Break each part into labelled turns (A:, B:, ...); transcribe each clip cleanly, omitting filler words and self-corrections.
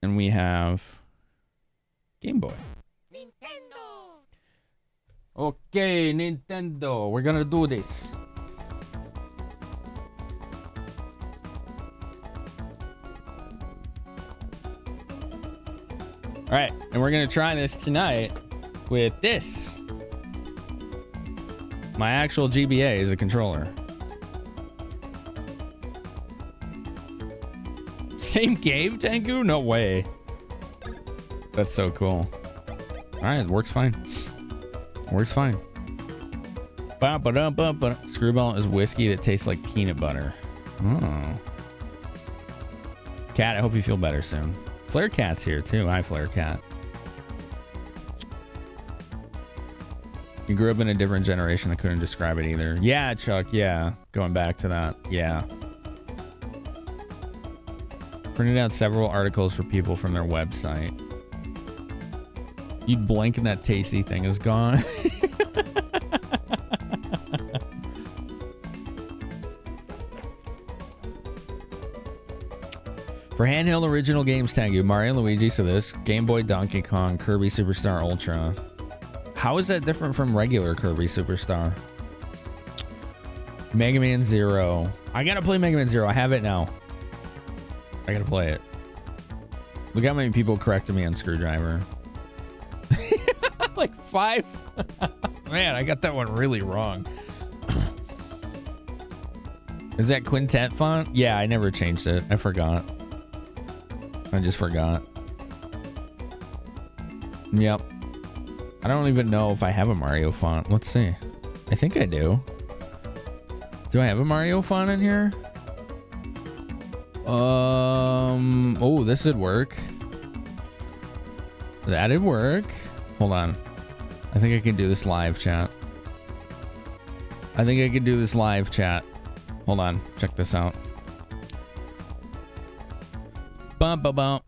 A: And we have Game Boy.
B: Nintendo.
A: Okay, Nintendo. We're gonna do this. All right, and we're gonna try this tonight with this. My actual GBA is a controller. Same game, Tengu? No way. That's so cool. All right, it works fine. Works fine. Screwball is whiskey that tastes like peanut butter. Oh. Cat, I hope you feel better soon. Flare Cat's here too. Hi, Flare Cat. You grew up in a different generation that couldn't describe it either. Yeah, Chuck, yeah. Going back to that. Yeah. Printed out several articles for people from their website. You'd blink and that tasty thing is gone. For handheld original games, Tengu, Mario and Luigi, so this, Game Boy, Donkey Kong, Kirby Superstar Ultra. How is that different from regular Kirby Superstar? Mega Man Zero. I gotta play Mega Man Zero. I have it now. I gotta play it. Look how many people corrected me on Screwdriver. Like 5. Man, I got that one really wrong. Is that quintet font? Yeah, I never changed it. I forgot. I just forgot. Yep. I don't even know if I have a Mario font. Let's see. I think I do. Do I have a Mario font in here? Oh, this would work. That'd work. Hold on. I think I can do this live, chat. I think I can do this live, chat. Hold on. Check this out. Bum, bum, bum.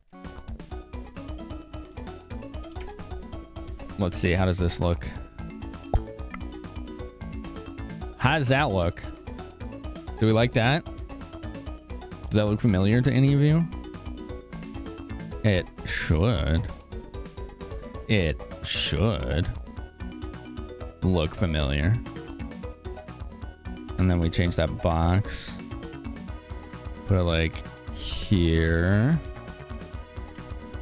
A: Let's see. How does this look? How does that look? Do we like that? Does that look familiar to any of you? It should. It should look familiar. And then we change that box. Put it like here.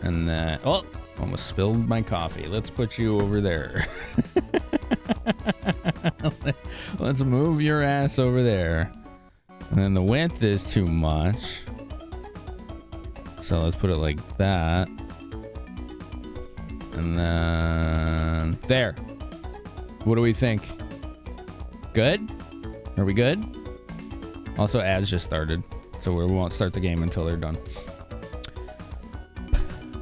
A: And then, oh, almost spilled my coffee. Let's put you over there. Let's move your ass over there. And then the width is too much. So let's put it like that. And then there. What do we think? Good? Are we good? Also, ads just started. So we won't start the game until they're done.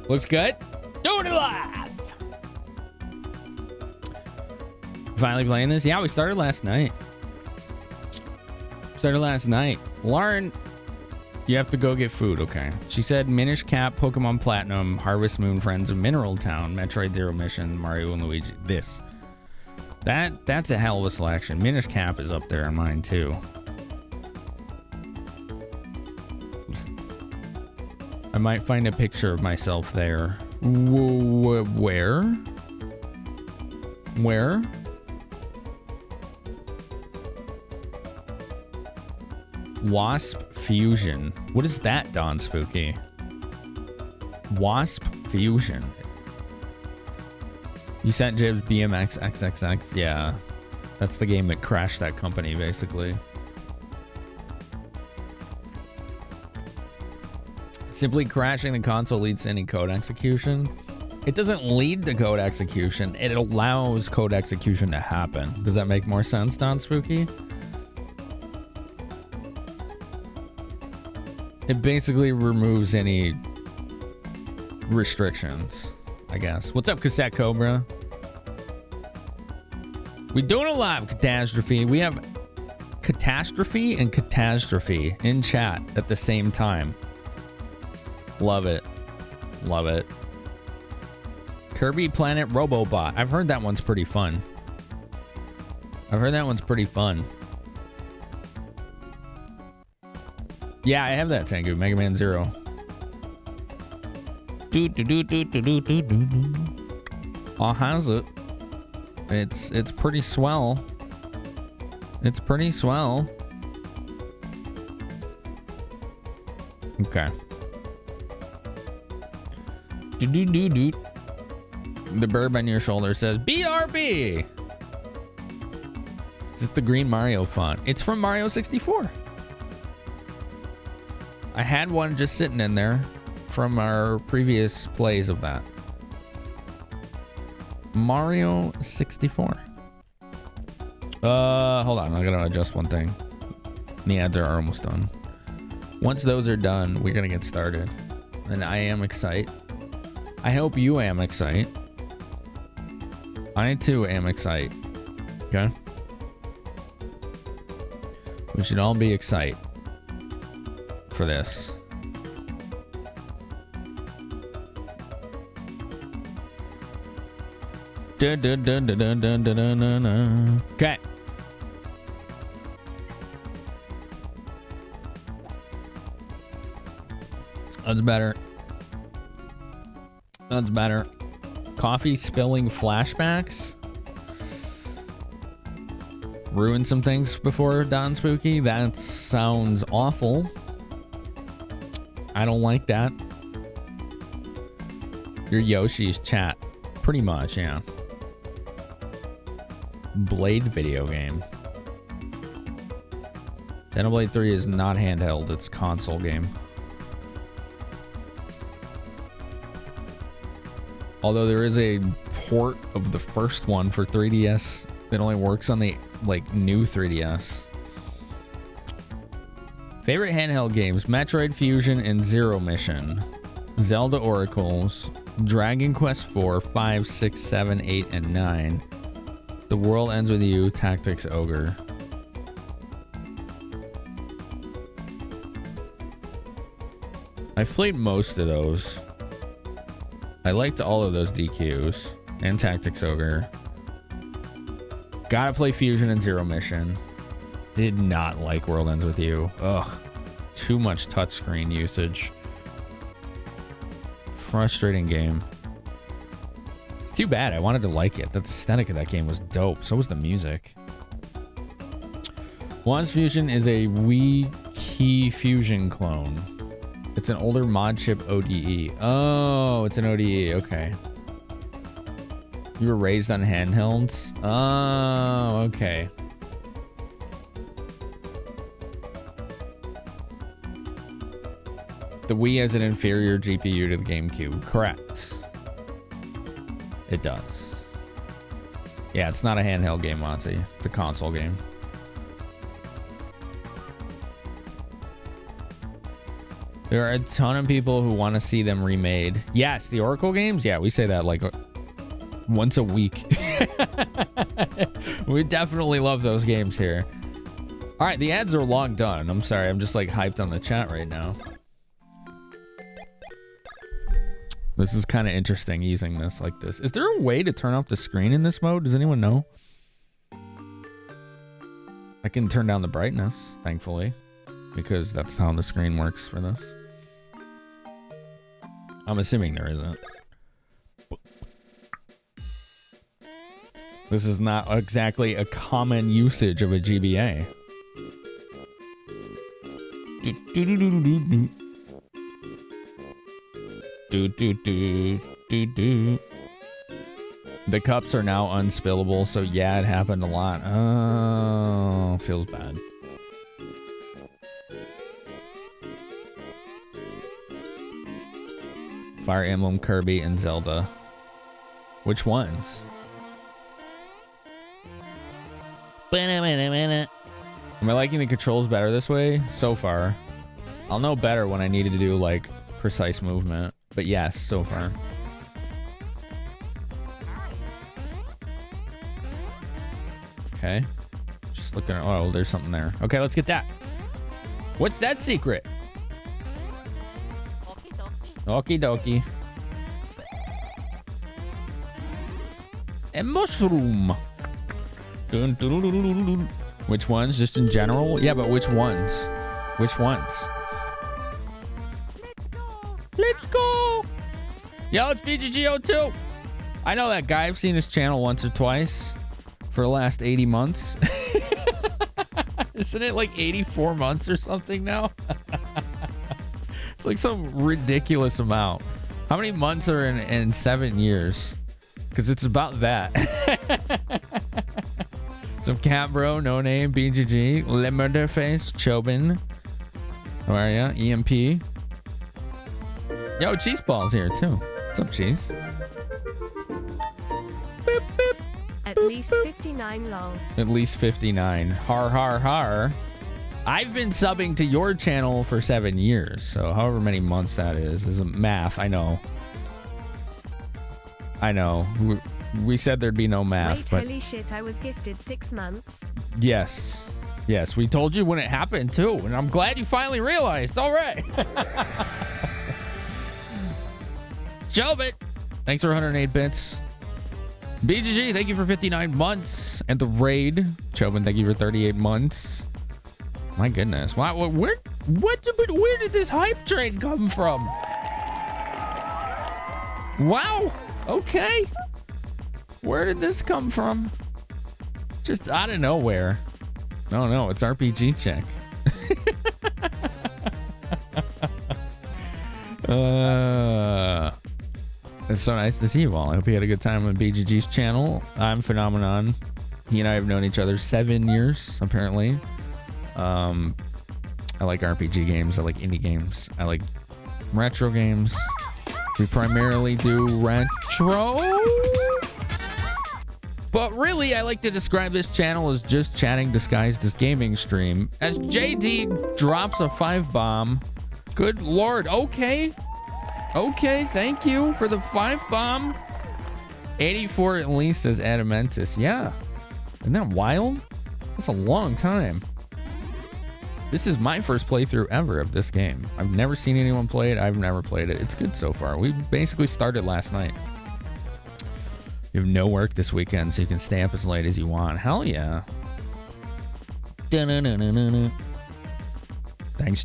A: Looks good? Doing it live! Finally playing this? Yeah, we started last night. Lauren, you have to go get food, okay? She said Minish Cap, Pokemon Platinum, Harvest Moon, Friends of Mineral Town, Metroid Zero Mission, Mario and Luigi. This. That's a hell of a selection. Minish Cap is up there on mine too. I might find a picture of myself there. Where? Where? Wasp Fusion. What is that, Don Spooky? Wasp Fusion. You sent Jibs BMX XXX? Yeah. That's the game that crashed that company, basically. Simply crashing the console leads to any code execution. It doesn't lead to code execution. It allows code execution to happen. Does that make more sense, Don Spooky? It basically removes any restrictions, I guess. What's up, Cassette Cobra? We doing a live catastrophe. We have catastrophe and catastrophe in chat at the same time. Love it. Love it. Kirby Planet Robobot. I've heard that one's pretty fun. Yeah, I have that, Tengu. Mega Man Zero. Oh, has it? It's pretty swell. It's pretty swell. Okay. The burb on your shoulder says BRB. Is it the green Mario font? It's from Mario 64. I had one just sitting in there from our previous plays of that. Mario 64. Hold on. I gotta adjust one thing. The ads are almost done. Once those are done, we're gonna get started. And I am excited. I hope you am excited. I too am excited. Okay? We should all be excited for this. Okay. That's better. That's better. Coffee spilling flashbacks. Ruined some things before Don Spooky. That sounds awful. I don't like that. Your Yoshi's chat. Pretty much, yeah. Blade video game. Xenoblade 3 is not handheld, it's console game. Although there is a port of the first one for 3DS that only works on the new 3DS. Favorite handheld games: Metroid Fusion and Zero Mission, Zelda Oracles, Dragon Quest 4, 5, 6, 7, 8, and 9. The World Ends With You, Tactics Ogre. I've played most of those. I liked all of those DQs and Tactics Ogre. Gotta play Fusion and Zero Mission. Did not like World Ends With You. Ugh. Too much touchscreen usage. Frustrating game. It's too bad. I wanted to like it. The aesthetic of that game was dope. So was the music. Wands Fusion is a Wii Key Fusion clone. It's an older mod chip ODE. Oh, it's an ODE. Okay. You were raised on handhelds? Oh, okay. The Wii has an inferior GPU to the GameCube. Correct. It does. Yeah, it's not a handheld game, Monty. It's a console game. There are a ton of people who want to see them remade. Yes, the Oracle games? Yeah, we say that like once a week. We definitely love those games here. All right, the ads are long done. I'm sorry, I'm just like hyped on the chat right now. This is kind of interesting using this like this. Is there a way to turn off the screen in this mode? Does anyone know? I can turn down the brightness, thankfully, because that's how the screen works for this. I'm assuming there isn't. This is not exactly a common usage of a GBA. The cups are now unspillable, so yeah, it happened a lot. Oh, feels bad. Fire Emblem, Kirby, and Zelda. Which ones? Am I liking the controls better this way? So far. I'll know better when I needed to do like precise movement. But yes, so far. Okay. Just looking at, oh, there's something there. Okay, let's get that. What's that secret? Okie dokie. A mushroom. Dun, dun, dun, dun, dun, dun. Which ones? Just in general? Yeah, but which ones? Which ones? Let's go. Yo, it's BGGO2. I know that guy. I've seen his channel once or twice for the last 80 months. Isn't it like 84 months or something now? It's like some ridiculous amount. How many months are in 7 years? Because it's about that. Some cat bro, no name, BGG, Lemurderface, Chobin. How are ya? EMP. Yo, Cheese Ball's here too. What's up, Cheese? Boop, boop.
C: At least 59 long.
A: At least 59. Har, har, har. I've been subbing to your channel for 7 years, so however many months that is a math. I know. We said there'd be no math.
C: Wait,
A: but
C: holy shit, I was gifted 6 months.
A: Yes. Yes, we told you when it happened too, and I'm glad you finally realized. All right. Jobit, thanks for 108 bits. BGG, thank you for 59 months. And the raid, Chobin, thank you for 38 months. My goodness. Wow, where did this hype train come from? Wow. Okay. Where did this come from? Just out of nowhere. Oh no, it's RPG check. It's so nice to see you all. I hope you had a good time on BGG's channel. I'm Finamenon. He and I have known each other 7 years, apparently. I like RPG games. I like indie games. I like retro games. We primarily do retro. But really, I like to describe this channel as just chatting disguised as gaming stream. As JD drops a 5-bomb. Good lord. Okay. Okay, thank you for the 5-bomb. 84 at least says Adamantis. Yeah. Isn't that wild? That's a long time. This is my first playthrough ever of this game. I've never seen anyone play it. I've never played it. It's good so far. We basically started last night. You have no work this weekend, so you can stay up as late as you want. Hell yeah. Thanks,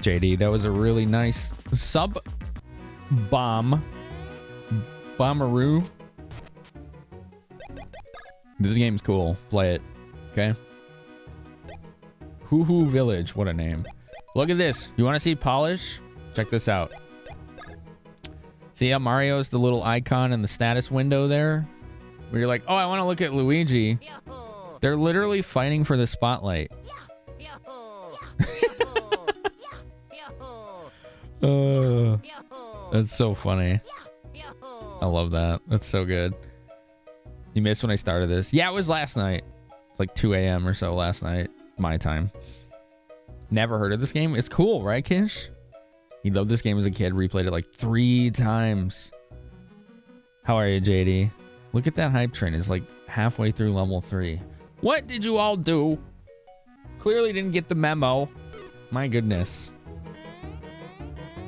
A: JD. That was a really nice sub-bomb. Bombaroo. This game's cool. Play it. Okay? Hoo Hoo Village. What a name. Look at this. You want to see polish? Check this out. See how Mario's the little icon in the status window there? Where you're like, oh, I want to look at Luigi. They're literally fighting for the spotlight. That's so funny. I love that. That's so good. You missed when I started this. Yeah, it was last night. It's like 2 a.m. or so last night. My time. Never heard of this game. It's cool, right, Kish? He loved this game as a kid. Replayed it like 3 times. How are you, JD? Look at that hype train. It's like halfway through level 3. What did you all do? Clearly didn't get the memo. My goodness.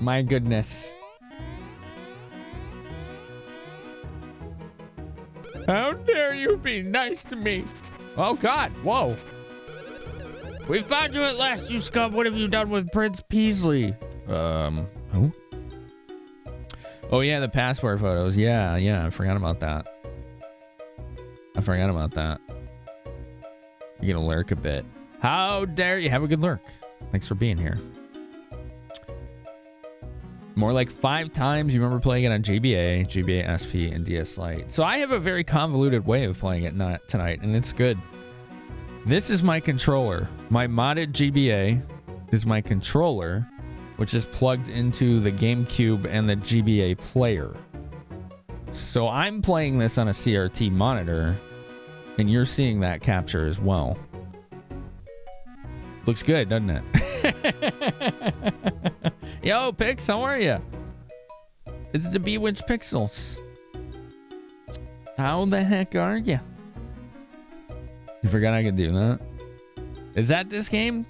A: My goodness. How dare you be nice to me? Oh, God. Whoa. We found you at last, you scum. What have you done with Prince Peasley? Who? Oh, yeah, the passport photos. Yeah, I forgot about that. You're gonna lurk a bit. How dare you? Have a good lurk. Thanks for being here. More like 5 times. You remember playing it on GBA, GBA SP, and DS Lite. So I have a very convoluted way of playing it tonight, and it's good. This is my controller. My modded GBA is my controller, which is plugged into the GameCube and the GBA player. So I'm playing this on a CRT monitor, and you're seeing that capture as well. Looks good, doesn't it? Yo, Pix, how are you? It's the Bewitched Pixels. How the heck are you? You forgot I could do that? Is that this game?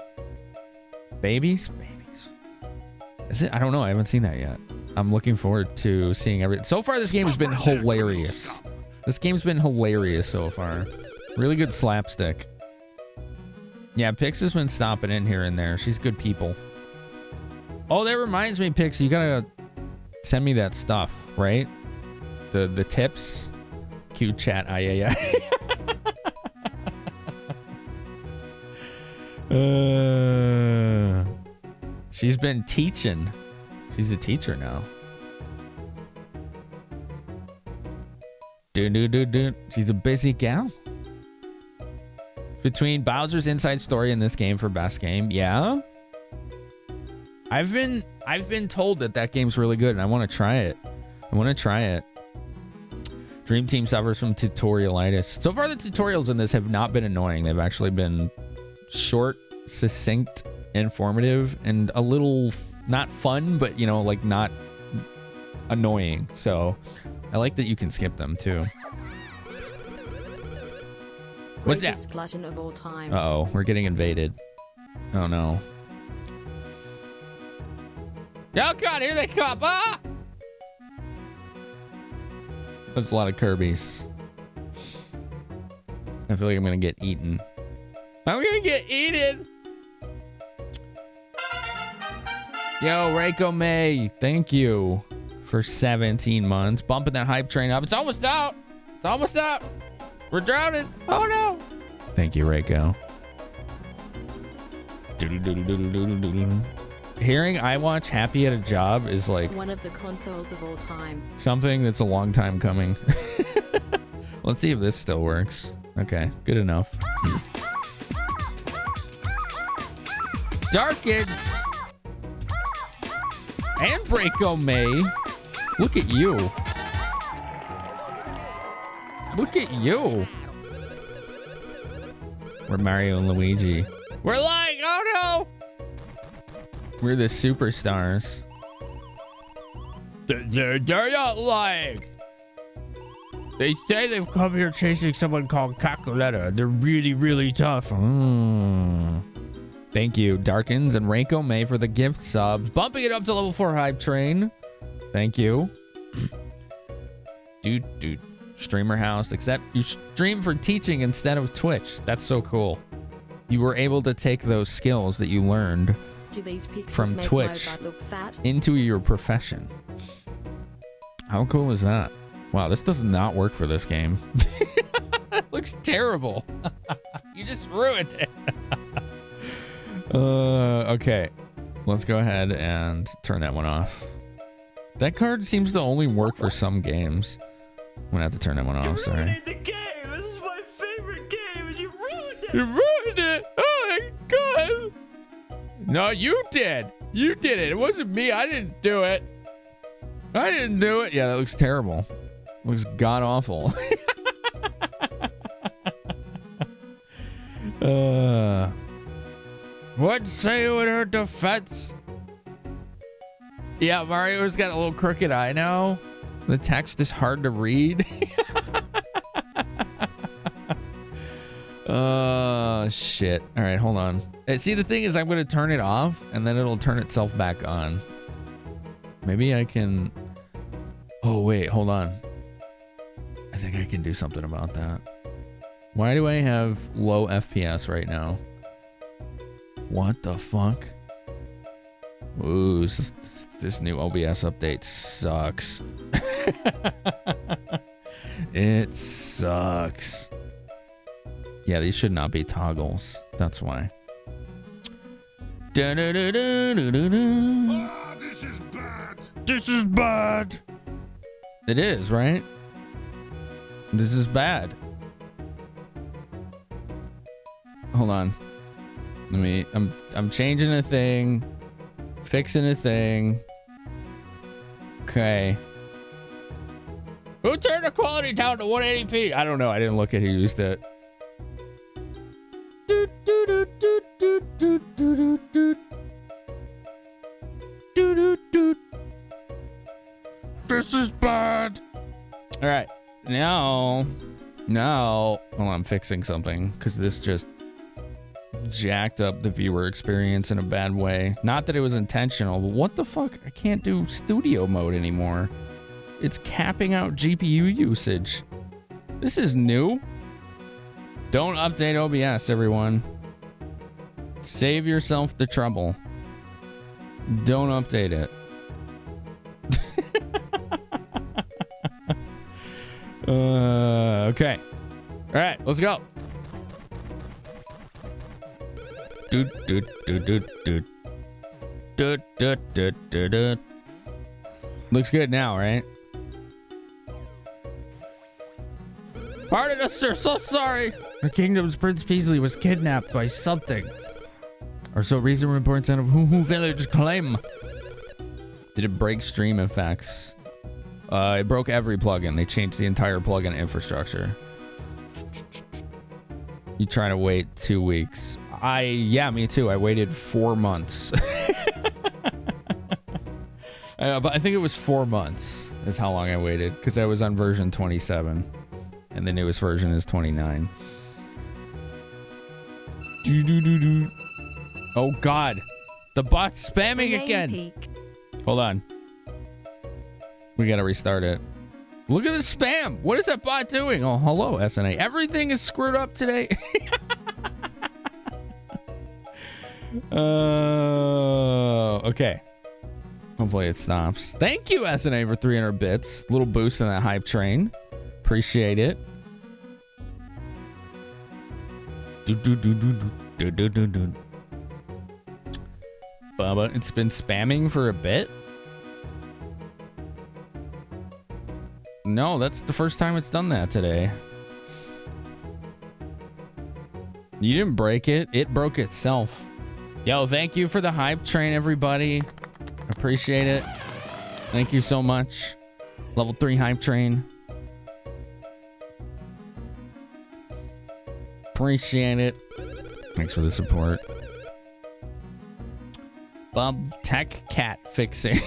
A: Babies? Is it? I don't know. I haven't seen that yet. I'm looking forward to seeing everything. So far, this game has been hilarious. This game's been hilarious so far. Really good slapstick. Yeah, Pix has been stopping in here and there. She's good people. Oh, that reminds me, Pix, you gotta send me that stuff, right? the tips. Cute chat. Yeah. She's been teaching. She's a teacher now. She's a busy gal. Between Bowser's Inside Story and this game for best game, yeah. I've been told that game's really good, and I want to try it. Dream Team suffers from tutorialitis. So far, the tutorials in this have not been annoying. They've actually been short, succinct, informative, and a little not fun, but like not annoying. So I like that you can skip them too. What's that?
D: Greatest glutton of all time.
A: Uh-oh, we're getting invaded. Oh no. Oh god, here they come! Ah! That's a lot of Kirby's. I feel like I'm gonna get eaten. I'm gonna get eaten! Yo, Reiko May, thank you for 17 months. Bumping that hype train up. It's almost out! It's almost out! We're drowning! Oh no! Thank you, Reiko. Hearing iWatch happy at a job is like
D: one of the consoles of all time.
A: Something that's a long time coming. Let's see if this still works. Okay, good enough. Darkins and Breako May. Look at you. Look at you. We're Mario and Luigi. We're like, oh no! We're the superstars. They're not lying. They say they've come here chasing someone called Cacoletta. They're really, really tough. Thank you, Darkins and Reiko May for the gift subs. Bumping it up to level 4 hype train. Thank you. Dude. Streamer house, except you stream for teaching instead of Twitch. That's so cool. You were able to take those skills that you learned from Twitch into your profession. How cool is that? Wow, this does not work for this game. It looks terrible. You just ruined it. Okay. Let's go ahead and turn that one off. That card seems to only work for some games. I'm gonna have to turn that one off, sorry.
E: You ruined the game! This is my favorite game and you ruined it!
A: You ruined it! Oh my god! No, you did! You did it! It wasn't me, I didn't do it! I didn't do it! Yeah, that looks terrible. Looks god-awful. What say you in her defense? Yeah, Mario's got a little crooked eye now. The text is hard to read. Shit. All right, hold on. See, the thing is, I'm going to turn it off, and then it'll turn itself back on. Maybe I can... Oh, wait, hold on. I think I can do something about that. Why do I have low FPS right now? What the fuck? Ooh, this new OBS update sucks. It sucks. Yeah, these should not be toggles. That's why.
F: Ah, this is bad.
A: This is bad. It is, right? This is bad. Hold on. I'm changing a thing. Fixing a thing. Okay. Who turned the quality down to 180p? I don't know. I didn't look at who used it. This is bad. All right. Now. Hold on, I'm fixing something because this just jacked up the viewer experience in a bad way. Not that it was intentional, but what the fuck? I can't do studio mode anymore. It's capping out GPU usage. This is new. Don't update OBS, everyone. Save yourself the trouble. Don't update it. Okay. All right, let's go. Doot, doot, doot, doot, doot. Doot, doot, doot, doot, doot. Looks good now, right? Pardon us, sir. So sorry. Our kingdom's Prince Peasley was kidnapped by something. Or so recent reports out of Hoo Village claim. Did it break stream effects? It broke every plugin. They changed the entire plugin infrastructure. You try to wait 2 weeks. Yeah, me too. I waited 4 months. But I think it was 4 months is how long I waited, because I was on version 27 and the newest version is 29. Oh god, the bot's spamming again.
C: Peak.
A: Hold on, we gotta restart it. Look at the spam. What is that bot doing? Oh, hello, SNA. Everything is screwed up today. Okay. Hopefully it stops. Thank you, SNA, for 300 bits. Little boost in that hype train. Appreciate it. Bubba, it's been spamming for a bit? No, that's the first time it's done that today. You didn't break it. It broke itself. Yo, thank you for the hype train, everybody. Appreciate it. Thank you so much. Level 3 hype train. Appreciate it. Thanks for the support. Bub Tech Cat fixing.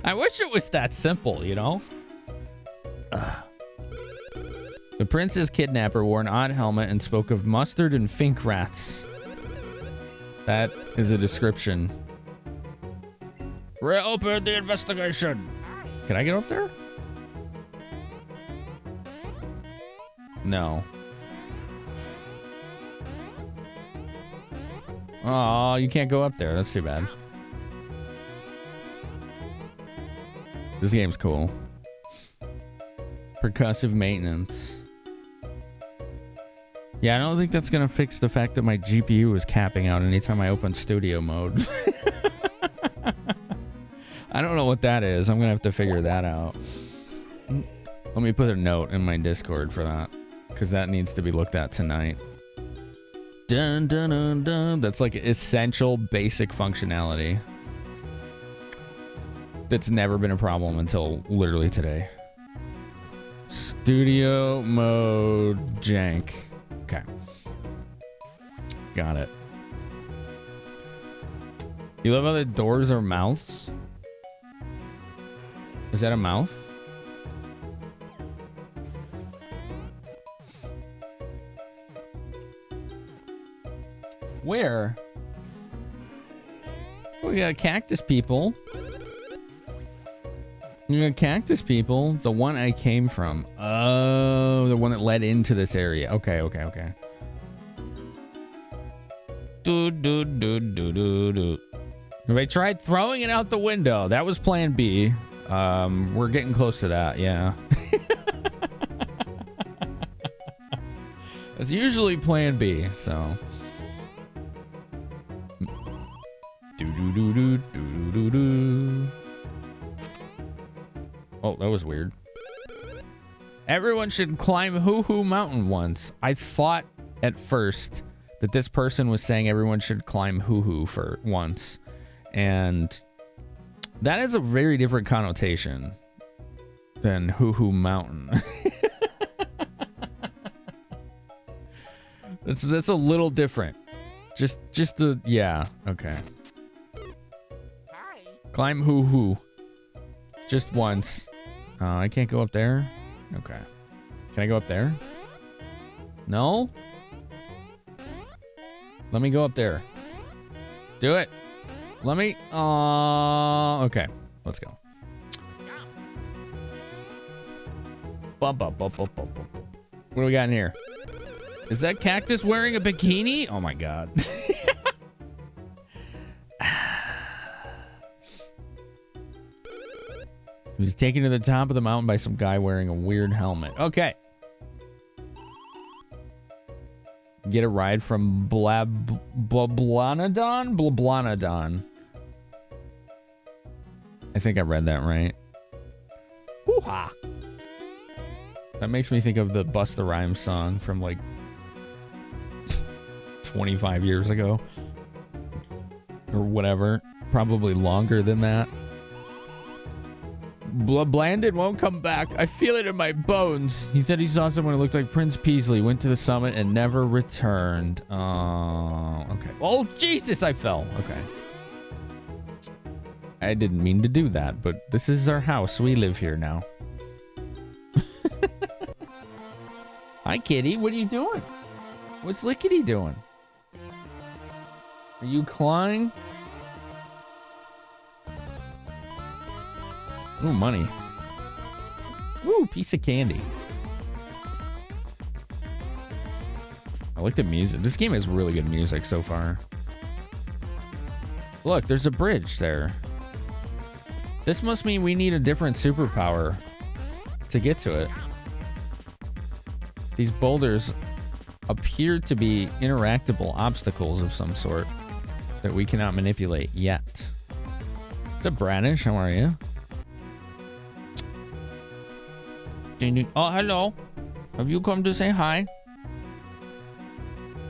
A: I wish it was that simple, you know? The prince's kidnapper wore an odd helmet and spoke of mustard and fink rats. That is a description. Reopen the investigation. Can I get up there? No. Oh, you can't go up there. That's too bad. This game's cool. Percussive maintenance. Yeah, I don't think that's gonna fix the fact that my GPU is capping out anytime I open studio mode. I don't know what that is. I'm gonna have to figure that out. Let me put a note in my Discord for that, because that needs to be looked at tonight. Dun, dun, dun, dun. That's like essential basic functionality. That's never been a problem until literally today. Studio mode jank. Okay. Got it. You love how the doors are mouths? Is that a mouth? Where? We got cactus people. We got cactus people. The one I came from. Oh, the one that led into this area. Okay, okay, okay. Do, do, do, do, do, do. I tried throwing it out the window. That was plan B. We're getting close to that, yeah. That's usually plan B, so. Do do do do do do do. Oh, that was weird. Everyone should climb Hoo Hoo Mountain once. I thought at first that this person was saying everyone should climb Hoo Hoo for once. And that is a very different connotation than Hoo Hoo Mountain. That's a little different. Just the, yeah, okay. Climb Hoo Hoo. Just once. I can't go up there? Okay. Can I go up there? No? Let me go up there. Do it. Let me... okay. Let's go. Bump, bump, bump, bump, bump, bump. What do we got in here? Is that cactus wearing a bikini? Oh my god. He was taken to the top of the mountain by some guy wearing a weird helmet. Okay. Get a ride from Blablanadon? Blablanadon. I think I read that right. Hoo-ha. That makes me think of the Busta Rhymes song from like 25 years ago. Or whatever. Probably longer than that. Blandon won't come back. I feel it in my bones. He said he saw someone who looked like Prince Peasley, went to the summit, and never returned. Oh, okay. Oh, Jesus, I fell. Okay. I didn't mean to do that, but this is our house. We live here now. Hi, kitty. What are you doing? What's Lickety doing? Are you clawing? Ooh, money. Ooh, piece of candy. I like the music. This game has really good music so far. Look, there's a bridge there. This must mean we need a different superpower to get to it. These boulders appear to be interactable obstacles of some sort that we cannot manipulate yet. What's up, Branish? How are you? Oh, hello. Have you come to say hi?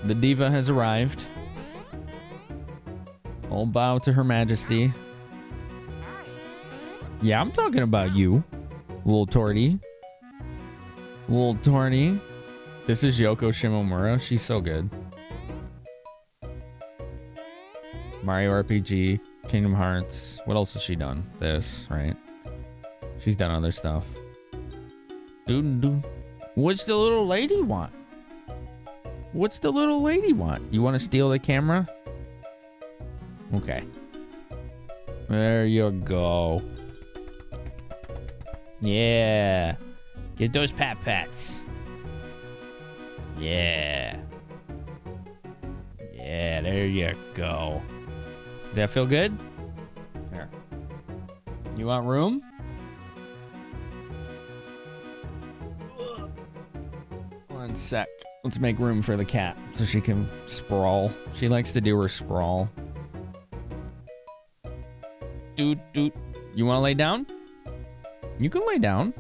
A: The diva has arrived. I'll bow to her majesty. Yeah, I'm talking about you, little torty. Little torty. This is Yoko Shimomura. She's so good. Mario RPG, Kingdom Hearts. What else has she done? This, right? She's done other stuff. What's the little lady want? What's the little lady want? You want to steal the camera? Okay. There you go. Yeah. Get those pat-pats. Yeah. Yeah, there you go. Does that feel good? Here. You want room? One sec. Let's make room for the cat so she can sprawl. She likes to do her sprawl. Doot, doot. You want to lay down? You can lay down.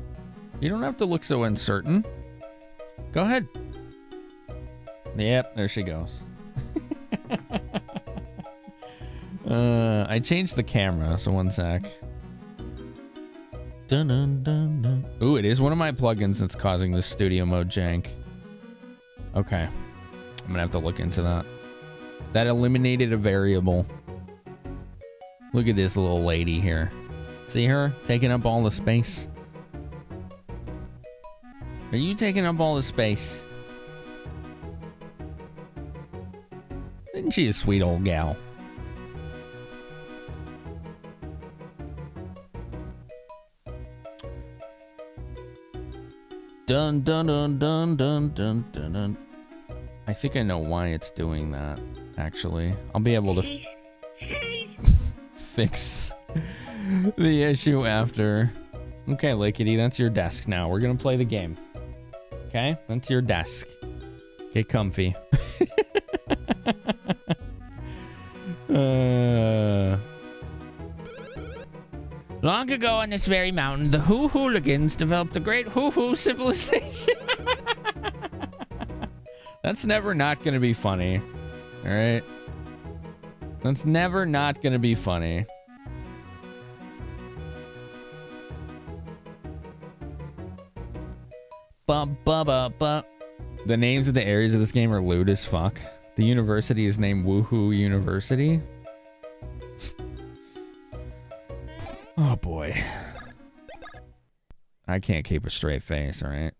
A: You don't have to look so uncertain. Go ahead. Yep, there she goes. I changed the camera, so one sec. Dun, dun, dun, dun. Ooh, it is one of my plugins that's causing this studio mode jank. Okay. I'm gonna have to look into that. That eliminated a variable. Look at this little lady here. See her taking up all the space? Are you taking up all the space? Isn't she a sweet old gal? Dun dun dun dun dun dun dun dun. I think I know why it's doing that, actually. I'll be able to fix the issue after. Okay, Lickety, that's your desk now. We're gonna play the game. Okay? That's your desk. Get comfy. Long ago on this very mountain, the Hooligans developed a great Hoo civilization. That's never not gonna be funny. Alright? That's never not gonna be funny. The names of the areas of this game are lewd as fuck. The university is named Woohoo University. Oh boy. I can't keep a straight face, alright?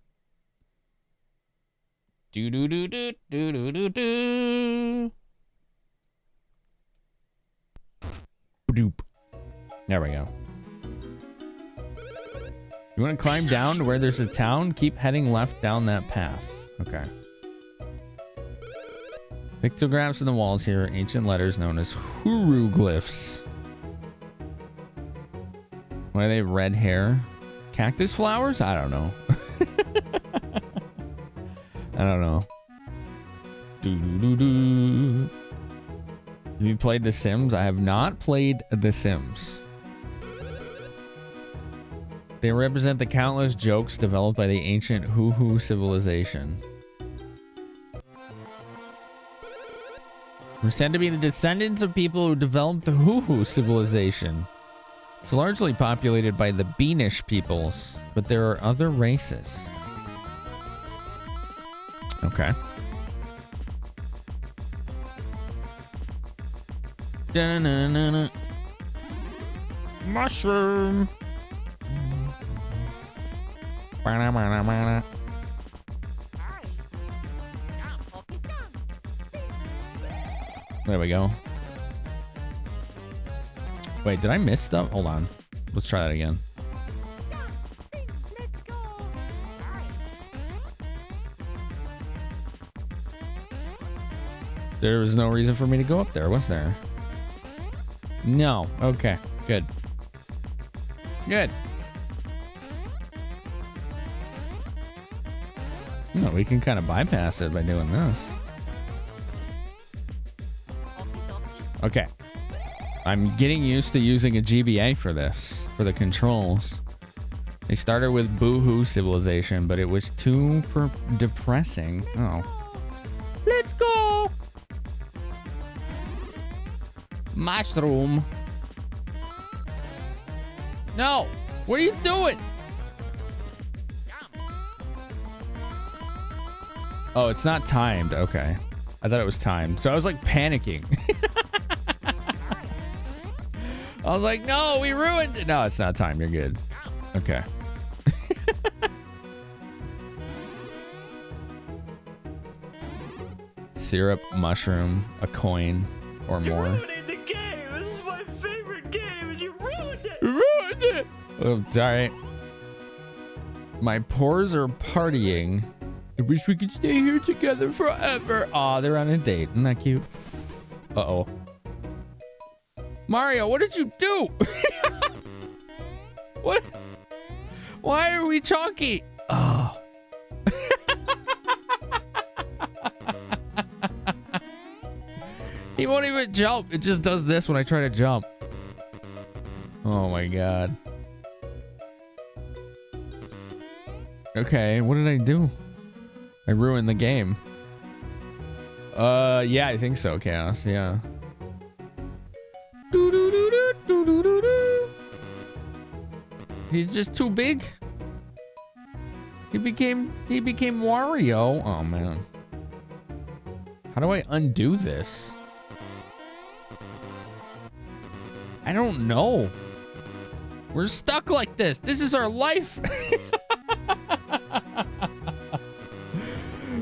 A: Do do do do do do do do. Doop. There we go. You want to climb down to where there's a town? Keep heading left down that path. Okay. Pictographs in the walls here are ancient letters known as hieroglyphs. Why do they have red hair? Cactus flowers? I don't know. I don't know. Doo-doo-doo-doo. Have you played The Sims? I have not played The Sims. They represent the countless jokes developed by the ancient Hoo-Hoo civilization. We're said to be the descendants of people who developed the Hoo-Hoo civilization. It's largely populated by the Beanish peoples, but there are other races. Okay. Da-na-na-na. Mushroom. Ba-na-ba-na-ba-na. There we go. Wait, did I miss stuff? Hold on. Let's try that again. There was no reason for me to go up there, was there? No. Okay. Good. Good. No, we can kind of bypass it by doing this. Okay. I'm getting used to using a GBA for this, for the controls. They started with Boohoo Civilization, but it was too depressing. Oh. Let's go! Mushroom. No! What are you doing? Oh, it's not timed. Okay. I thought it was timed. So I was like panicking. I was like, no, we ruined it. No, it's not timed. You're good. Okay. Syrup, mushroom, a coin, or more.
E: You're ruining the game. This is my favorite game, and you ruined it.
A: Ruined it. Oh, sorry. My pores are partying. I wish we could stay here together forever. Aw, they're on a date. Isn't that cute? Uh-oh. Mario, what did you do? What? Why are we chalky? Oh. He won't even jump. It just does this when I try to jump. Oh my god. Okay, what did I do? I ruined the game. Yeah, I think so, Chaos. Yeah. He's just too big. He became Wario. Oh man. How do I undo this? I don't know. We're stuck like this. This is our life.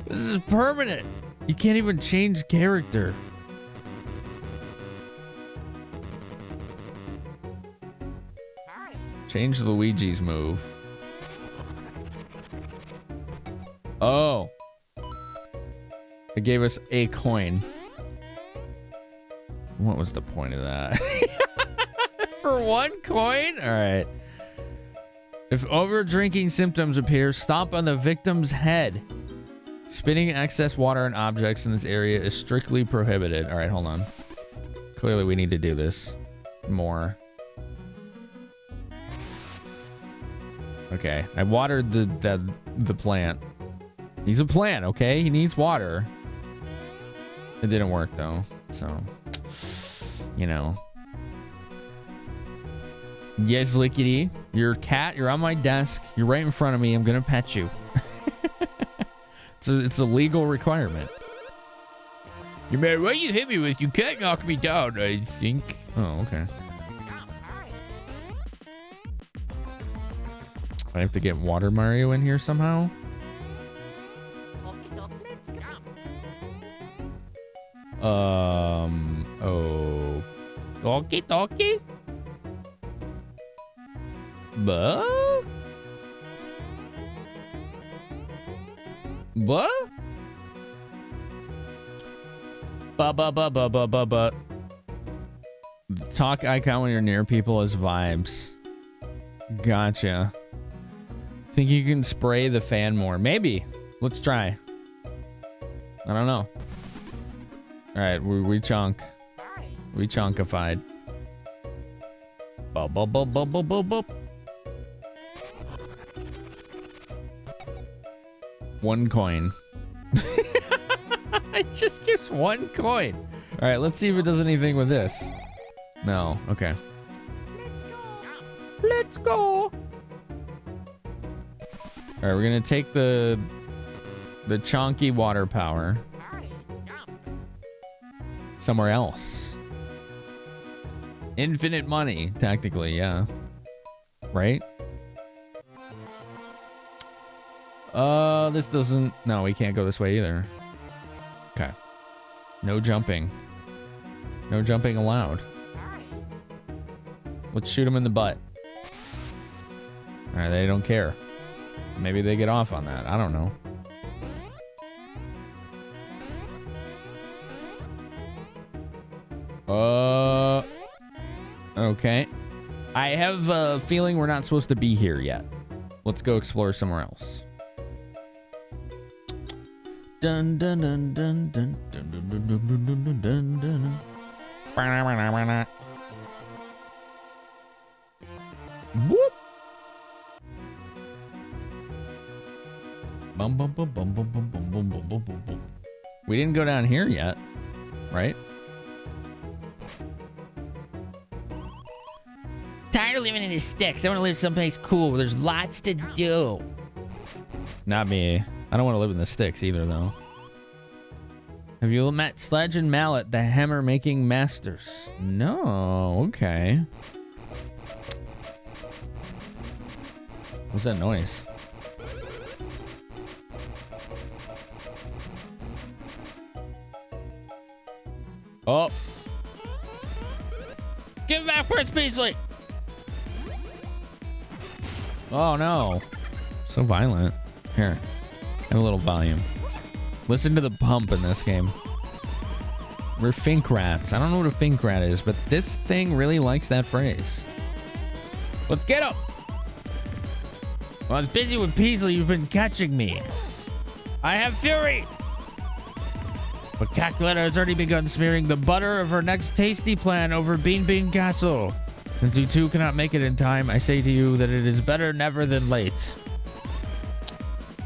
A: This is permanent. You can't even change character. Change Luigi's move. Oh. It gave us a coin. What was the point of that? For one coin? All right. If over-drinking symptoms appear, stomp on the victim's head. Spitting excess water on objects in this area is strictly prohibited. All right, hold on. Clearly, we need to do this more. Okay, I watered the plant. He's a plant, okay? He needs water. It didn't work though, so you know. Yes, Lickety, you're a cat. You're on my desk. You're right in front of me. I'm gonna pet you. It's a legal requirement. No matter what you hit me with, you can't knock me down, I think. Oh, okay. I have to get Water Mario in here somehow. Oh. Talkie talkie? But? What? Talk icon when you're near people is vibes. Gotcha. Think you can spray the fan more? Maybe. Let's try. I don't know. All right, we chunk. We chunkified. Bub, bub, bub, bub, bub, bub, bub. 1 coin. It just gives 1 coin. All right, let's see if it does anything with this. No. Okay. Let's go. All right, we're gonna take the chonky water power somewhere else. Infinite money, technically, yeah. Right? This doesn't... No, we can't go this way either. Okay. No jumping. No jumping allowed. Let's shoot him in the butt. Alright, they don't care. Maybe they get off on that. I don't know. Okay. I have a feeling we're not supposed to be here yet. Let's go explore somewhere else. Dun dun dun dun dun dun dun dun dun dun dun dun. Whoop. Bum bum bum bum bum bum bum bum bum bum bum. We didn't go down here yet, right?
B: Tired of living in the sticks. I want to live someplace cool where there's lots to do.
A: Not me. I don't want to live in the sticks either, though. Have you met Sledge and Mallet, the hammer-making masters? No. Okay. What's that noise? Oh.
B: Give it back, Prince Beasley.
A: Oh, no. So violent. Here. Have a little volume. Listen to the pump in this game. We're fink rats. I don't know what a fink rat is, but this thing really likes that phrase. Let's get him!
B: While I was busy with Beasley, you've been catching me. I have fury. But Calculator has already begun smearing the butter of her next tasty plan over Bean Bean Castle. Since you two cannot make it in time, I say to you that it is better never than late.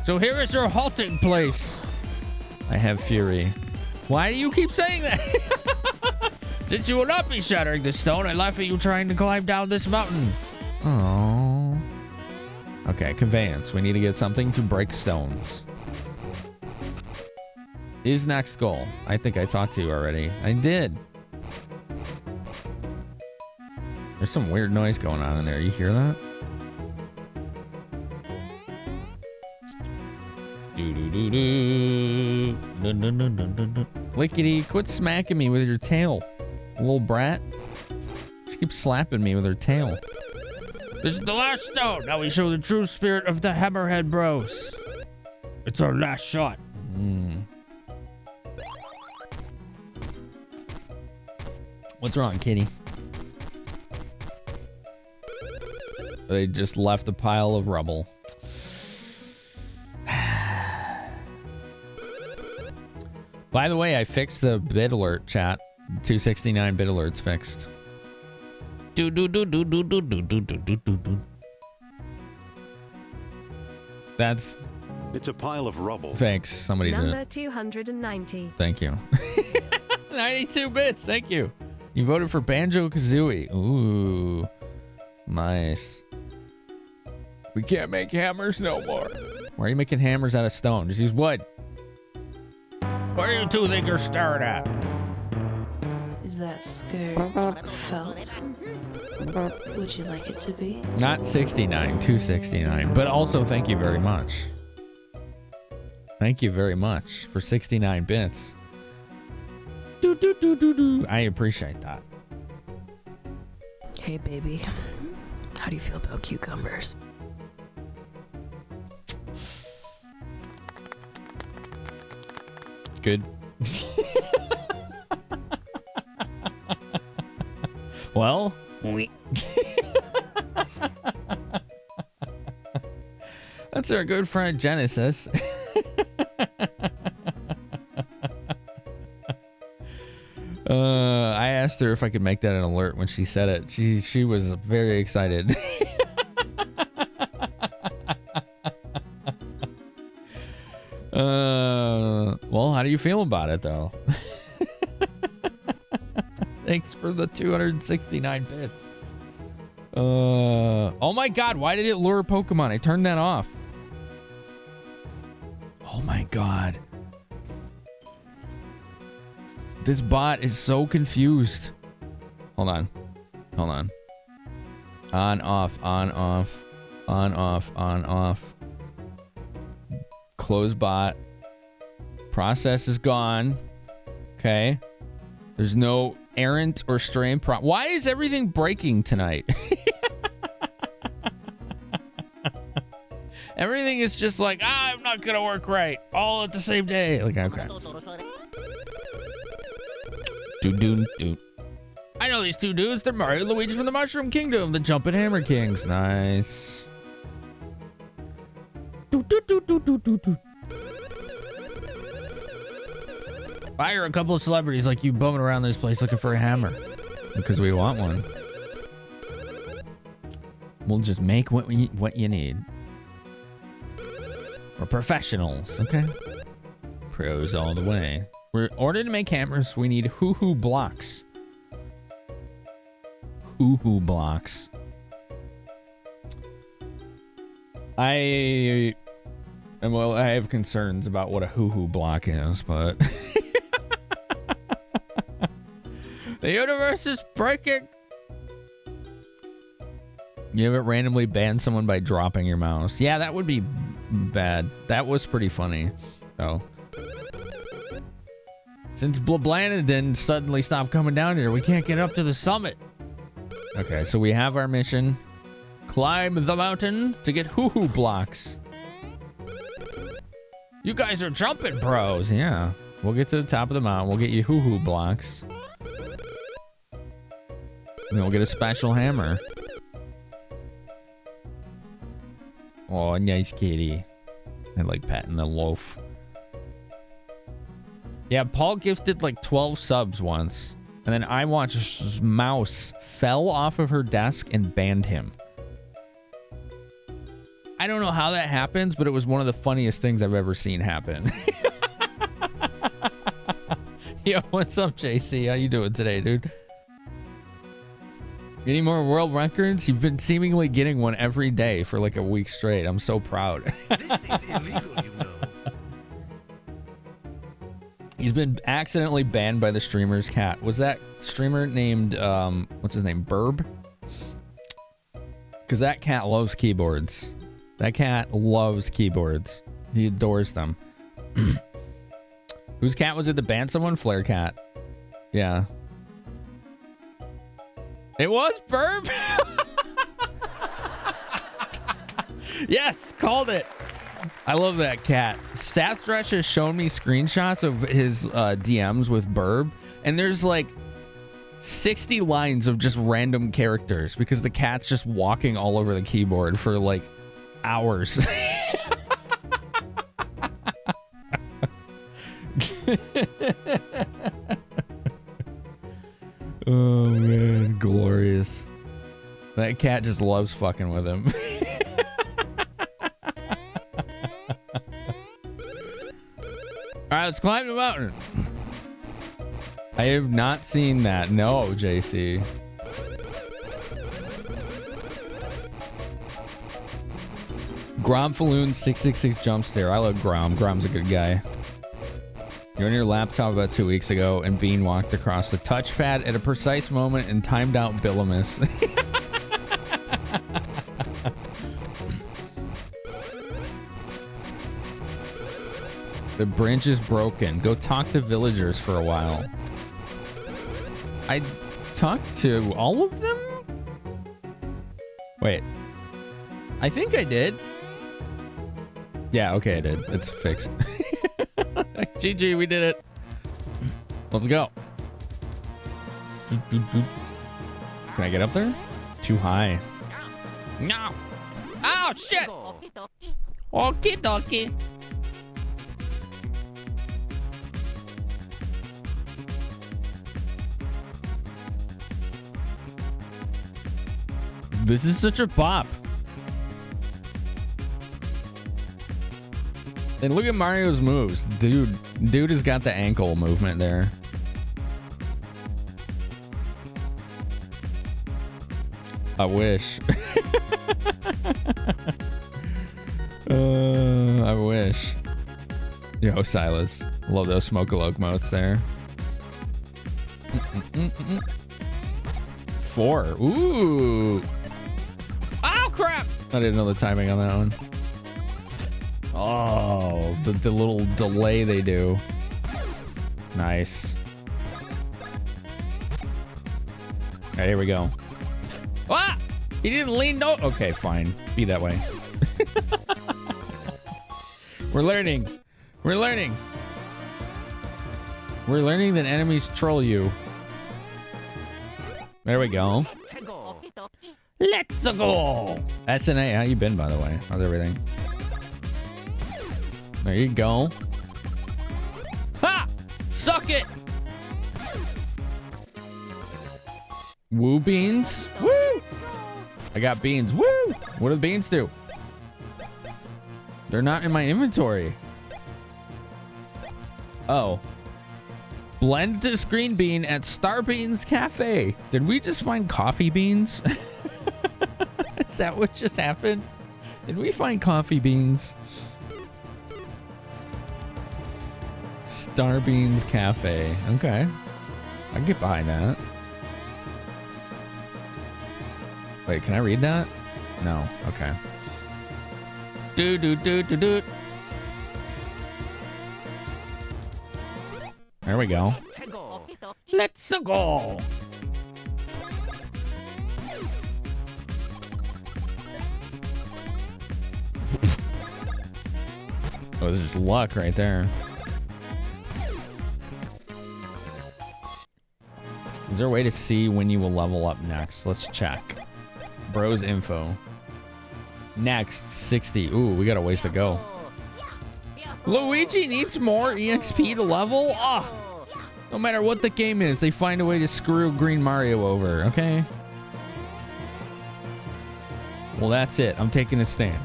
B: So here is your halting place.
A: I have fury.
B: Why do you keep saying that? Since you will not be shattering this stone, I laugh at you trying to climb down this mountain.
A: Oh. Okay, conveyance. We need to get something to break stones. Is next goal. I think I talked to you already. I did. There's some weird noise going on in there. You hear that? Do-do-do-do. Dun-dun-dun-dun-dun. Lickety, quit smacking me with your tail, little brat. She keeps slapping me with her tail.
B: This is the last stone. Now we show the true spirit of the Hammerhead Bros. It's our last shot.
A: What's wrong, kitty? They just left a pile of rubble. By the way, I fixed the bit alert chat. 269 bit alerts fixed. That's...
G: It's a pile of rubble.
A: Thanks. Somebody did
C: Number
A: it.
C: 290.
A: Thank you. 92 bits. Thank you. You voted for Banjo-Kazooie. Ooh. Nice. We can't make hammers no more. Why are you making hammers out of stone? Just use wood.
B: What do you two think you're staring at?
D: Is that skirt felt? Would you like it to be?
A: Not 69, 269. But also, thank you very much. Thank you very much for 69 bits. I appreciate that.
H: Hey, baby. How do you feel about cucumbers?
A: Good. Well. That's our good friend Genesis. I asked her if I could make that an alert when she said it. She was very excited. Well, how do you feel about it though? Thanks for the 269 bits. Oh my god, why did it lure Pokemon? I turned that off. Oh my god. This bot is so confused. Hold on. Hold on. On, off, on, off. On, off, on, off. Close bot. Process is gone. Okay. There's no errant or strain Why is everything breaking tonight? Everything is just like, I'm not gonna work right all at the same day. Like, okay. Doo. I know these two dudes. They're Mario and Luigi from the Mushroom Kingdom, the Jumpin' Hammer Kings. Nice. Why are a couple of celebrities like you bumming around this place looking for a hammer? Because we want one. We'll just make what you need. We're professionals, okay? Pros all the way. In order to make hammers, we need hoo-hoo blocks. Hoo-hoo blocks. I have concerns about what a hoo-hoo block is, but... The universe is breaking! You haven't randomly banned someone by dropping your mouse. Yeah, that would be bad. That was pretty funny, though. Since Blablanadin suddenly stopped coming down here, we can't get up to the summit. Okay, so we have our mission. Climb the mountain to get hoo-hoo blocks. You guys are jumping pros. Yeah, we'll get to the top of the mountain. We'll get you hoo-hoo blocks. And we'll get a special hammer. Oh, nice kitty. I like patting the loaf. Yeah, Paul gifted like 12 subs once. And then I watched his mouse fell off of her desk and banned him. I don't know how that happens, but it was one of the funniest things I've ever seen happen. Yo, what's up, JC? How you doing today, dude? Any more world records? You've been seemingly getting one every day for like a week straight. I'm so proud.
F: This is illegal, you know.
A: He's been accidentally banned by the streamer's cat. Was that streamer named, what's his name, Burb? Because that cat loves keyboards. That cat loves keyboards. He adores them. Whose cat was it that banned someone? Flare Cat. Yeah. It was Burb? Yes, called it. I love that cat. Stathrush has shown me screenshots of his DMs with Burb, and there's like 60 lines of just random characters because the cat's just walking all over the keyboard for like hours. Oh man, glorious. That cat just loves fucking with him. Alright, let's climb the mountain. I have not seen that. No, JC. Gromfaloon 666 jumps there. I love Grom. Grom's a good guy. You're on your laptop about 2 weeks ago, and Bean walked across the touchpad at a precise moment and timed out Billamus. The bridge is broken. Go talk to villagers for a while. I talked to all of them? Wait. I think I did. Yeah, okay, I did. It's fixed. GG, we did it. Let's go. Can I get up there? Too high. No. Oh, shit.
B: Okie dokie. This is such a bop. And look at Mario's moves. Dude has got the ankle movement there. I wish. I wish. Yo, Silas. Love those smoke-a-loke motes there. 4. Ooh. Oh, crap. I didn't know the timing on that one. Oh, the little delay they do. Nice. All right, here we go. Ah! He didn't lean no. Okay, fine. Be that way. We're learning. We're learning. We're learning that enemies troll you. There we go. Let's go. SNA, how you been, by the way? How's everything? There you go. Ha! Suck it! Woo beans. Woo! I got beans. Woo! What do the beans do? They're not in my inventory. Oh. Blend this green bean at Starbeans Cafe. Did we just find coffee beans? Is that what just happened? Did we find coffee beans? Starbeans Cafe. Okay. I can get behind that. Wait, can I read that? No. Okay. Do. There we go. Let's go. Oh, this is luck right there. Is there a way to see when you will level up next? Let's check. Bros info. Next, 60. Ooh, we got a ways to go. Luigi needs more EXP to level? Ah! No matter what the game is, they find a way to screw Green Mario over, okay? Well, that's it. I'm taking a stand.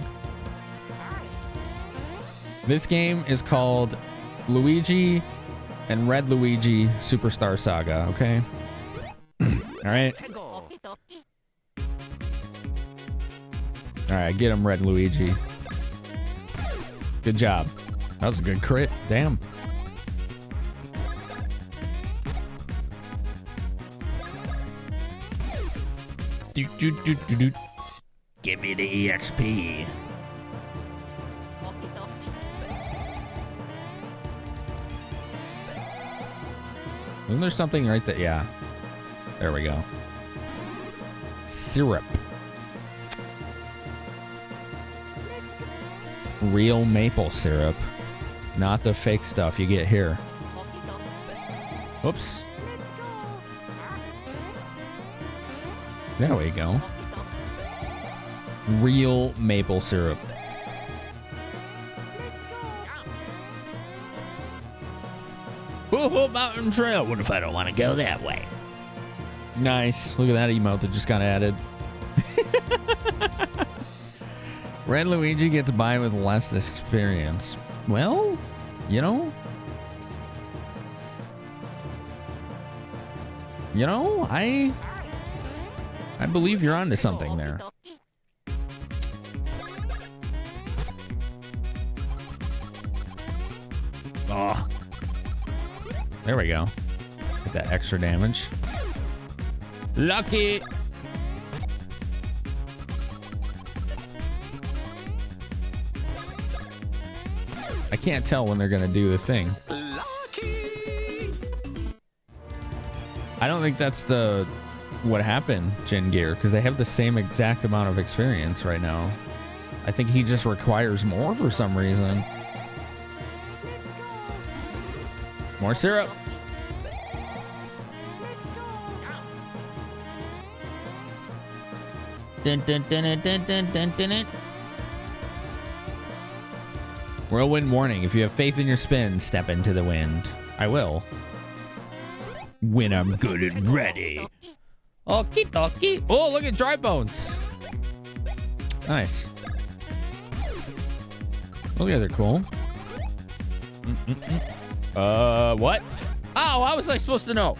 B: This game is called Luigi and Red Luigi Superstar Saga, okay? Alright? Alright, get him, Red Luigi. Good job. That was a good crit. Damn. Give me the EXP. Isn't there something right there? Yeah. There we go. Syrup. Real maple syrup. Not the fake stuff you get here. Oops. There we go. Real maple syrup. Woohoo, mountain trail. What if I don't want to go that way? Nice. Look at that emote that just got added. Red Luigi gets by with less experience. Well, you know. I believe you're onto something there. Oh. There we go. Get that extra damage. Lucky. I can't tell when they're gonna do the thing. Lucky. I don't think that's what happened, Gen Gear, because they have the same exact amount of experience right now. I think he just requires more for some reason. More syrup. Dun, dun, dun, dun, dun, dun, dun, dun.
A: Whirlwind warning. If you have faith in your spin, step into the wind. I will. When I'm good and ready. Okie dokie. Oh, look at dry bones. Nice. Oh, yeah, they're cool. What? Oh, how was I supposed to know?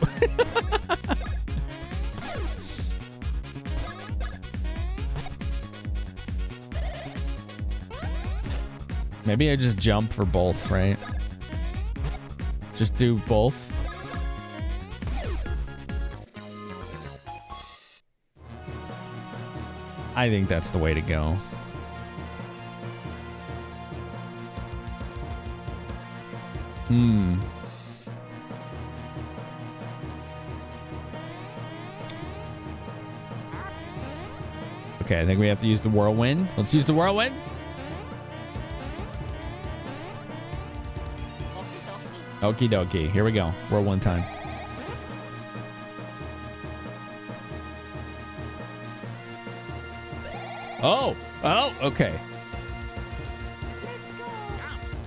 A: Maybe I just jump for both, right? Just do both. I think that's the way to go. Okay, I think we have to use the whirlwind. Let's use the whirlwind. Okie dokie. Here we go. Whirlwind time. Oh. Oh, okay.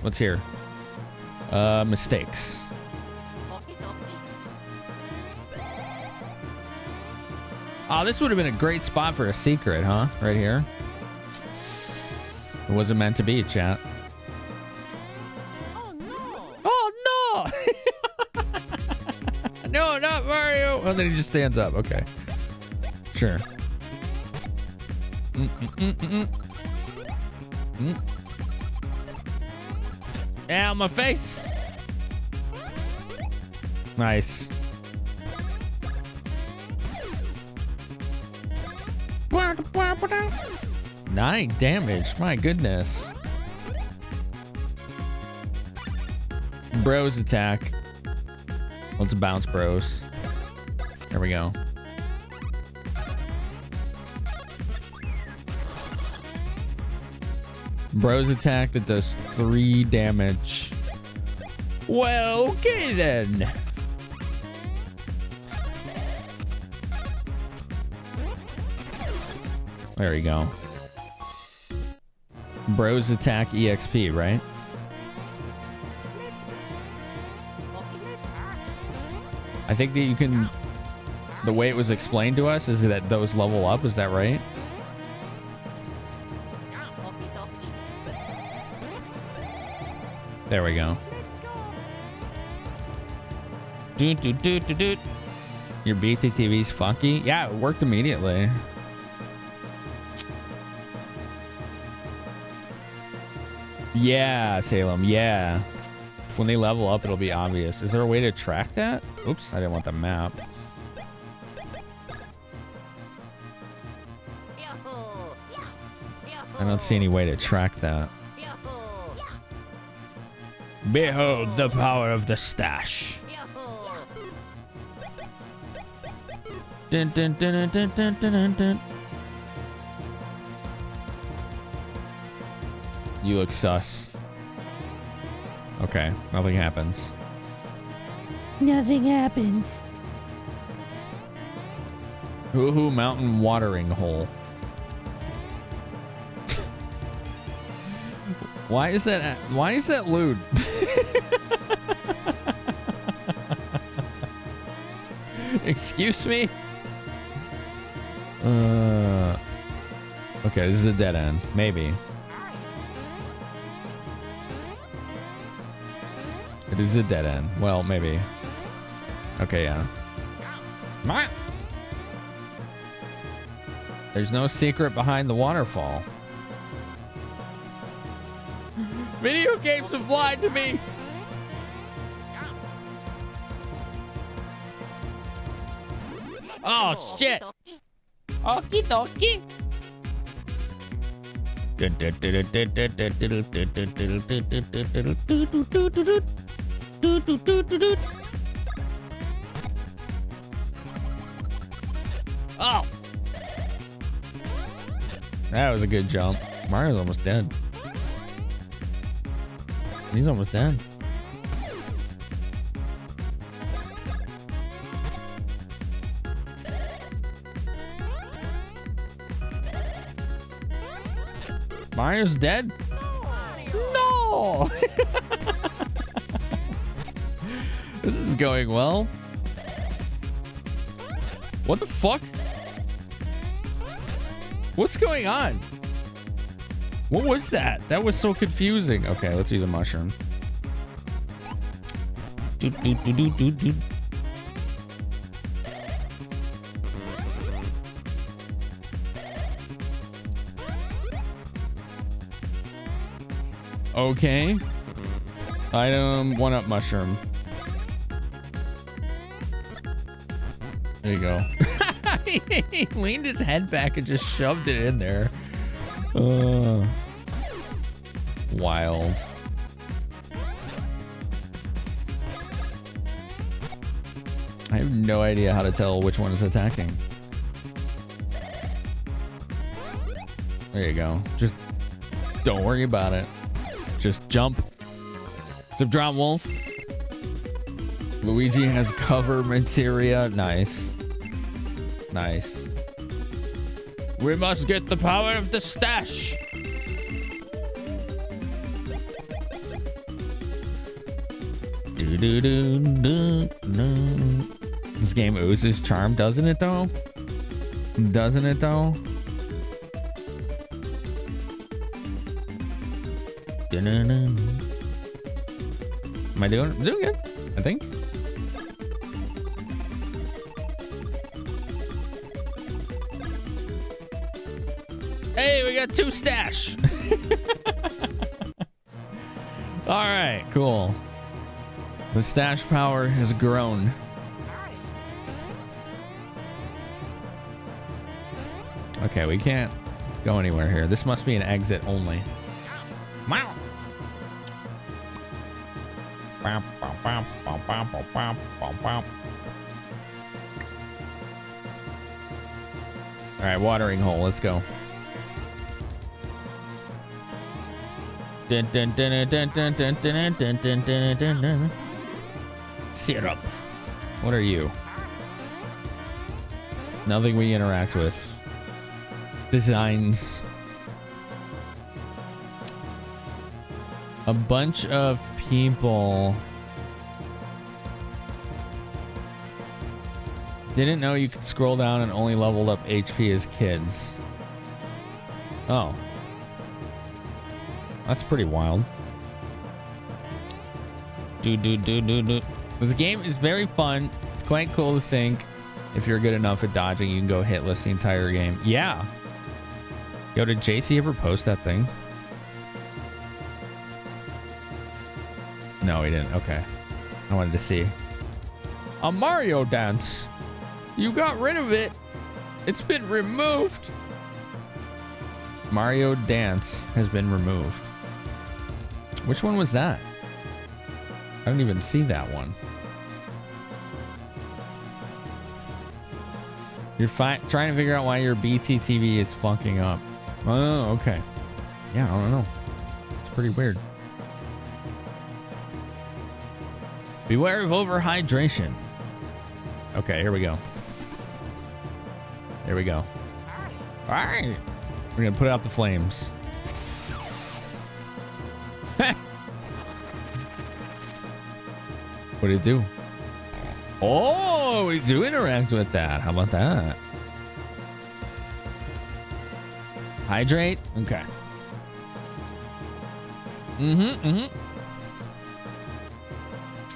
A: What's here? Mistakes. Oh, this would have been a great spot for a secret, huh? Right here. It wasn't meant to be, chat. Oh, no! No, not Mario! Oh, then he just stands up. Okay. Sure. Ow, my face! Nice. 9 damage. My goodness. Bros attack. Let's bounce, bros. There we go. Bros attack that does 3 damage. Well, okay then. There you go. Bros attack EXP, right? I think that you can... The way it was explained to us is that those level up. Is that right? There we go. Your BTTV's funky? Yeah, it worked immediately. Yeah, Salem, yeah. When they level up, it'll be obvious. Is there a way to track that? Oops, I didn't want the map. I don't see any way to track that. Behold the power of the stash. Dun, dun, dun, dun, dun, dun, dun, dun. You look sus. Okay, nothing happens.
H: Nothing happens.
A: Hoo-hoo mountain watering hole. Why is that lewd? Excuse me? Okay, this is a dead end. Maybe. It is a dead end. Well, maybe. Okay, yeah. There's no secret behind the waterfall. Video games have lied to me. Oh, shit. Okie dokie. Oh. That was a good jump. Mario's almost dead. He's almost dead. Mario's dead? No! Oh! This is going well. What the fuck? What's going on? What was that? That was so confusing. Okay, let's use a mushroom. Okay. Item 1-up mushroom. There you go. He leaned his head back and just shoved it in there. Wild. I have no idea how to tell which one is attacking. There you go. Just don't worry about it. Just jump. It's a drown wolf. Luigi has cover materia. Nice. Nice. We must get the power of the stash. This game oozes charm, doesn't it though? Doesn't it though? Am I doing good? I think. Hey, we got 2 stash. All right, cool. The stash power has grown. Okay, we can't go anywhere here. This must be an exit only. Wow. All right, watering hole. Let's go. Syrup. What are you? Nothing we interact with. Designs. A bunch of people didn't know you could scroll down and only leveled up HP as kids. Oh. That's pretty wild. This game is very fun. It's quite cool to think if you're good enough at dodging, you can go hitless the entire game. Yeah. Yo, did JC ever post that thing? No, he didn't. Okay. I wanted to see. A Mario dance. You got rid of it. It's been removed. Mario dance has been removed. Which one was that? I didn't even see that one. You're trying to figure out why your BTTV is fucking up. Oh, okay. Yeah, I don't know. It's pretty weird. Beware of overhydration. Okay, here we go. Here we go. All right. We're going to put out the flames. What did it do? Oh, we do interact with that. How about that? Hydrate? Okay.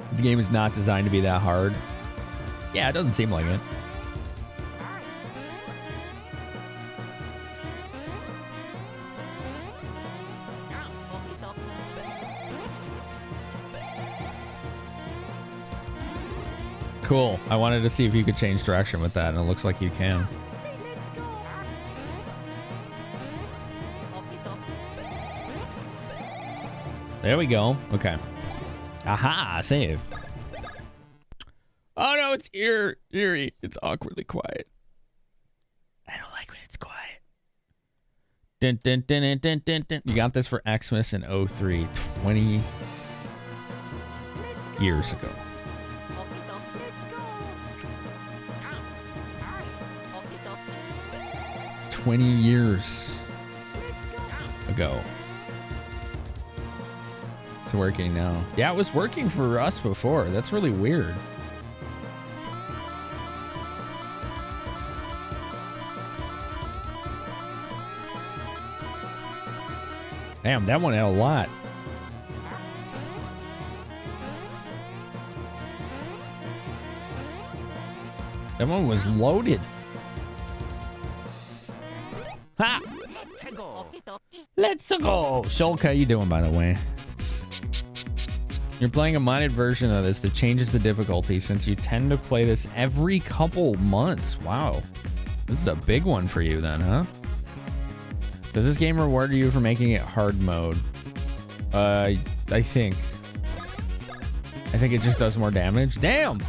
A: This game is not designed to be that hard. Yeah, it doesn't seem like it. Cool. I wanted to see if you could change direction with that, and it looks like you can. There we go. Okay. Aha, save. Oh no, it's eerie. It's awkwardly quiet. I don't like when it's quiet. Dun, dun, dun, dun, dun, dun, dun. You got this for Xmas in 03, 20 years ago. 20 years ago. working now. Yeah, it was working for us before. That's really weird. Damn, that one had a lot. That one was loaded. Ha! Let's go. Shulk, how you doing, by the way? You're playing a modded version of this that changes the difficulty since you tend to play this every couple months. Wow. This is a big one for you then, huh? Does this game reward you for making it hard mode? I think it just does more damage. Damn!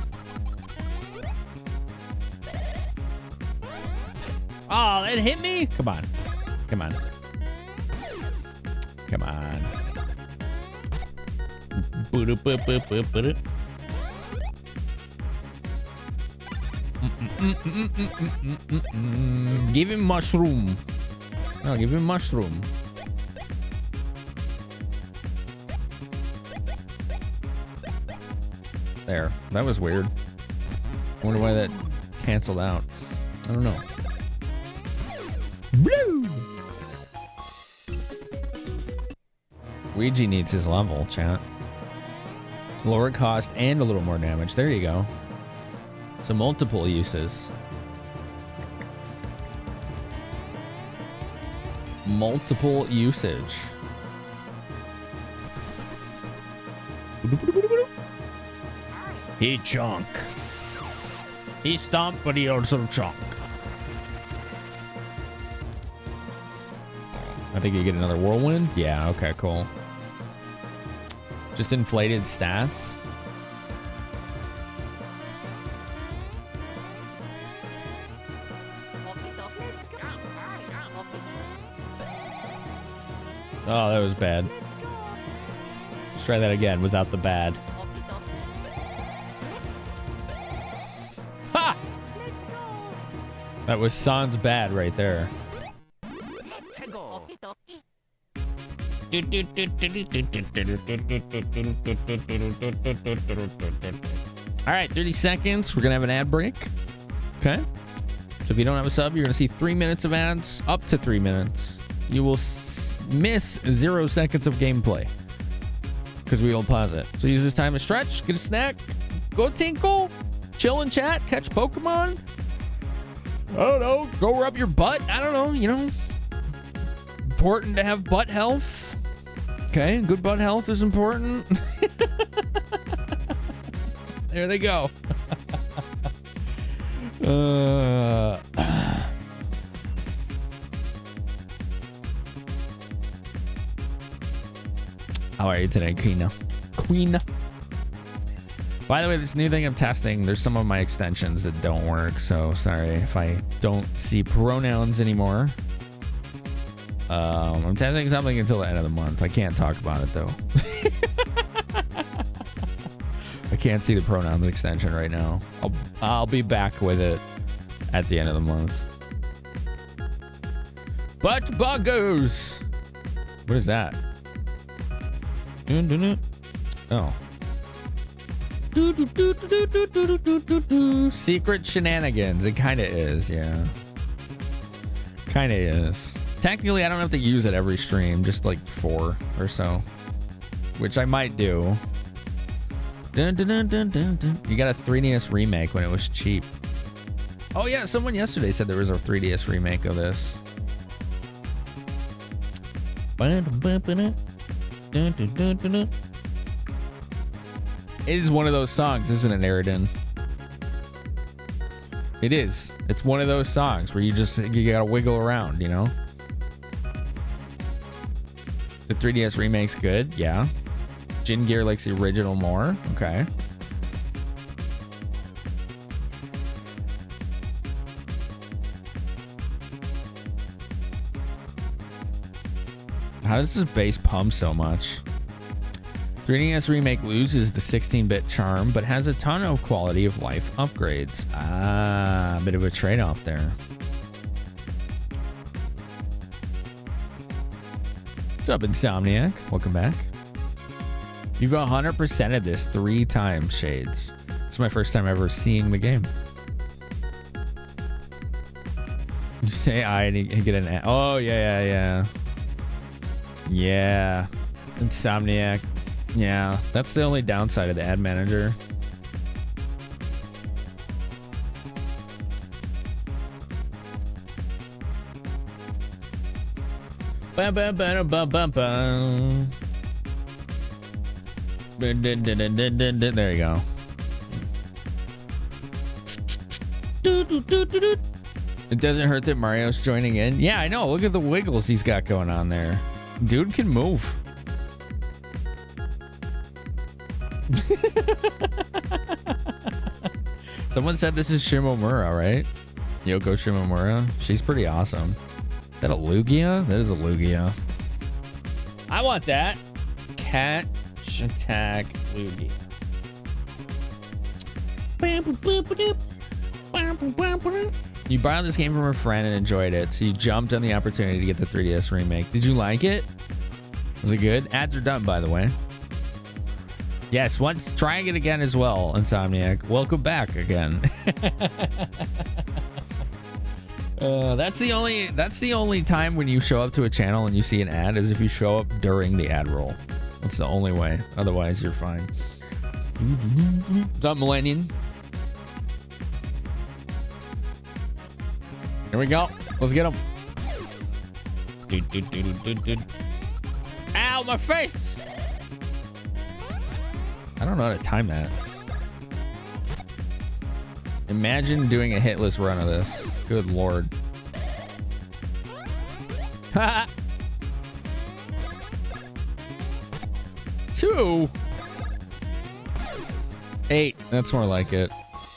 A: Oh, it hit me? Come on. Come on. Come on. Give him mushroom. No, give him mushroom. There. That was weird. I wonder why that canceled out. I don't know. Blue. Luigi needs his level, chat. Lower cost and a little more damage. There you go. So multiple uses. Multiple usage. He chunk. He stomp, but he also chunk. I think you get another whirlwind. Yeah, okay, cool. Just inflated stats. Oh, that was bad. Let's try that again without the bad. Ha! That was sans bad right there. All right, 30 seconds. We're going to have an ad break. Okay. So if you don't have a sub, you're going to see 3 minutes of ads, up to 3 minutes. You will miss 0 seconds of gameplay because we will pause it. So use this time to stretch, get a snack, go tinkle, chill and chat, catch Pokemon. I don't know. Go rub your butt. I don't know. You know, important to have butt health. Okay, good butt health is important. There they go. How are you today, Queen? By the way, this new thing I'm testing, there's some of my extensions that don't work, so sorry if I don't see pronouns anymore. I'm testing something until the end of the month. I can't talk about it though. I can't see the pronouns extension right now. I'll be back with it at the end of the month. But buggers. What is that? Oh. Secret shenanigans. It kind of is, yeah. Kind of is. Technically, I don't have to use it every stream, just like 4 or so, which I might do. You got a 3DS remake when it was cheap. Oh yeah, someone yesterday said there was a 3DS remake of this. It is one of those songs, isn't it, Aridin? It is. It's one of those songs where you gotta wiggle around, you know? The 3DS remake's good, yeah. Jin Gear likes the original more. Okay. How does this bass pump so much? 3DS Remake loses the 16-bit charm, but has a ton of quality of life upgrades. Ah, a bit of a trade-off there. What's up, Insomniac? Welcome back. You've 100%ed this 3 times, Shades. It's my first time ever seeing the game. You say I and you get an ad. Oh, yeah. Yeah. Insomniac. Yeah, that's the only downside of the ad manager. Bum, bum, bum, bum, bum, bum. There you go. It doesn't hurt that Mario's joining in. Yeah, I know. Look at the wiggles he's got going on there. Dude can move. Someone said this is Shimomura, right? Yoko Shimomura. She's pretty awesome. Is that a Lugia? That is a Lugia. I want that. Catch attack Lugia. You borrowed this game from a friend and enjoyed it, so you jumped on the opportunity to get the 3DS remake. Did you like it? Was it good? Ads are done, by the way. Yes, once trying it again as well, Insomniac. Welcome back again. That's the only time when you show up to a channel and you see an ad is if you show up during the ad roll. That's the only way. Otherwise, you're fine. What's up, Millennium? Here we go. Let's get him. Ow, my face! I don't know how to time that. Imagine doing a hitless run of this. Good lord. Ha! 2. 8. That's more like it.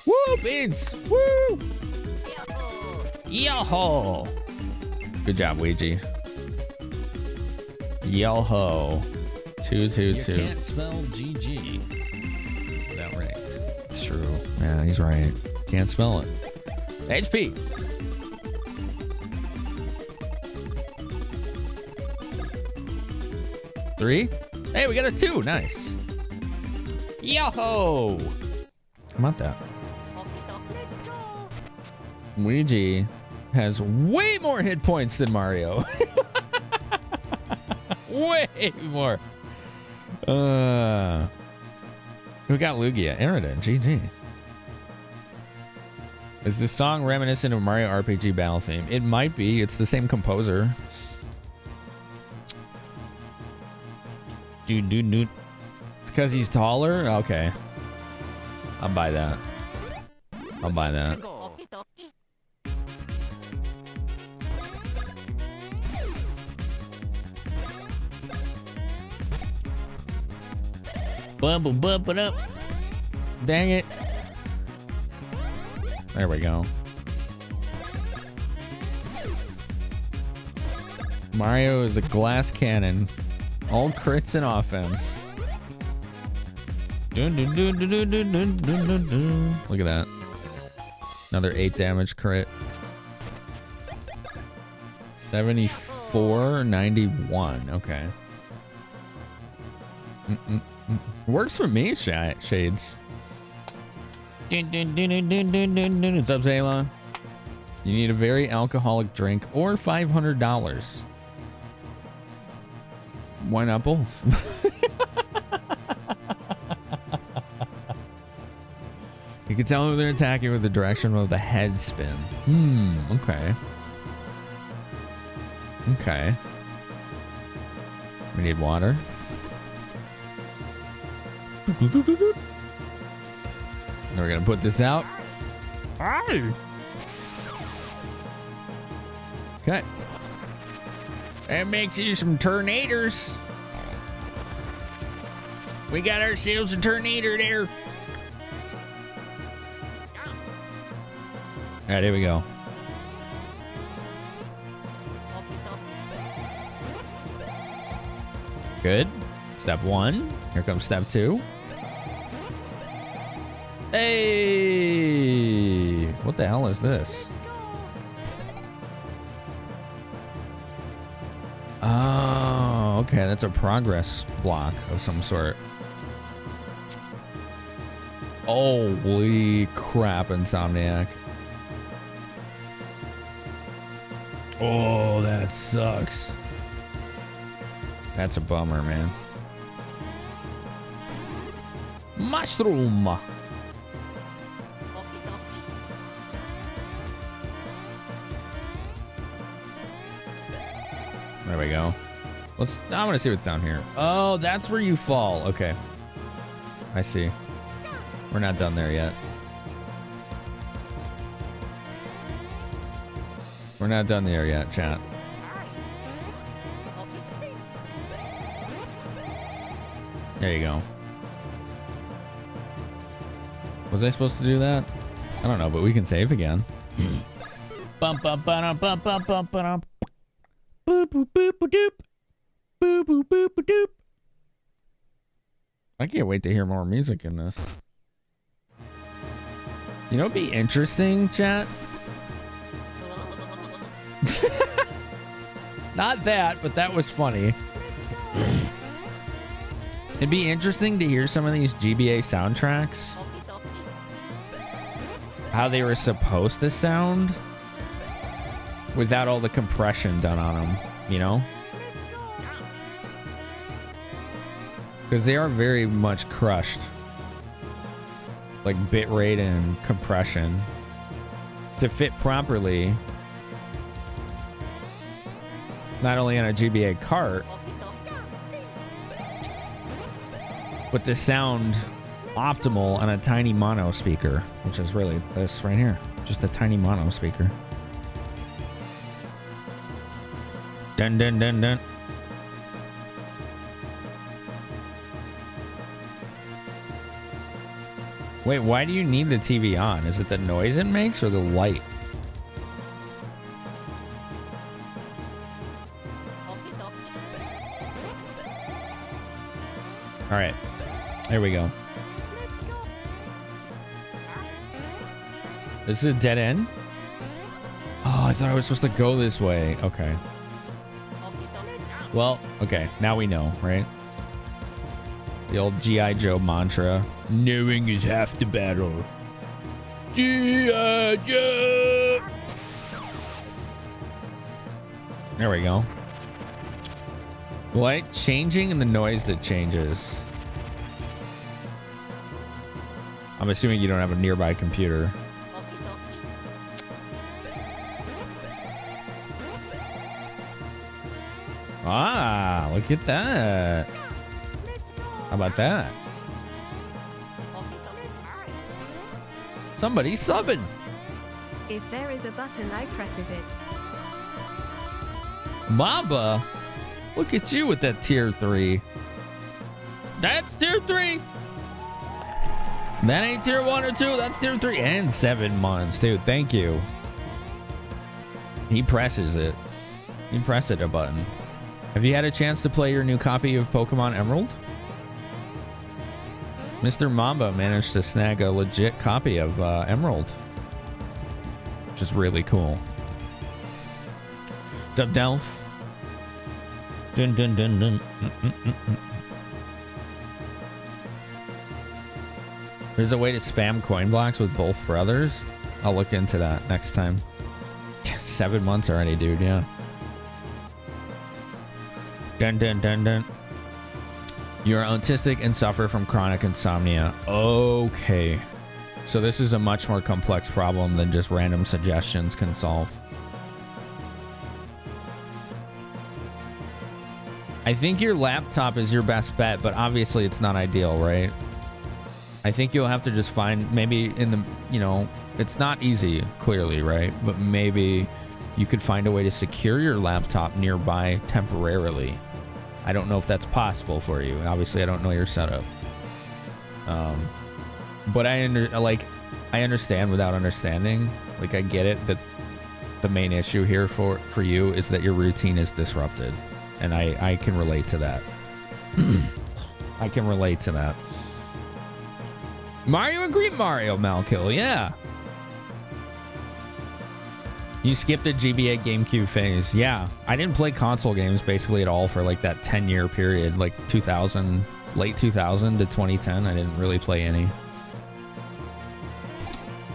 A: Woo, beans! Woo! Yo-ho! Good job, Luigi. Yo-ho. 2, 2, 2.
B: You can't spell GG.
A: Is that right? It's true. Yeah, he's right. Can't spell it. HP. Three. Hey, we got a 2. Nice. Yo-ho! How about that? Luigi has way more hit points than Mario. Way more. Who got Lugia? Eridan. GG. Is this song reminiscent of Mario RPG battle theme? It might be. It's the same composer. Dude. It's because he's taller? Okay. I'll buy that. I'll buy that. Bump it up. Dang it. There we go. Mario is a glass cannon. All crits and offense. Look at that. Another 8 damage crit. 74, 91. Okay. Works for me, Shades. What's up, Zayla? You need a very alcoholic drink or $500. Why not both? You can tell who they're attacking with the direction of the head spin. Okay. Okay. We need water. Now we're gonna put this out. Okay. And makes you some tornadoes. We got ourselves a tornado there. All right, here we go. Good. Step 1. Here comes step 2. Hey! What the hell is this? Oh, okay. That's a progress block of some sort. Holy crap, Insomniac. Oh, that sucks. That's a bummer, man. Mushroom. There we go. I want to see what's down here. Oh, that's where you fall. Okay. I see. We're not done there yet. We're not done there yet, chat. There you go. Was I supposed to do that? I don't know, but we can save again.
B: Bum bum bum bum bum bum bum. Boop boop boop doop. Boop boop boop doop.
A: I can't wait to hear more music in this. You know, it'd be interesting, chat. Not that, but that was funny. It'd be interesting to hear some of these GBA soundtracks. How they were supposed to sound without all the compression done on them, you know? Because they are very much crushed. Like bitrate and compression. To fit properly, not only on a GBA cart, but to sound optimal on a tiny mono speaker, which is really this right here. Just a tiny mono speaker. Dun dun dun dun. Wait, why do you need the TV on? Is it the noise it makes or the light? All right, here we go. This is a dead end? Oh, I thought I was supposed to go this way. Okay. Well, okay, now we know, right? The old G.I. Joe mantra. Knowing is half the battle. G.I. Joe! There we go. Light changing and the noise that changes. I'm assuming you don't have a nearby computer. Ah, look at that. How about that? Somebody's subbing.
C: If there is a button, I presses it.
A: Mamba, look at you with that tier 3. That's tier 3. That ain't tier 1 or 2. That's tier 3 and 7 months, dude. Thank you. He presses it. You press it a button. Have you had a chance to play your new copy of Pokemon Emerald? Mr. Mamba managed to snag a legit copy of Emerald, which is really cool. What's up, Delph? Dun, dun, dun, dun. There's a way to spam coin blocks with both brothers. I'll look into that next time. 7 months already, dude. Yeah. Dun dun dun dun. You're autistic and suffer from chronic insomnia. Okay. So this is a much more complex problem than just random suggestions can solve. I think your laptop is your best bet, but obviously it's not ideal, right? I think you'll have to just find maybe in the, you know, it's not easy, clearly, right? But maybe you could find a way to secure your laptop nearby temporarily. I don't know if that's possible for you. Obviously, I don't know your setup. But I understand without understanding. Like, I get it that the main issue here for you is that your routine is disrupted. And I can relate to that. I can relate to that. Mario and Green Mario, Malkill, yeah. You skipped a GBA Gamecube phase. Yeah, I didn't play console games basically at all for like that 10-year period, like 2000, late 2000 to 2010. I didn't really play any.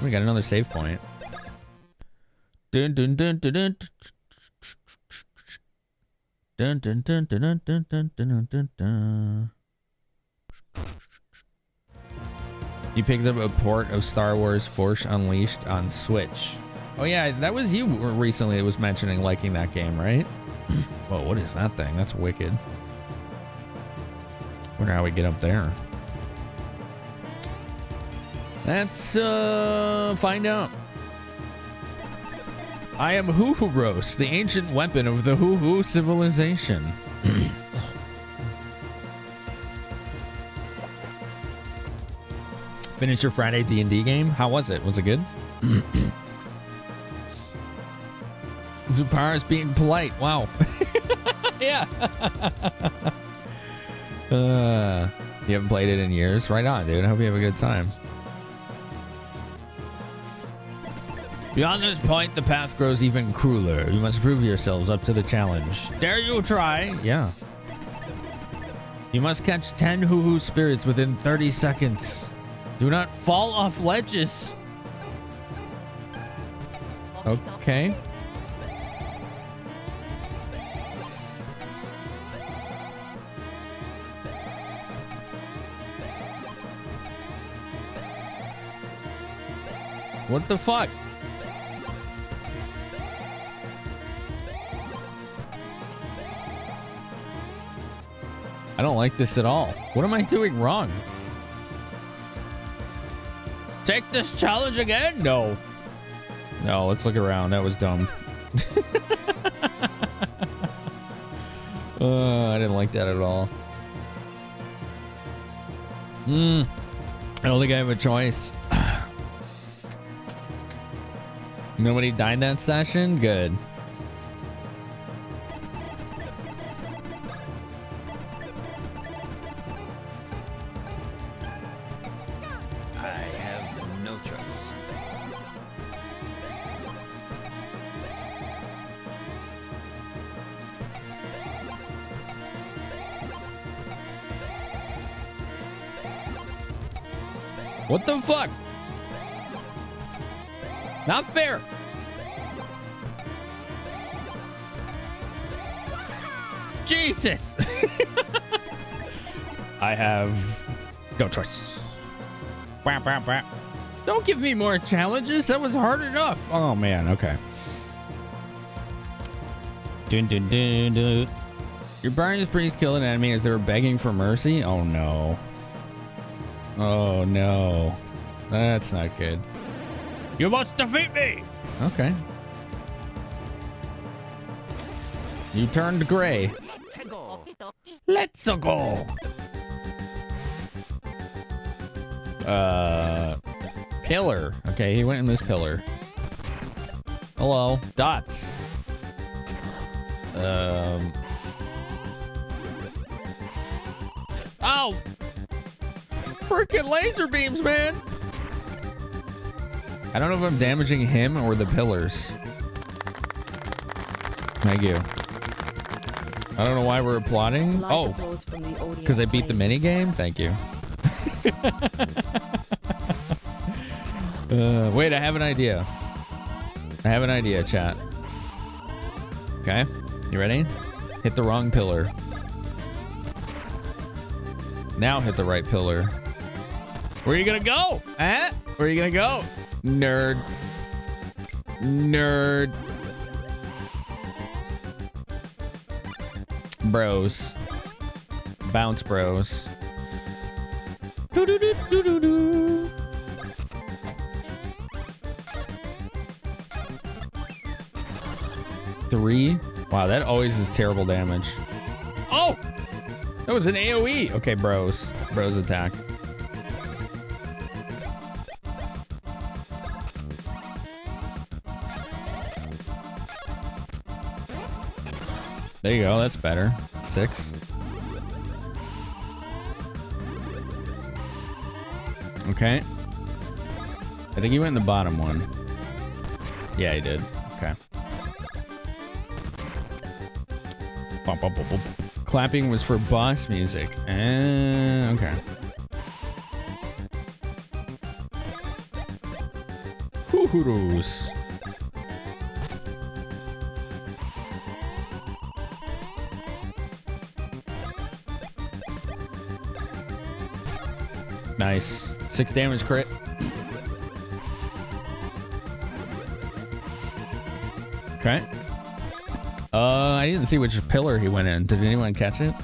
A: We got another save point. Dun dun dun dun dun. Dun dun dun dun dun dun dun dun dun dun. You picked up a port of Star Wars Force Unleashed on Switch. Oh yeah, that was you recently that was mentioning liking that game, right? Whoa, what is that thing? That's wicked. Wonder how we get up there. Let's find out. I am Hoo-Hoo-Ros, the ancient weapon of the Hoo-Hoo civilization. Finish your Friday D&D game? How was it? Was it good? Zupara's being polite. Wow. Yeah. You haven't played it in years? Right on, dude. I hope you have a good time. Beyond this point, the path grows even crueler. You must prove yourselves up to the challenge. Dare you try? Yeah. You must catch 10 Hoo-Hoo spirits within 30 seconds. Do not fall off ledges. Okay. What the fuck? I don't like this at all. What am I doing wrong? Take this challenge again? No. No, let's look around. That was dumb. I didn't like that at all. I don't think I have a choice. Nobody died that session? Good. What the fuck? Not fair. Jesus. I have no choice. Don't give me more challenges. That was hard enough. Oh man. Okay. Dun, dun, dun, dun. Your Barney's priest killed an enemy as they were begging for mercy. Oh no. Oh no. That's not good.
B: You must defeat me.
A: Okay. You turned gray.
B: Let's go.
A: Pillar. Okay, he went in this pillar. Hello. Dots. Ow! Freaking laser beams, man! I don't know if I'm damaging him or the pillars. Thank you. I don't know why we're applauding. Oh, because I beat the mini game. Thank you. Wait, I have an idea. I have an idea, chat. Okay, you ready? Hit the wrong pillar. Now hit the right pillar.
B: Where are you gonna go?
A: Eh? Where are you gonna go? Nerd. Nerd. Bros. Bounce bros. Do-do-do-do-do-do. Three. Wow, that always is terrible damage. Oh! That was an AoE. Okay, bros. Bros attack. There you go. That's better. 6. Okay. I think he went in the bottom one. Yeah, he did. Okay. Bum, bum, bum, bum. Clapping was for boss music. Okay. Kudos. Nice. 6 damage crit. Okay. I didn't see which pillar he went in. Did anyone catch it?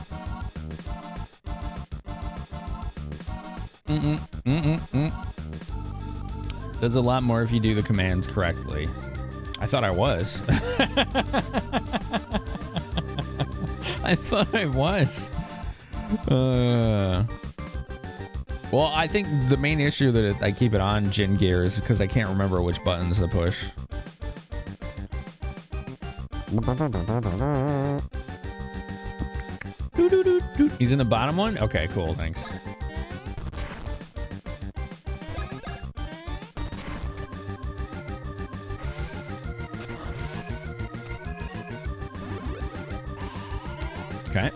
A: Does a lot more if you do the commands correctly. I thought I was. I thought I was. Well, I think the main issue that I keep it on Gin Gear is because I can't remember which buttons to push. He's in the bottom one? Okay, cool, thanks. Okay.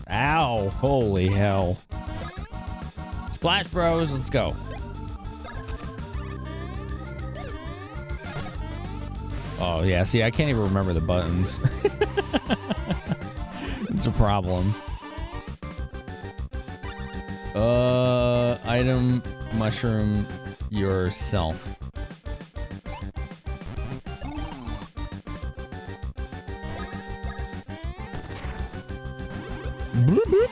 A: Ow, holy hell. Splash Bros, let's go. Oh, yeah, see, I can't even remember the buttons. It's a problem. Item mushroom yourself. Bloop, bloop.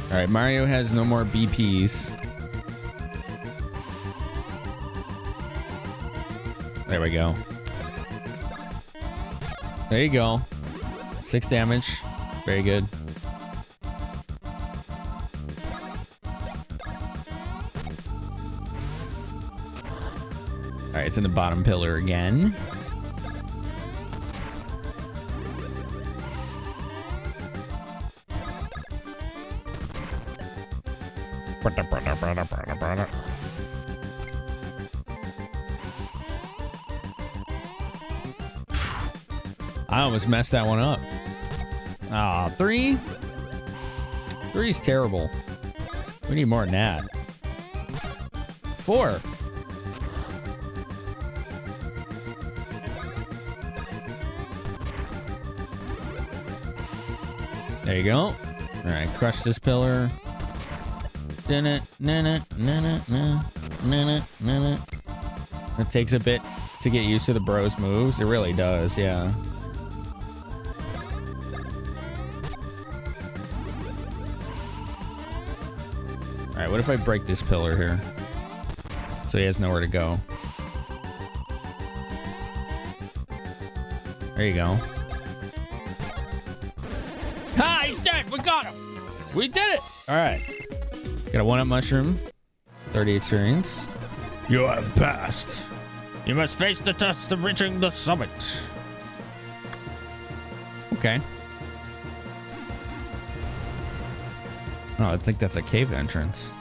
A: All right, Mario has no more BPs. There we go. There you go. 6 damage. Very good. All right, it's in the bottom pillar again. I almost messed that one up. Ah, 3? 3's terrible. We need more than that. 4. There you go. All right, crush this pillar. It takes a bit to get used to the bros moves. It really does, yeah. All right, what if I break this pillar here? So he has nowhere to go. There you go.
B: Ha! He's dead! We got him!
A: We did it! All right. Got a 1-up mushroom. 30 experience.
B: You have passed. You must face the test of reaching the summit.
A: Okay. Oh, I think that's a cave entrance.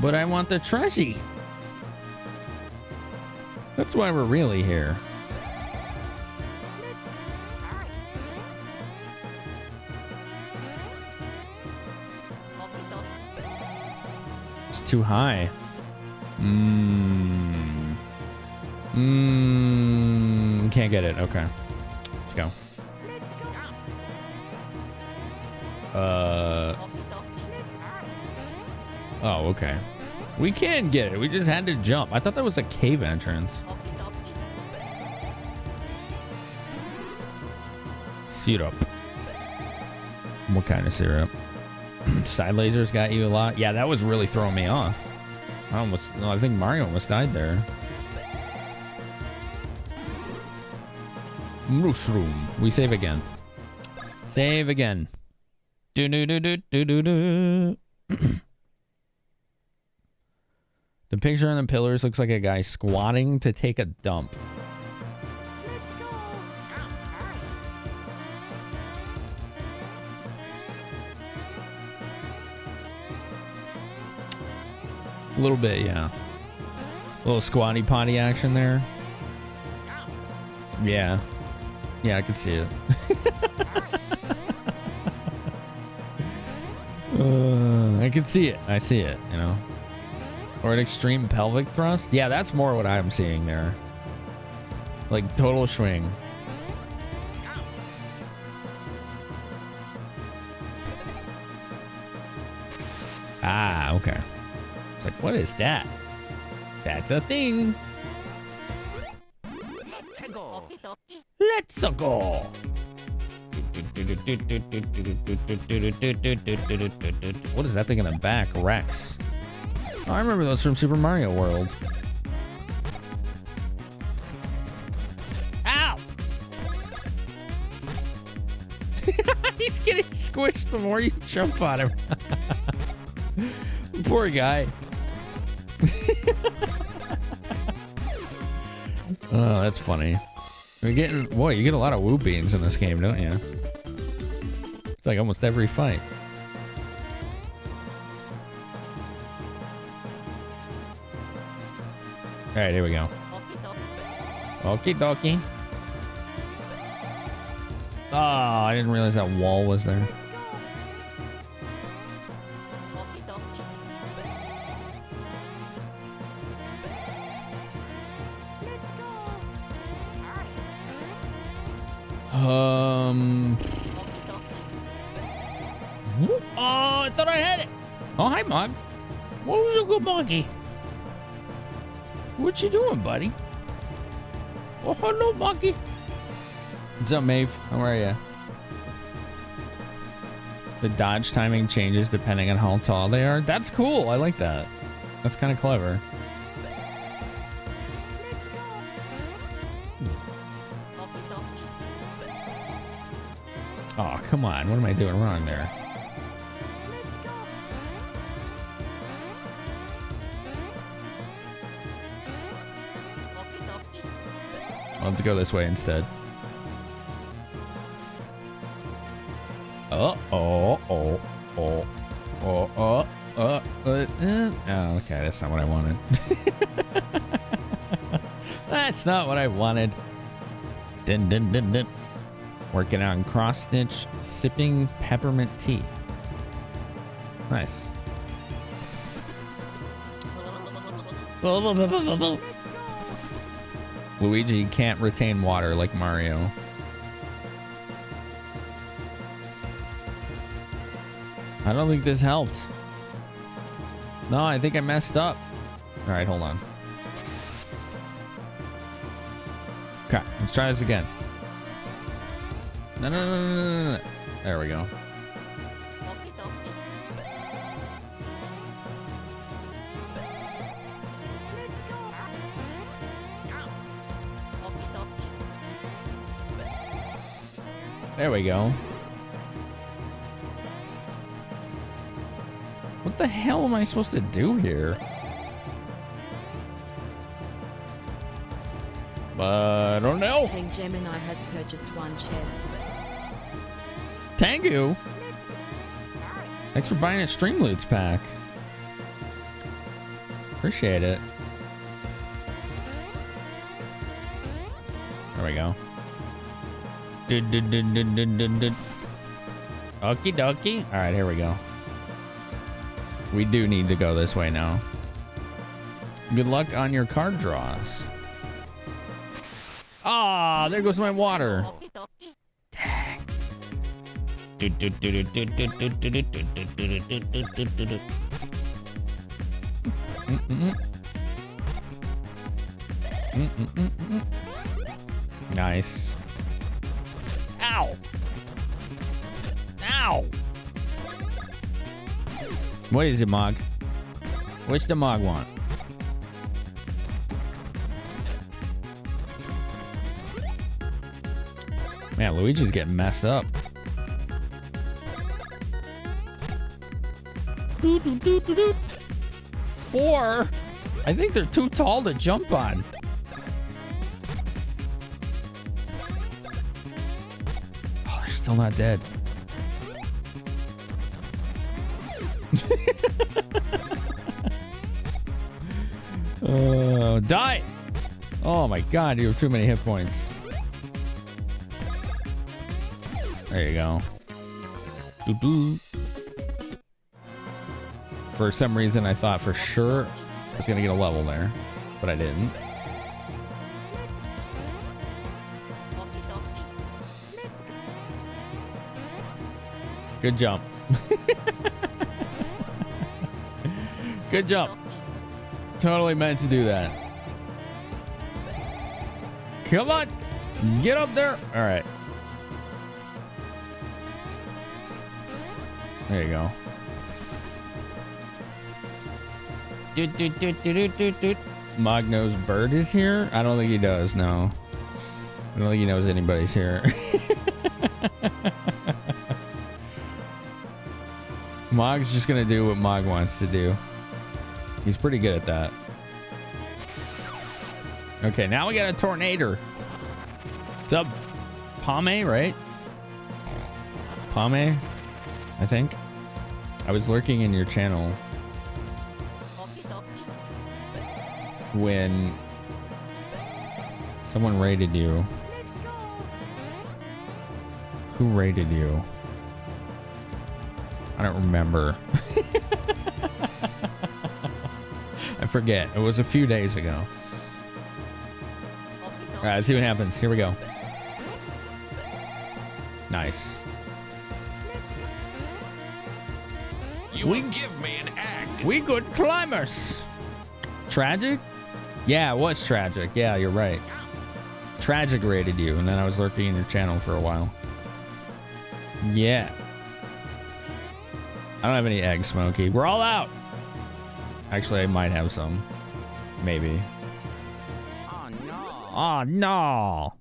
A: But I want the treasure. That's why we're really here. It's too high. Can't get it. Okay. Let's go. Oh, okay. We can get it. We just had to jump. I thought that was a cave entrance. Syrup. What kind of syrup? Side lasers got you a lot. Yeah, that was really throwing me off. I think Mario almost died there. Mushroom. We save again. Save again. Do do do do do do do. The picture on the pillars looks like a guy squatting to take a dump. A little bit, yeah. A little squatty potty action there. Yeah. Yeah, I could see it. I can see it. I see it, you know. Or an extreme pelvic thrust. Yeah, that's more what I'm seeing there. Like total swing. Ah, okay. It's like, what is that? That's a thing. Let's go. What is that thing in the back? Rex. Oh, I remember those from Super Mario World. Ow! He's getting squished the more you jump on him. Poor guy. Oh, that's funny. You get a lot of woo beans in this game, don't you? It's like almost every fight. All right, here we go. Okie dokie. Oh, I didn't realize that wall was there. Oh, I thought I had it. Oh, hi, Mog. What was a good monkey? What you doing, buddy? Oh, hello, monkey. What's up, Maeve? How are ya? The dodge timing changes depending on how tall they are. That's cool. I like that. That's kind of clever. Oh, come on. What am I doing wrong there? Let's go this way instead. Oh, okay, that's not what I wanted. That's not what I wanted. Dun, dun, dun, dun. Working on cross stitch, sipping peppermint tea. Nice. Luigi can't retain water like Mario. I don't think this helped. No, I think I messed up. All right, hold on. Okay, let's try this again. No. There we go. There we go. What the hell am I supposed to do here? I don't know.
I: Team Gemini has purchased one chest.
A: Tengu? Thanks for buying a Streamloots pack. Appreciate it. There we go. Okie dokie. All right, here we go. We do need to go this way now. Good luck on your card draws. Ah, there goes my water. Dang. Nice. Ow. Ow. What is it, Mog? What's the Mog want? Man, Luigi's getting messed up. Four? I think they're too tall to jump on. Oh, they're still not dead. Die! Oh my god, you have too many hit points. There you go. Doo-doo. For some reason, I thought for sure I was going to get a level there, but I didn't. Good jump. Good jump. Totally meant to do that. Come on. Get up there. All right. There you go. Mog knows Bird is here? I don't think he does, no. I don't think he knows anybody's here. Mog's just gonna do what Mog wants to do. He's pretty good at that. Okay, now we got a Tornado. What's up? Pame, right? Pame, I think. I was lurking in your channel when someone raided you. Who raided you? I don't remember. I forget. It was a few days ago. All right, let's see what happens. Here we go. Nice.
F: You will give me an act.
A: We good climbers. Tragic? Yeah, it was tragic. Yeah, you're right. Tragic rated you, and then I was lurking in your channel for a while. Yeah. I don't have any eggs, Smokey. We're all out. Actually, I might have some. Maybe.
B: Oh no.
A: Oh, no.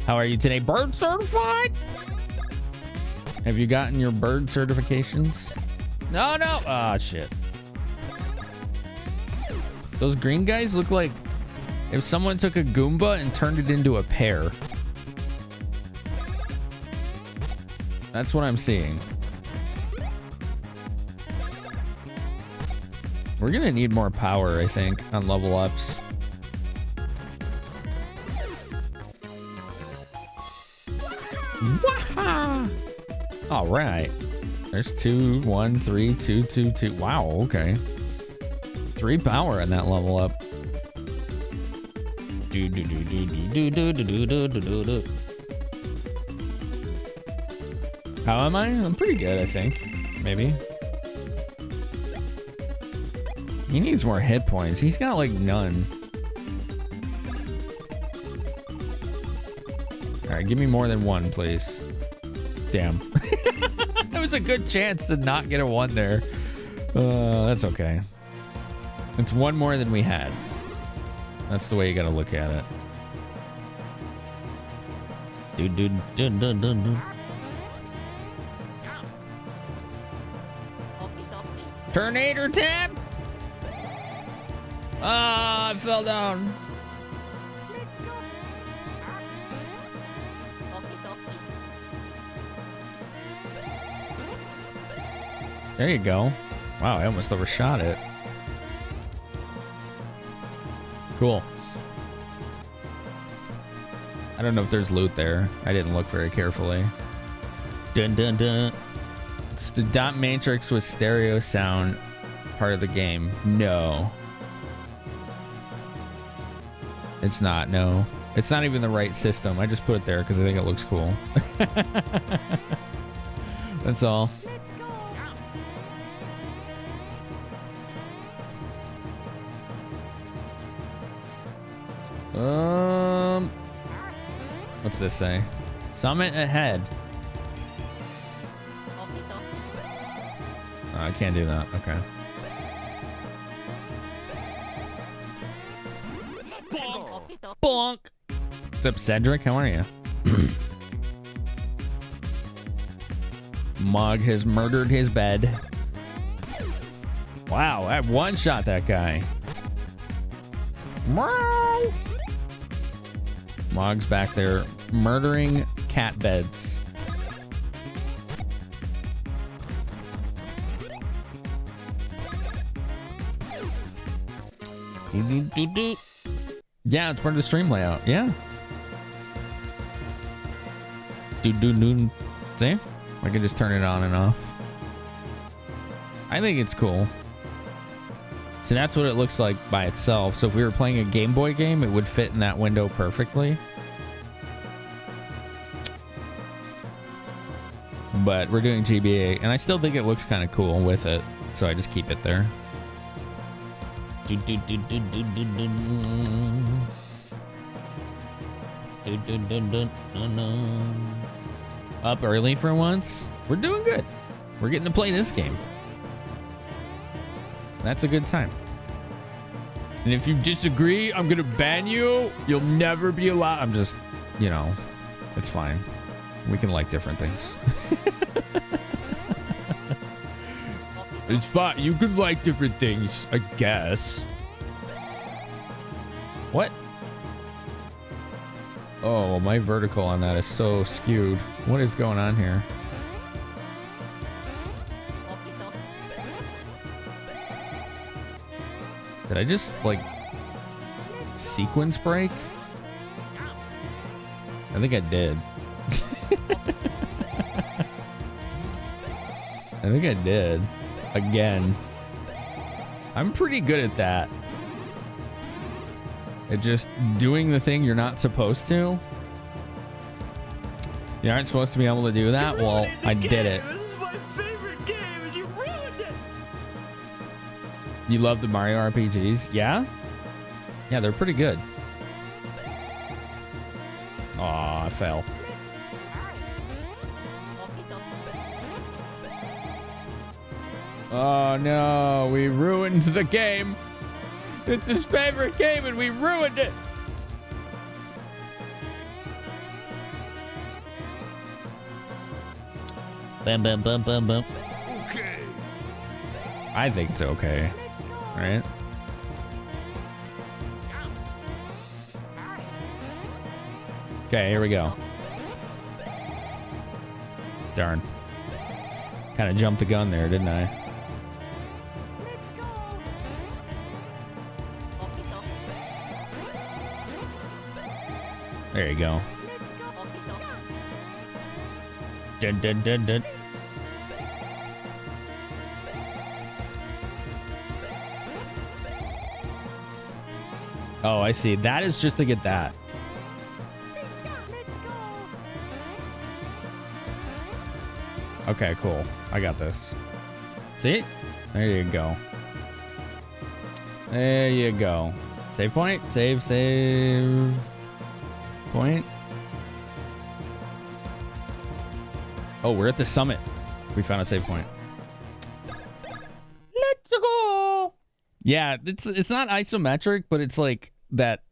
A: How are you today? Bird certified? Have you gotten your bird certifications? No, no. Ah, shit. Those green guys look like if someone took a Goomba and turned it into a pear. That's what I'm seeing. We're gonna need more power, I think, on level ups. Waha! All right. There's 2, 1, 3, 2, 2, 2. Wow, okay. 3 power on that level up. Do do do do do do do do do do do. How am I? I'm pretty good, I think. Maybe. He needs more hit points. He's got like none. All right, give me more than 1, please. Damn. That was a good chance to not get a 1 there. That's okay. It's 1 more than we had. That's the way you gotta look at it. Tornado tap! Ah, I fell down. There you go. Wow, I almost overshot it. Cool. I don't know if there's loot there. I didn't look very carefully. Dun dun dun. It's the dot matrix with stereo sound part of the game. No. It's not, no. It's not even the right system. I just put it there because I think it looks cool. That's all. What's this say? Summit ahead. Oh, I can't do that. Okay. Bonk. What's up, Cedric? How are you? Mog has murdered his bed. Wow, I one-shot that guy. Meow. Mog's back there murdering cat beds. Yeah, it's part of the stream layout. Yeah. See? I can just turn it on and off. I think it's cool. So that's what it looks like by itself. So if we were playing a Game Boy game, it would fit in that window perfectly. But we're doing GBA, and I still think it looks kind of cool with it. So I just keep it there. Up early for once. We're doing good. We're getting to play this game. That's a good time. And if you disagree, I'm gonna ban you. You'll never be allowed. I'm just, you know, it's fine. We can like different things. It's fine. You can like different things, I guess. What? Oh, my vertical on that is so skewed. What is going on here? Did I just, like, sequence break? I think I did. I think I did. Again. I'm pretty good at that. At just doing the thing you're not supposed to. You aren't supposed to be able to do that? Well, I did it.
E: This is my favorite game and you ruined it.
A: You love the Mario RPGs? Yeah? Yeah, they're pretty good. Aw, I fell. Oh no, we ruined the game. It's his favorite game and we ruined it.
B: Bam, bam, bam, bam, bam.
F: Okay.
A: I think it's okay. Right? Okay, here we go. Darn. Kind of jumped the gun there, didn't I? There you go. Dun, dun, dun, dun. Oh, I see. That is just to get that. Okay, cool. I got this. See? There you go. There you go. Save point. Save point. Oh, we're at the summit. We found a save point. Let's go. Yeah, it's not isometric, but it's like that.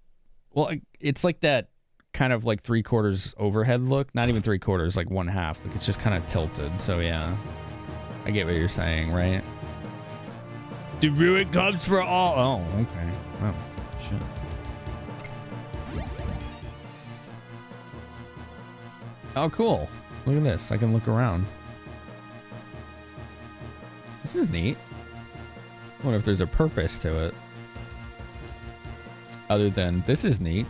A: Well, it's like that kind of like 3/4 overhead look. Not even 3/4, like 1/2. Like it's just kind of tilted. So yeah, I get what you're saying, right? The ruin comes for all. Oh, okay. Oh, shit. Oh, cool. Look at this. I can look around. This is neat. I wonder if there's a purpose to it. Other than, this is neat.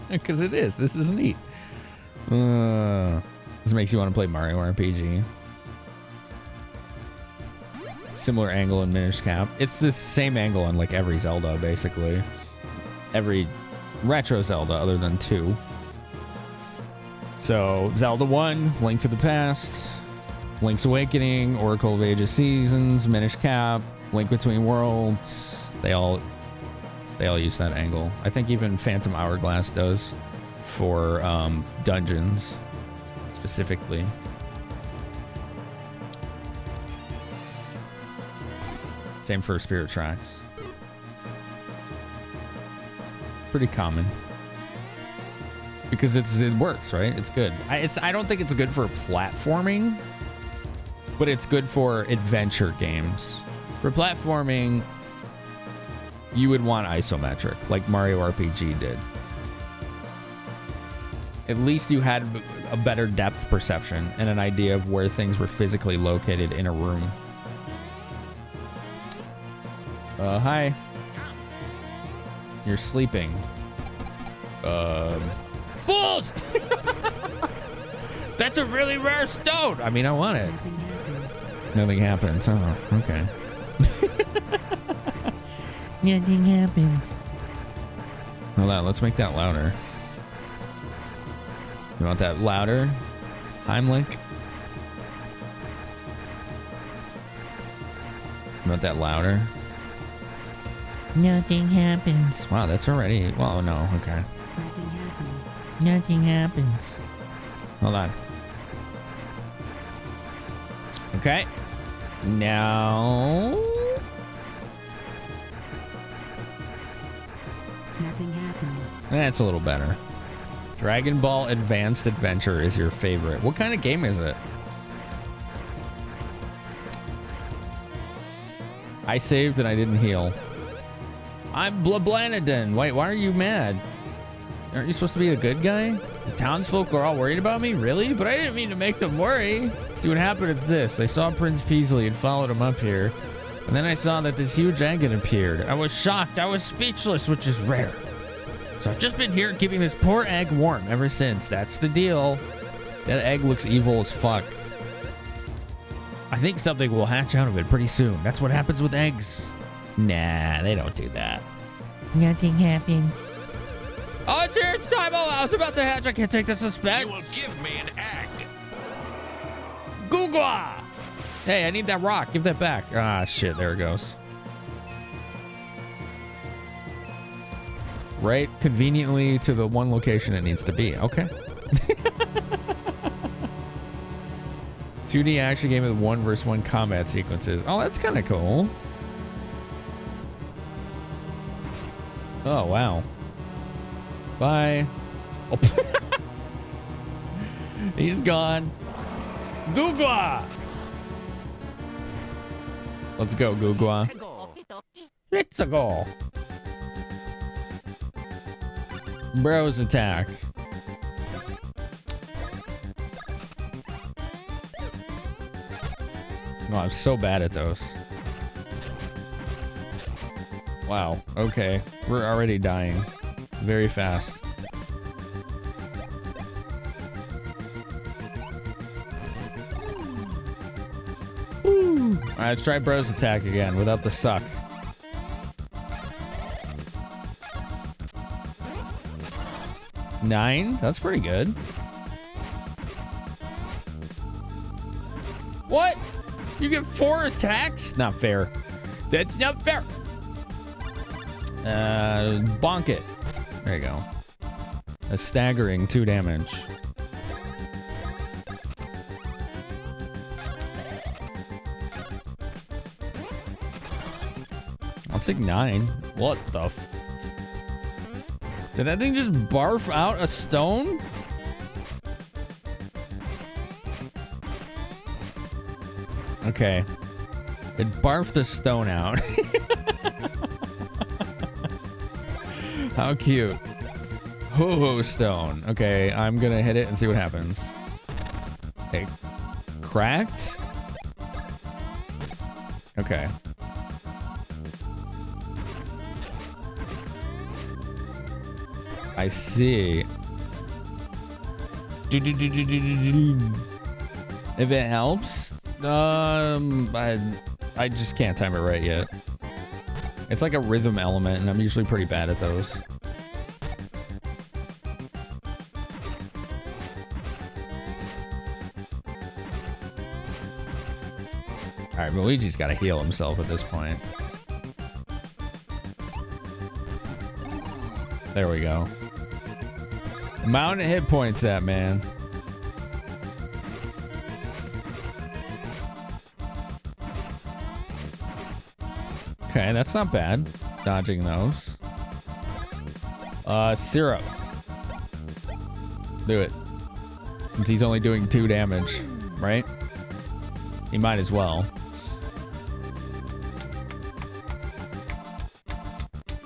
A: Because it is. This is neat. This makes you want to play Mario RPG. Similar angle in Minish Cap. It's the same angle in like every Zelda, basically. Every retro Zelda other than 2. So, Zelda 1, Link to the Past, Link's Awakening, Oracle of Ages Seasons, Minish Cap, Link Between Worlds. They all use that angle. I think even Phantom Hourglass does for dungeons, specifically. Same for Spirit Tracks. Pretty common. Because it works, right? It's good. I don't think it's good for platforming, but it's good for adventure games. For platforming, you would want isometric, like Mario RPG did. At least you had a better depth perception and an idea of where things were physically located in a room. Hi. You're sleeping. Fools!
B: That's a really rare stone. I mean, I want it.
A: Nothing happens. Oh, okay.
H: Nothing happens.
A: Hold on, let's make that louder. You want that louder? Heimlich? You want that louder?
H: Nothing happens.
A: Wow, that's already... Well, no, okay.
H: Nothing happens.
A: Hold on. Okay. Now...
H: Nothing happens.
A: That's a little better. Dragon Ball Advanced Adventure is your favorite. What kind of game is it? I saved and I didn't heal. I'm Blablanadin. Wait, why are you mad? Aren't you supposed to be a good guy? The townsfolk are all worried about me? Really? But I didn't mean to make them worry. See, what happened is this. I saw Prince Peasley and followed him up here. And then I saw that this huge egg had appeared. I was shocked. I was speechless, which is rare. So I've just been here keeping this poor egg warm ever since. That's the deal. That egg looks evil as fuck. I think something will hatch out of it pretty soon. That's what happens with eggs. Nah, they don't do that.
H: Nothing happens.
B: Oh, it's here. It's time. Oh, I was about to hatch. I can't take the suspense.
F: You will give me an egg.
B: Googwa!
A: Hey, I need that rock. Give that back. Ah, shit. There it goes. Right conveniently to the one location it needs to be. Okay. 2D action game with 1v1 combat sequences. Oh, that's kind of cool. Oh, wow. Bye. Oh. He's gone.
B: Googwa!
A: Let's go, Googwa.
B: Let's go.
A: Bros attack. No, I'm so bad at those. Wow. Okay. We're already dying. Very fast. Woo. Alright, let's try Bros attack again without the suck. Nine? That's pretty good.
B: What? You get 4 attacks?
A: Not fair.
B: That's not fair.
A: Bonk it. There you go. A staggering 2 damage. I'll take 9. What the f... Did that thing just barf out a stone? Okay. It barfed a stone out. How cute. Ho-ho stone. Okay, I'm gonna hit it and see what happens. Okay. Cracked? Okay. I see. If it helps, I just can't time it right yet. It's like a rhythm element, and I'm usually pretty bad at those. All right, Luigi's got to heal himself at this point. There we go. Amount of hit points that man. Okay, that's not bad. Dodging those. Syrup. Do it. Since he's only doing 2 damage, right? He might as well.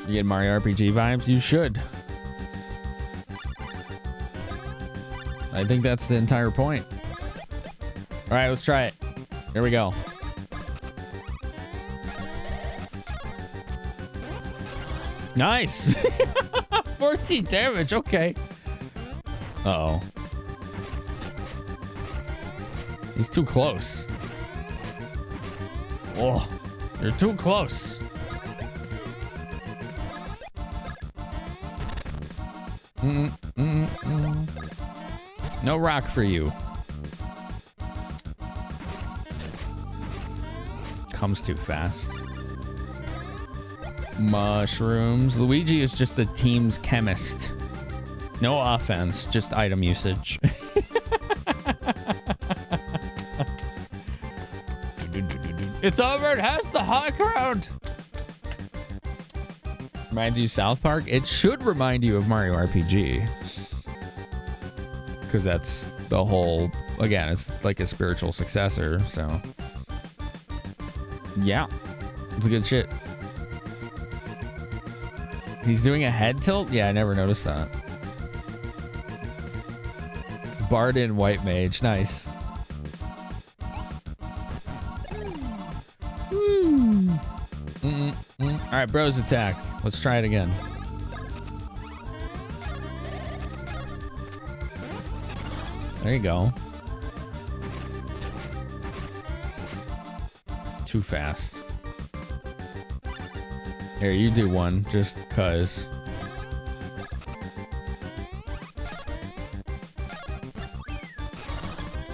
A: You get Mario RPG vibes? You should. I think that's the entire point. All right, let's try it. Here we go. Nice. 14 damage. Okay. Uh-oh. He's too close. Oh, you're too close. No rock for you. Comes too fast. Mushrooms. Luigi is just the team's chemist. No offense, just item usage. It's over. It has the high ground. Reminds you South Park? It should remind you of Mario RPG. Because that's the whole... Again, it's like a spiritual successor, so... Yeah. It's good shit. He's doing a head tilt? Yeah, I never noticed that. Bardin White Mage. Nice. All right, bros attack. Let's try it again. There you go. Too fast. Here, you do one, just cuz.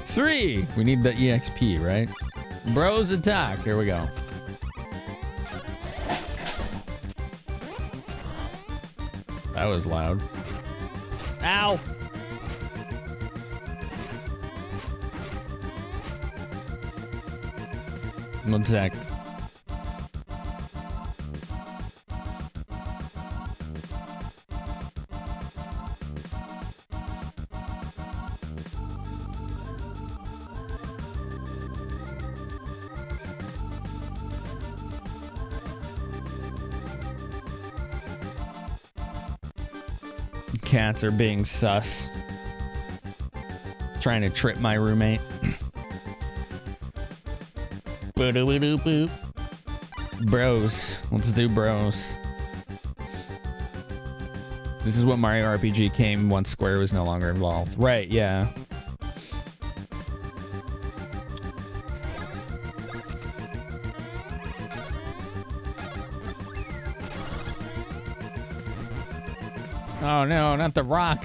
A: Three! We need the EXP, right? Bros attack. Here we go. That was loud. Ow! One sec. Cats are being sus. Trying to trip my roommate. Bros. Let's do bros. This is what Mario RPG came once Square was no longer involved. Right, yeah. Oh no, not the rock.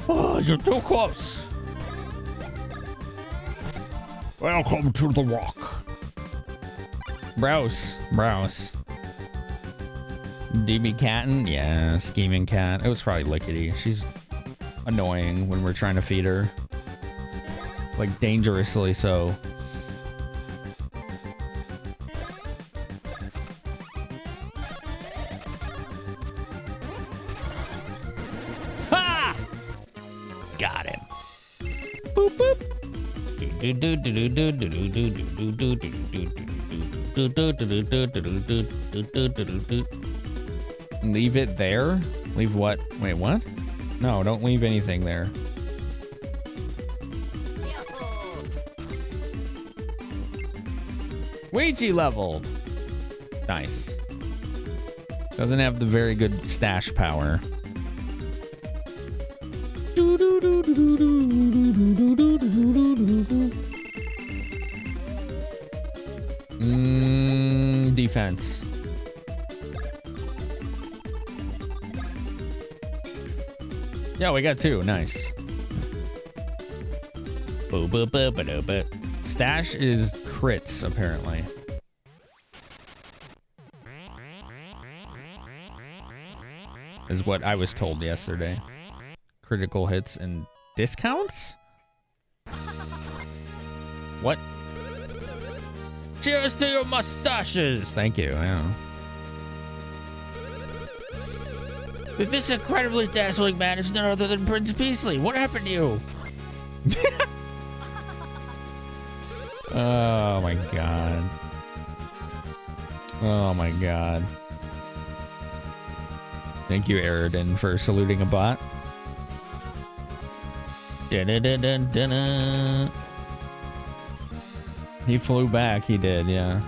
A: Oh, you're too close. Welcome to the rock. Browse. DB Catton? Yeah, scheming cat. It was probably Lickety. She's annoying when we're trying to feed her. Like, dangerously so. Ha! Got him. Boop, boop. Leave it there? Leave what? Wait, what? No, don't leave anything there. Luigi leveled. Nice. Doesn't have the very good stash power. Defense. Yeah, we got two. Nice. Stash is crits, apparently. Is what I was told yesterday. Critical hits and discounts? What? Cheers to your mustaches! Thank you. Yeah.
B: But this incredibly dazzling man is none other than Prince Peasley. What happened to you?
A: Oh my god. Oh my god. Thank you, Eridan, for saluting a bot. He flew back. He did, yeah.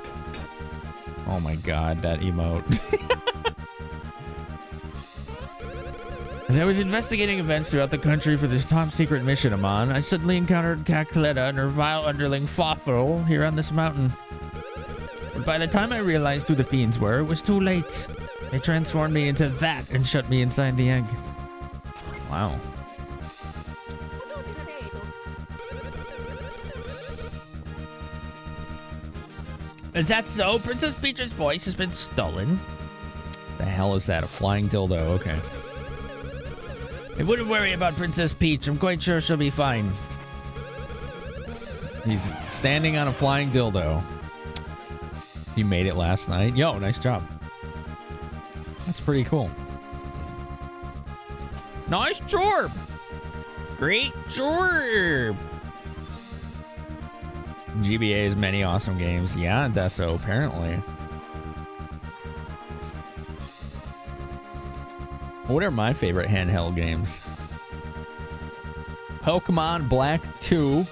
A: Oh my god, that emote.
B: As I was investigating events throughout the country for this top secret mission I'm on, I suddenly encountered Cacletta and her vile underling Fawful here on this mountain. But by the time I realized who the fiends were, it was too late. They transformed me into that and shut me inside the egg.
A: Wow.
B: Is that so? Princess Peach's voice has been stolen.
A: The hell is that? A flying dildo? Okay.
B: I wouldn't worry about Princess Peach. I'm quite sure she'll be fine.
A: He's standing on a flying dildo. You made it last night. Yo, nice job. That's pretty cool.
B: Nice job. Great job.
A: GBA has many awesome games. Yeah, Deso, apparently. What are my favorite handheld games? Pokemon Black 2.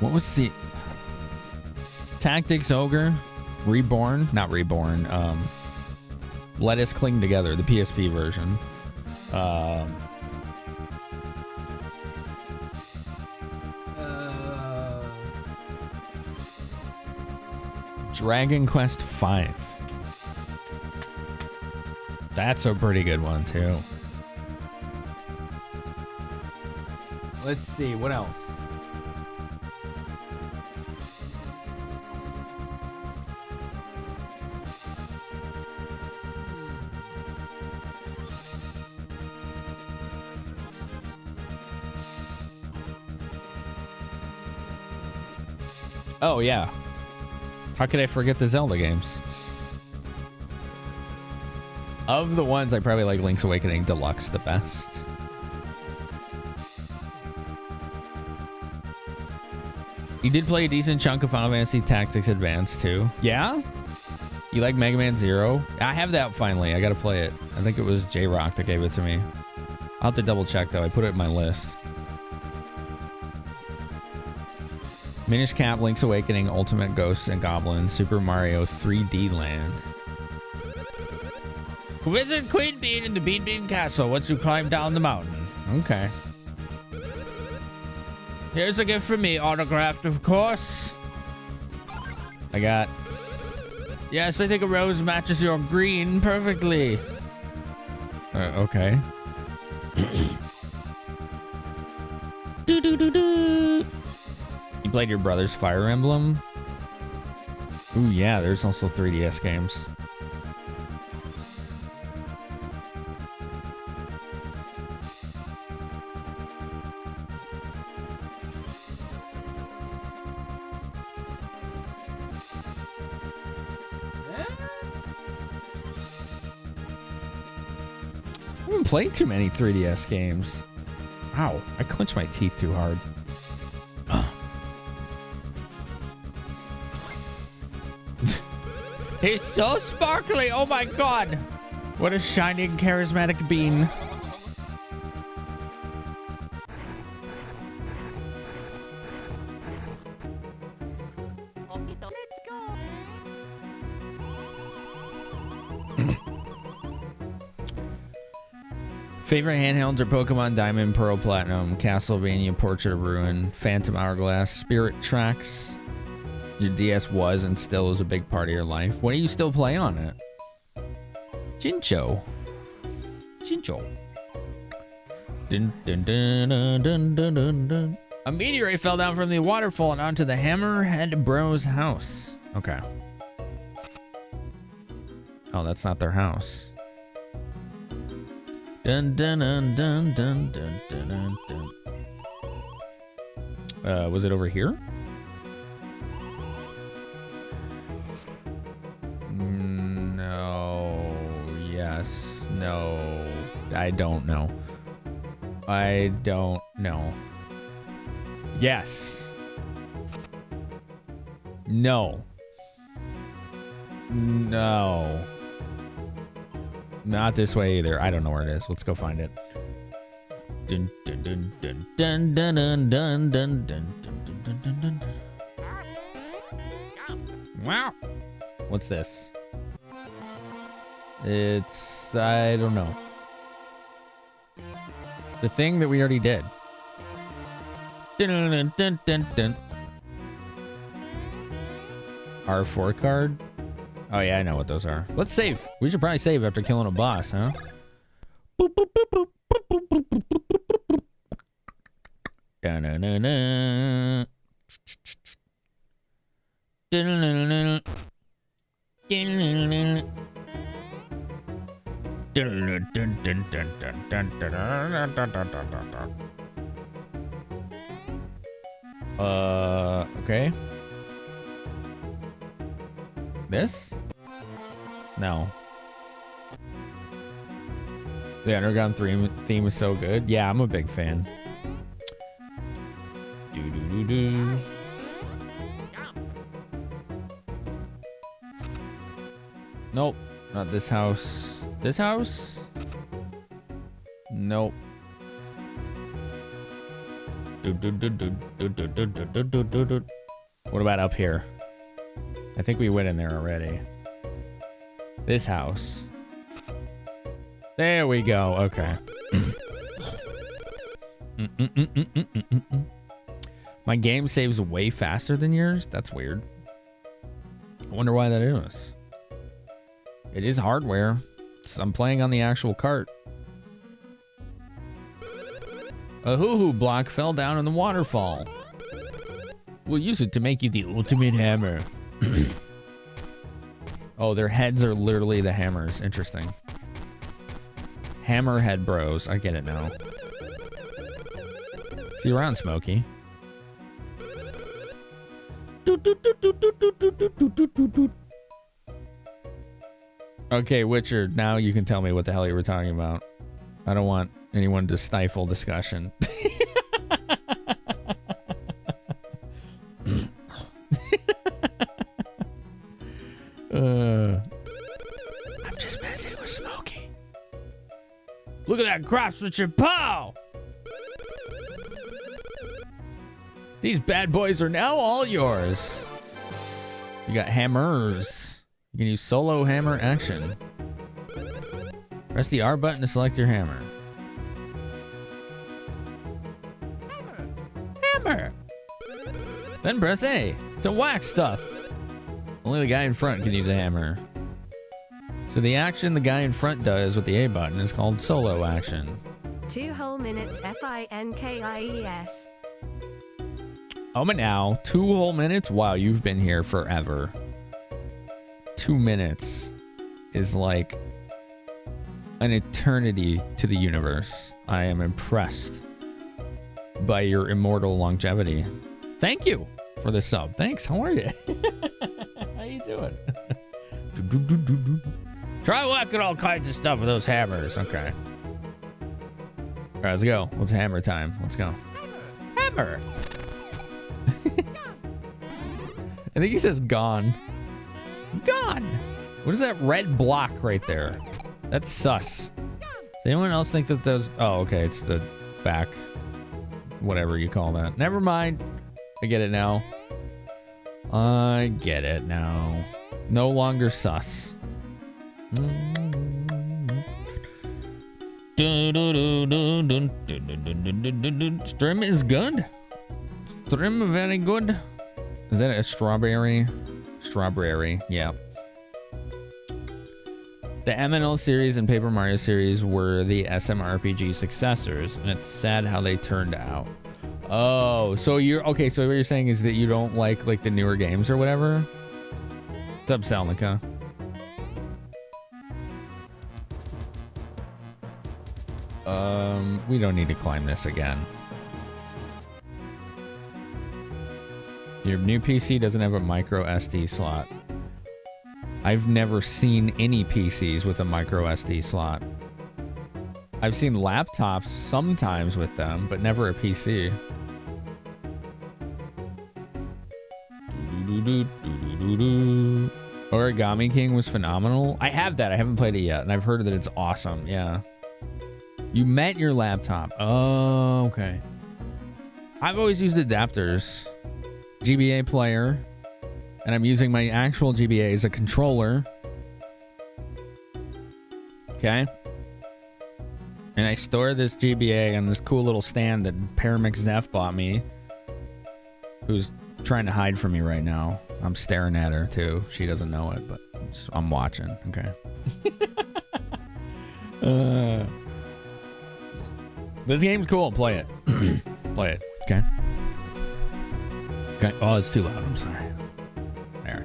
A: What was the... Tactics Ogre? Reborn? Not Reborn. Let Us Cling Together, the PSP version. Dragon Quest V. That's a pretty good one, too. Let's see, what else? Oh, yeah. How could I forget the Zelda games? Of the ones, I probably like Link's Awakening Deluxe the best. You did play a decent chunk of Final Fantasy Tactics Advance too. Yeah? You like Mega Man Zero? I have that finally. I gotta play it. I think it was J-Rock that gave it to me. I'll have to double check though. I put it in my list. Minish Cap, Link's Awakening, Ultimate Ghosts and Goblins, Super Mario 3D Land.
B: Visit Queen Bean in the Bean Bean Castle once you climb down the mountain.
A: Okay.
B: Here's a gift from me, autographed, of course.
A: I got...
B: Yes, I think a rose matches your green perfectly.
A: Okay.
B: Do-do-do-do.
A: You played your brother's Fire Emblem? Ooh, yeah, there's also 3DS games. I haven't played too many 3DS games. Ow, I clenched my teeth too hard.
B: He's so sparkly. Oh my god. What a shining, charismatic bean.
A: Favorite handhelds are Pokemon Diamond, Pearl, Platinum, Castlevania, Portrait of Ruin, Phantom Hourglass, Spirit Tracks. Your DS was and still is a big part of your life. What do you still play on it? Jincho. Jincho. Dun, dun, dun, dun, dun, dun, dun, dun.
B: A meteorite fell down from the waterfall and onto the Hammerhead Bros house.
A: Okay. Oh, that's not their house. Dun dun dun dun dun dun dun dun. Was it over here? No. Yes. No. I don't know. I don't know. Yes. No. No. Not this way either. I don't know where it is. Let's go find it. Dun, dun, dun, dun, dun, dun, dun, dun, dun, dun, dun, dun, dun. Wow. What's this? It's... I don't know. The thing that we already did. Dun, dun, dun, dun, dun. R4 card? Oh yeah, I know what those are. Let's save. We should probably save after killing a boss, huh? Boop, boop, boop, boop, boop, boop, boop, boop, boop, boop, boop. Da-na-na-na. Da-na-na-na. Da-na-na-na. Okay. This? No. The Underground theme is so good. Yeah, I'm a big fan. Do-do-do-do. Nope. Not this house. This house? Nope. What about up here? I think we went in there already. This house. There we go. Okay. My game saves way faster than yours? That's weird. I wonder why that is. It is hardware. I'm playing on the actual cart. A hoo-hoo block fell down in the waterfall. We'll use it to make you the ultimate hammer. Oh, their heads are literally the hammers. Interesting. Hammerhead bros. I get it now. See you around, Smokey. Okay, Witcher, now you can tell me what the hell you were talking about. I don't want anyone to stifle discussion. I'm just messing with Smokey.
B: Look at that craftsmanship. Pow!
A: These bad boys are now all yours. You got hammers. You can use solo hammer action. Press the R button to select your hammer. Hammer! Then press A to whack stuff. Only the guy in front can use a hammer. So the action the guy in front does with the A button is called solo action.
C: 2 whole minutes FINKIES.
A: Oh, but now 2 whole minutes? Wow, you've been here forever. 2 minutes is like an eternity to the universe. I am impressed by your immortal longevity. Thank you for the sub. Thanks. How are you? How you doing?
B: Try whacking all kinds of stuff with those hammers.
A: Okay. All right, let's go. Let's hammer time. Let's go. Hammer. I think he says gone. Gone. What is that red block right there? That's sus. Does anyone else think that those... Oh, okay. It's the back. Whatever you call that. Never mind. I get it now. I get it now. No longer sus. Stream is good. Stream very good. Is that a strawberry? Strawberry, yeah. The MNL series and Paper Mario series were the SMRPG successors, and it's sad how they turned out. Oh, so you're okay. So what you're saying is that you don't like the newer games or whatever. What's up, Salnica? We don't need to climb this again. Your new PC doesn't have a micro SD slot. I've never seen any PCs with a micro SD slot. I've seen laptops sometimes with them, but never a PC. Origami King was phenomenal. I have that. I haven't played it yet, and I've heard that it's awesome. Yeah. You met your laptop. Oh, okay. I've always used adapters. GBA player. And I'm using my actual GBA as a controller. Okay. And I store this GBA on this cool little stand that Paramix Zeph bought me. Who's trying to hide from me right now. I'm staring at her too. She doesn't know it, but I'm watching. Okay. This game's cool. Play it. Play it. Okay. Okay. Oh, it's too loud. I'm sorry. There.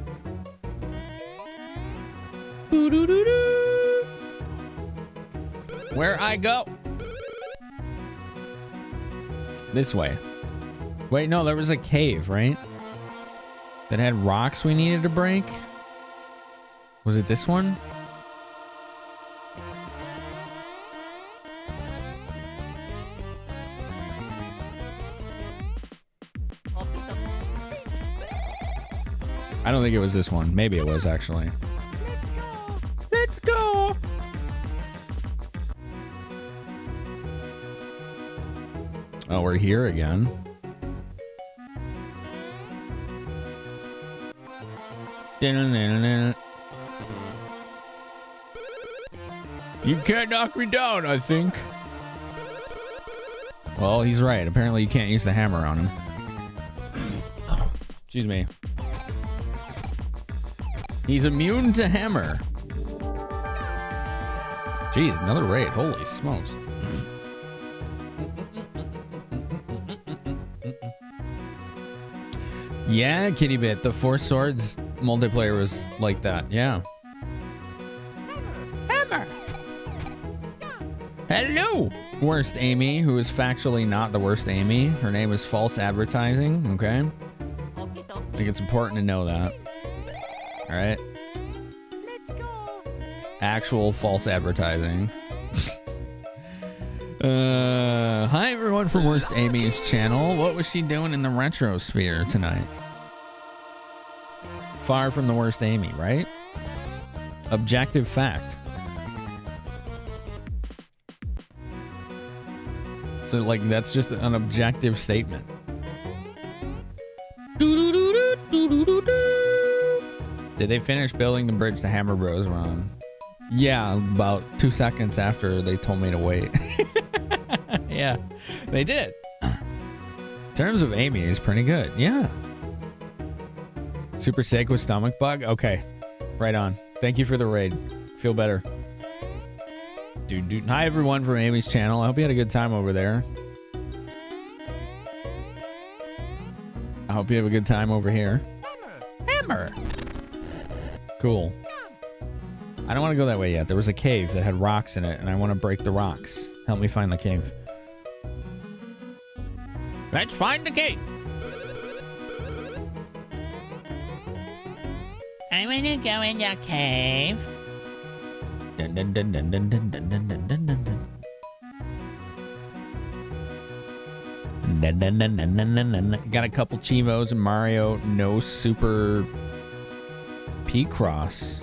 A: Where I go? This way. Wait, no, there was a cave, right? That had rocks we needed to break? Was it this one? I don't think it was this one. Maybe it was, actually. Let's go! Oh, we're here again. You can't knock me down, I think. Well, he's right. Apparently you can't use the hammer on him. Excuse me. He's immune to hammer. Jeez, another raid. Holy smokes. Yeah, Kitty Bit. The Four Swords multiplayer was like that. Yeah. Hammer. Hello. Worst Amy, who is factually not the worst Amy. Her name is False Advertising. Okay. I think it's important to know that. All right. Actual false advertising. Hi everyone from Worst Amy's channel. What was she doing in the retrosphere tonight? Far from the worst Amy, right? Objective fact. So like that's just an objective statement. Did they finish building the bridge the Hammer Bros were on? Yeah, about 2 seconds after they told me to wait. Yeah, they did. In terms of Amy, is pretty good. Yeah. Super sick with stomach bug? Okay. Right on. Thank you for the raid. Feel better. Dude. Hi, everyone from Amy's channel. I hope you had a good time over there. I hope you have a good time over here. Hammer! Cool. I don't want to go that way yet. There was a cave that had rocks in it, and I want to break the rocks. Help me find the cave. Let's find the cave.
H: I want to go in the cave.
A: Dun, dun, dun, dun, dun, dun, dun, dun, dun, dun, dun. Dun, dun, dun, dun, dun, dun, dun. Got a couple Chivos and Mario. No super P-Cross.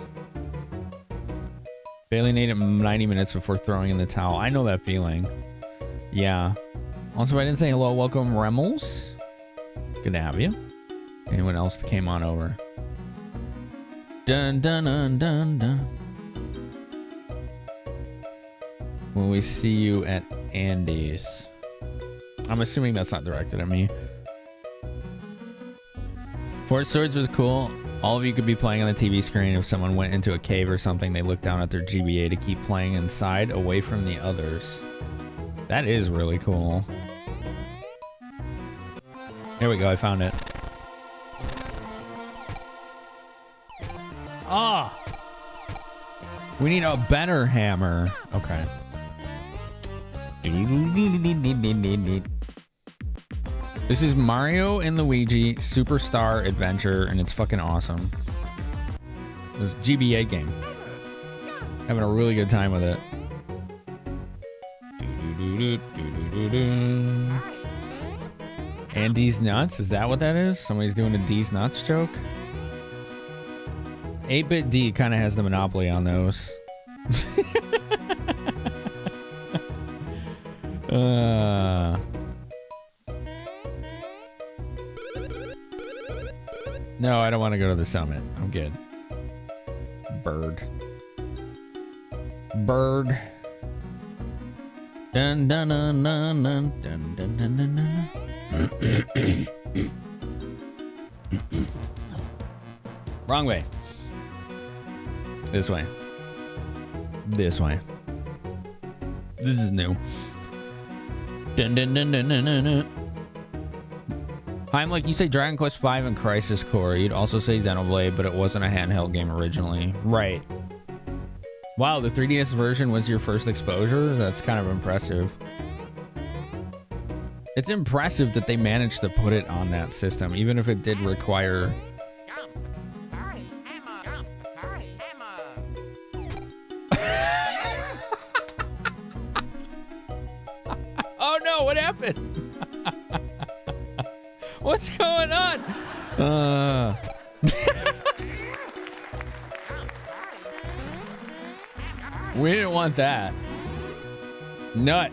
A: Barely needed 90 minutes before throwing in the towel. I know that feeling. Yeah. Also, I didn't say hello. Welcome, Remmels. Good to have you. Anyone else that came on over? Dun, dun, dun, dun, dun. When we see you at Andy's. I'm assuming that's not directed at me. Four Swords was cool. All of you could be playing on the TV screen. If someone went into a cave or something, they looked down at their GBA to keep playing inside, away from the others. That is really cool. Here we go, I found it. Ah! We need a better hammer. Okay. This is Mario and Luigi Superstar Adventure, and it's fucking awesome. This GBA game. Having a really good time with it. And D's Nuts? Is that what that is? Somebody's doing a D's Nuts joke? 8-Bit D kind of has the monopoly on those. No, I don't want to go to the summit. I'm good. Bird. Bird. Dun dun dun dun dun dun dun dun dun dun. Wrong way. This way. This way. This is new. Dun dun dun dun dun dun dun. I'm like, you say Dragon Quest V and Crisis Core. You'd also say Xenoblade, but it wasn't a handheld game originally. Right. Wow, the 3DS version was your first exposure? That's kind of impressive. It's impressive that they managed to put it on that system, even if it did require... Oh no, what happened? What's going on? We didn't want that. Nut.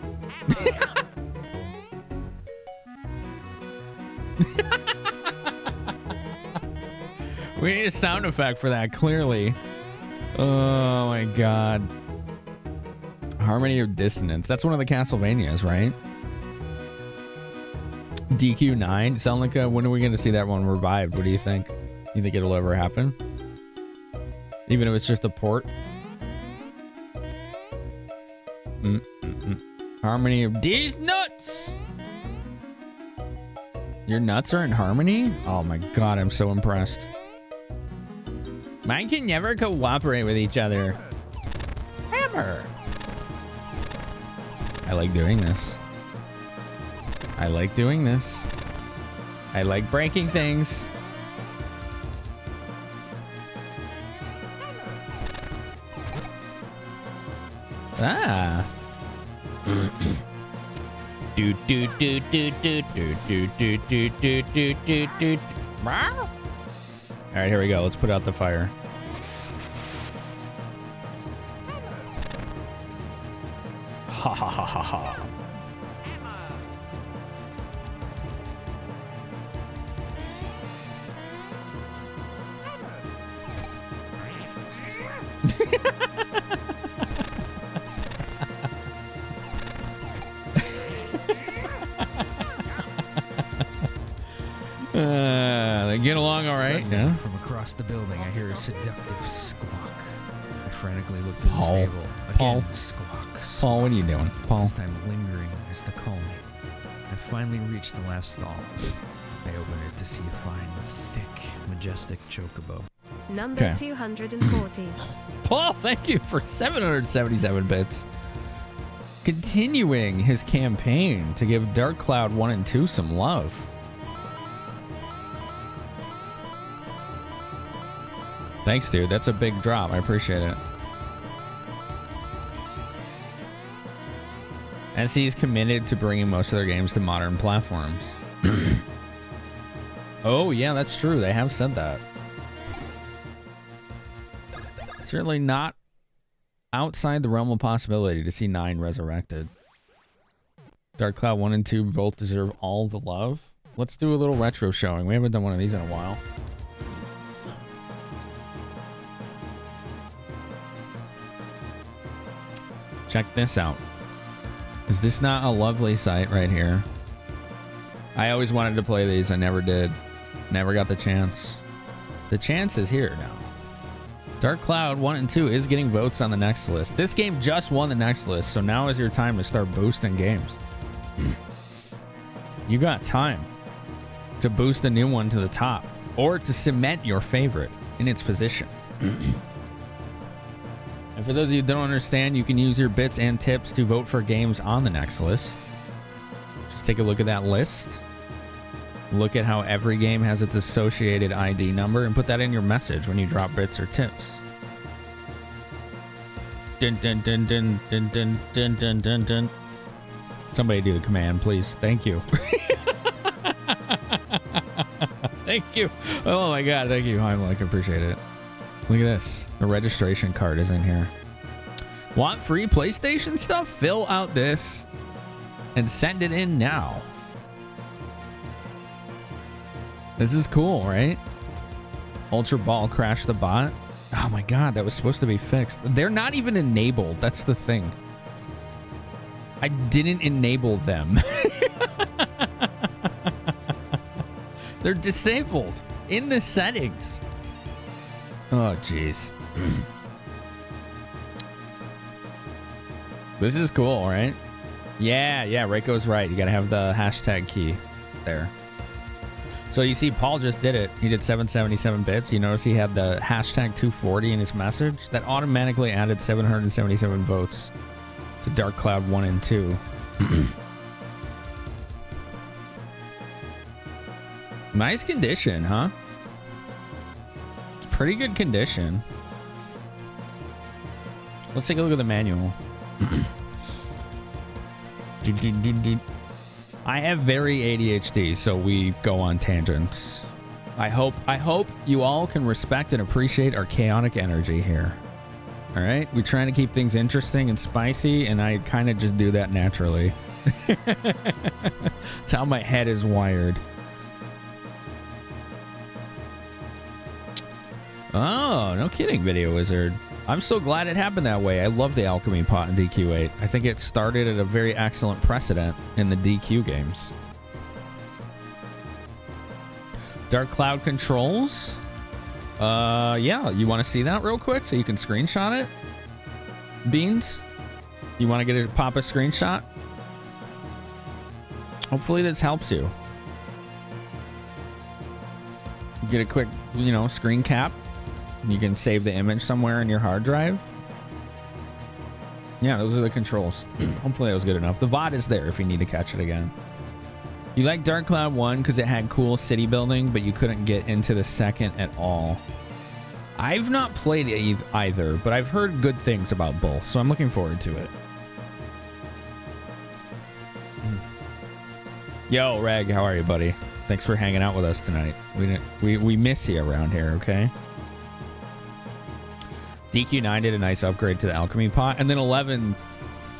A: We need a sound effect for that, clearly. Oh my god. Harmony of Dissonance. That's one of the Castlevanias, right? DQ9. Sound like when are we going to see that one revived? What do you think? You think it'll ever happen? Even if it's just a port? Harmony of these nuts. Your nuts are in harmony? Oh my god, I'm so impressed. Mine can never cooperate with each other. Hammer. I like doing this. I like doing this. I like breaking things. Ah. Do do do do do do do do do do do do do. All right, here we go. Let's put out the fire. Ha ha ha ha ha. They get along all right.
J: Suddenly,
A: Yeah.
J: from across the building, I hear a seductive squawk. I frantically look to the
A: Paul.
J: stable.
A: Paul.
J: Again, squawks.
A: Paul, what are you doing? Paul.
J: This time lingering as to call me. I finally reached the last stall. I opened it to see a fine, thick, majestic chocobo.
C: Number
A: Okay.
C: 240.
A: Paul, thank you for 777 bits. Continuing his campaign to give Dark Cloud 1 and 2 some love. Thanks, dude. That's a big drop. I appreciate it. SC is committed to bringing most of their games to modern platforms. Oh, yeah, that's true. They have said that. Certainly not outside the realm of possibility to see 9 resurrected. Dark Cloud 1 and 2 both deserve all the love. Let's do a little retro showing. We haven't done one of these in a while. Check this out. Is this not a lovely sight right here? I always wanted to play these. I never did. Never got the chance. The chance is here now. Dark Cloud 1 and 2 is getting votes on the next list. This game just won the next list, so now is your time to start boosting games. You got time to boost a new one to the top or to cement your favorite in its position. And for those of you who don't understand, you can use your bits and tips to vote for games on the next list. Just take a look at that list. Look at how every game has its associated ID number and put that in your message when you drop bits or tips. Dun dun dun dun dun dun dun dun dun dun. Somebody do the command, please. Thank you. Thank you. Oh my god, thank you. I appreciate it. Look at this. The registration card is in here. Want free PlayStation stuff? Fill out this and send it in now. This is cool, right? Ultra Ball crashed the bot. Oh my god, that was supposed to be fixed. They're not even enabled. That's the thing. I didn't enable them. They're disabled in the settings. Oh, jeez. This is cool, right? Yeah, Reiko's right. You gotta have the hashtag key there. So you see, Paul just did it. He did 777 bits. You notice he had the hashtag 240 in his message. That automatically added 777 votes to Dark Cloud 1 and 2. Nice condition, huh? It's pretty good condition. Let's take a look at the manual. I have very ADHD, so we go on tangents. I hope you all can respect and appreciate our chaotic energy here. All right, we're trying to keep things interesting and spicy, and I kind of just do that naturally. It's how my head is wired. Oh, no kidding, Video Wizard. I'm so glad it happened that way. I love the alchemy pot in DQ8. I think it started at a very excellent precedent in the DQ games. Dark Cloud controls. Yeah, you want to see that real quick so you can screenshot it? Beans? You want to pop a screenshot? Hopefully this helps you. Get a quick, screen cap. You can save the image somewhere in your hard drive. Yeah, those are the controls. Hopefully that was good enough. The VOD is there if you need to catch it again. You like Dark Cloud 1 because it had cool city building, but you couldn't get into the second at all. I've not played either, but I've heard good things about both, so I'm looking forward to it. Yo, Reg, how are you, buddy? Thanks for hanging out with us tonight. We miss you around here, okay? DQ9 did a nice upgrade to the alchemy pot, and then 11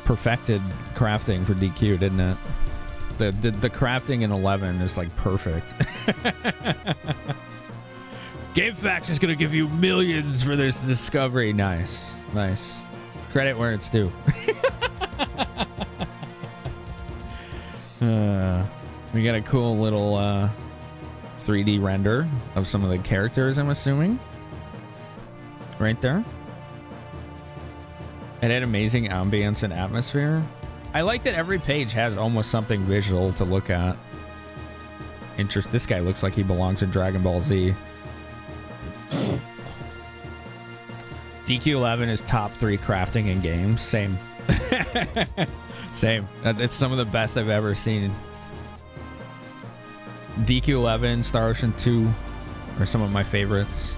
A: perfected crafting for DQ, didn't it? The crafting in 11 is like perfect. GameFAQs is gonna give you millions for this discovery. Nice. Credit where it's due. We got a cool little 3D render of some of the characters, I'm assuming. Right there. It had amazing ambience and atmosphere. I like that every page has almost something visual to look at. This guy looks like he belongs in Dragon Ball Z. DQ11 is top 3 crafting in games. Same. Same. It's some of the best I've ever seen. DQ11, Star Ocean 2 are some of my favorites.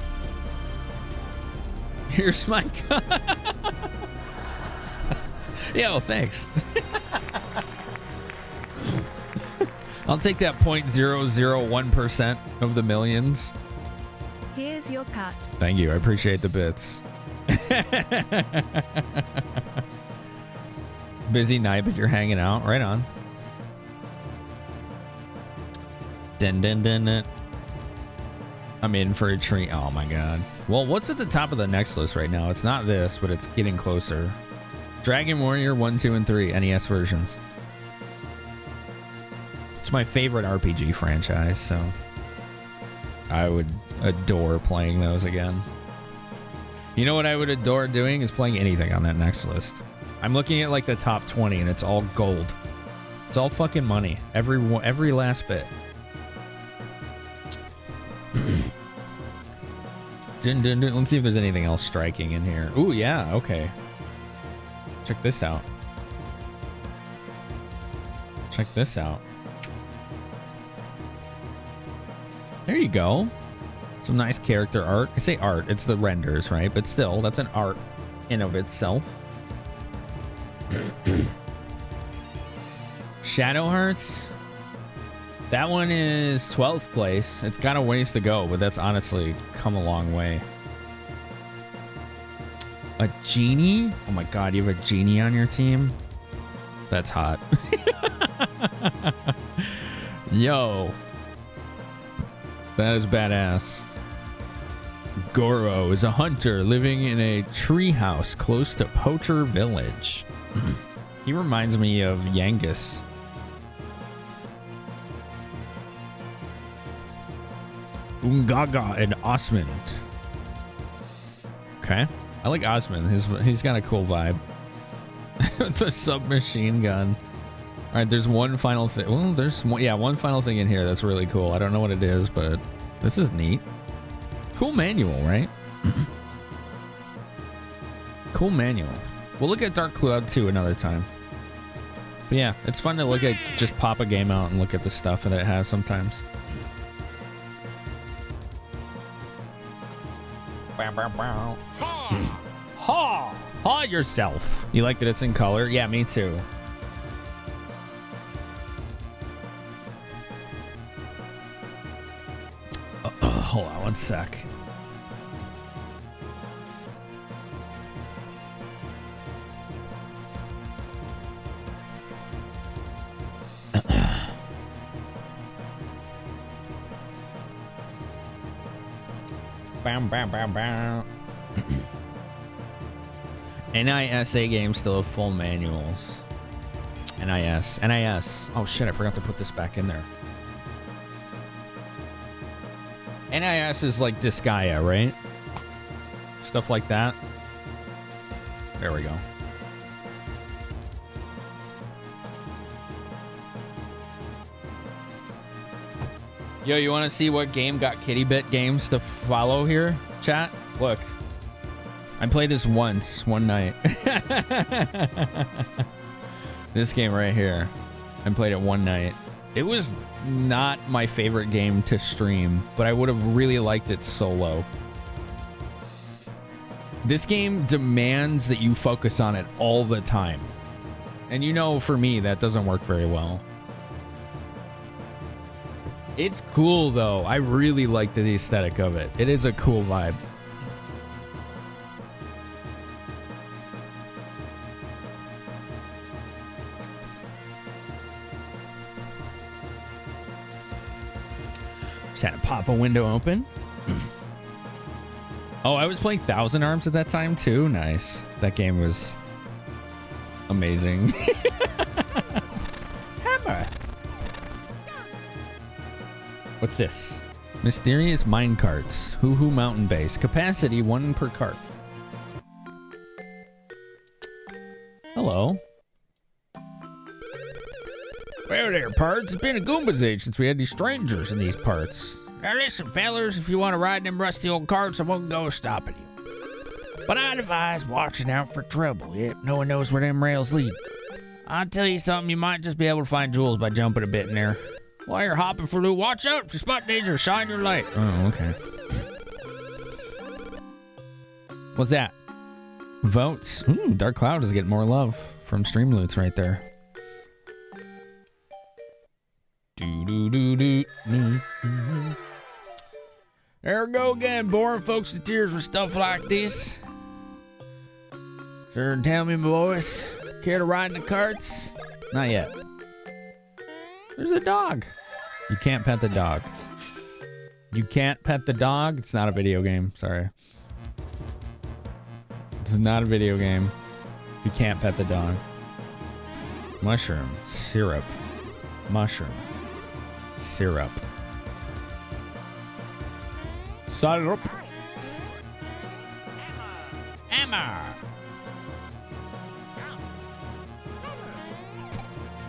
A: Here's my Yo, thanks. I'll take that 0.001% of the millions.
C: Here's your cut.
A: Thank you. I appreciate the bits. Busy night, but you're hanging out. Right on. Dun. I'm in for a treat. Oh my god. Well, what's at the top of the next list right now? It's not this, but it's getting closer. Dragon Warrior 1, 2, and 3 NES versions. It's my favorite RPG franchise, so I would adore playing those again. You know what I would adore doing is playing anything on that next list. I'm looking at like the top 20 and it's all gold. It's all fucking money. Every last bit. Let's see if there's anything else striking in here. Ooh, yeah, okay. Check this out. Check this out. There you go. Some nice character art. I say art, it's the renders, right? But still, that's an art in of itself. Shadow Hearts. That one is 12th place. It's got a ways to go, but that's honestly come a long way. A genie? Oh my god, you have a genie on your team? That's hot. Yo. That is badass. Goro is a hunter living in a treehouse close to Poacher Village. He reminds me of Yangus. Ungaga and Osmond. Okay. I like Osmond. He's got a cool vibe. The submachine gun. All right, there's one final thing. Well, there's one final thing in here that's really cool. I don't know what it is, but this is neat. Cool manual, right? Cool manual. We'll look at Dark Cloud 2 another time. But yeah, it's fun to look at, just pop a game out and look at the stuff that it has sometimes. Ha! Ha yourself. You like that it's in color? Yeah, me too. Hold on one sec. Bam, bam, bam, bam. NISA games still have full manuals. NIS. Oh shit, I forgot to put this back in there. NIS is like Disgaea, right? Stuff like that. There we go. Yo, you want to see what game got kitty bit games to follow here, chat? Look. I played this once, one night. This game right here. I played it one night. It was not my favorite game to stream, but I would have really liked it solo. This game demands that you focus on it all the time. And you know, for me, that doesn't work very well. It's cool, though. I really like the aesthetic of it. It is a cool vibe. Just had to pop a window open. Oh, I was playing Thousand Arms at that time, too. Nice. That game was amazing. Hammer. What's this? Mysterious mine carts. Hoo-hoo mountain base. Capacity 1 per cart. Hello. Well there, parts. It's been a Goomba's age since we had these strangers in these parts. Now listen, fellers, if you want to ride them rusty old carts, I won't go stopping you. But I'd advise watching out for trouble. Yep, no one knows where them rails lead. I'll tell you something, you might just be able to find jewels by jumping a bit in there. While you're hopping for loot, watch out. If you spot danger, shine your light. Oh, okay. What's that? Votes. Ooh, Dark Cloud is getting more love from stream loots right there. There we go again, boring folks to tears with stuff like this. Sure, tell me, boys, care to ride in the carts? Not yet. There's a dog. You can't pet the dog. You can't pet the dog? It's not a video game. Sorry. It's not a video game. You can't pet the dog. Mushroom. Syrup. Mushroom. Syrup. Syrup. Emma.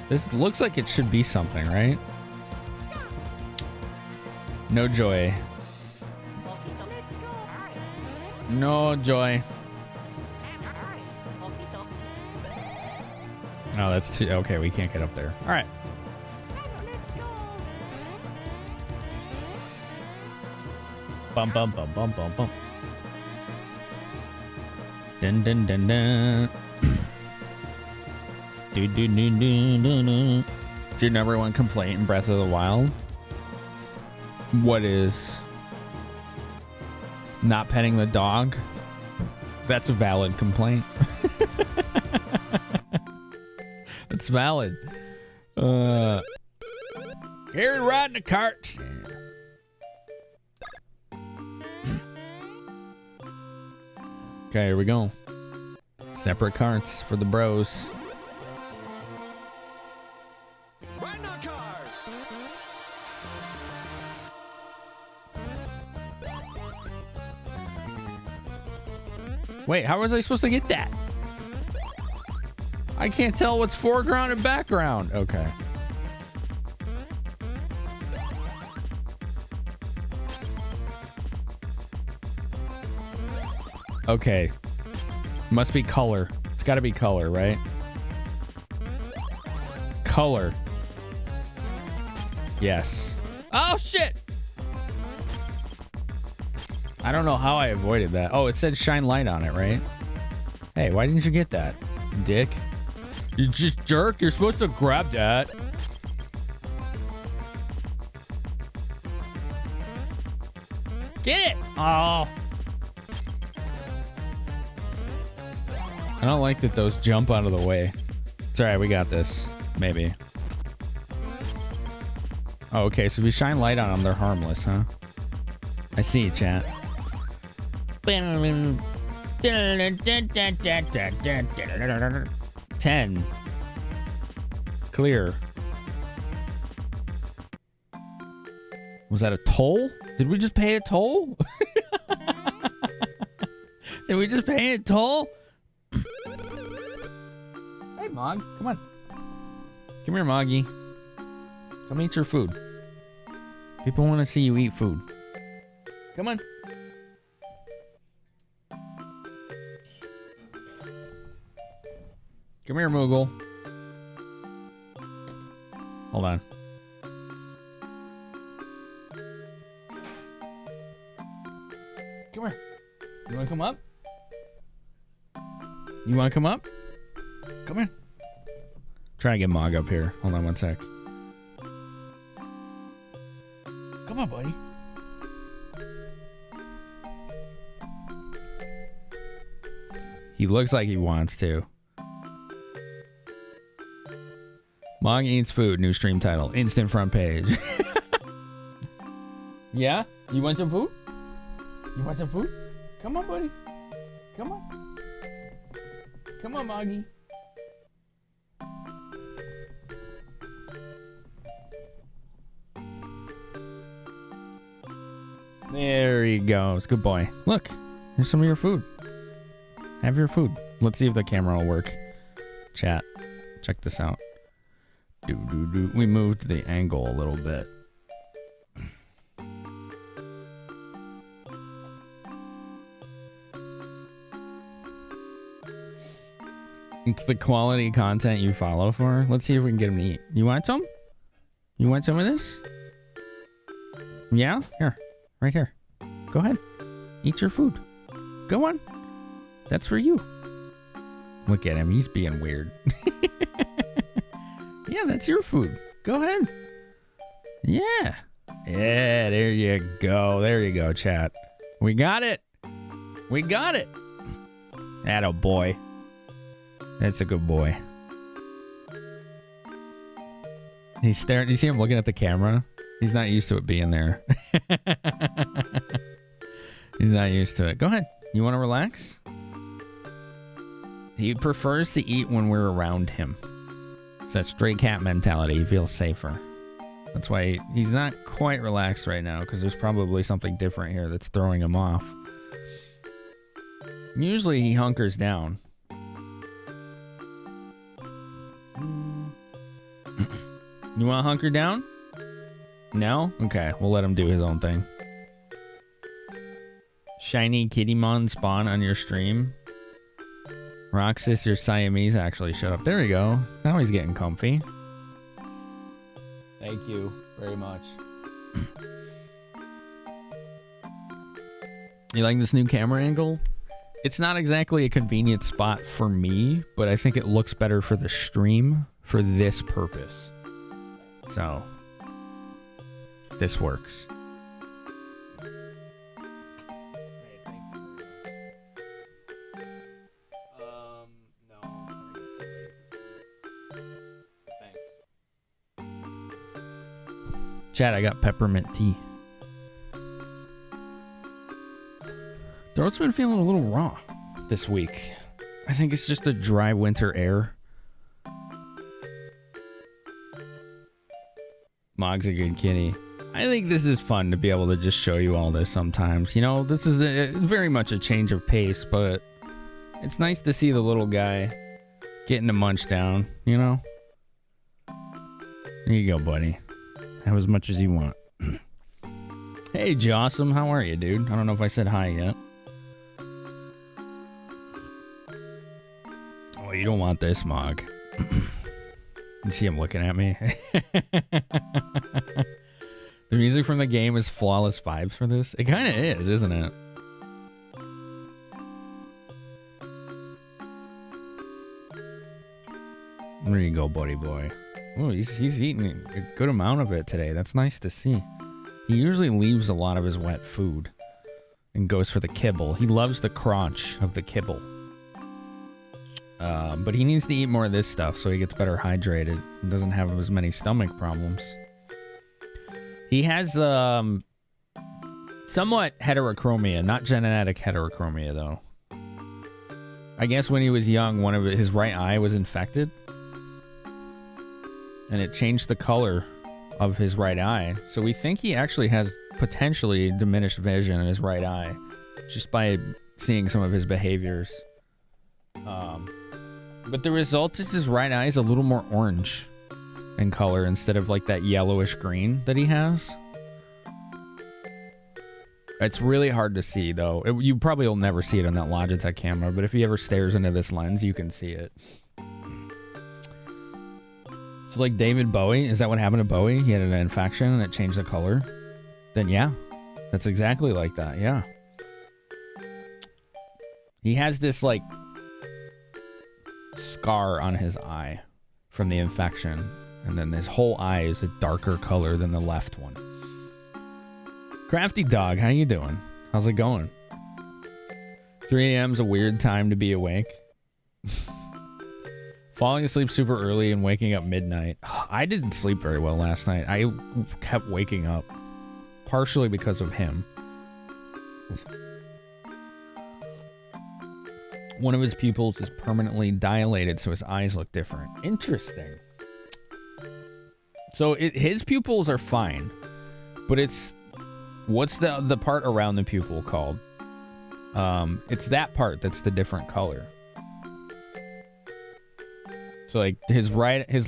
A: This looks like it should be something, right? No joy. No joy. No, that's too... Okay, we can't get up there. All right. Bum, bum, bum, bum, bum, bum. Dun, dun, dun, dun. Do, do, do, do, do, do. Your number one complaint in Breath of the Wild? What is? Not petting the dog? That's a valid complaint. It's valid. Carried right in the cart. Okay, here we go. Separate carts for the bros.
F: Riding on cars.
A: Wait, how was I supposed to get that? I can't tell what's foreground and background. Okay. Okay. Must be color. It's got to be color, right? Color. Yes. Oh, shit! I don't know how I avoided that. Oh, it said shine light on it, right? Hey, why didn't you get that, dick? You just jerk. You're supposed to grab that. Get it! Oh. I don't like that those jump out of the way. It's alright, we got this. Maybe. Oh, okay, so if we shine light on them, they're harmless, huh? I see you, chat. 10. Clear. Was that a toll? Did we just pay a toll? Did we just pay a toll? Hey, Mog. Come on. Come here, Moggy. Come eat your food. People want to see you eat food. Come on. Come here, Moogle. Hold on. Come here. You want to come up? You want to come up? Come here. Try to get Mog up here. Hold on one sec. Come on, buddy. He looks like he wants to. Mog eats food. New stream title. Instant front page. Yeah? You want some food? You want some food? Come on, buddy. Come on. Come on, Moggy. There he goes. Good boy. Look, here's some of your food. Have your food. Let's see if the camera will work. Chat, check this out. We moved the angle a little bit. It's the quality content you follow for. Let's see if we can get him to eat. You want some? You want some of this? Yeah? Here. Right here. Go ahead. Eat your food. Go on. That's for you. Look at him. He's being weird. Yeah, that's your food. Go ahead. Yeah. Yeah, there you go. There you go, chat. We got it. We got it. Atta boy. That's a good boy. He's staring. You see him looking at the camera? He's not used to it being there. He's not used to it. Go ahead. You want to relax? He prefers to eat when we're around him. It's that stray cat mentality. He feels safer. That's why he's not quite relaxed right now, because there's probably something different here that's throwing him off. Usually he hunkers down. You want to hunker down? No? Okay, we'll let him do his own thing. Shiny Kittymon spawn on your stream. Roxas, your Siamese actually showed up. There we go. Now he's getting comfy. Thank you very much. You like this new camera angle? It's not exactly a convenient spot for me, but I think it looks better for the stream for this purpose. So, this works. Chat, I got peppermint tea. Throat's been feeling a little raw this week. I think it's just the dry winter air. Mog's a good kitty. I think this is fun to be able to just show you all this sometimes. You know, this is very much a change of pace, but it's nice to see the little guy getting to munch down, you know? There you go, buddy. Have as much as you want. Hey, Jossum, how are you, dude? I don't know if I said hi yet. Oh, you don't want this, Mog. You see him looking at me? The music from the game is flawless vibes for this. It kind of is, isn't it? There you go, buddy boy. Oh, he's eating a good amount of it today. That's nice to see. He usually leaves a lot of his wet food and goes for the kibble. He loves the crunch of the kibble. But he needs to eat more of this stuff so he gets better hydrated and doesn't have as many stomach problems. He has somewhat heterochromia, not genetic heterochromia though. I guess when he was young, his right eye was infected. And it changed the color of his right eye. So we think he actually has potentially diminished vision in his right eye just by seeing some of his behaviors. But the result is his right eye is a little more orange in color instead of like that yellowish green that he has. It's really hard to see though. You probably will never see it on that Logitech camera, but if he ever stares into this lens, you can see it. So like David Bowie, is that what happened to Bowie? He had an infection and it changed the color? Then yeah, that's exactly like that, yeah. He has this like scar on his eye from the infection, and then his whole eye is a darker color than the left one. Crafty Dog, how you doing? How's it going? 3 a.m. is a weird time to be awake. Falling asleep super early and waking up midnight. I didn't sleep very well last night. I kept waking up, partially because of him. One of his pupils is permanently dilated, so his eyes look different. Interesting. So his pupils are fine, but it's... What's the part around the pupil called? It's that part that's the different color. So like his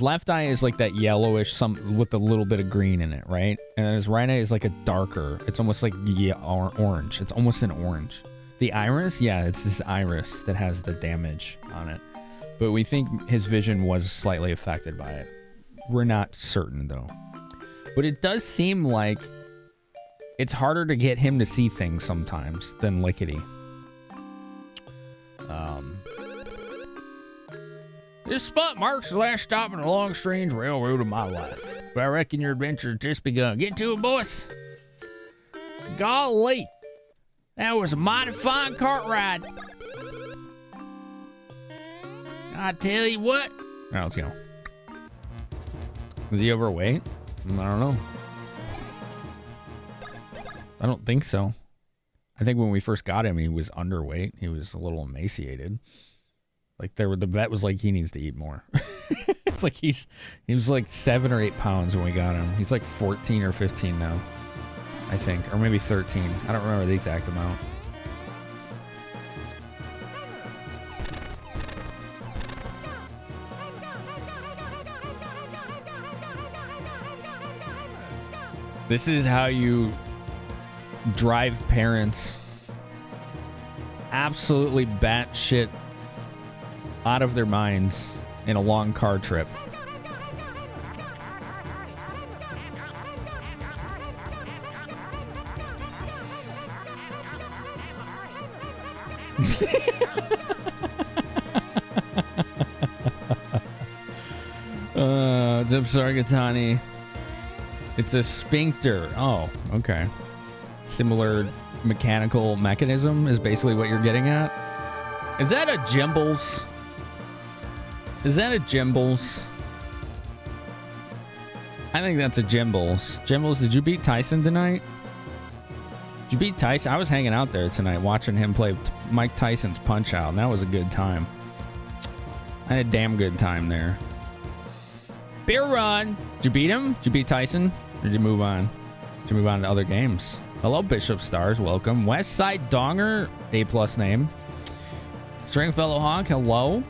A: left eye is like that yellowish, with a little bit of green in it, right? And then his right eye is like a darker. It's almost like orange. It's almost an orange. The iris, yeah, it's this iris that has the damage on it. But we think his vision was slightly affected by it. We're not certain though. But it does seem like it's harder to get him to see things sometimes than Lickety. This spot marks the last stop on the long, strange railroad of my life. But I reckon your adventure has just begun. Get to it, boys. Golly. That was a mighty fine cart ride. I tell you what. All right, let's go. Is he overweight? I don't know. I don't think so. I think when we first got him, he was underweight. He was a little emaciated. Like the vet was like, he needs to eat more. Like he was like 7 or 8 pounds when we got him. He's like 14 or 15 now, I think, or maybe 13. I don't remember the exact amount. This is how you drive parents absolutely batshit out of their minds in a long car trip. Zip Sargatani. It's a sphincter. Oh, okay. Similar mechanical mechanism is basically what you're getting at. Is that a Jimbles? Is that a Jimbles? I think that's a Jimbles. Jimbles, did you beat Tyson tonight? Did you beat Tyson? I was hanging out there tonight watching him play Mike Tyson's Punch-Out, and that was a good time. I had a damn good time there. Beer run. Did you beat him? Did you beat Tyson? Or did you move on? Did you move on to other games? Hello, Bishop Stars. Welcome. West Side Donger. A+ name. Stringfellow Honk. Hello.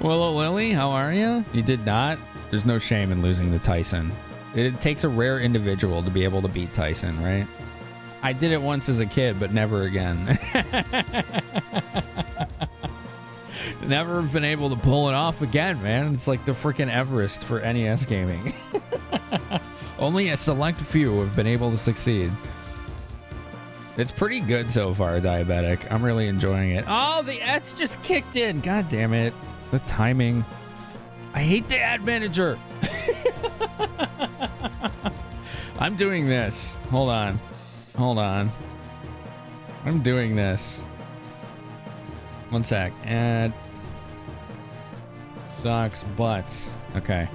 A: Willow Lily. How are you? You did not. There's no shame in losing to Tyson. It takes a rare individual to be able to beat Tyson, right? I did it once as a kid, but never again. Never been able to pull it off again, man. It's like the freaking Everest for NES gaming. Only a select few have been able to succeed. It's pretty good so far, Diabetic. I'm really enjoying it. Oh, the ads just kicked in. God damn it. The timing. I hate the ad manager. I'm doing this. Hold on. Hold on. I'm doing this. One sec. Ad sucks butts. Okay.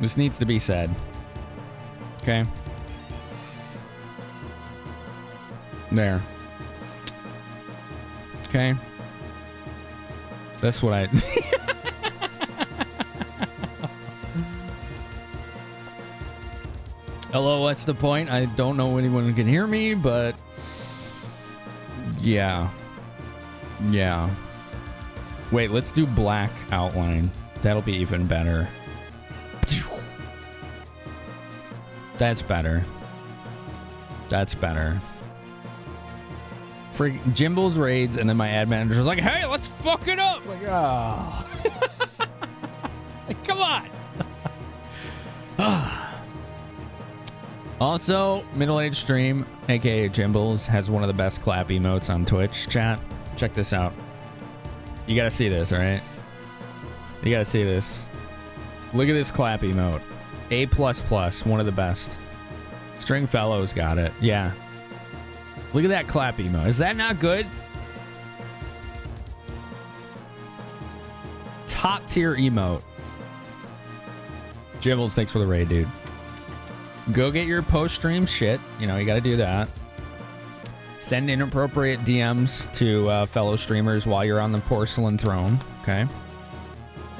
A: This needs to be said. Okay. There. Okay. That's what I... Hello, what's the point? I don't know anyone can hear me, but... Yeah. Yeah. Wait, let's do black outline. That'll be even better. That's better. That's better. Freak Jimbo's raids, and then my ad manager's like, hey, let's fuck it up. Like, oh. Like, come on. Also, middle-aged stream, aka Jimbles, has one of the best clap emotes on Twitch. Chat, check this out. You gotta see this, all right? You gotta see this. Look at this clap emote. A++, one of the best. Stringfellow's got it. Yeah. Look at that clap emote. Is that not good? Top tier emote. Jibbles, thanks for the raid, dude. Go get your post-stream shit. You know, you gotta do that. Send inappropriate DMs to fellow streamers while you're on the porcelain throne. Okay.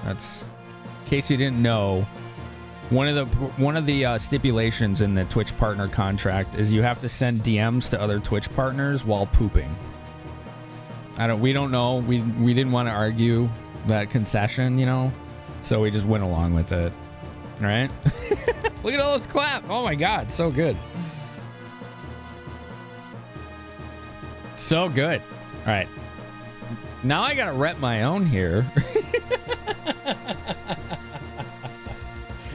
A: That's... In case you didn't know, one of the stipulations in the Twitch partner contract is you have to send DMs to other Twitch partners while pooping. We don't know. We didn't want to argue that concession, you know, so we just went along with it. All right. Look at all those clap. Oh my God, so good. So good. All right. Now I gotta rep my own here.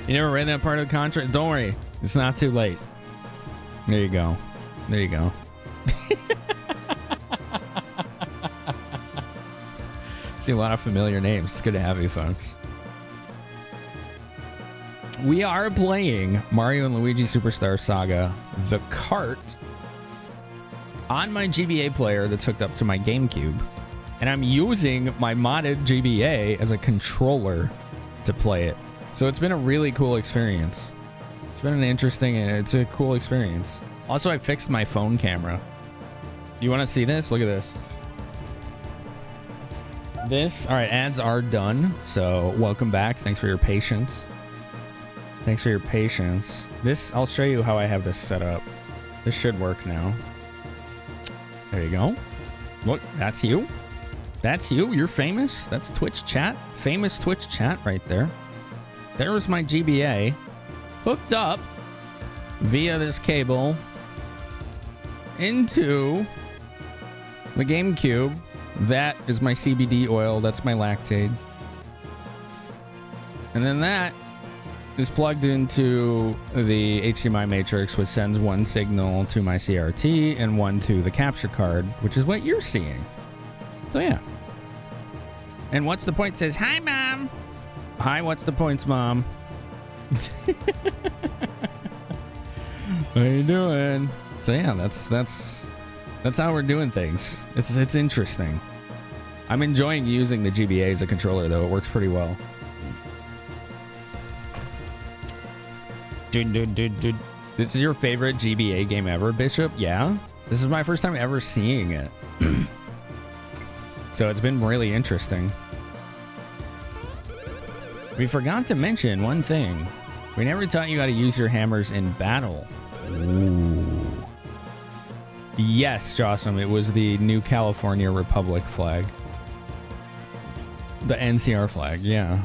A: You never read that part of the contract? Don't worry. It's not too late. There you go. There you go. See a lot of familiar names. It's good to have you, folks. We are playing Mario and Luigi Superstar Saga, the cart, on my GBA player that's hooked up to my Gamecube. And I'm using my modded GBA as a controller to play it. So it's been a really cool experience. It's been an interesting and it's a cool experience. Also, I fixed my phone camera. You want to see this? Look at this. All right, ads are done. So welcome back. Thanks for your patience. Thanks for your patience. I'll show you how I have this set up. This should work now. There you go. Look, that's you. That's you. You're famous. That's Twitch chat. Famous Twitch chat right there. There was my GBA hooked up via this cable into the Gamecube. That is my CBD oil. That's my Lactaid. And then that is plugged into the HDMI matrix, which sends one signal to my CRT and one to the capture card, which is what you're seeing. So yeah. And What's the Point says, hi, Mom. Hi, What's the Points, Mom? How you doing? So yeah, that's how we're doing things. It's interesting. I'm enjoying using the GBA as a controller, though. It works pretty well. This is your favorite GBA game ever, Bishop? Yeah. This is my first time ever seeing it. So it's been really interesting. We forgot to mention one thing. We never taught you how to use your hammers in battle. Ooh. Yes, Jocelyn, it was the New California Republic flag. The NCR flag, yeah.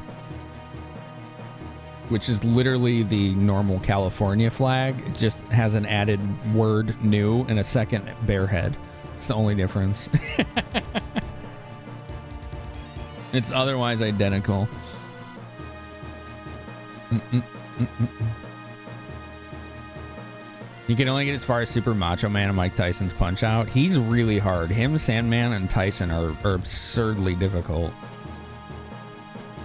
A: Which is literally the normal California flag. It just has an added word new and a second bear head. It's the only difference. It's otherwise identical. You can only get as far as Super Macho Man and Mike Tyson's Punch Out. He's really hard. Him, Sandman, and Tyson are absurdly difficult.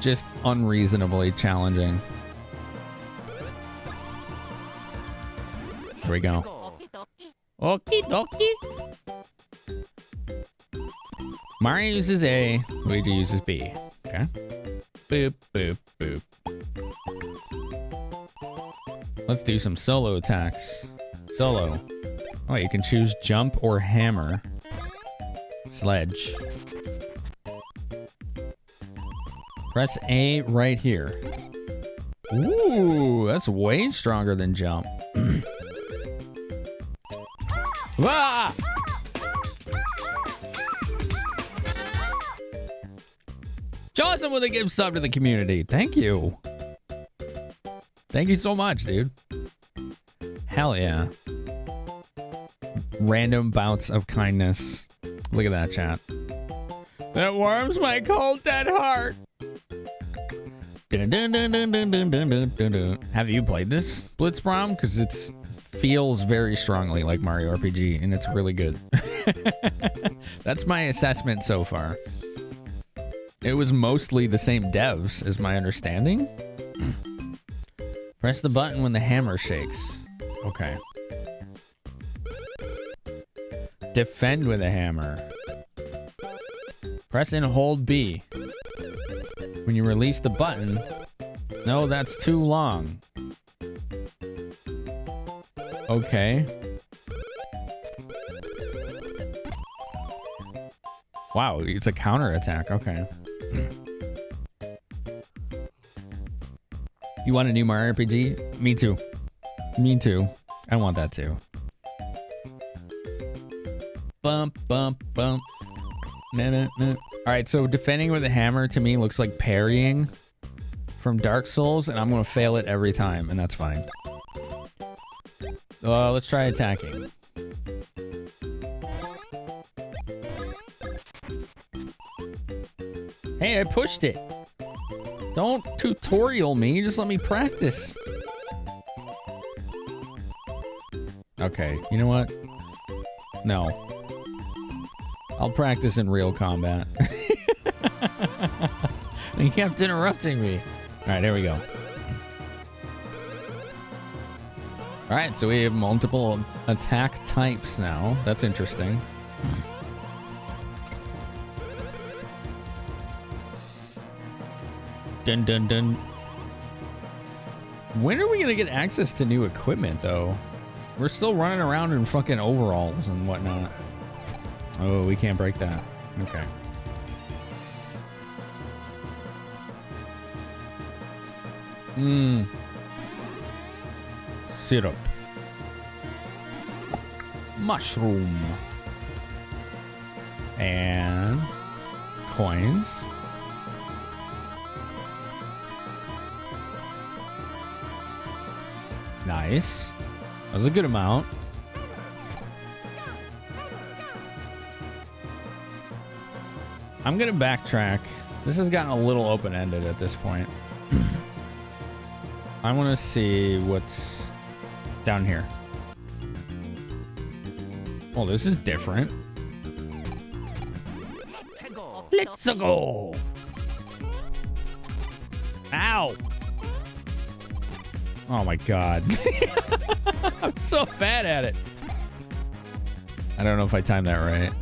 A: Just unreasonably challenging. Here we go.
B: Okie dokie.
A: Mario uses A, Luigi uses B. Okay. Boop, boop, boop. Let's do some solo attacks. Solo. Oh, you can choose jump or hammer. Sledge. Press A right here. Ooh, that's way stronger than jump. Ah! Johnson with a gift sub to the community. Thank you. Thank you so much, dude. Hell yeah. Random bouts of kindness. Look at that, chat. That warms my cold dead heart. Dun, dun, dun, dun, dun, dun, dun, dun, dun, dun. Have you played this, Blitzbrom? Because it feels very strongly like Mario RPG, and it's really good. That's my assessment so far. It was mostly the same devs, is my understanding. Press the button when the hammer shakes. Okay. Defend with a hammer. Press and hold B. When you release the button... No, that's too long. Okay. Wow, it's a counterattack. Okay. You want a new Mario RPG? Me too. Me too. I want that too. Bump, bump, bump. Nah, nah, nah. Alright, so defending with a hammer to me looks like parrying from Dark Souls, and I'm going to fail it every time, and that's fine. Let's try attacking. Hey, I pushed it. Don't tutorial me, just let me practice. Okay, you know what? No. I'll practice in real combat. He kept interrupting me. Alright, here we go. Alright, so we have multiple attack types now. That's interesting. Dun dun dun. When are we gonna get access to new equipment, though? We're still running around in fucking overalls and whatnot. Oh, we can't break that. Okay. Syrup. Mushroom. And coins. Nice. That was a good amount. I'm gonna backtrack. This has gotten a little open-ended at this point. I want to see what's down here. Oh, this is different. Let's go. Ow. Oh my god. I'm so bad at it. I don't know if I timed that right.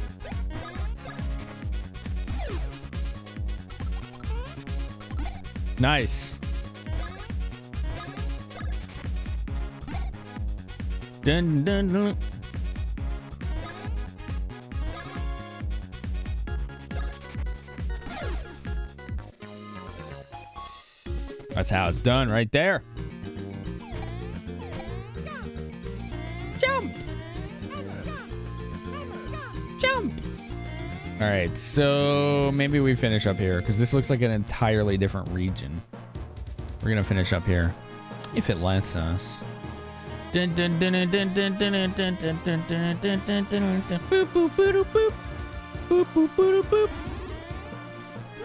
A: Nice. Dun, dun, dun. That's how it's done right there. Jump! Jump! All right, so maybe we finish up here because this looks like an entirely different region. We're gonna finish up here if it lets us. Dun, dun, dun, dun, dun, dun, dun, dun, dun, dun, dun, dun, dun, dun, dun. Boop, boop, boop, boop. Boop, boop, boop, boop.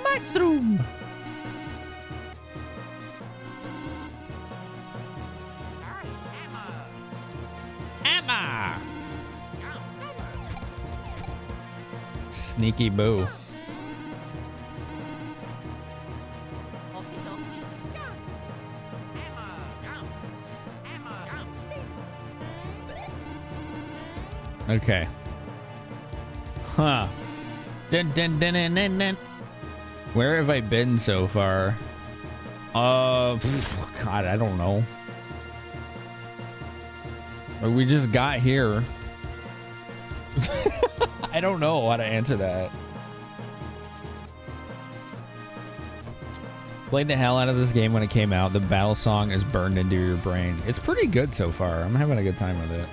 A: Mushroom. Emma. Sneaky boo. Okay. Huh. Dun, dun, dun, dun, dun, dun. Where have I been so far? God, I don't know. We just got here. I don't know how to answer that. Played the hell out of this game when it came out. The battle song is burned into your brain. It's pretty good so far. I'm having a good time with it.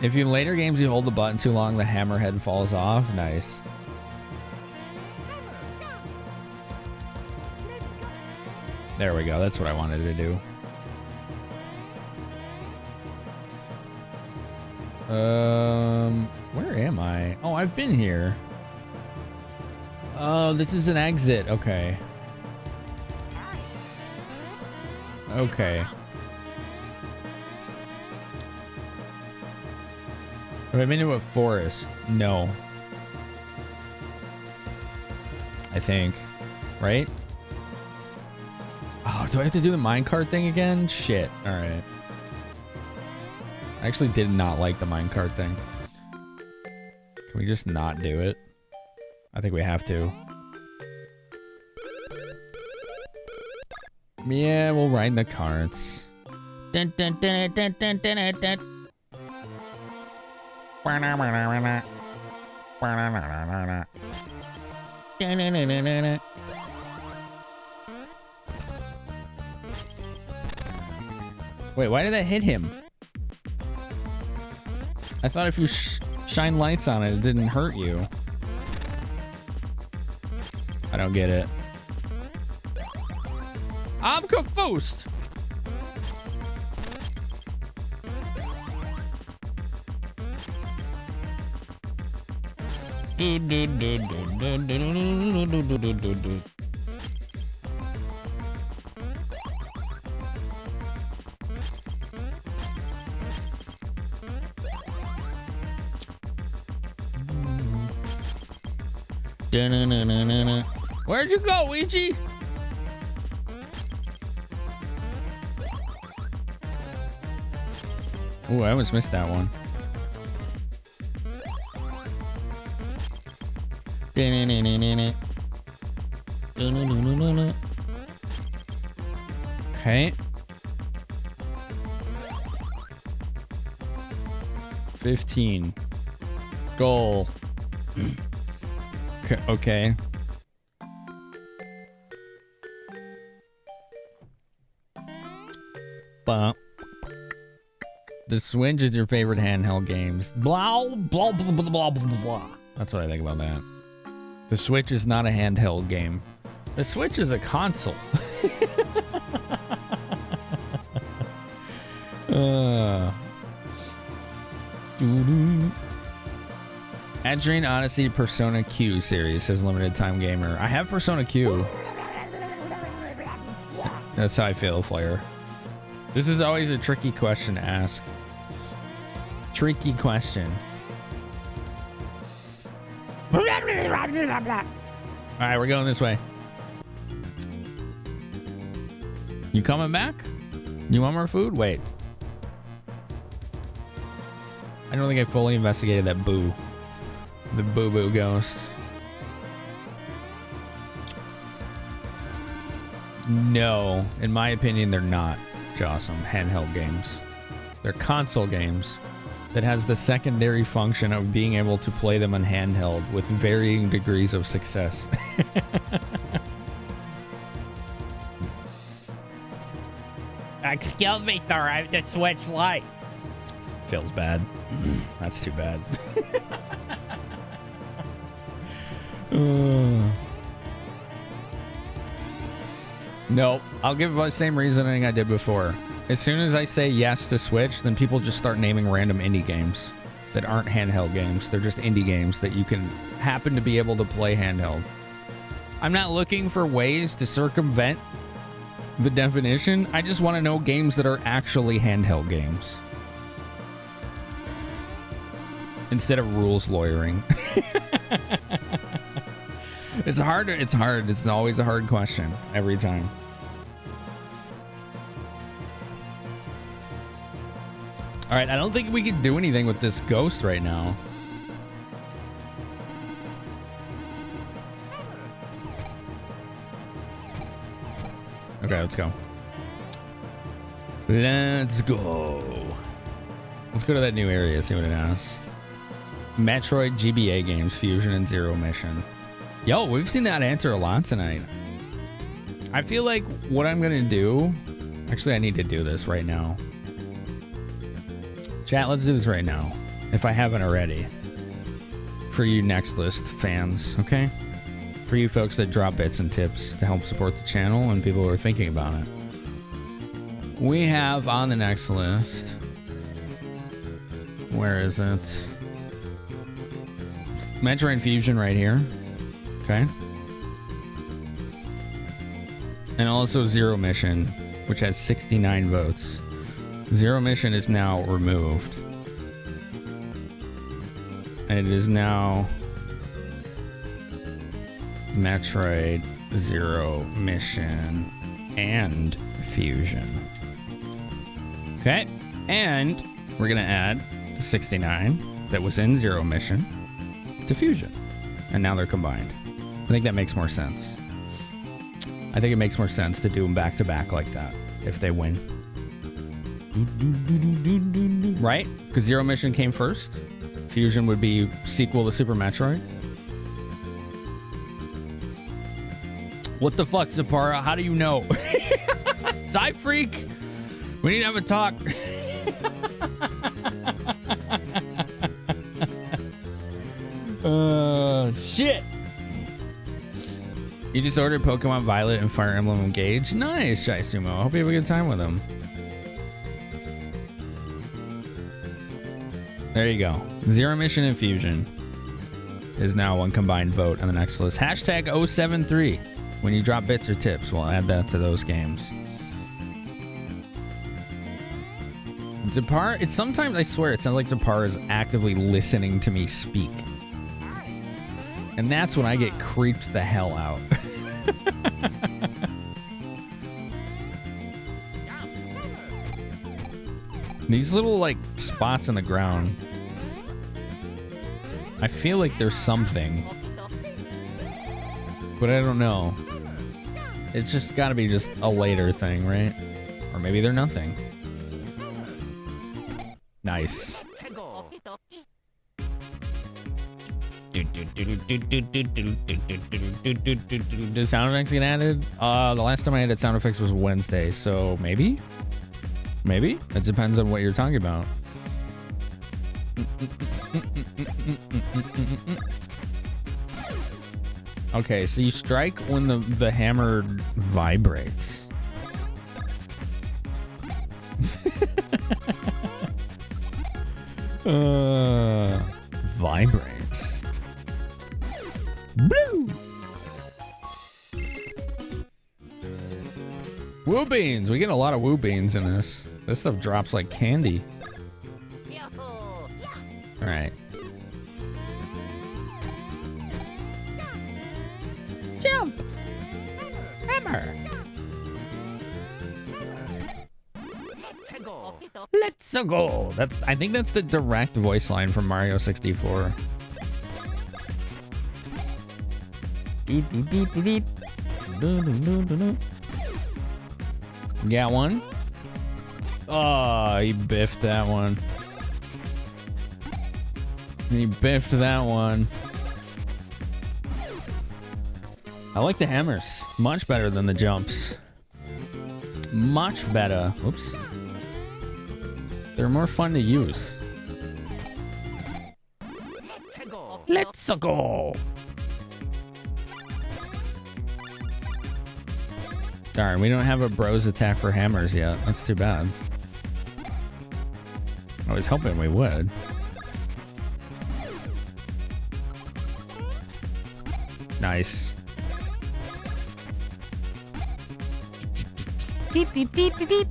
A: If in later games you hold the button too long, the hammerhead falls off. Nice. There we go. That's what I wanted to do. Where am I? Oh, I've been here. Oh, this is an exit. Okay. Okay. Have I been to a forest? No. I think. Right? Oh, do I have to do the minecart thing again? Shit. Alright. I actually did not like the minecart thing. Can we just not do it? I think we have to. Yeah, we'll ride the carts. Dun, dun, dun, dun, dun, dun, dun. Wait, why did that hit him? I thought if you shine lights on it, it didn't hurt you. I don't get it. I'm confused. Where'd you go, Luigi? Ooh, I almost missed that one. Okay. 15. Goal. Okay. But the Switch is your favorite handheld games. Blah, blah, blah, blah, blah, blah, blah. That's what I think about that. The Switch is not a handheld game. The Switch is a console. Adrian Odyssey Persona Q series, says Limited Time Gamer. I have Persona Q. That's how I feel, Flair. This is always a tricky question to ask. Tricky question. Alright, we're going this way. You coming back? You want more food? Wait. I don't think I fully investigated that boo. The boo-boo ghost. No. In my opinion, they're not. Jossum, handheld games. They're console games that has the secondary function of being able to play them on handheld with varying degrees of success.
B: Excuse me, sir. I have to switch light.
A: Feels bad. That's too bad. No, I'll give the same reasoning I did before. As soon as I say yes to Switch, then people just start naming random indie games that aren't handheld games. They're just indie games that you can happen to be able to play handheld. I'm not looking for ways to circumvent the definition. I just want to know games that are actually handheld games. Instead of rules lawyering. It's hard. It's always a hard question every time. All right, I don't think we can do anything with this ghost right now. Okay, let's go. Let's go. Let's go to that new area, see what it has. Metroid GBA games, Fusion and Zero Mission. Yo, we've seen that answer a lot tonight. I feel like what I'm gonna do... Actually, I need to do this right now. Chat, let's do this right now. If I haven't already. For you Next List fans, okay? For you folks that drop bits and tips to help support the channel and people who are thinking about it. We have on the next list... Where is it? Metroid Fusion right here. Okay. And also Zero Mission, which has 69 votes. Zero Mission is now removed. And it is now Metroid, Zero Mission, and Fusion. Okay. And we're going to add the 69 that was in Zero Mission to Fusion. And now they're combined. I think that makes more sense. I think it makes more sense to do them back to back like that if they win. Right? Because Zero Mission came first. Fusion would be sequel to Super Metroid. What the fuck, Zapara? How do you know? Psy-Freak! We need to have a talk. Shit. You just ordered Pokemon Violet and Fire Emblem Engage? Nice, Shy Sumo. I hope you have a good time with them. There you go. Zero Mission and Fusion is now one combined vote on the next list. Hashtag 073. When you drop bits or tips, we'll add that to those games. Zapar, it's sometimes, I swear, it sounds like Zapar is actively listening to me speak. And that's when I get creeped the hell out. These little, like, spots in the ground. I feel like there's something. But I don't know. It's just gotta be just a later thing, right? Or maybe they're nothing. Nice. Did sound effects get added? The last time I added sound effects was Wednesday, so maybe? Maybe? It depends on what you're talking about. Okay, so you strike when the hammer vibrates. Vibrates. Blue. Woo beans. We get a lot of woo beans in this. This stuff drops like candy. All right. Jump. Hammer. Let's go. I think that's the direct voice line from Mario 64. Got one. Oh, he biffed that one. He biffed that one. I like the hammers. Much better than the jumps. Much better. Oops. They're more fun to use.
B: Let's go.
A: Darn, we don't have a bros attack for hammers yet. That's too bad. I was hoping we would. Nice.
C: Deep, deep, deep, deep, deep.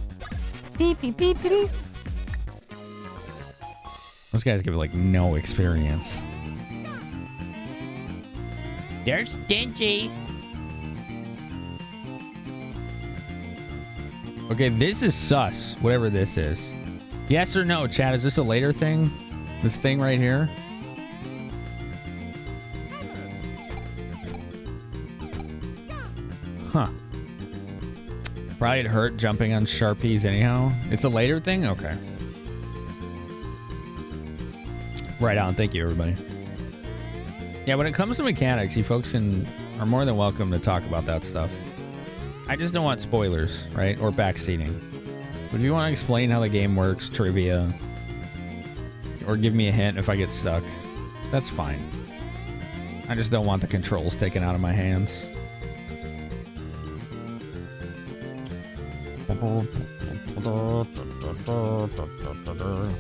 C: Deep, deep, deep, deep.
A: Those guys give like no experience.
H: They're stingy.
A: Okay, this is sus. Whatever this is. Yes or no, chat? Is this a later thing? This thing right here? Huh. Probably it hurt jumping on Sharpies anyhow. It's a later thing? Okay. Right on. Thank you, everybody. Yeah, when it comes to mechanics, you folks are more than welcome to talk about that stuff. I just don't want spoilers, right? Or backseating. But if you want to explain how the game works, trivia, or give me a hint if I get stuck, that's fine. I just don't want the controls taken out of my hands.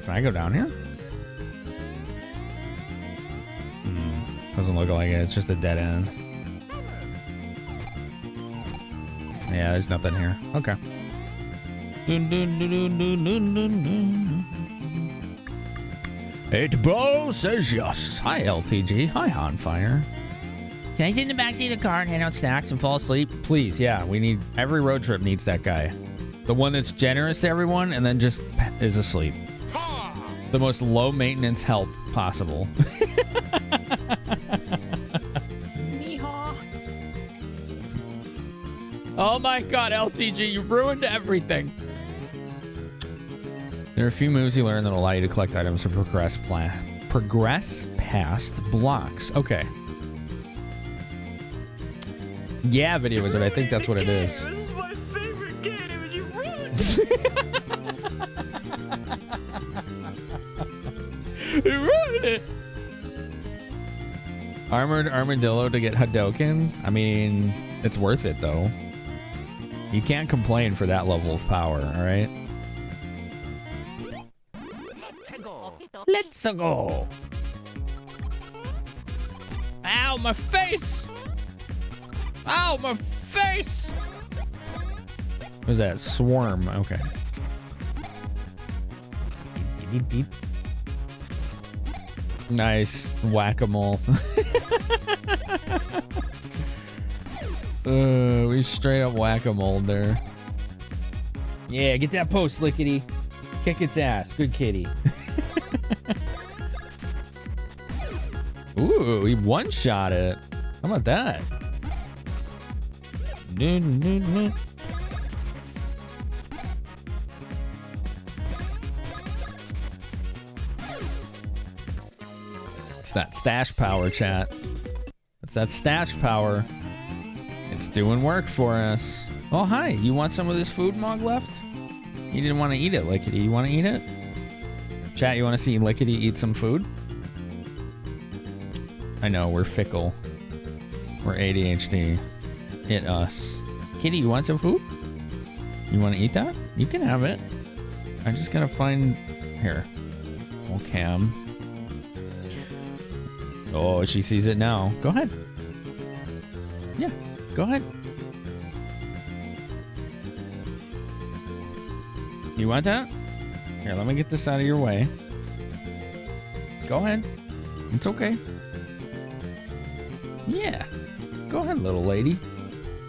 A: Can I go down here? Doesn't look like it. It's just a dead end. Yeah, there's nothing here. Okay. It Bro says yes. Hi, LTG. Hi, Onfire.
H: Can I sit in the backseat of the car and hand out snacks and fall asleep?
A: Please, yeah. We need... Every road trip needs that guy. The one that's generous to everyone and then just is asleep. The most low-maintenance help possible. Oh my god, LTG, you ruined everything. There are a few moves you learn that allow you to collect items and progress past blocks. Okay. Yeah, Video Wizard, I think that's what it is.
E: This is my favorite game and you ruined it.
A: You ruined it. Armored Armadillo to get Hadoken? I mean, it's worth it though. You can't complain for that level of power, alright?
H: Let's go.
A: Ow, my face! Ow, my face! What is that? Swarm. Okay. Nice. Whack-a-mole. We straight up whack-a-mole there. Yeah, get that post, Lickety. Kick its ass. Good kitty. Ooh, he one-shot it. How about that? It's that stash power, chat. It's that stash power. It's doing work for us. Oh, hi. You want some of this food Mog left? You didn't want to eat it, Lickety. You want to eat it? Chat, you want to see Lickety eat some food? I know, we're fickle. We're ADHD. Hit us. Kitty, you want some food? You want to eat that? You can have it. I'm just going to find... Here. Full cam. Oh, she sees it now. Go ahead. Yeah, go ahead. You want that? Here, let me get this out of your way. Go ahead. It's okay. Yeah. Go ahead, little lady.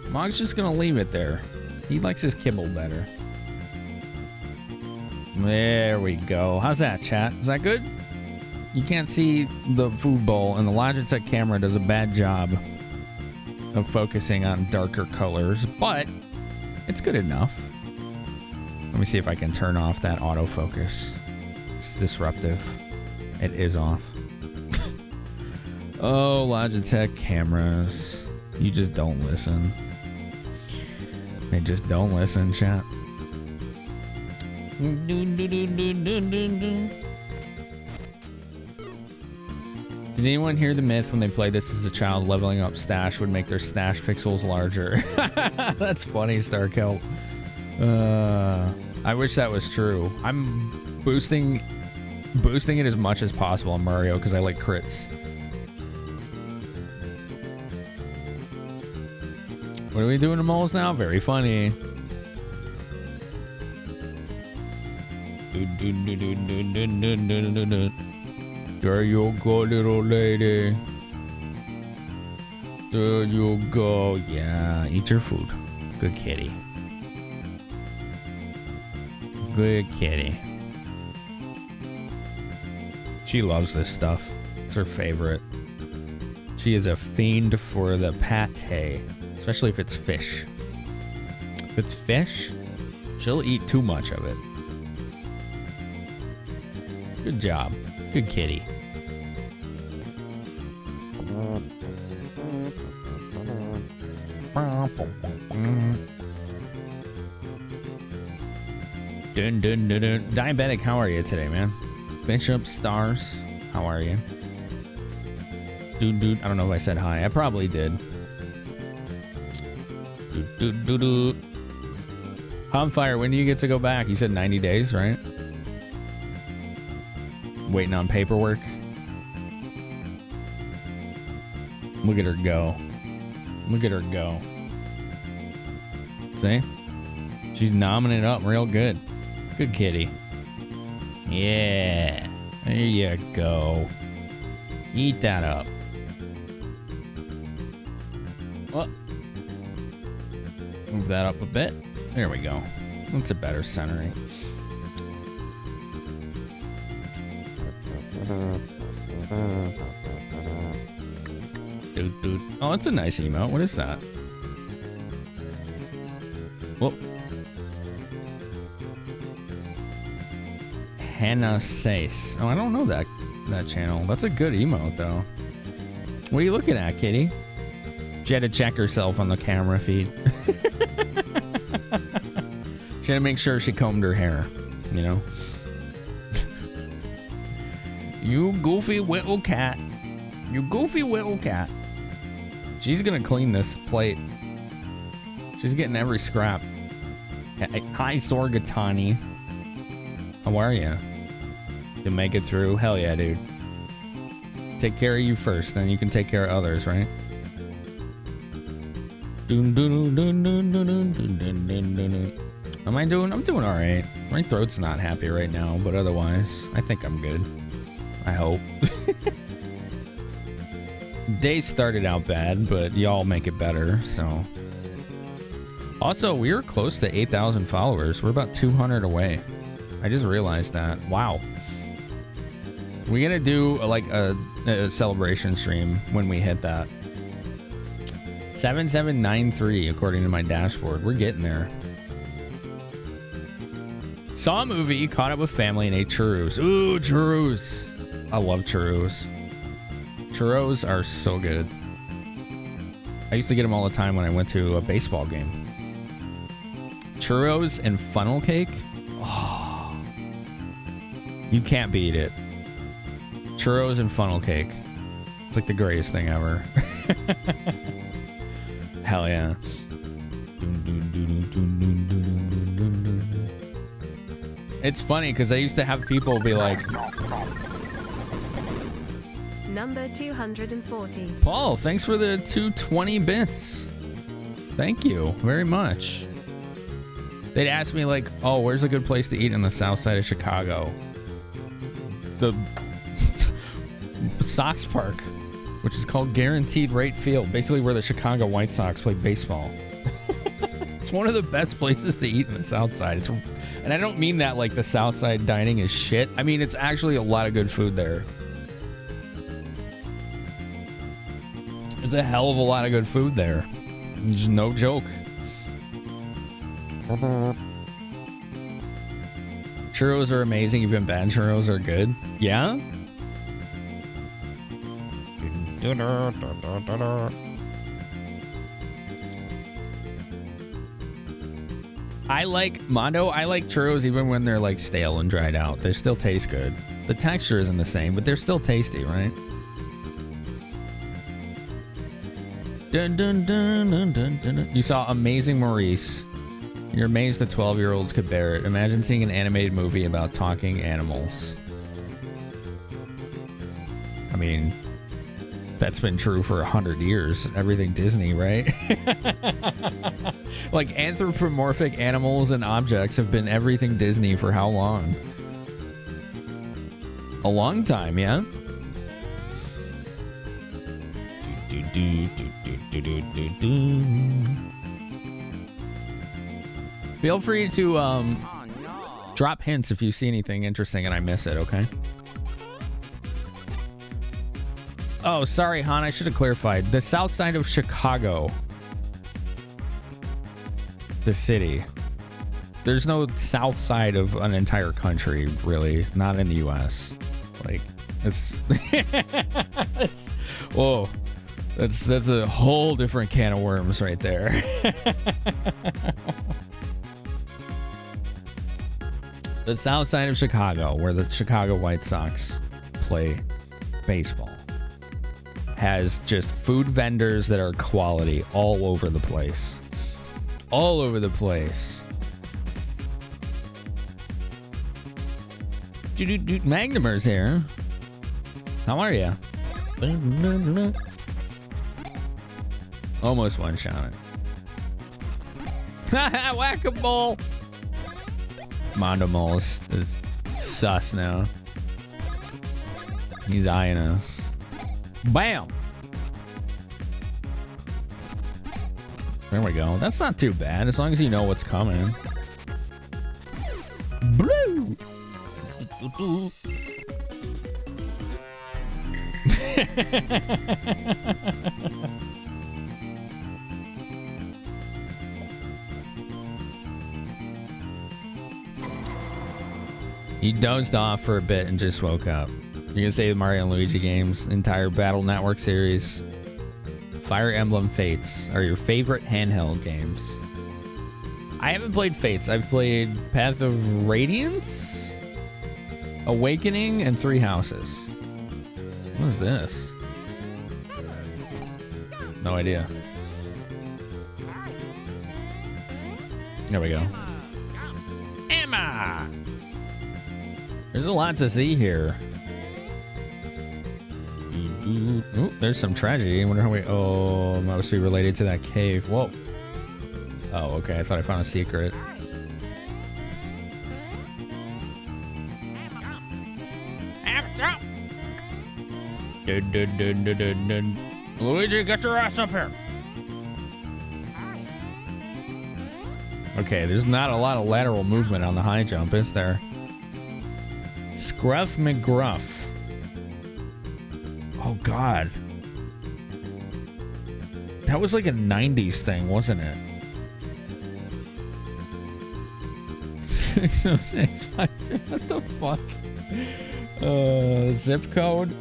A: Mog's just gonna leave it there. He likes his kibble better. There we go. How's that, chat? Is that good? You can't see the food bowl, and the Logitech camera does a bad job of focusing on darker colors, but it's good enough. Let me see if I can turn off that autofocus. It's disruptive. It is off. Oh, Logitech cameras. You just don't listen. They just don't listen, chat. Did anyone hear the myth when they played this as a child, leveling up stash would make their stash pixels larger? That's funny, Starkill. I wish that was true. I'm boosting it as much as possible on Mario because I like crits. What are we doing to moles now? Very funny. There you go, little lady. There you go. Yeah, eat your food. Good kitty. Good kitty. She loves this stuff. It's her favorite. She is a fiend for the pate. Especially if it's fish. If it's fish, she'll eat too much of it. Good job. Good kitty. Dun, dun, dun, dun. Diabetic, how are you today, man? Bishop Stars, how are you? Dude, I don't know if I said hi. I probably did. Homfire, when do you get to go back? You said 90 days, right? Waiting on paperwork. Look at her go. Look at her go. See? She's nomming it up real good. Good kitty. Yeah. There you go. Eat that up. Well, move that up a bit. There we go. That's a better centering. Dude. Oh, that's a nice emote. What is that? Whoop. Hannah Sace. Oh, I don't know that channel. That's a good emote, though. What are you looking at, kitty? She had to check herself on the camera feed. She had to make sure she combed her hair, you know? You goofy little cat. You goofy little cat. She's gonna clean this plate. She's getting every scrap. Hi, Sorgatani. How are you? You make it through? Hell yeah, dude. Take care of you first, then you can take care of others, right? Am I doing? I'm doing all right. My throat's not happy right now, but otherwise, I think I'm good. I hope. Day started out bad, but y'all make it better, so. Also, we were close to 8,000 followers. We're about 200 away. I just realized that. Wow. We're gonna do like a celebration stream when we hit that. 7793 according to my dashboard. We're getting there. Saw a movie, caught up with family, and ate churros. Ooh, churros. I love churros. Churros are so good. I used to get them all the time when I went to a baseball game. Churros and funnel cake. Oh, you can't beat it. Churros and funnel cake. It's like the greatest thing ever. Hell yeah. It's funny because I used to have people be like,
C: Number 240.
A: Paul, thanks for the 220 bits. Thank you very much. They'd ask me like, oh, where's a good place to eat in the south side of Chicago? The Sox Park, which is called Guaranteed Rate Field, basically where the Chicago White Sox play baseball. It's one of the best places to eat in the south side. And I don't mean that like the south side dining is shit. I mean, it's actually a lot of good food there. There's a hell of a lot of good food there. It's no joke. Churros are amazing. Even bad churros are good. Yeah? I like Mondo. I like churros even when they're like stale and dried out. They still taste good. The texture isn't the same, but they're still tasty, right? Dun, dun, dun, dun, dun, dun, dun. You saw Amazing Maurice. You're amazed that 12-year-olds could bear it. Imagine seeing an animated movie about talking animals. I mean, that's been true for 100 years. Everything Disney, right? Like anthropomorphic animals and objects have been everything Disney for how long? A long time, yeah? Feel free to drop hints if you see anything interesting and I miss it, okay? Oh, sorry, Han. I should have clarified. The south side of Chicago. The city. There's no south side of an entire country, really. Not in the U.S. Like, it's... whoa. That's a whole different can of worms right there. The south side of Chicago, where the Chicago White Sox play baseball, has just food vendors that are quality all over the place. All over the place. Magnumer's here. How are you? Almost one shot it. Whack-a-mole. Mondo Mole is sus now. He's eyeing us. Bam! There we go. That's not too bad, as long as you know what's coming. Blue! He dozed off for a bit and just woke up. You're gonna say the Mario and Luigi games, entire Battle Network series, Fire Emblem Fates are your favorite handheld games. I haven't played Fates. I've played Path of Radiance, Awakening, and Three Houses. What is this? No idea. There we go. Emma! There's a lot to see here. Ooh, there's some tragedy. I wonder how we... Oh, must be related to that cave. Whoa. Oh, okay. I thought I found a secret.
B: Luigi, get your ass up here.
A: Okay, there's not a lot of lateral movement on the high jump, is there? Scruff McGruff. Oh, God. That was like a 90s thing, wasn't it? 60652. What the fuck? Zip code?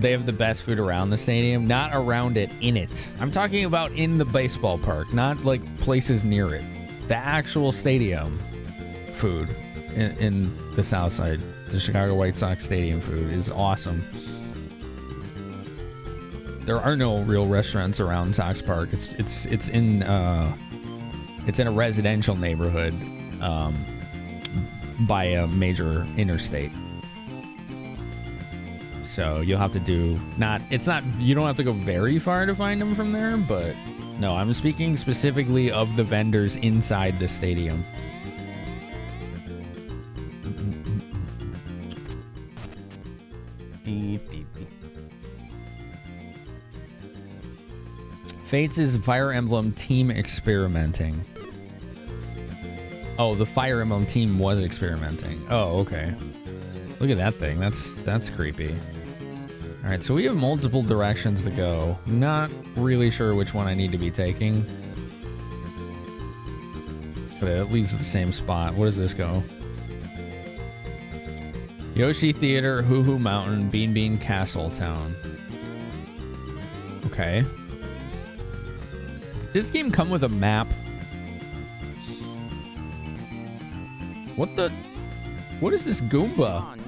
A: They have the best food around the stadium, not around it, in it. I'm talking about in the baseball park, not like places near it. The actual stadium food in the south side, the Chicago White Sox stadium food is awesome. There are no real restaurants around Sox Park. It's in a residential neighborhood by a major interstate. So you'll have to do you don't have to go very far to find them from there, but no, I'm speaking specifically of the vendors inside the stadium. Fates is Fire Emblem team experimenting. Oh, the Fire Emblem team was experimenting. Oh, okay. Look at that thing. That's creepy. All right, so we have multiple directions to go. Not really sure which one I need to be taking. It leads to the same spot. Where does this go? Yoshi Theater, Hoo Hoo Mountain, Bean Bean Castle Town. Okay. Did this game come with a map? What the? What is this Goomba?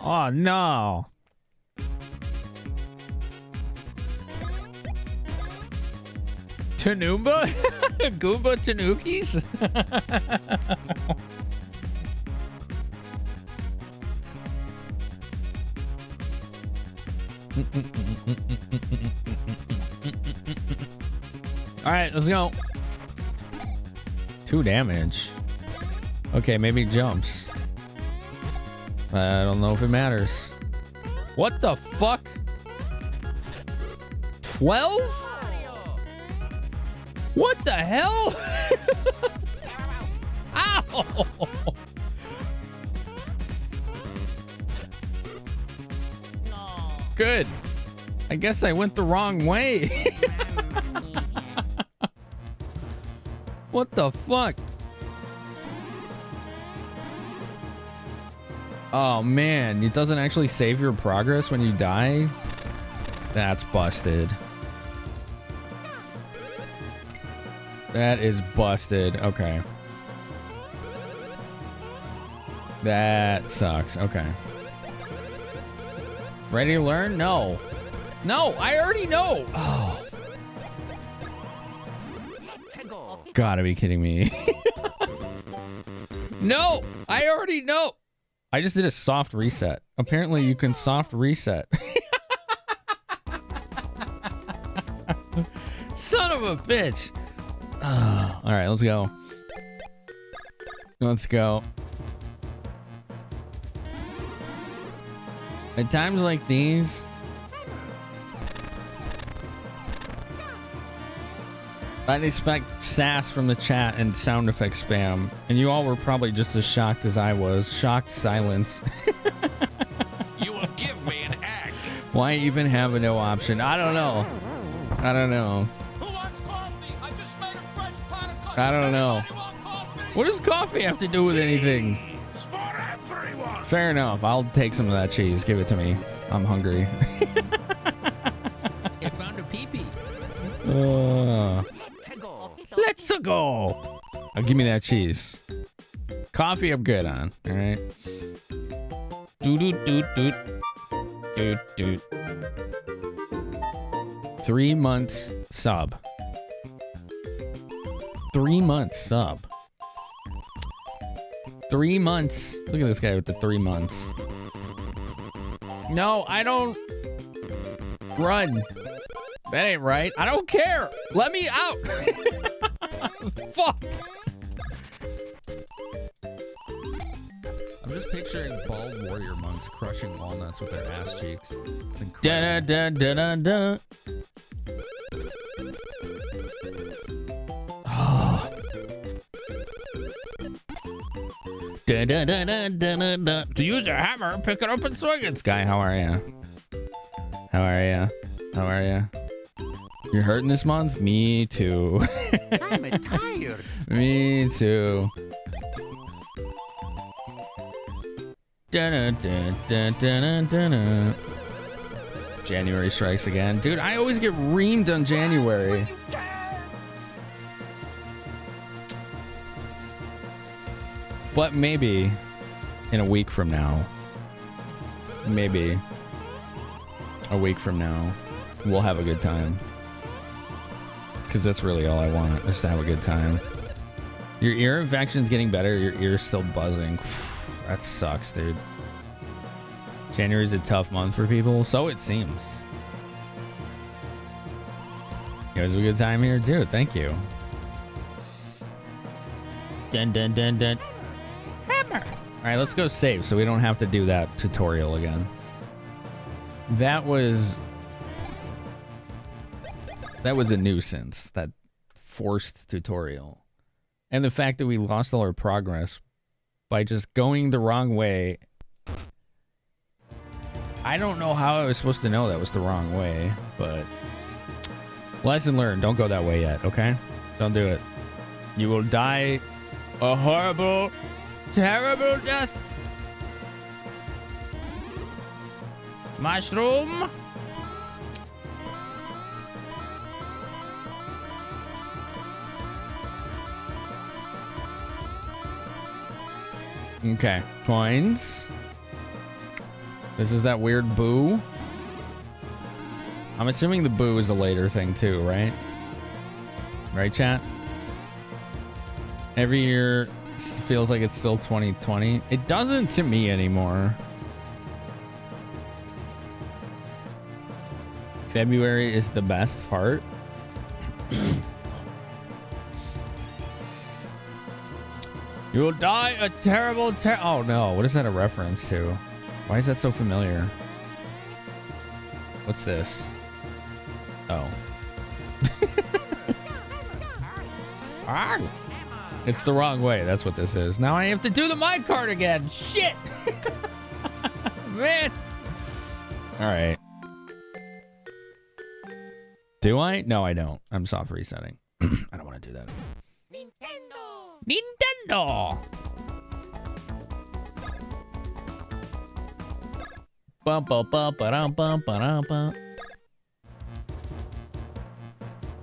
A: Oh no. Tanumba? Goomba Tanukis? All right, let's go. 2 damage. Okay, maybe it jumps. I don't know if it matters. What the fuck? 12? What the hell? Ow! Good. I guess I went the wrong way. What the fuck? Oh man, it doesn't actually save your progress when you die? That's busted. That is busted. Okay. That sucks. Okay. Ready to learn? No. No, I already know. Oh. Gotta be kidding me. No, I already know. I just did a soft reset. Apparently you can soft reset. Son of a bitch. All right, let's go. Let's go. At times like these, I'd expect sass from the chat and sound effect spam, and you all were probably just as shocked as I was. Shocked silence.
F: You will give me an egg.
A: Why even have a no option? I don't know. I don't know.
F: Who wants coffee? I just made a fresh pot of coffee.
A: I don't know. What does coffee have to do with anything?
F: For everyone.
A: Fair enough. I'll take some of that cheese. Give it to me. I'm hungry.
H: I found a pee-pee.
A: Let's go. Give me that cheese. Coffee, I'm good on. All right. Doot doot doot doot doot doot. 3 months sub. 3 months sub. 3 months. Look at this guy with the 3 months. No, I don't. Run. That ain't right. I don't care. Let me out. Fuck. I'm just picturing bald warrior monks crushing walnuts with their ass cheeks. Da da da da da da. Oh. Da da da da da da da. To use a hammer, pick it up and swing it. Sky, how are ya? How are ya? How are ya? You're hurting this month? Me too.
K: I'm tired.
A: Me too. Da-da-da-da-da-da-da. January strikes again. Dude, I always get reamed on January. But maybe in a week from now, maybe a week from now, we'll have a good time. Because that's really all I want, is to have a good time. Your ear infection's getting better. Your ear's still buzzing. That sucks, dude. January's a tough month for people. So it seems. You guys have a good time here? Dude, thank you. Dun dun dun dun. Hammer. Alright, let's go save so we don't have to do that tutorial again. That was a nuisance, that forced tutorial. And the fact that we lost all our progress by just going the wrong way. I don't know how I was supposed to know that was the wrong way, but lesson learned, don't go that way yet, okay? Don't do it. You will die
B: A horrible, terrible death. Mushroom.
A: Okay, coins. This is that weird boo. I'm assuming the boo is a later thing too, right? Right, chat? Every year feels like it's still 2020. It doesn't to me anymore. February is the best part.
B: You will die a terrible
A: Oh no, what is that a reference to? Why is that so familiar? What's this? Oh. Ah! It's the wrong way. That's what this is. Now I have to do the minecart again. Shit! Man! Alright. Do I? No, I don't. I'm soft resetting. I don't want to do that.
B: Nintendo.
A: Bum, bum, bum, ba-dum, bum, ba-dum, bum.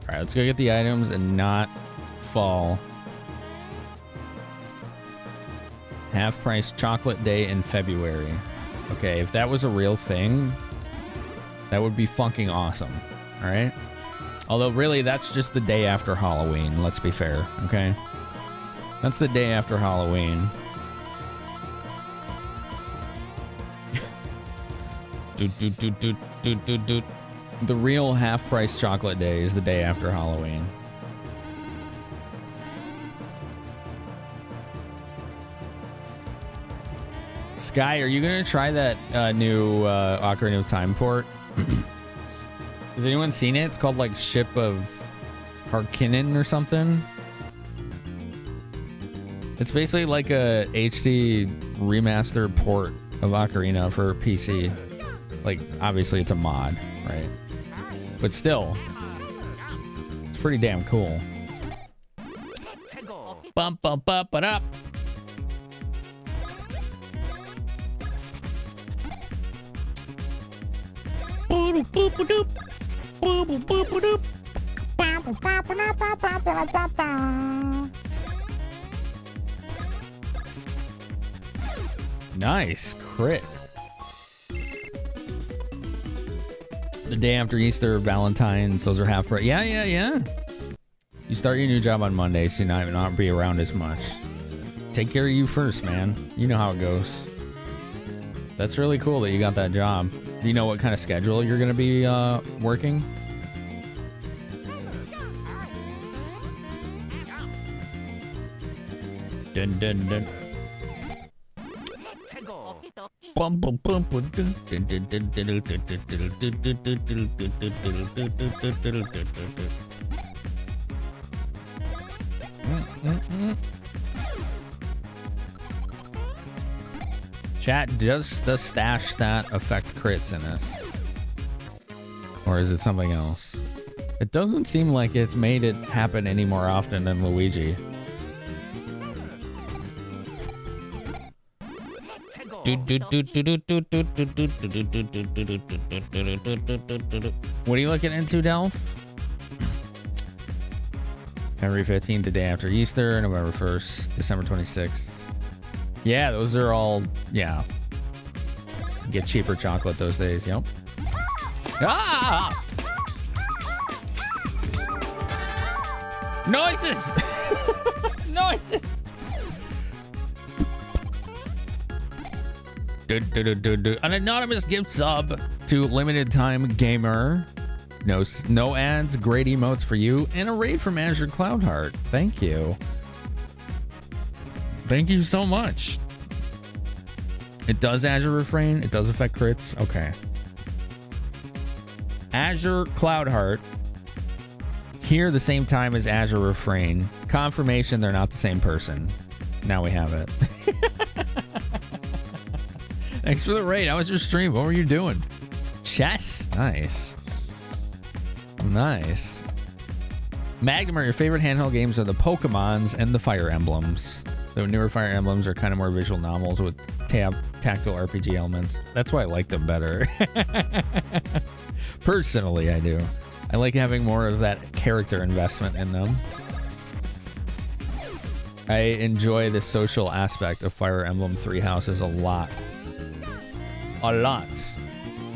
A: Alright, let's go get the items and not fall. Half price chocolate day in February. Okay, if that was a real thing, that would be fucking awesome. Alright? Although, really, that's just the day after Halloween. Let's be fair, okay? That's the day after Halloween. The real half-price chocolate day is the day after Halloween. Sky, are you gonna try that new Ocarina of Time port? Has anyone seen it? It's called like Ship of Harkonnen or something. It's basically like a HD remaster port of Ocarina for PC. Like, obviously it's a mod, right? But still, it's pretty damn cool. Bump, bump, bump, it up. Nice crit. The day after Easter, Valentine's, those are half price. Yeah. You start your new job on Monday, so you not be around as much. Take care of you first, man. You know how it goes. That's really cool that you got that job. Do you know what kind of schedule you're gonna be working? Dun dun dun. Bum, bum, bum, bum, dun, dun, dun, dun, dun, dun, dun, dun, dun, dun, dun. Chat, does the stash stat affect crits in this? Or is it something else? It doesn't seem like it's made it happen any more often than Luigi. What are you looking into, Delph? February 15th, the day after Easter, November 1st, December 26th. Yeah, those are all, yeah. Get cheaper chocolate those days, yep. Ah! Noises! Noises! An anonymous gift sub to Limited Time Gamer. No ads, great emotes for you, and a raid from Azure Cloudheart. Thank you. Thank you so much. It does Azure Refrain. It does affect crits. Okay. Azure Cloudheart. Here the same time as Azure Refrain. Confirmation they're not the same person. Now we have it. Thanks for the raid. How was your stream? What were you doing? Chess. Nice. Nice. Magnum, your favorite handheld games are the Pokemons and the Fire Emblems. The newer Fire Emblems are kind of more visual novels with tactile RPG elements. That's why I like them better. Personally, I do. I like having more of that character investment in them. I enjoy the social aspect of Fire Emblem Three Houses a lot. A lot.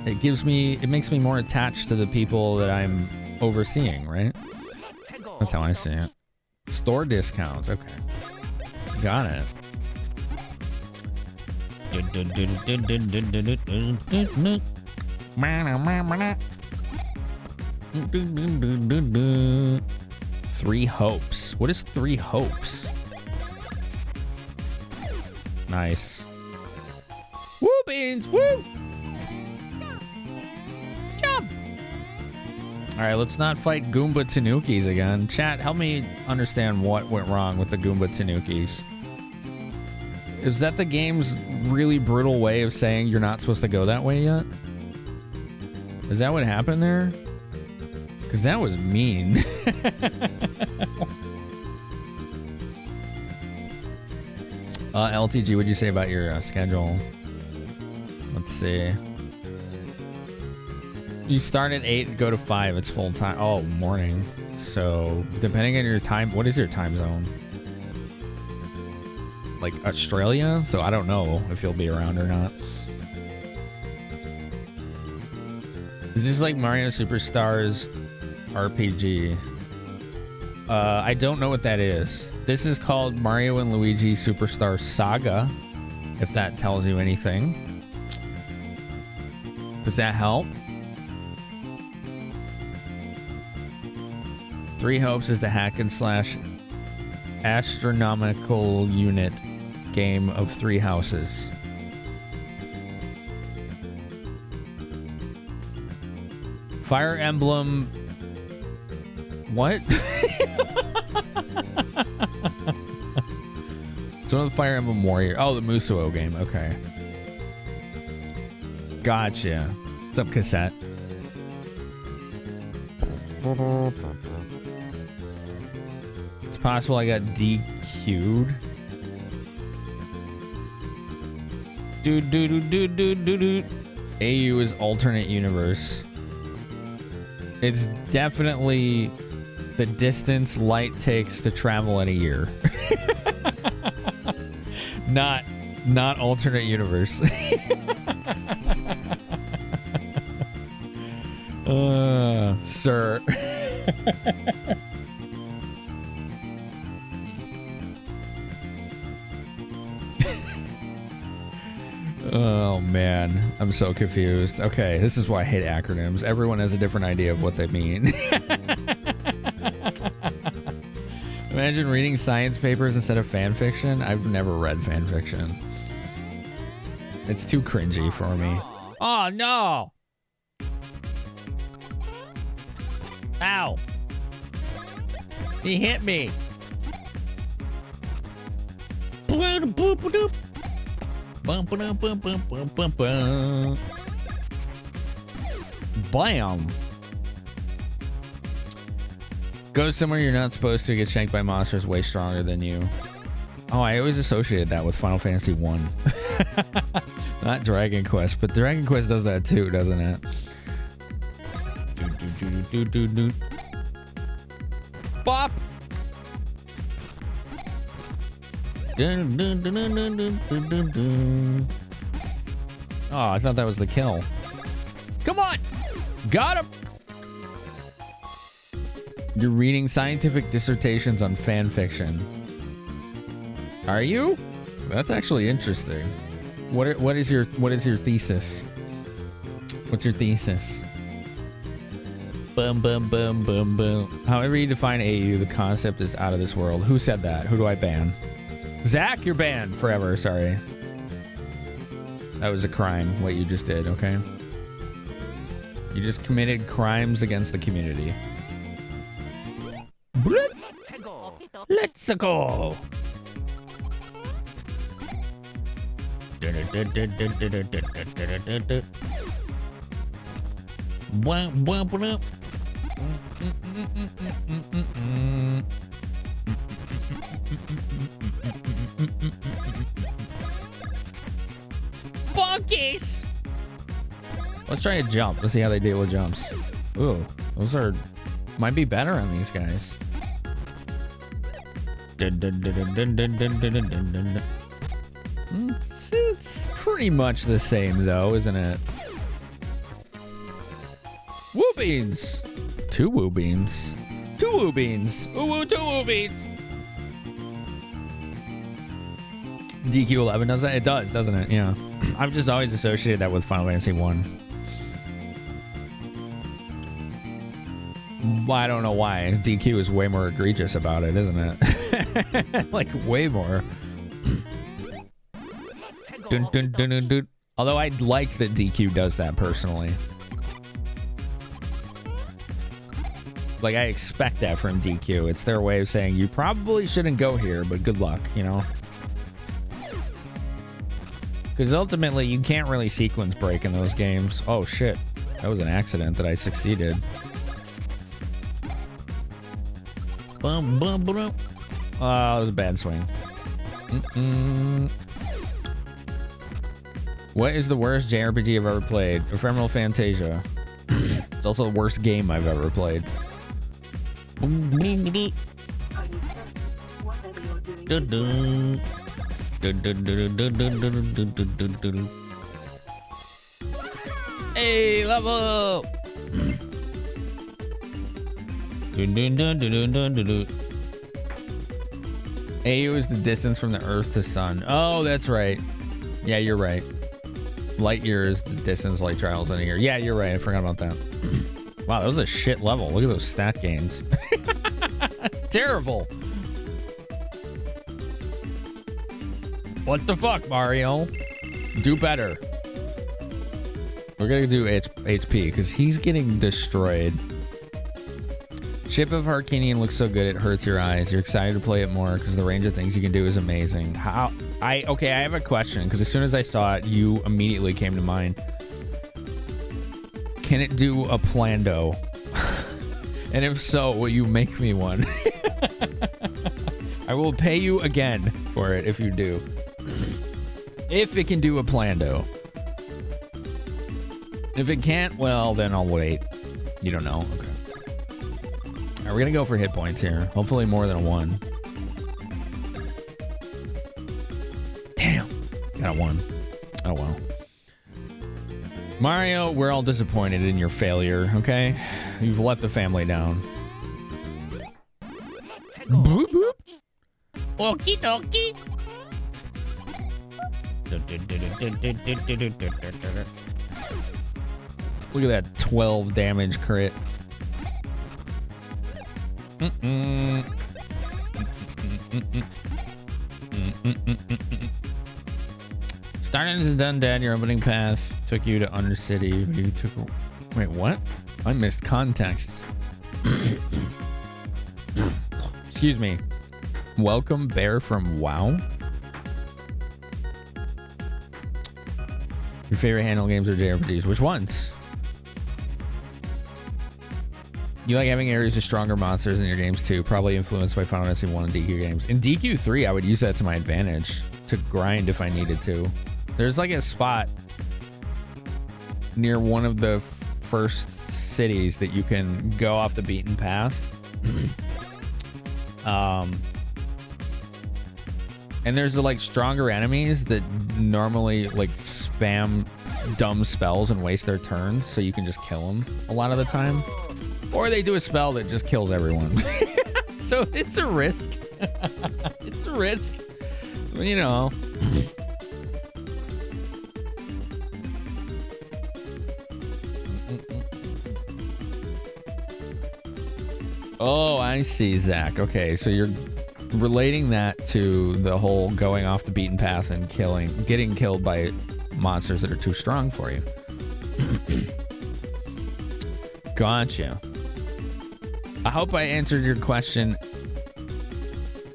A: It makes me more attached to the people that I'm overseeing, right? That's how I see it. Store discounts, okay. Got it. Three Hopes. What is Three Hopes? Nice. Woo beans, woo! Jump! Alright, let's not fight Goomba Tanukis again. Chat, help me understand what went wrong with the Goomba Tanukis. Is that the game's really brutal way of saying you're not supposed to go that way yet? Is that what happened there? Because that was mean. LTG, what'd you say about your schedule? Let's see. You start at 8 and go to 5. It's full time. Oh, morning. So, depending on your time, what is your time zone? Like Australia? So, I don't know if you'll be around or not. Is this like Mario Superstars RPG? I don't know what that is. This is called Mario and Luigi Superstar Saga, if that tells you anything. Does that help? Three Hopes is the hack and slash astronomical unit game of Three Houses. Fire Emblem. What? It's one of the Fire Emblem Warrior. Oh, the Musuo game. Okay. Gotcha. What's up, cassette? It's possible I got DQ'd. AU is alternate universe. It's definitely the distance light takes to travel in a year. Not alternate universe. Sir. Oh man, I'm so confused. Okay, this is why I hate acronyms. Everyone has a different idea of what they mean. Imagine reading science papers instead of fan fiction. I've never read fan fiction. It's too cringy for me.
B: Oh no! Ow! He hit me.
A: Bam! Go somewhere you're not supposed to, get shanked by monsters way stronger than you. Oh, I always associated that with Final Fantasy 1. Not Dragon Quest, but Dragon Quest does that too, doesn't it? Bop! Oh, I thought that was the kill. Come on! Got him! You're reading scientific dissertations on fan fiction. Are you? That's actually interesting. What is your thesis? What's your thesis? Boom, boom, boom, boom, boom. However you define AU, the concept is out of this world. Who said that? Who do I ban? Zach, you're banned forever. Sorry. That was a crime, what you just did, okay? You just committed crimes against the community. Let's go.
B: Bonkies!
A: Let's try a jump. Let's see how they deal with jumps. Ooh, those are might be better on these guys. It's pretty much the same though, isn't it? Woo beans! 2 woo beans. 2 woo beans. Ooh, woo, 2 woo beans. DQ11 does that? It does, doesn't it? Yeah. I've just always associated that with Final Fantasy 1. Well, I don't know why. DQ is way more egregious about it, isn't it? Like, way more. Dun, dun, dun, dun, dun. Although I like that DQ does that personally. Like, I expect that from DQ. It's their way of saying, you probably shouldn't go here, but good luck, you know? Because ultimately, you can't really sequence break in those games. Oh, shit. That was an accident that I succeeded. Boom, boom, boom. Oh, that was a bad swing. What is the worst JRPG I've ever played? Ephemeral Fantasia. It's also the worst game I've ever played. Hey, level! AU is the distance from the Earth to Sun. Oh, that's right. Yeah, you're right. Light year is the distance light travels in a year. Yeah, you're right. I forgot about that. Wow, that was a shit level. Look at those stat gains. Terrible. What the fuck, Mario? Do better. We're gonna do HP because he's getting destroyed. Ship of Harkinian looks so good it hurts your eyes. You're excited to play it more because the range of things you can do is amazing. Okay, I have a question because as soon as I saw it, you immediately came to mind. Can it do a Plando? And if so, will you make me one? I will pay you again for it if you do. If it can do a Plando. If it can't, well, then I'll wait. You don't know? Okay. All right, we're gonna go for hit points here. Hopefully more than a 1. Damn. Got a 1. Oh, well. Mario, we're all disappointed in your failure, okay? You've let the family down. Boop, boop.
B: Okie dokie.
A: Look at that 12 damage crit. Starting is done, Dad. Your opening path took you to Undercity. You took. Wait, what? I missed context. Excuse me. Welcome, Bear from WoW. Your favorite handheld games or JRPGs? Which ones? You like having areas of stronger monsters in your games too, probably influenced by Final Fantasy 1 and DQ games. In DQ 3, I would use that to my advantage to grind if I needed to. There's like a spot near one of the first cities that you can go off the beaten path. And there's like stronger enemies that normally like spam dumb spells and waste their turns, so you can just kill them a lot of the time. Or they do a spell that just kills everyone. So it's a risk. It's a risk. You know. Oh, I see, Zach. Okay, so you're relating that to the whole going off the beaten path and getting killed by monsters that are too strong for you. Gotcha. I hope I answered your question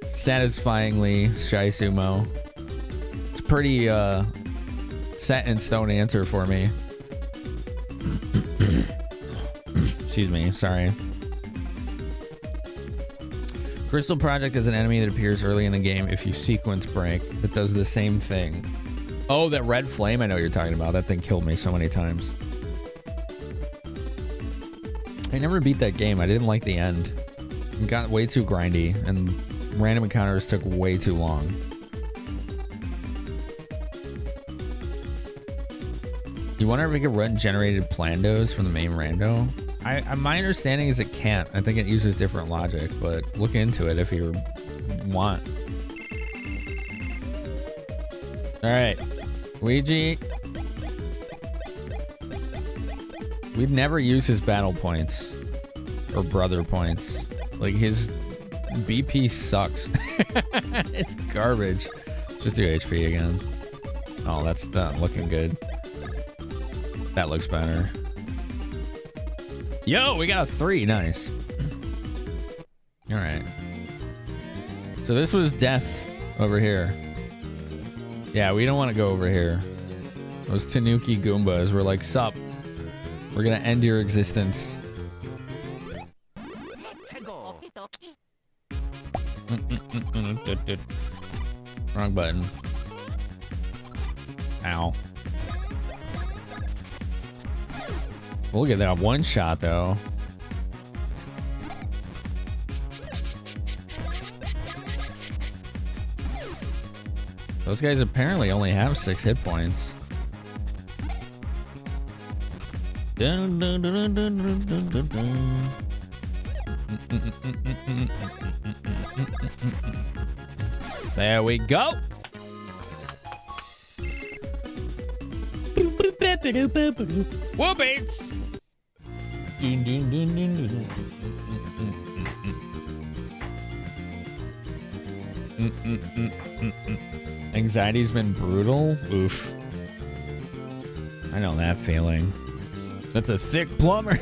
A: satisfyingly, Shy Sumo. It's pretty set in stone answer for me. Excuse me, sorry. Crystal Project is an enemy that appears early in the game if you sequence break that does the same thing. Oh, that red flame, I know what you're talking about. That thing killed me so many times. I never beat that game. I didn't like the end. It got way too grindy and random encounters took way too long. You wonder if it could run generated plandos from the main rando? My understanding is it can't. I think it uses different logic, but look into it if you want. All right, Luigi. We'd never use his battle points or brother points. Like his BP sucks. It's garbage. Let's just do HP again. Oh, that's not looking good. That looks better. Yo, we got a 3. Nice. All right. So this was death over here. Yeah, we don't want to go over here. Those Tanuki Goombas were like, sup. We're going to end your existence. Wrong button. Ow. We'll get that one shot though. Those guys apparently only have 6 hit points. Dun, dun, dun, dun, dun, dun, dun, dun. There we go. Whoopits. Anxiety's been brutal. Oof. I know that feeling. That's a thick plumber.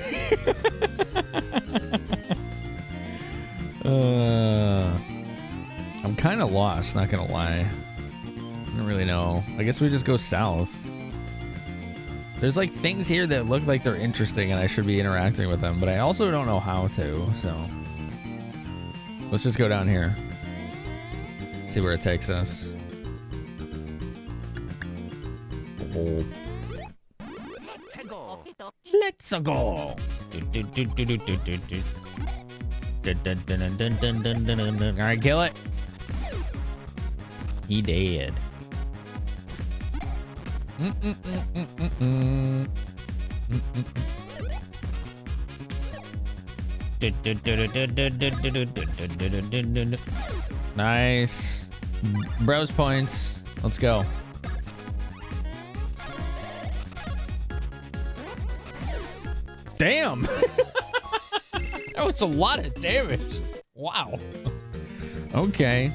A: I'm kind of lost, not gonna lie. I don't really know. I guess we just go south. There's like things here that look like they're interesting and I should be interacting with them, but I also don't know how to, so. Let's just go down here. See where it takes us. Oh. Let's go. Alright, kill it. He dead. Nice. Bros points. Let's go. Damn. That was a lot of damage. Wow. Okay.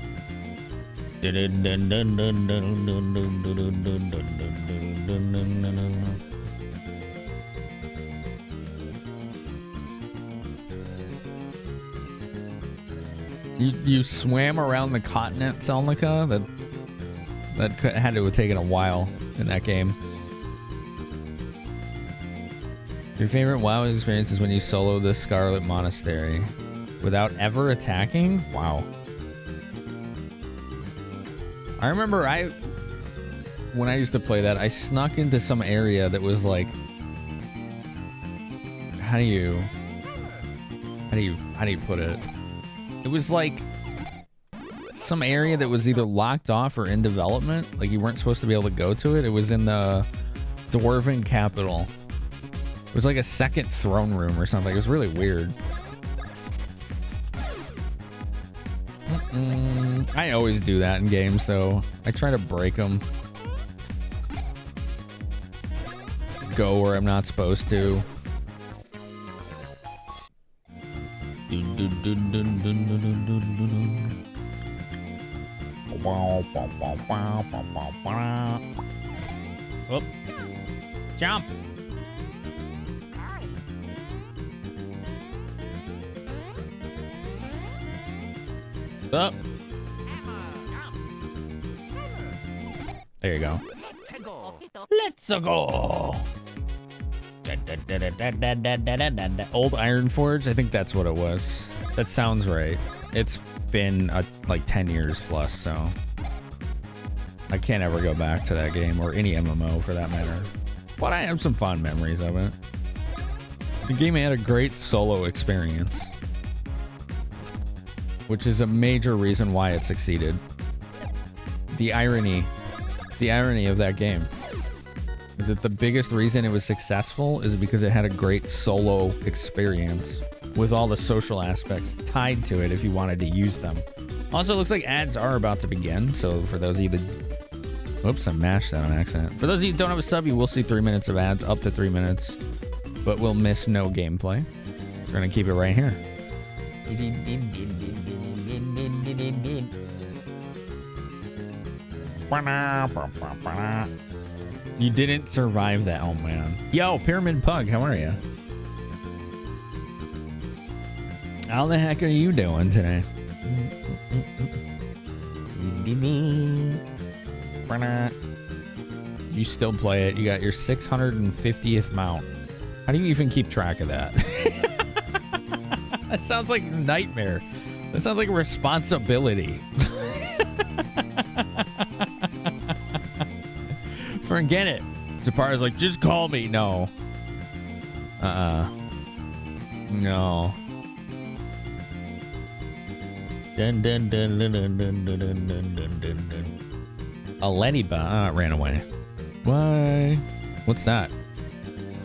A: You swam around the continent, Selnica? That had to have taken a while in that game. Your favorite WoW experience is when you solo the Scarlet Monastery without ever attacking? Wow. I remember when I used to play that, I snuck into some area that was like, how do you put it? It was like some area that was either locked off or in development. Like you weren't supposed to be able to go to it. It was in the Dwarven capital. It was like a second throne room or something. It was really weird. I always do that in games, though. I try to break them. Go where I'm not supposed to. Oh. Jump. Up. There you go. Let's go. Old Iron Forge? I think that's what it was. That sounds right. it's been like 10 years plus, so I can't ever go back to that game or any MMO for that matter. But I have some fond memories of it. The game had a great solo experience, which is a major reason why it succeeded. The irony of that game is that the biggest reason it was successful is because it had a great solo experience with all the social aspects tied to it if you wanted to use them. Also, it looks like ads are about to begin, so for those of you that... Whoops, I mashed that on accident. For those of you who don't have a sub, you will see 3 minutes of ads, up to 3 minutes, but we'll miss no gameplay. So we're gonna keep it right here. You didn't survive that, oh man. Yo, Pyramid Pug, how are you? How the heck are you doing today? You still play it. You got your 650th mount. How do you even keep track of that? That sounds like a nightmare. That sounds like a responsibility. Forget it. Zapara's like, just call me. No. No. Dun dun dun dun dun dun dun dun dun dun dun. A Leniba ran away. Why? What's that?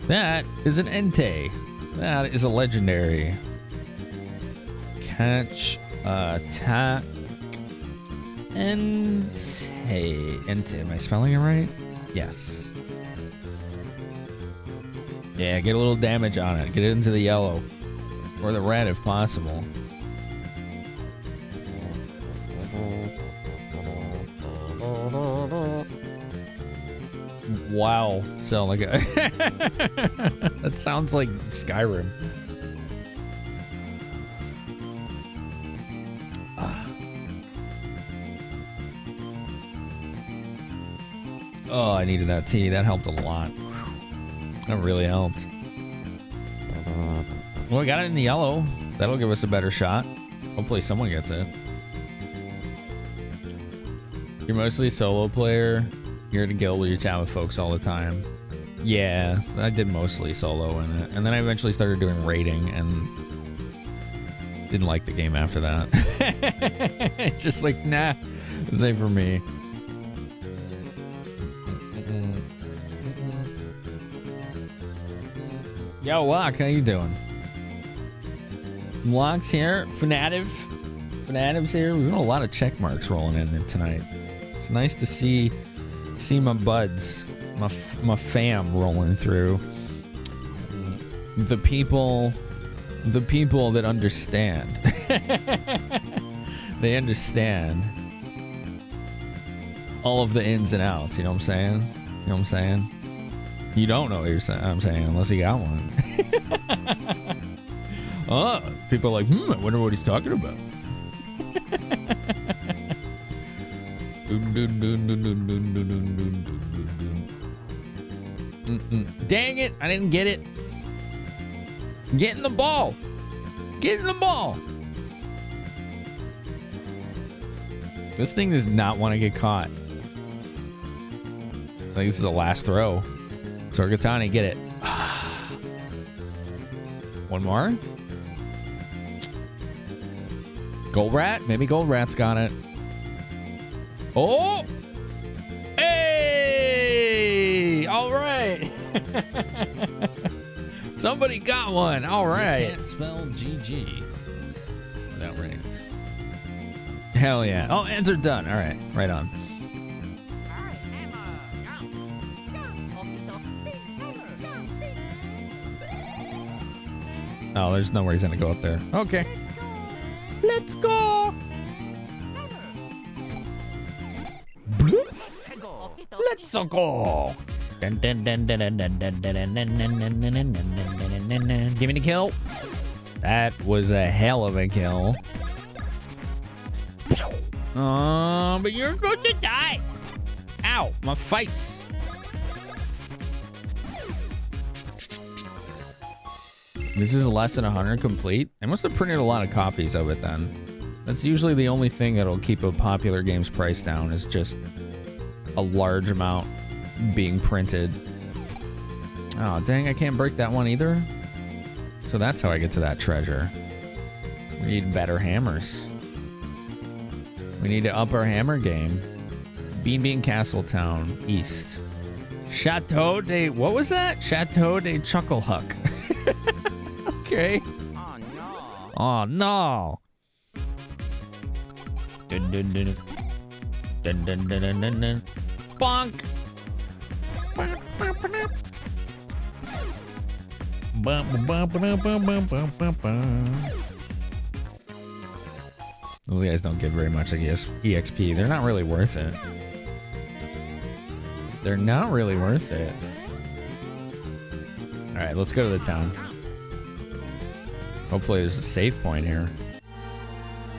A: That is an Entei. That is a legendary. Catch, attack, Entei. Am I spelling it right? Yes. Yeah, get a little damage on it. Get it into the yellow. Or the red if possible. Wow. So like a that sounds like Skyrim. Oh, I needed that tea. That helped a lot. That really helped. Well, we got it in the yellow. That'll give us a better shot. Hopefully someone gets it. You're mostly a solo player. You're in a guild where you chat with folks all the time. Yeah, I did mostly solo in it. And then I eventually started doing raiding and didn't like the game after that. Just like, nah, this ain't for me. Yo, Locke, how you doing? Locke's here. Fanativ's here. We've got a lot of check marks rolling in tonight. It's nice to see my buds, my fam rolling through. The people that understand. They understand all of the ins and outs, you know what I'm saying? You know what I'm saying? You don't know what I'm saying unless you got one. Oh, people are like, I wonder what he's talking about. Dang it, I didn't get it. Get in the ball. Get in the ball. This thing does not want to get caught. I think this is the last throw. Sorgatani, get it. One more. Goldrat? Maybe Goldrat's got it. Oh! Hey! All right. Somebody got one. All right.
J: You can't spell GG without ranked.
A: Hell yeah. Oh, ends are done. All right. Right on. Oh, there's nowhere he's gonna go up there. Okay. Let's go. Let's go. Give me the kill. That was a hell of a kill. But you're going to die. Ow, my face. This is less than 100 complete. They must have printed a lot of copies of it then. That's usually the only thing that'll keep a popular game's price down, is just a large amount being printed. Oh, dang, I can't break that one either. So that's how I get to that treasure. We need better hammers. We need to up our hammer game. Bean Bean Castle Town, east. Chateau de... What was that? Chateau de Chucklehuck. Okay.
K: Oh no.
A: Oh, no. Dun, dun, dun, dun, dun, dun, dun, dun, dun. Bonk. Those guys don't give very much EXP. They're not really worth it. They're not really worth it. Alright, let's go to the town. Hopefully there's a save point here.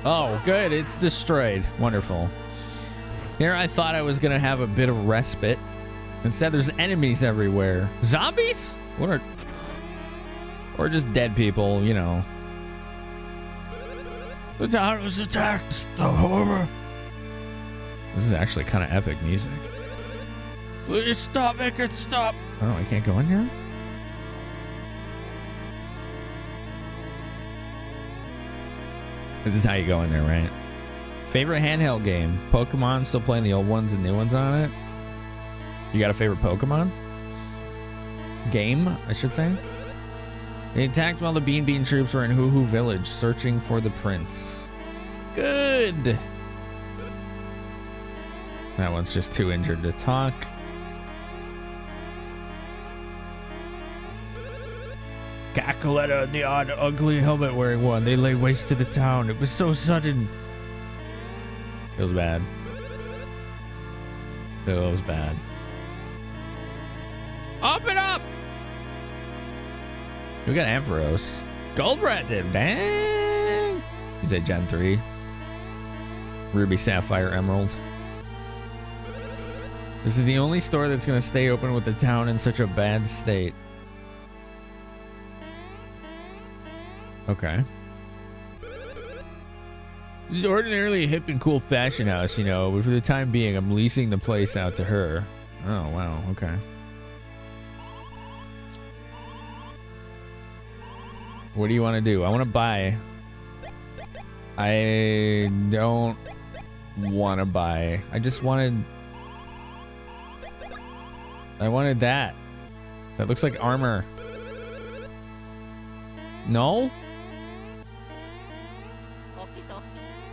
A: Oh, good. It's destroyed. Wonderful. Here I thought I was going to have a bit of respite. Instead, there's enemies everywhere. Zombies? What are... Or just dead people, you know. The town was attacked. The horror. This is actually kind of epic music. Please stop. Make it stop. Oh, I can't go in here? This is how you go in there, right? Favorite handheld game? Pokemon? Still playing the old ones and new ones on it? You got a favorite Pokemon? Game, I should say. They attacked while the Bean Bean troops were in Hoo Hoo Village, searching for the prince. Good! That one's just too injured to talk. Cackletta and the odd, ugly helmet-wearing one. They laid waste to the town. It was so sudden. Feels bad. Feels bad. Up and up! We got Ampharos. Goldrat did. Dang! You say Gen 3. Ruby, Sapphire, Emerald. This is the only store that's going to stay open with the town in such a bad state. Okay. This is ordinarily a hip and cool fashion house, you know, but for the time being, I'm leasing the place out to her. Oh, wow. Okay. What do you want to do? I want to buy. I don't want to buy. I just wanted... I wanted that. That looks like armor. No?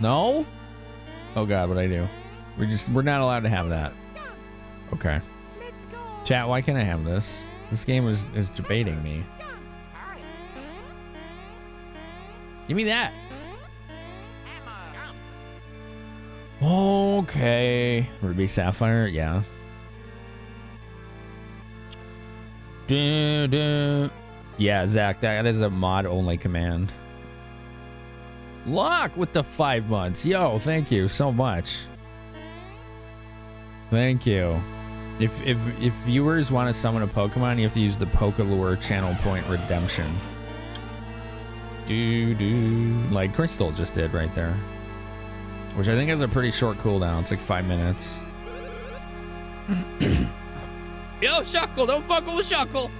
A: No? Oh god, what'd I do? We're not allowed to have that. Okay. Chat, why can't I have this? This game is debating me. Give me that. Okay. Ruby Sapphire, yeah. Yeah, Zach, that is a mod-only command. Lock with the 5 months. Yo, thank you so much. Thank you. If viewers want to summon a Pokemon, you have to use the Pokelure channel point redemption. Like Crystal just did right there. Which I think has a pretty short cooldown. It's like 5 minutes.
H: Yo, Shuckle, don't fuck with Shuckle.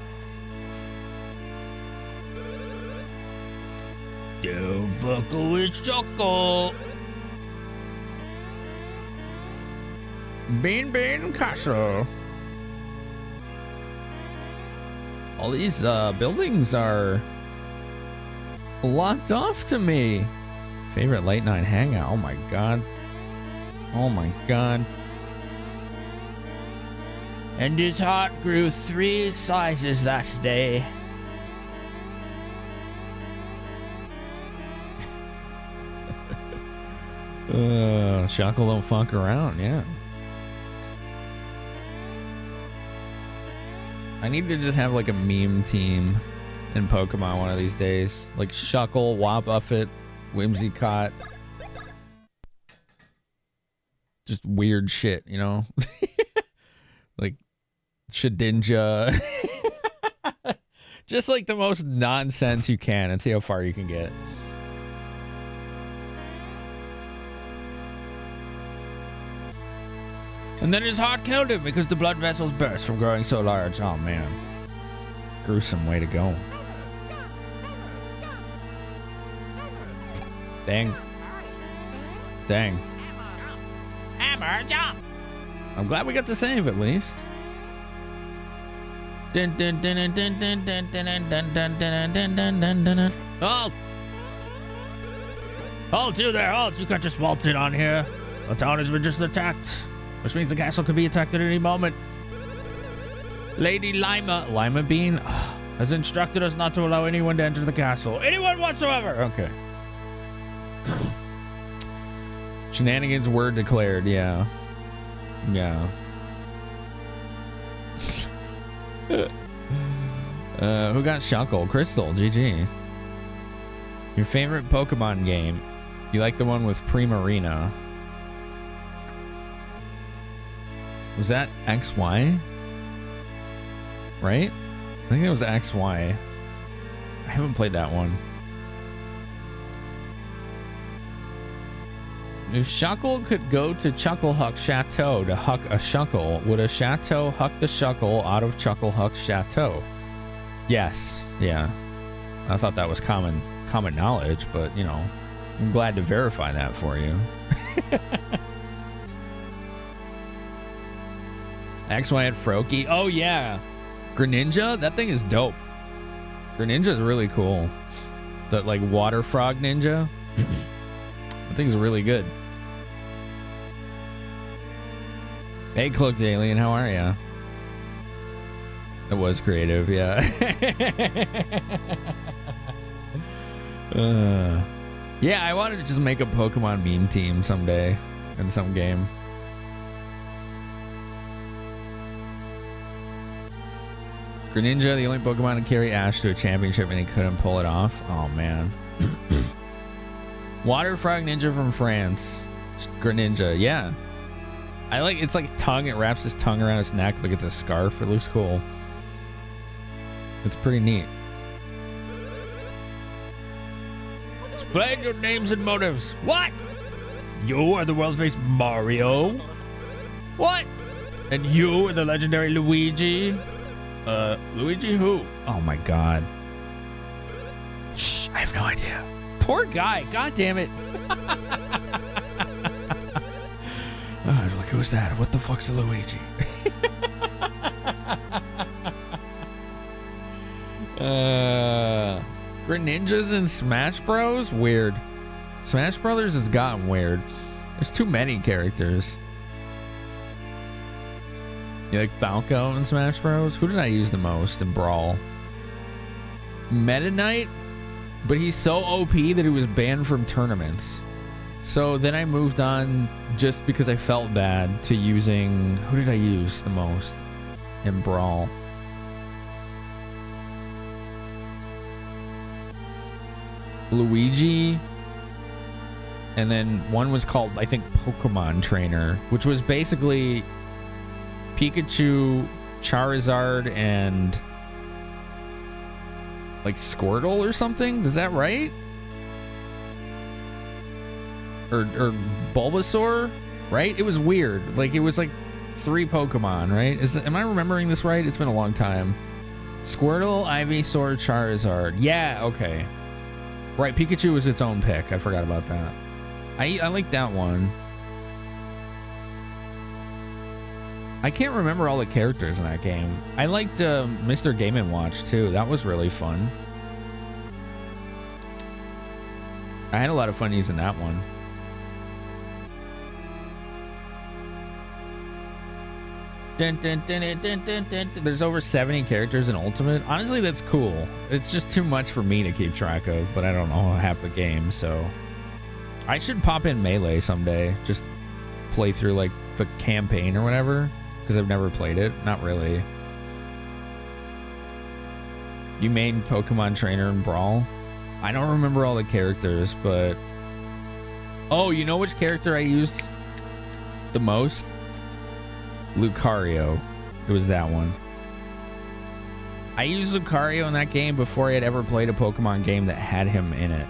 H: Don't fuck with Shuckle.
A: Bean Bean Castle. All these buildings are locked off to me. Favorite late night hangout. Oh my god. Oh my god.
H: And his heart grew 3 sizes that day.
A: Shuckle don't fuck around, yeah. I need to just have like a meme team in Pokemon one of these days. Like Shuckle, Wobbuffet, Whimsicott. Just weird shit, you know? Like Shedinja. Just like the most nonsense you can and see how far you can get.
B: And then his heart killed him because the blood vessels burst from growing so large. Oh, man. Gruesome way to go. Dang. Dang.
H: Hammer jump.
B: I'm glad we got the save at least.
H: Halt! Halt, you there, halt! You can't just waltz in on here. The town has been just attacked, which means the castle could be attacked at any moment. Lady Lima Bean has instructed us not to allow anyone to enter the castle. Anyone whatsoever!
B: Okay. Shenanigans were declared, yeah. Yeah. Who got Shuckle? Crystal, GG. Your favorite Pokemon game? You like the one with Primarina. Was that XY? Right? I think it was XY. I haven't played that one. If Shuckle could go to Chucklehuck's Chateau to huck a Shuckle, would a Chateau huck the Shuckle out of Chucklehuck's Chateau? Yes. Yeah. I thought that was common knowledge, but, you know, I'm glad to verify that for you. XY at Froakie. Oh, yeah. Greninja? That thing is dope. Greninja is really cool. That, like, water frog ninja. That thing's really good. Hey, Cloaked Alien, how are ya? It was creative, yeah. Yeah, I wanted to just make a Pokemon meme team someday in some game. Greninja, the only Pokemon to carry Ash to a championship, and he couldn't pull it off. Oh, man. Water Frog Ninja from France. Greninja, yeah. I like, it's like tongue. It wraps his tongue around his neck like it's a scarf. It looks cool. It's pretty neat.
H: Explain your names and motives. What? You are the world-famous Mario? What? And you are the legendary Luigi? Luigi who?
B: Oh my god. Shh, I have no idea. Poor guy. God damn it.
H: Like, who's that? What the fuck's a Luigi?
B: Greninjas in Smash Bros? Weird. Smash Brothers has gotten weird. There's too many characters. You like Falco in Smash Bros? Who did I use the most in Brawl? Meta Knight? But he's so OP that he was banned from tournaments. So then I moved on just because I felt bad to using... Who did I use the most in Brawl? Luigi. And then one was called, I think, Pokemon Trainer, which was basically Pikachu, Charizard, and like Squirtle or something. Is that right? Or Bulbasaur, right? It was weird. Like, it was like 3 Pokemon, right? Am I remembering this right? It's been a long time. Squirtle, Ivysaur, Charizard. Yeah, okay. Right, Pikachu was its own pick. I forgot about that. I like that one. I can't remember all the characters in that game. I liked Mr. Game & Watch too. That was really fun. I had a lot of fun using that one. There's over 70 characters in Ultimate. Honestly, that's cool. It's just too much for me to keep track of, but I don't know half the game, so I should pop in Melee someday. Just play through like the campaign or whatever, because I've never played it. Not really. You main Pokemon Trainer in Brawl? I don't remember all the characters, but... Oh, you know which character I used the most? Lucario. It was that one. I used Lucario in that game before I had ever played a Pokemon game that had him in it.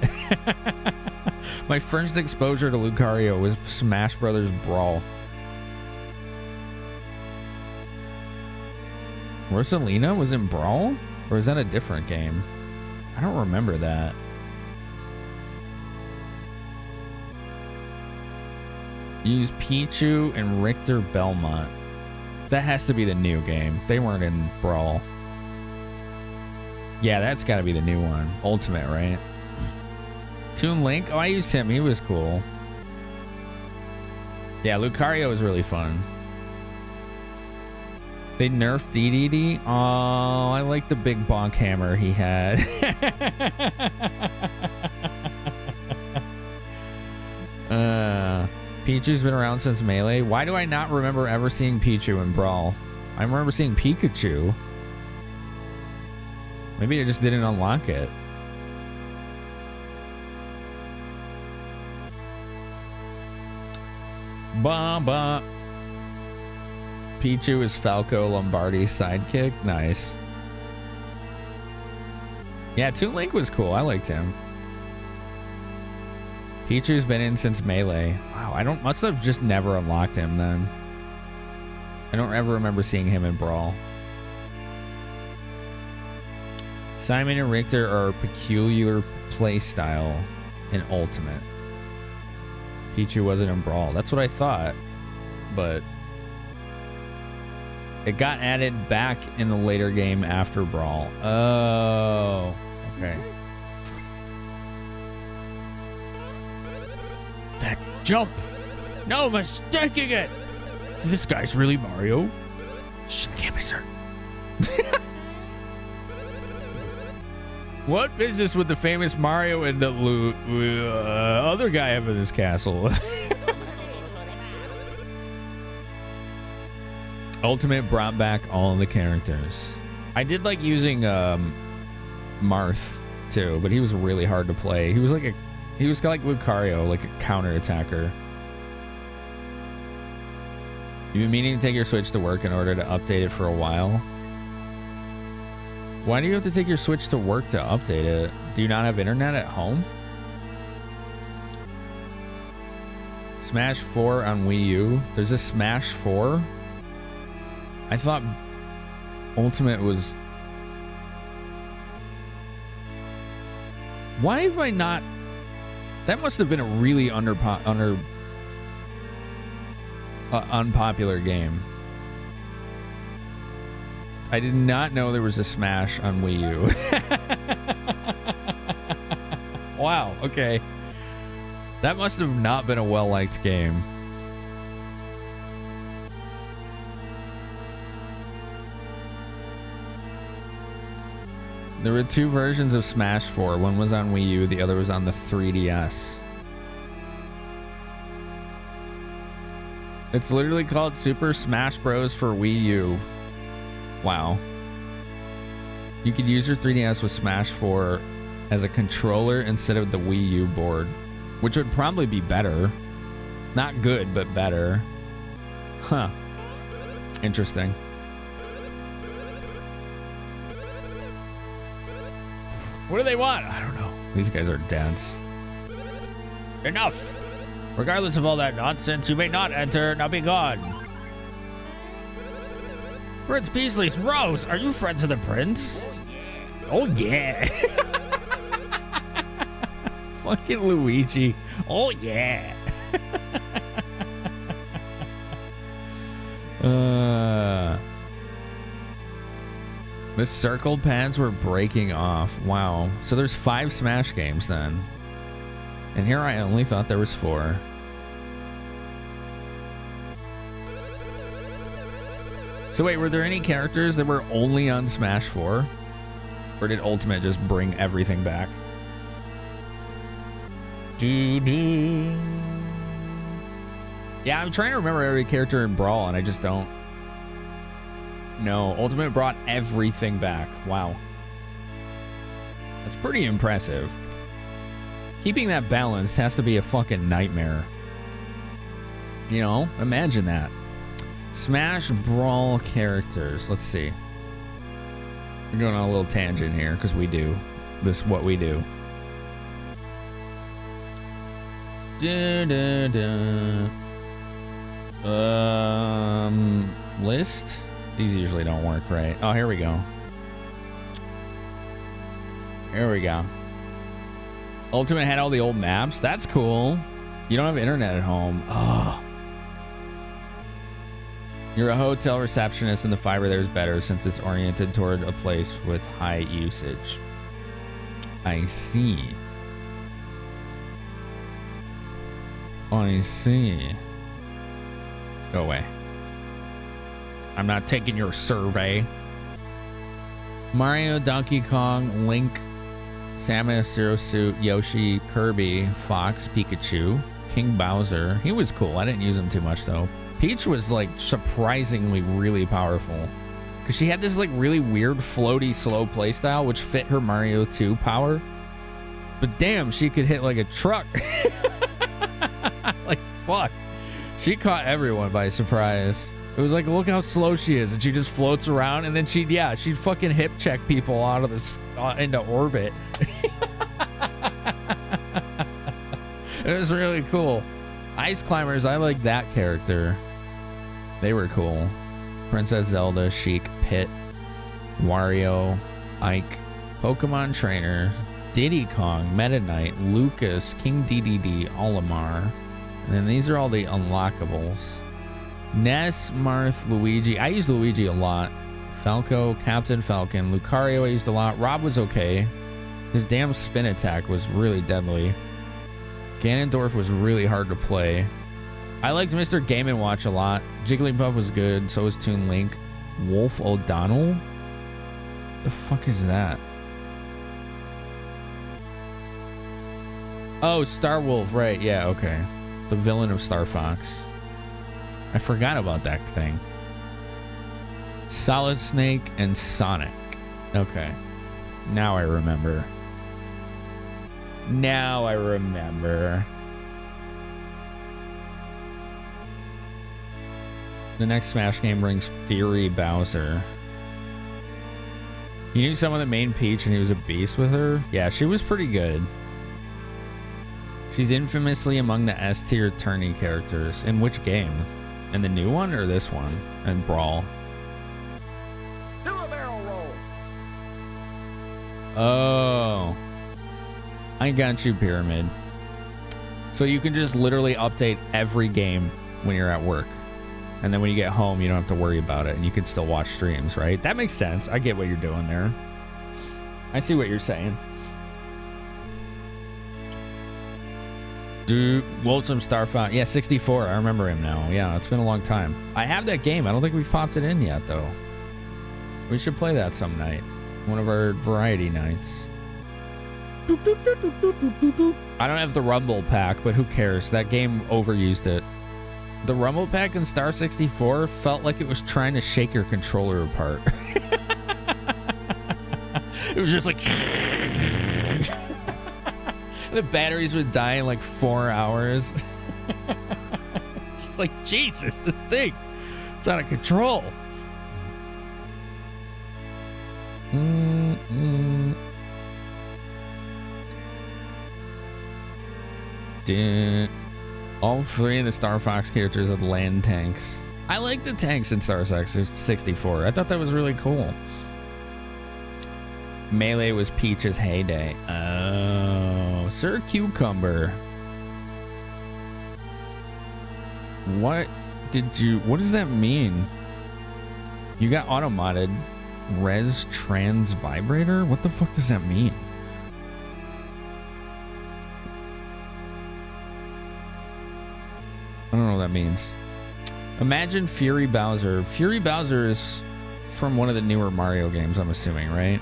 B: My first exposure to Lucario was Smash Brothers Brawl.
A: Rosalina was in Brawl? Or is that a different game? I don't remember that. Use Pichu and Richter Belmont. That has to be the new game. They weren't in Brawl. Yeah, that's got to be the new one. Ultimate, right? Toon Link? Oh, I used him. He was cool. Yeah, Lucario was really fun. They nerfed DDD? Oh, I like the big bonk hammer he had. Pichu's been around since Melee. Why do I not remember ever seeing Pichu in Brawl? I remember seeing Pikachu. Maybe I just didn't unlock it. Ba. Pichu is Falco Lombardi's sidekick. Nice. Yeah, Toon Link was cool. I liked him. Pichu's been in since Melee. Wow, must have just never unlocked him then. I don't ever remember seeing him in Brawl. Simon and Richter are peculiar play style in Ultimate. Pichu wasn't in Brawl. That's what I thought. But it got added back in the later game after Brawl. Oh, okay.
B: That jump! No mistaking it! This guy's really Mario. Shh, can't be certain.
A: What business would the famous Mario and the other guy have in his castle? Ultimate brought back all the characters. I did like using Marth too, but he was really hard to play. He was like Lucario, like a counter attacker. You've been meaning to take your Switch to work in order to update it for a while. Why do you have to take your Switch to work to update it? Do you not have internet at home? Smash 4 on Wii U. There's a Smash 4? I thought Ultimate was... Why have I not... That must have been a really unpopular game. I did not know there was a Smash on Wii U. Wow, okay. That must have not been a well-liked game. There were two versions of Smash 4. One was on Wii U, the other was on the 3DS. It's literally called Super Smash Bros. For Wii U. Wow. You could use your 3DS with Smash 4 as a controller instead of the Wii U board, which would probably be better. Not good, but better. Huh. Interesting. What do they want? I don't know. These guys are dense.
B: Enough! Regardless of all that nonsense, you may not enter. Now be gone. Prince Peasley's Rose, are you friends of the prince? Oh yeah.
A: Fucking Luigi.
B: Oh yeah.
A: The circle pads were breaking off. Wow. So there's 5 Smash games then. And here I only thought there was 4. So wait, were there any characters that were only on Smash 4? Or did Ultimate just bring everything back? Yeah, I'm trying to remember every character in Brawl, and I just don't. No, Ultimate brought everything back. Wow. That's pretty impressive. Keeping that balanced has to be a fucking nightmare. You know, imagine that. Smash Brawl characters. Let's see. We're going on a little tangent here because we do. This is what we do. List. These usually don't work right. Oh, here we go. Here we go. Ultimate had all the old maps. That's cool. You don't have internet at home. Oh. You're a hotel receptionist and the fiber there is better since it's oriented toward a place with high usage. I see. I see. Go away. I'm not taking your survey. Mario, Donkey Kong, Link, Samus, Zero Suit, Yoshi, Kirby, Fox, Pikachu, King Bowser. He was cool. I didn't use him too much though. Peach was like surprisingly really powerful because she had this like really weird floaty slow playstyle which fit her Mario 2 power. But damn, she could hit like a truck. Like fuck. She caught everyone by surprise. It was like, look how slow she is, and she just floats around, and then she'd fucking hip check people out of this into orbit. It was really cool. Ice Climbers, I like that character. They were cool. Princess Zelda, Sheik, Pit, Wario, Ike, Pokemon Trainer, Diddy Kong, Meta Knight, Lucas, King DDD, Olimar. And then these are all the unlockables. Ness, Marth, Luigi. I used Luigi a lot. Falco, Captain Falcon, Lucario I used a lot. Rob was okay. His damn spin attack was really deadly. Ganondorf was really hard to play. I liked Mr. Game & Watch a lot. Jigglypuff was good. So was Toon Link. Wolf O'Donnell? The fuck is that? Oh, Star Wolf. Right. Yeah, okay. The villain of Star Fox. I forgot about that thing. Solid Snake and Sonic. Okay. Now I remember. Now I remember. The next Smash game brings Fury Bowser. You knew someone that main Peach and he was a beast with her? Yeah, she was pretty good. She's infamously among the S-tier tourney characters. In which game? In the new one or this one? And Brawl?
K: Do a barrel roll.
A: Oh. I got you, Pyramid. So you can just literally update every game when you're at work. And then when you get home, you don't have to worry about it. And you can still watch streams, right? That makes sense. I get what you're doing there. I see what you're saying. Dude, Wolfsome Star Fox. Yeah, 64. I remember him now. Yeah, it's been a long time. I have that game. I don't think we've popped it in yet, though. We should play that some night. One of our variety nights. I don't have the Rumble Pack, but who cares? That game overused it. The Rumble Pack in Star 64 felt like it was trying to shake your controller apart. It was just like... The batteries would die in like 4 hours. It's like, Jesus, this thing, it's out of control. All three of the Star Fox characters have land tanks. I like the tanks in Star Fox 64. I thought that was really cool. Melee was Peach's heyday. Oh, Sir Cucumber. What does that mean? You got automodded res trans vibrator? What the fuck does that mean? I don't know what that means. Imagine Fury Bowser. Fury Bowser is from one of the newer Mario games, I'm assuming, right?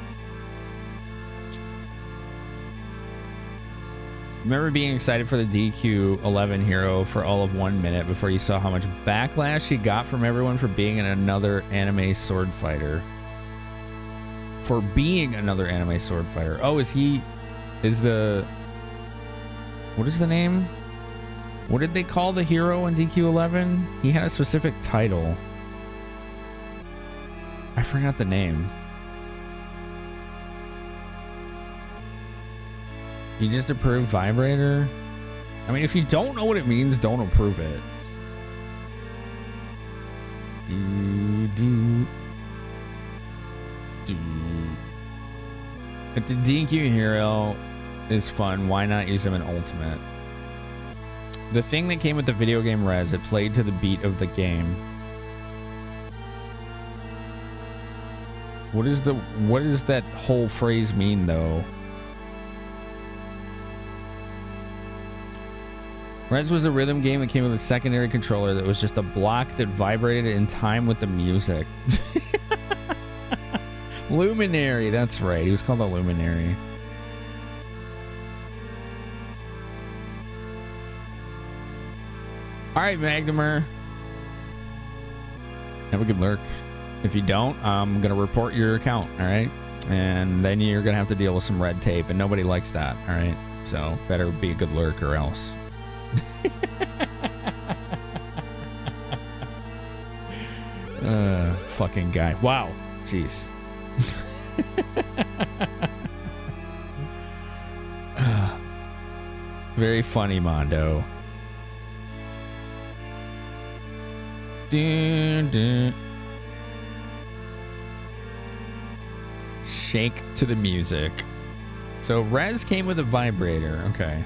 A: Remember being excited for the DQ11 hero for all of 1 minute before you saw how much backlash he got from everyone for being another anime sword fighter. For being another anime sword fighter. Oh, what is the name? What did they call the hero in DQ11? He had a specific title. I forgot the name. You just approve vibrator? I mean, if you don't know what it means, don't approve it. If the DQ hero is fun, why not use him in Ultimate? The thing that came with the video game Res, it played to the beat of the game. What does that whole phrase mean though? Res was a rhythm game that came with a secondary controller that was just a block that vibrated in time with the music. Luminary, that's right. He was called a Luminary. All right, Magnumer. Have a good lurk. If you don't, I'm going to report your account, all right? And then you're going to have to deal with some red tape, and nobody likes that, all right? So better be a good lurk or else. Fucking guy. Wow. Jeez. Very funny, Mondo. Dun, dun. Shake to the music. So Res came with a vibrator. Okay.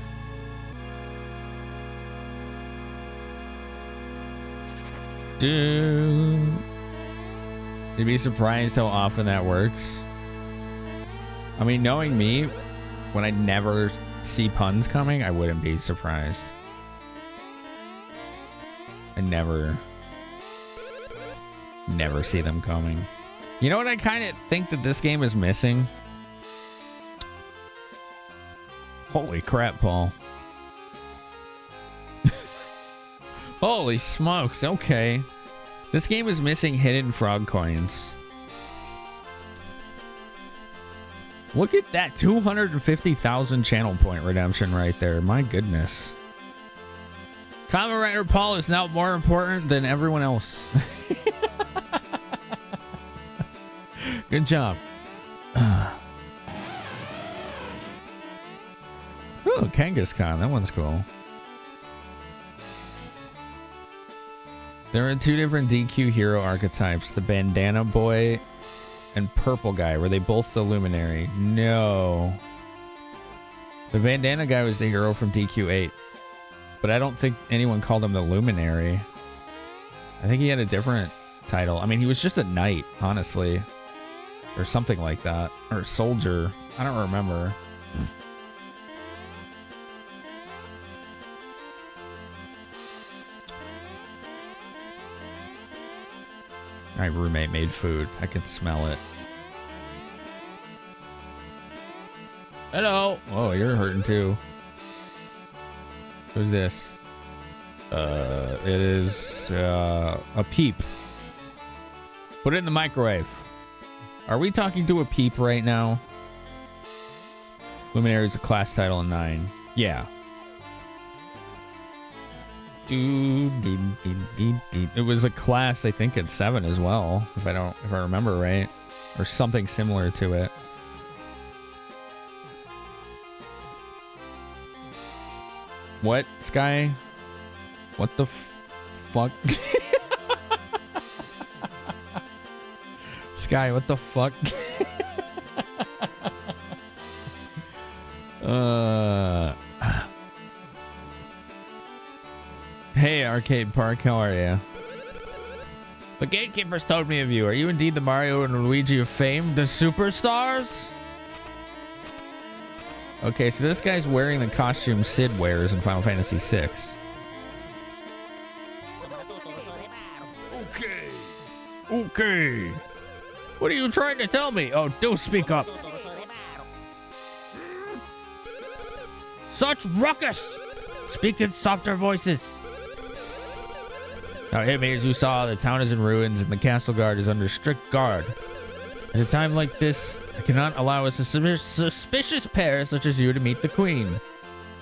A: Dude. You'd be surprised how often that works. I mean, knowing me, when I never see puns coming, I wouldn't be surprised. I never see them coming. You know what I kind of think that this game is missing? Holy crap, Paul. Holy smokes, okay. This game is missing hidden frog coins. Look at that 250,000 channel point redemption right there. My goodness. Kamen Rider Paul is now more important than everyone else. Good job. Oh, Kangaskhan. That one's cool. There are two different DQ hero archetypes. The bandana boy and purple guy. Were they both the luminary? No. The bandana guy was the hero from DQ8. But I don't think anyone called him the luminary. I think he had a different title. I mean, he was just a knight, honestly. Or something like that. Or a soldier. I don't remember. My roommate made food. I could smell it. Hello. Oh, you're hurting too. Who's this? It is a peep. Put it in the microwave. Are we talking to a peep right now? Luminary is a class title in 9. Yeah. It was a class, I think, at 7 as well, if I remember right, or something similar to it. What, Sky? What the fuck? Sky, what the fuck? Hey, Arcade Park, how are you? The gatekeepers told me of you. Are you indeed the Mario and Luigi of fame, the superstars? Okay, so this guy's wearing the costume Sid wears in Final Fantasy VI. Okay. What are you trying to tell me? Oh, do speak up. Such ruckus! Speak in softer voices. Now, hey, as you saw, the town is in ruins and the castle guard is under strict guard. At a time like this, I cannot allow a suspicious pair such as you to meet the queen.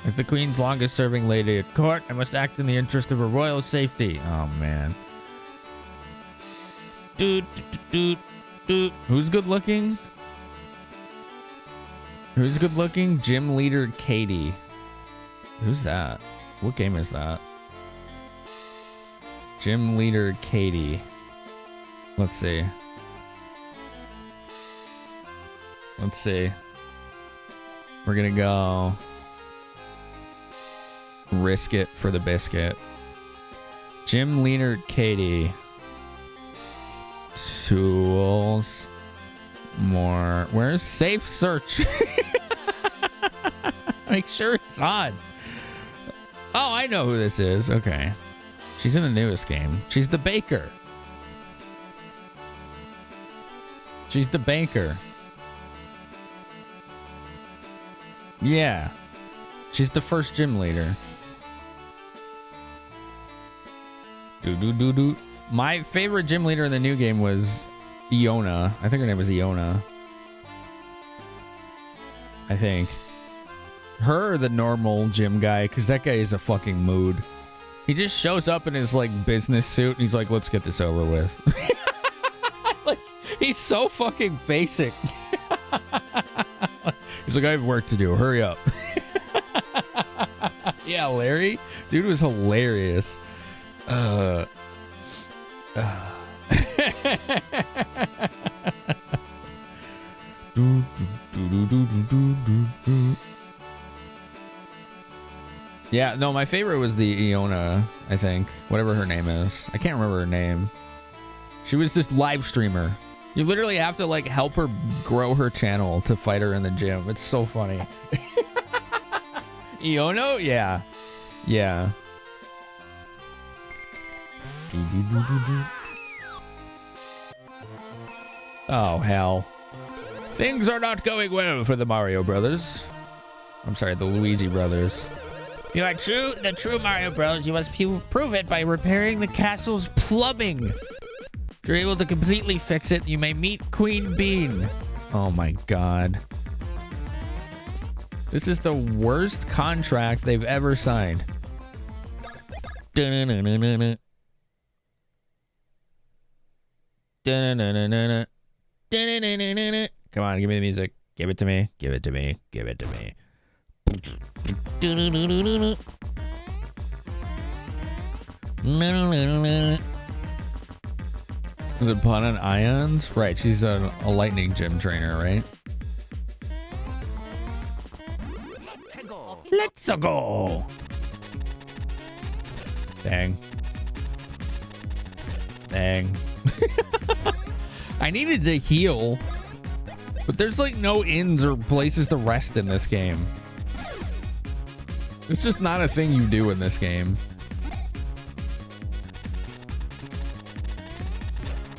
A: As the queen's longest-serving lady at court, I must act in the interest of her royal safety. Oh, man. Who's good-looking? Who's good-looking? Gym leader Katie. Who's that? What game is that? Gym leader Katie. Let's see. Let's see. We're gonna go risk it for the biscuit. Gym leader Katie. Tools. More. Where's safe search? Make sure it's on. Oh, I know who this is. Okay. She's in the newest game. She's the baker. She's the banker. Yeah. She's the first gym leader. Do. My favorite gym leader in the new game was Iona. I think her name was Iona. I think. Her or the normal gym guy, because that guy is a fucking mood. He just shows up in his like business suit and he's like, let's get this over with. Like, he's so fucking basic. He's like, I have work to do. Hurry up. Yeah, Larry. Dude was hilarious. Yeah, no, my favorite was the Iona, I think. Whatever her name is. I can't remember her name. She was this live streamer. You literally have to like help her grow her channel to fight her in the gym. It's so funny. Iono? Yeah. Yeah. Oh, hell. Things are not going well for the Mario Brothers. I'm sorry, the Luigi Brothers.
B: If you are the true Mario Bros, you must prove it by repairing the castle's plumbing. If you're able to completely fix it, you may meet Queen Bean.
A: Oh my god. This is the worst contract they've ever signed. Come on, give me the music. Give it to me. Give it to me. Give it to me. Is it pun on ions? Right, she's a lightning gym trainer, right?
B: Let's go.
A: Dang. Dang. I needed to heal, but there's like no inns or places to rest in this game. It's just not a thing you do in this game.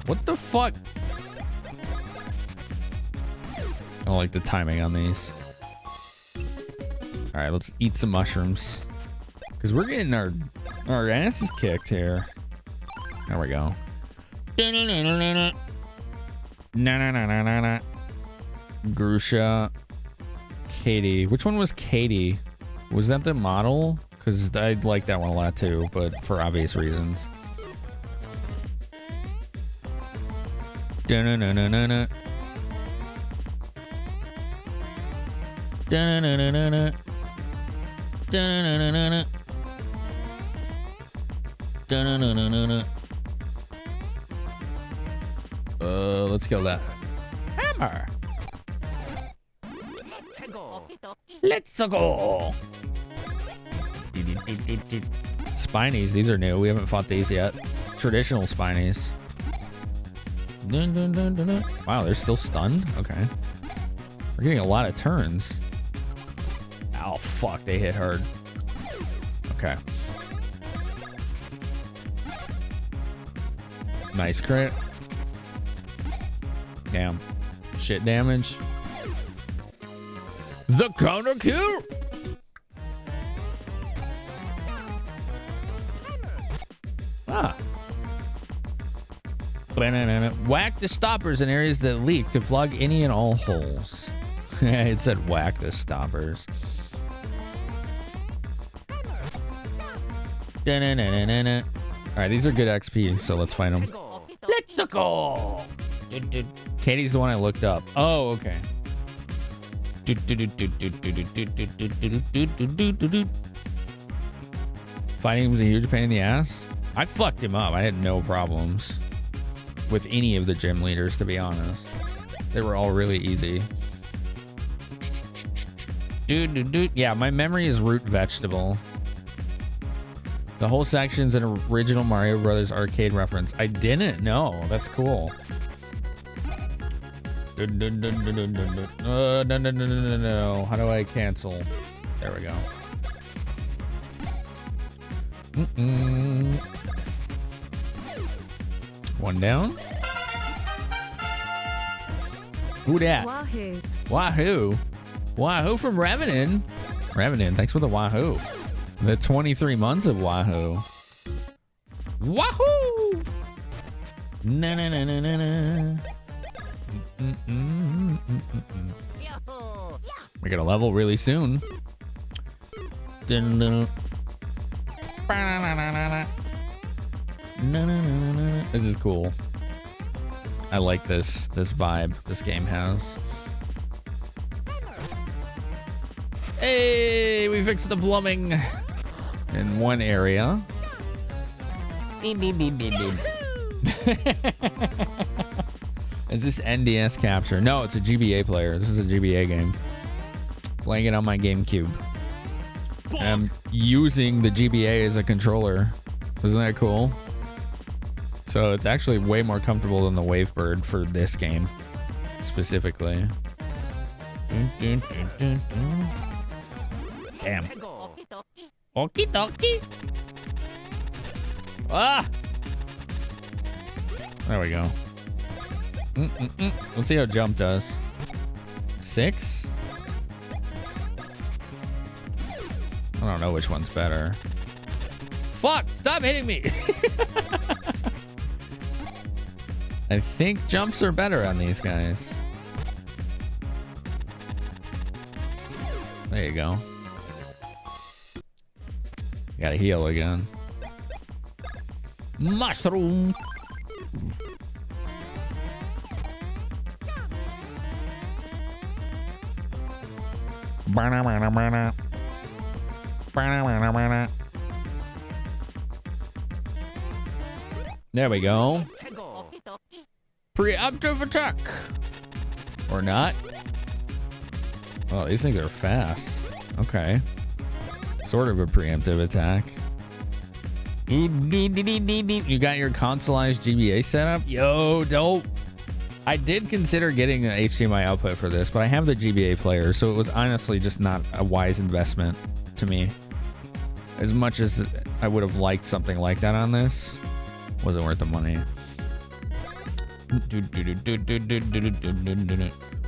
A: What the fuck? I don't like the timing on these. All right, let's eat some mushrooms. Because we're getting our asses kicked here. There we go. Grusha. Katie. Which one was Katie? Was that the model? Because I like that one a lot too, but for obvious reasons. Da-na-na-na-na-na. Da-na-na-na-na-na. Da-na-na-na-na-na. Da-na-na-na-na-na. Let's kill that.
B: Hammer. Let's go.
A: Spinies, these are new. We haven't fought these yet. Traditional Spinies. Dun, dun, dun, dun, dun. Wow, they're still stunned? Okay. We're getting a lot of turns. Oh, fuck. They hit hard. Okay. Nice crit. Damn. Shit damage. The counter kill. Ah. Whack the stoppers in areas that leak to plug any and all holes. It said whack the stoppers. Alright, these are good XP, so let's fight them.
B: Let's go.
A: Katie's the one I looked up. Oh, okay. Fighting him was a huge pain in the ass. I fucked him up. I had no problems with any of the gym leaders, to be honest. They were all really easy. Yeah, my memory is root vegetable. The whole section's an original Mario Brothers arcade reference. I didn't know. That's cool. No. How do I cancel? There we go. One down. Who dat?
C: Wahoo.
A: Wahoo. Wahoo from Revenant. Revenant, thanks for the Wahoo. The 23 months of Wahoo. Wahoo! Na na na na na na. We're gonna level really soon. This is cool. I like this vibe this game has. Hey, we fixed the plumbing in one area. Is this NDS capture? No, it's a GBA player. This is a GBA game. Playing it on my GameCube. I'm using the GBA as a controller. Isn't that cool? So it's actually way more comfortable than the Wavebird for this game specifically. Damn. Okie dokie. Ah! There we go. Let's see how jump does. 6? I don't know which one's better. Fuck! Stop hitting me! I think jumps are better on these guys. There you go. Gotta heal again. Mushroom! There we go. Preemptive attack. Or not. Oh, these things are fast. Okay. Sort of a preemptive attack. You got your consoleized GBA setup? Yo, dope. I did consider getting an HDMI output for this, but I have the GBA player, so it was honestly just not a wise investment to me. As much as I would have liked something like that on this, wasn't worth the money.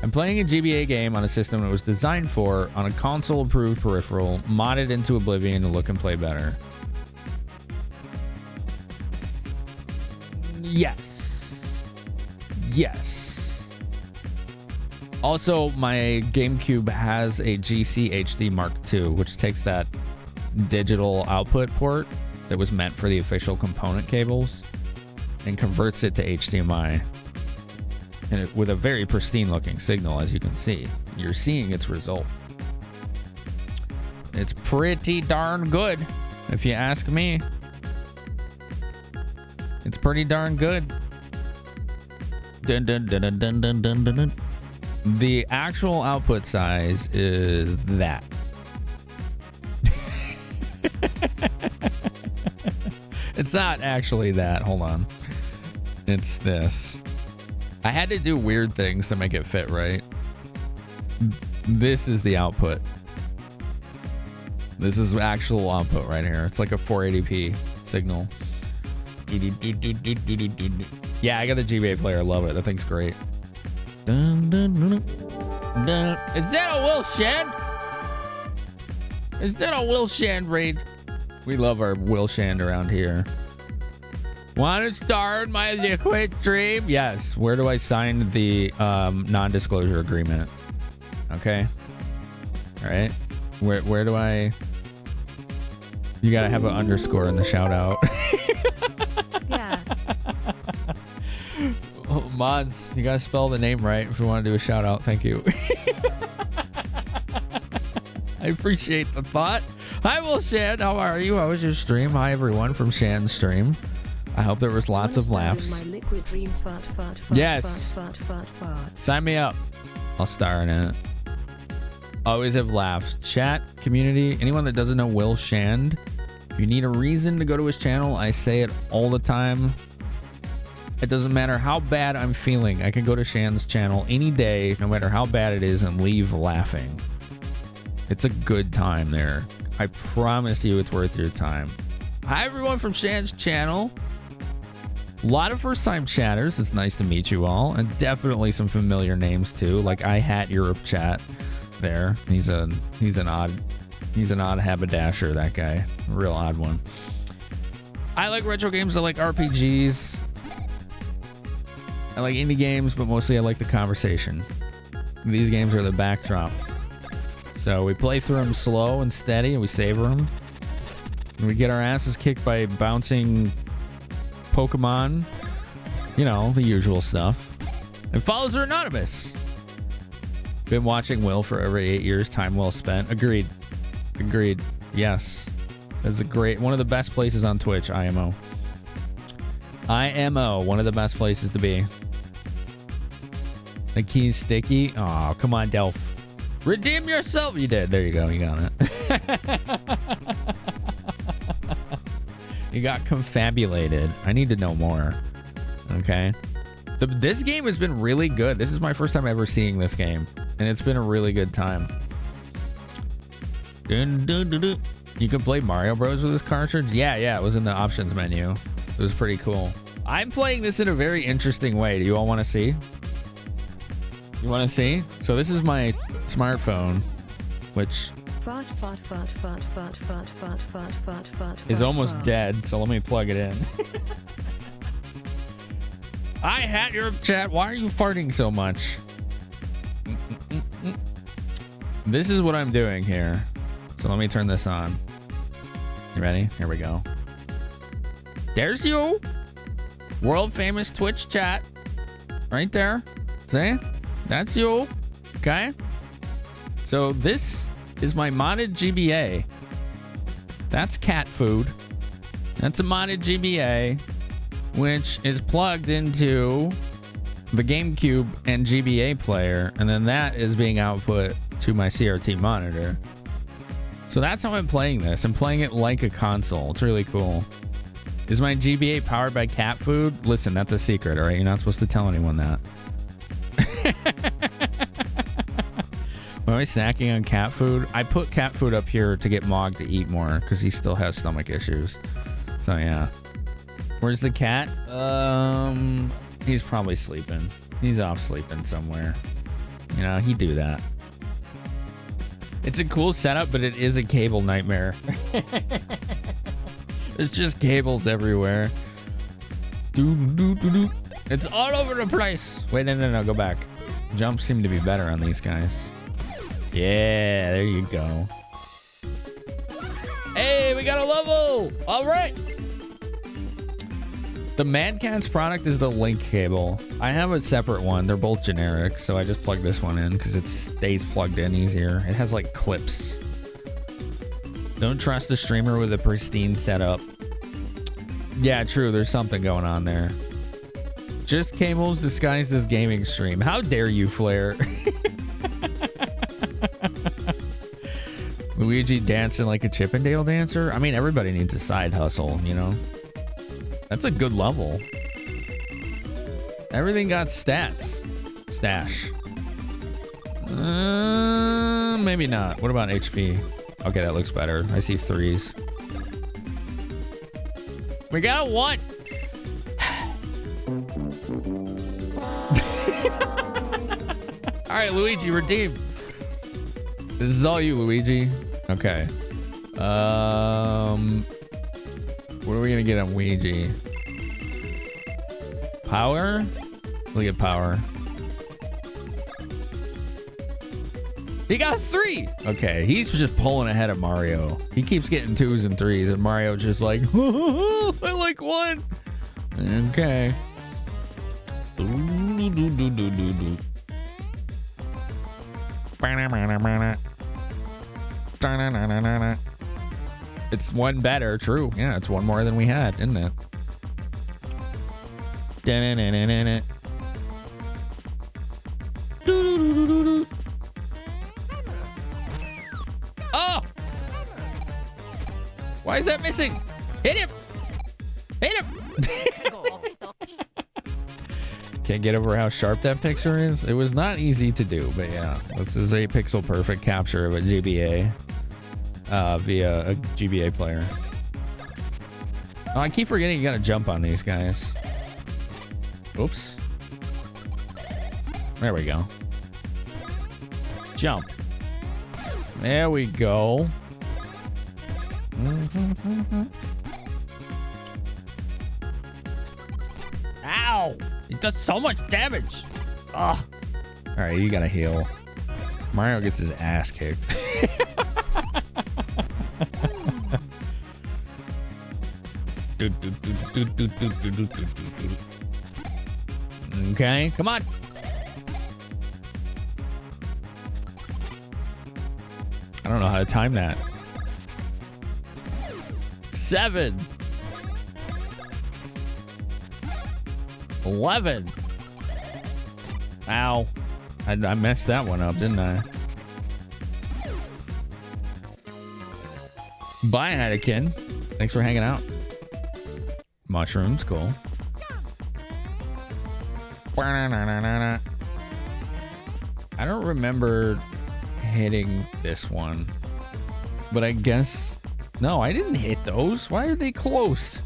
A: I'm playing a GBA game on a system that was designed for, on a console-approved peripheral, modded into Oblivion to look and play better. Yes. Yes. Also, my GameCube has a GC HD Mark II, which takes that digital output port that was meant for the official component cables and converts it to HDMI. And with a very pristine looking signal, as you can see. You're seeing its result. It's pretty darn good, if you ask me. It's pretty darn good. Dun, dun, dun, dun, dun, dun, dun, dun. The actual output size is that. It's not actually that. Hold on. It's this. I had to do weird things to make it fit right. This is the output. This is actual output right here. It's like a 480p signal. Yeah, I got a GBA player. I love it. That thing's great. Is that a Will Shand? Is that a Will Shand raid? We love our Will Shand around here. Want to start my liquid dream? Yes. Where do I sign the non-disclosure agreement? Okay. All right. Where do I? You gotta have an underscore in the shout out.
C: Yeah.
A: Oh, mods, you gotta spell the name right if you want to do a shout out. Thank you. I appreciate the thought. Hi, Will Shan. How are you? How was your stream? Hi, everyone from Shan's stream. I hope there was lots of laughs.
C: My liquid dream fart, fart, fart,
A: yes.
C: fart, fart, fart, fart.
A: Sign me up. I'll star in it. Always have laughs. Chat, community, anyone that doesn't know Will Shand, if you need a reason to go to his channel, I say it all the time. It doesn't matter how bad I'm feeling. I can go to Shand's channel any day, no matter how bad it is, and leave laughing. It's a good time there. I promise you it's worth your time. Hi, everyone from Shand's channel. A lot of first-time chatters. It's nice to meet you all. And definitely some familiar names, too. Like I Hat Europe Chat there. He's an odd haberdasher, that guy. A real odd one. I like retro games. I like RPGs. I like indie games, but mostly I like the conversation. These games are the backdrop. So we play through them slow and steady, and we savor them. And we get our asses kicked by bouncing Pokemon. You know, the usual stuff. And follows are anonymous. Been watching Will for over 8 years. Time well spent. Agreed. Yes. That's one of the best places on Twitch, IMO. One of the best places to be. The key's sticky. Oh, come on, Delph. Redeem yourself. You did. There you go. You got it. You got confabulated. I need to know more. Okay. This game has been really good. This is my first time ever seeing this game, and it's been a really good time. You can play Mario Bros with this cartridge? Yeah, it was in the options menu. It was pretty cool. I'm playing this in a very interesting way. Do you all want to see? You want to see? So this is my smartphone, which is almost dead. So let me plug it in. I Hat Europe Chat. Why are you farting so much? This is what I'm doing here. So let me turn this on. You ready? Here we go. There's you. World famous Twitch chat. Right there. See? That's you. Okay. So this is my modded GBA. That's cat food. That's a modded GBA, which is plugged into the GameCube and GBA player, and then that is being output to my CRT monitor. So that's how I'm playing this. I'm playing it like a console. It's really cool. Is my GBA powered by cat food? Listen, that's a secret, all right? You're not supposed to tell anyone that. Am I snacking on cat food? I put cat food up here to get Mog to eat more because he still has stomach issues. So yeah. Where's the cat? He's probably sleeping. He's off sleeping somewhere. You know, he'd do that. It's a cool setup, but it is a cable nightmare. There's just cables everywhere. It's all over the place. Wait, no, go back. Jumps seem to be better on these guys. Yeah, there you go. Hey, we got a level. All right. The Mad Catz product is the link cable. I have a separate one. They're both generic, so I just plug this one in because it stays plugged in easier. It has like clips. Don't trust a streamer with a pristine setup. Yeah, true. There's something going on there. Just cables disguised as gaming stream. How dare you, Flair? Luigi dancing like a Chippendale dancer? I mean, everybody needs a side hustle, you know? That's a good level. Everything got stats. Stash. Maybe not. What about HP? Okay, that looks better. I see 3s. We got a 1. All right, Luigi, redeem. This is all you, Luigi. Okay. What are we gonna get on Luigi? Power? Look at power. He got a 3. Okay, he's just pulling ahead of Mario. He keeps getting 2s and 3s, and Mario's just like, I like 1. Okay. It's 1 better, true. Yeah, it's 1 more than we had, isn't it? Why is that missing? Hit him! Hit him! Can't get over how sharp that picture is. It was not easy to do, but yeah. This is a pixel perfect capture of a GBA via a GBA player. Oh, I keep forgetting you gotta jump on these guys. Oops. There we go. Jump. There we go.
B: Ow! It does so much damage. Ugh.
A: All right, you gotta heal. Mario gets his ass kicked. Okay, come on. I don't know how to time that. 7. 11. Ow. I messed that one up, didn't I? Bye, Anakin. Thanks for hanging out. Mushrooms, cool. I don't remember hitting this one, but I guess no, I didn't hit those. Why are they closed?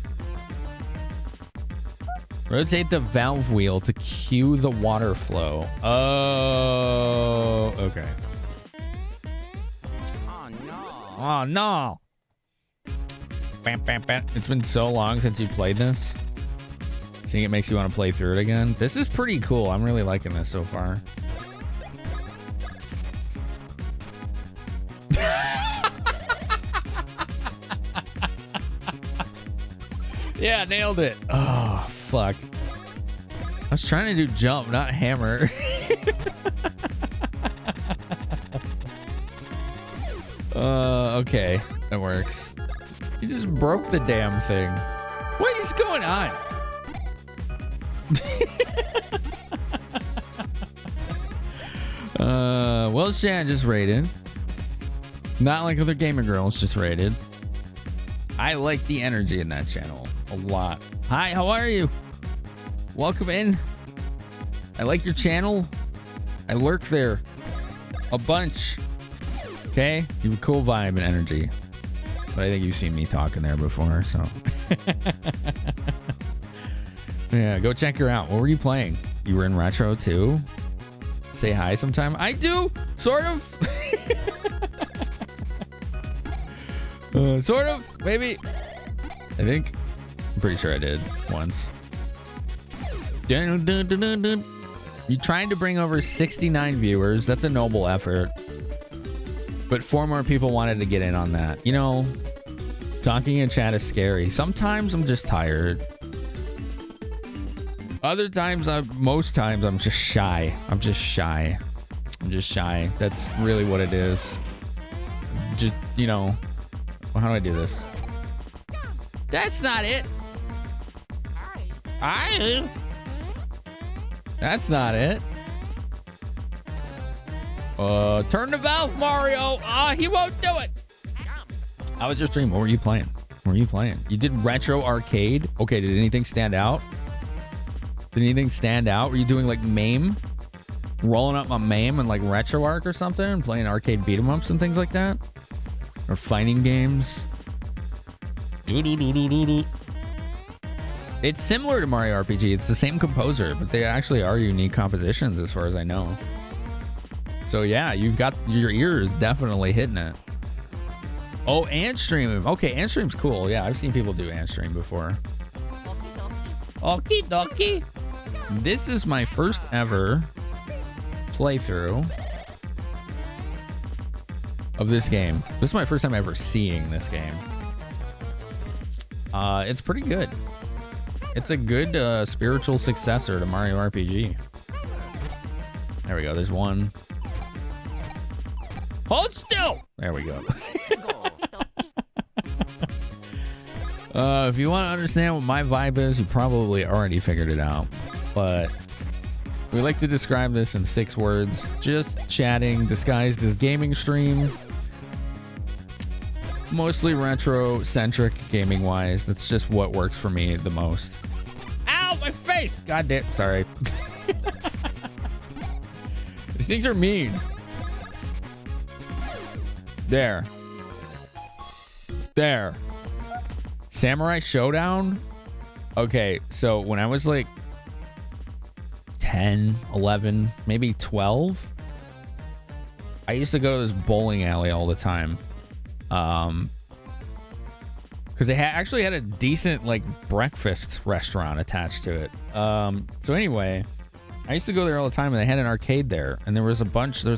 A: Rotate the valve wheel to cue the water flow. Oh, okay.
K: Oh no.
A: Oh no. Bam, bam, bam. It's been so long since you played this. Seeing it makes you want to play through it again. This is pretty cool. I'm really liking this so far. Yeah, nailed it. Oh, fuck. I was trying to do jump, not hammer. Okay. That works. You just broke the damn thing. What is going on? Well, Shan just raided. Not like other gamer girls, just raided. I like the energy in that channel a lot. Hi, how are you? Welcome in. I like your channel. I lurk there a bunch. Okay, you have a cool vibe and energy. But I think you've seen me talking there before, so. Yeah, go check her out. What were you playing? You were in retro too? Say hi sometime. I do, sort of. Sort of, maybe. I think. I'm pretty sure I did once. Dun, dun, dun, dun, dun. You trying to bring over 69 viewers. That's a noble effort. But 4 more people wanted to get in on that. You know, talking in chat is scary. Sometimes I'm just tired. Other times, most times, I'm just shy. I'm just shy. That's really what it is. Just, you know. Well, how do I do this? That's not it. That's not it. Turn the valve, Mario. He won't do it. How was your stream? What were you playing? You did retro arcade. Okay, did anything stand out? Were you doing like MAME? Rolling up my MAME and like retro arc or something and playing arcade beat 'em ups and things like that? Or fighting games? It's similar to Mario RPG. It's the same composer, but they actually are unique compositions as far as I know. So yeah, you've got your ears definitely hitting it. Oh, Ant Stream. Okay, Ant Stream's cool. Yeah, I've seen people do Ant Stream before. Okie dokie. This is my first ever playthrough of this game. This is my first time ever seeing this game. It's pretty good. It's a good spiritual successor to Mario RPG. There we go. There's one. Hold still. There we go. If you want to understand what my vibe is, you probably already figured it out. But we like to describe this in 6 words. Just chatting disguised as gaming stream. Mostly retro-centric gaming-wise. That's just what works for me the most. Ow, my face! God damn. Sorry. These things are mean. There. Samurai Showdown? Okay, so when I was like 10, 11, maybe 12, I used to go to this bowling alley all the time. Because they actually had a decent like breakfast restaurant attached to it. So anyway, I used to go there all the time, and they had an arcade there, and there was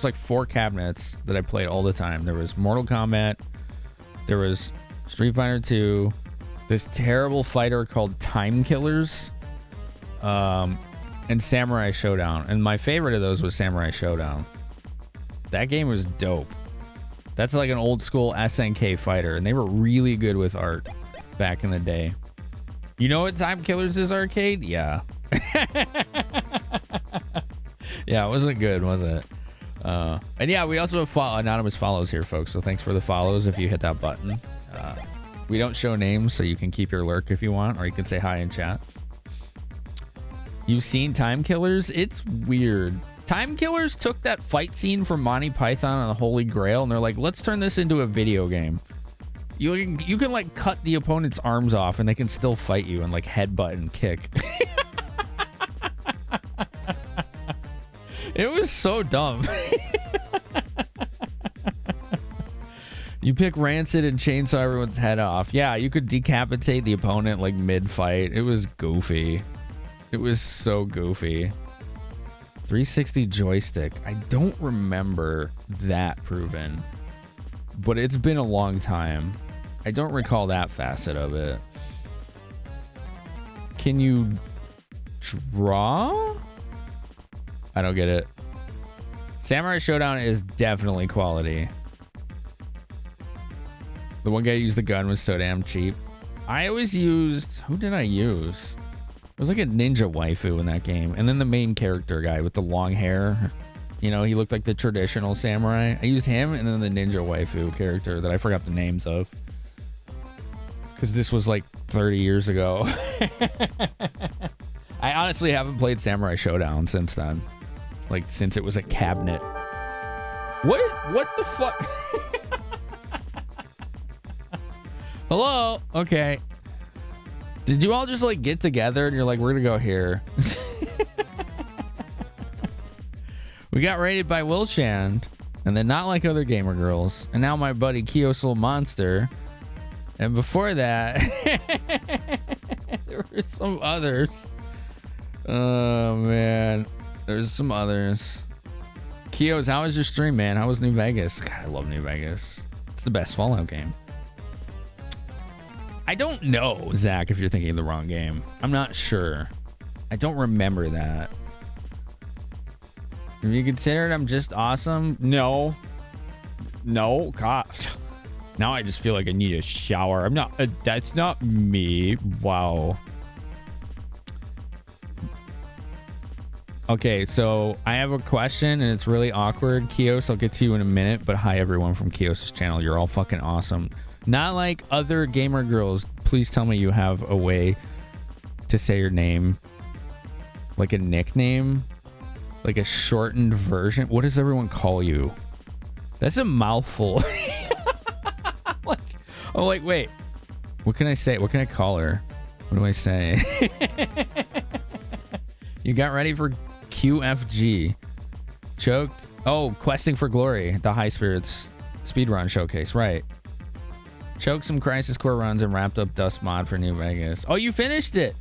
A: like 4 cabinets that I played all the time. There was Mortal Kombat, there was Street Fighter 2, this terrible fighter called Time Killers, and Samurai Showdown. And my favorite of those was Samurai Showdown. That game was dope. That's like an old school SNK fighter, and they were really good with art back in the day. You know what Time Killers is arcade? Yeah. Yeah, it wasn't good, was it? And yeah, we also have anonymous follows here, folks, so thanks for the follows if you hit that button. We don't show names, so you can keep your lurk if you want, or you can say hi in chat. You've seen Time Killers? It's weird. Time Killers took that fight scene from Monty Python and the Holy Grail, and they're like, let's turn this into a video game. You can like cut the opponent's arms off, and they can still fight you and like headbutt and kick. It was so dumb. You pick Rancid and chainsaw everyone's head off. Yeah, you could decapitate the opponent like mid-fight. It was goofy. It was so goofy. 360 joystick. I don't remember that proven, but it's been a long time. I don't recall that facet of it. Can you draw? I don't get it. Samurai Showdown is definitely quality. The one guy who used the gun was so damn cheap. I always used... Who did I use? It was like a ninja waifu in that game. And then the main character guy with the long hair. You know, he looked like the traditional samurai. I used him and then the ninja waifu character that I forgot the names of. Because this was like 30 years ago. I honestly haven't played Samurai Showdown since then. Like, since it was a cabinet. What the fuck? Hello? Okay. Did you all just like get together and you're like, we're gonna go here? We got raided by Wilshand, and then Not Like Other Gamer Girls, and now my buddy Kiosol Monster. And before that, there were some others. Oh man, there's some others. Kios, how was your stream, man? How was New Vegas? God, I love New Vegas. It's the best Fallout game. I don't know, Zach, if you're thinking of the wrong game. I'm not sure. I don't remember that. Have you considered I'm just awesome? No. No, God. Now I just feel like I need a shower. I'm not, that's not me. Wow. Okay, so I have a question and it's really awkward. Kios, I'll get to you in a minute, but hi everyone from Kios' channel. You're all fucking awesome. Not like other gamer girls. Please tell me you have a way to say your name. Like a nickname. Like a shortened version. What does everyone call you? That's a mouthful. Like, wait. What can I say? What can I call her? What do I say? You got ready for QFG. Choked. Oh, Questing for Glory. The High Spirits speedrun showcase. Right. Choked some Crisis Core runs and wrapped up Dust Mod for New Vegas. Oh, you finished it.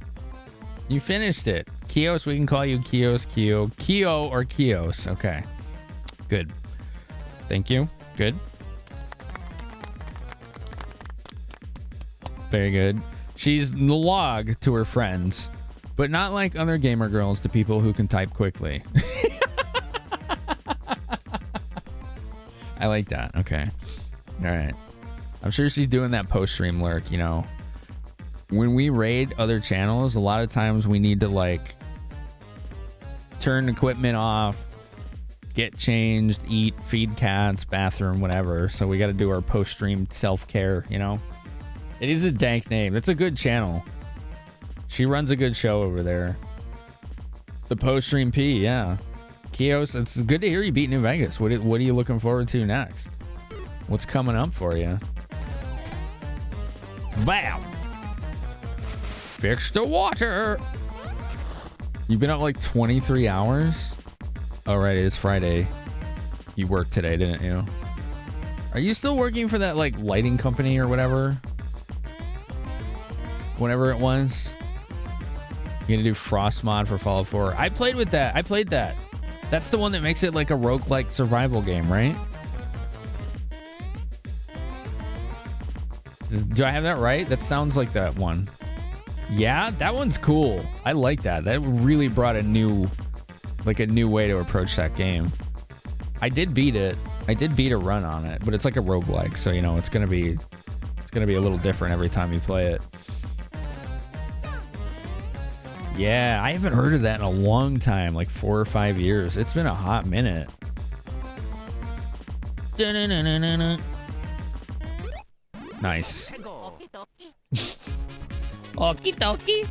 A: You finished it. Kios, we can call you Kios, Kio or Kios. Okay. Good. Thank you. Good. Very good. She's the log to her friends, but not like other gamer girls to people who can type quickly. I like that. Okay. All right. I'm sure she's doing that post-stream lurk, you know. When we raid other channels, a lot of times we need to, like, turn equipment off, get changed, eat, feed cats, bathroom, whatever. So we got to do our post-stream self-care, you know? It is a dank name. That's a good channel. She runs a good show over there. The post-stream P, yeah. Kios, it's good to hear you beat New Vegas. What are you looking forward to next? What's coming up for you? Bam! Fix the water! You've been up like 23 hours? Oh, right, it's Friday. You worked today, didn't you? Are you still working for that, like, lighting company or whatever? Whatever it was? You're gonna do Frost mod for Fallout 4. I played with that. I played that. That's the one that makes it like a roguelike survival game, right? Do I have that right? That sounds like that one. Yeah, that one's cool. I like that. That really brought a new way to approach that game. I did beat it. I did beat a run on it, but it's like a roguelike, so you know it's gonna be a little different every time you play it. Yeah, I haven't heard of that in a long time, like 4 or 5 years. It's been a hot minute. Nice. Okie dokie.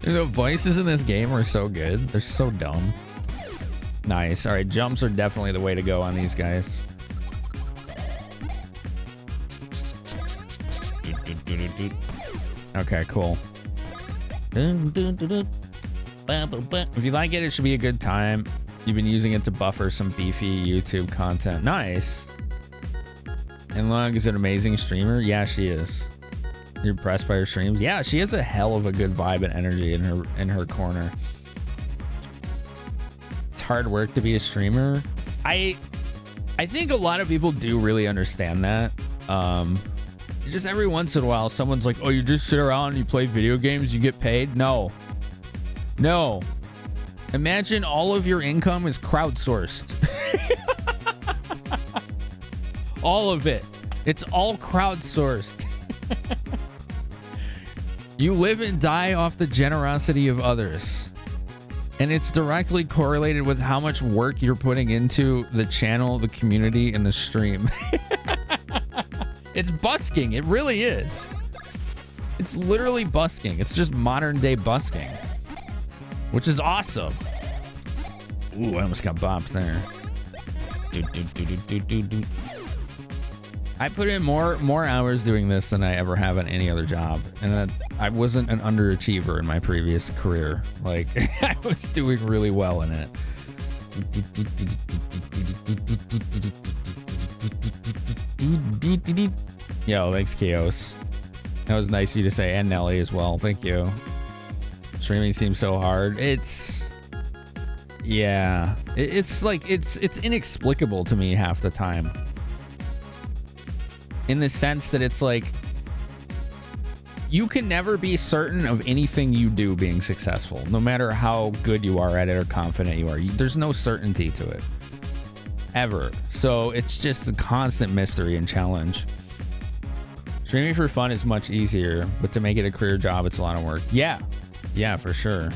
A: The voices in this game are so good. They're so dumb. Nice. All right, jumps are definitely the way to go on these guys. Okay, cool. If you like it, it should be a good time. You've been using it to buffer some beefy YouTube content. Nice. And Long is an amazing streamer. Yeah, she is. You're impressed by her streams? Yeah, she has a hell of a good vibe and energy in her corner. It's hard work to be a streamer. I think a lot of people do really understand that. Just every once in a while, someone's like, oh, you just sit around and you play video games, you get paid? No. No. Imagine all of your income is crowdsourced. All of it. It's all crowdsourced. You live and die off the generosity of others. And it's directly correlated with how much work you're putting into the channel, the community, and the stream. It's busking. It really is. It's literally busking. It's just modern day busking, which is awesome. Ooh, I almost got bopped there. I put in more hours doing this than I ever have on any other job, and I wasn't an underachiever in my previous career. Like, I was doing really well in it. Yo, thanks, Chaos. That was nice of you to say, and Nelly as well. Thank you. Streaming seems so hard. It's like it's inexplicable to me half the time. In the sense that it's like you can never be certain of anything you do being successful, no matter how good you are at it or confident you are. There's no certainty to it. Ever. So it's just a constant mystery and challenge. Streaming for fun is much easier, but to make it a career job, it's a lot of work. Yeah, for sure.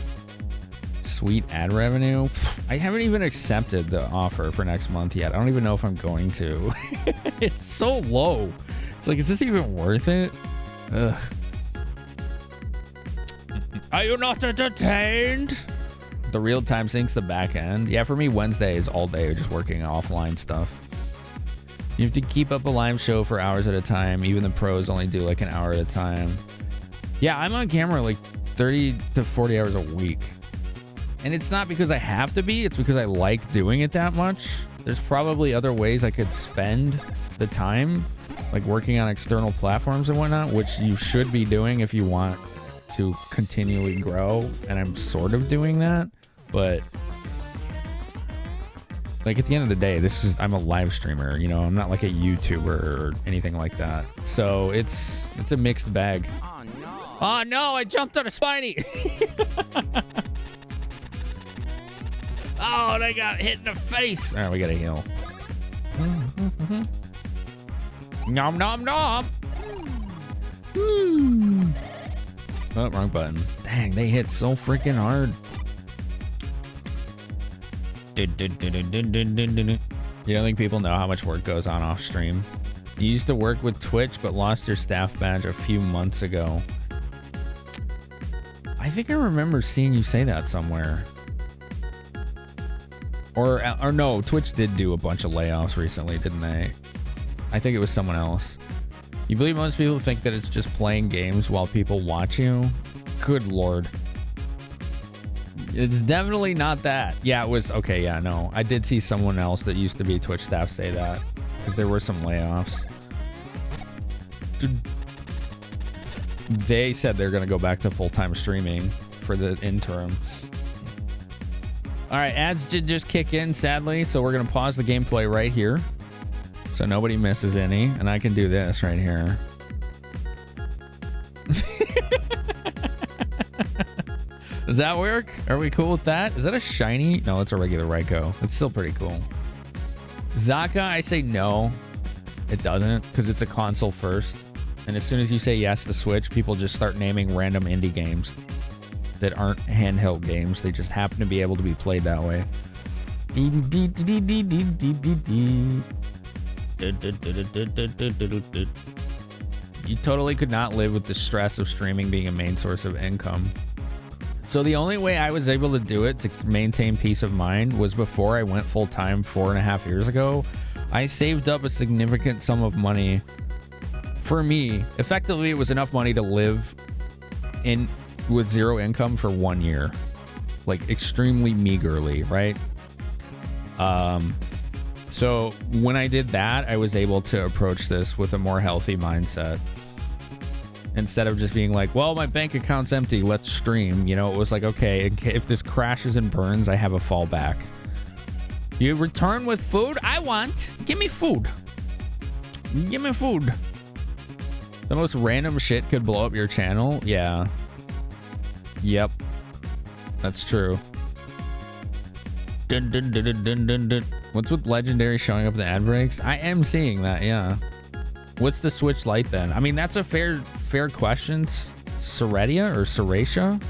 A: Sweet ad revenue. I haven't even accepted the offer for next month yet. I don't even know if I'm going to. It's so low. It's like, is this even worth it? Ugh. Are you not entertained? The real time syncs the back end. Yeah, for me, Wednesday is all day just working offline stuff. You have to keep up a live show for hours at a time. Even the pros only do like an hour at a time. Yeah, I'm on camera like 30 to 40 hours a week. And it's not because I have to be, it's because I like doing it that much. There's probably other ways I could spend the time, like working on external platforms and whatnot, which you should be doing if you want to continually grow. And I'm sort of doing that, but like at the end of the day, I'm a live streamer, you know, I'm not like a YouTuber or anything like that. So it's a mixed bag. Oh no, I jumped on a Spiny. Oh, they got hit in the face. All right, we got to heal. Nom, nom, nom. Oh, wrong button. Dang, they hit so freaking hard. You don't think people know how much work goes on off stream? You used to work with Twitch, but lost your staff badge a few months ago. I think I remember seeing you say that somewhere. Or no, Twitch did do a bunch of layoffs recently, didn't they? I think it was someone else. You believe most people think that it's just playing games while people watch you? Good lord. It's definitely not that. Yeah, it was. Okay, yeah, no. I did see someone else that used to be Twitch staff say that. Because there were some layoffs. Dude, they said they're going to go back to full-time streaming for the interim. All right, ads did just kick in, sadly. So we're going to pause the gameplay right here. So nobody misses any. And I can do this right here. Does that work? Are we cool with that? Is that a shiny? No, it's a regular Raikou. It's still pretty cool. Saga, I say no. It doesn't, because it's a console first. And as soon as you say yes to Switch, people just start naming random indie games that aren't handheld games. They just happen to be able to be played that way. You totally could not live with the stress of streaming being a main source of income. So the only way I was able to do it to maintain peace of mind was before I went full-time 4.5 years ago. I saved up a significant sum of money. For me, effectively, it was enough money to live in with zero income for 1 year. Like, extremely meagerly, right? So when I did that, I was able to approach this with a more healthy mindset. Instead of just being like, well, my bank account's empty, let's stream. You know, it was like, okay, if this crashes and burns, I have a fallback. You return with food? I want. Give me food. Give me food. The most random shit could blow up your channel? Yeah. Yep. That's true. Dun, dun, dun, dun, dun, dun, dun. What's with Legendary showing up in the ad breaks? I am seeing that, yeah. What's the Switch Lite then? I mean, that's a fair question. Seretia or Seratia?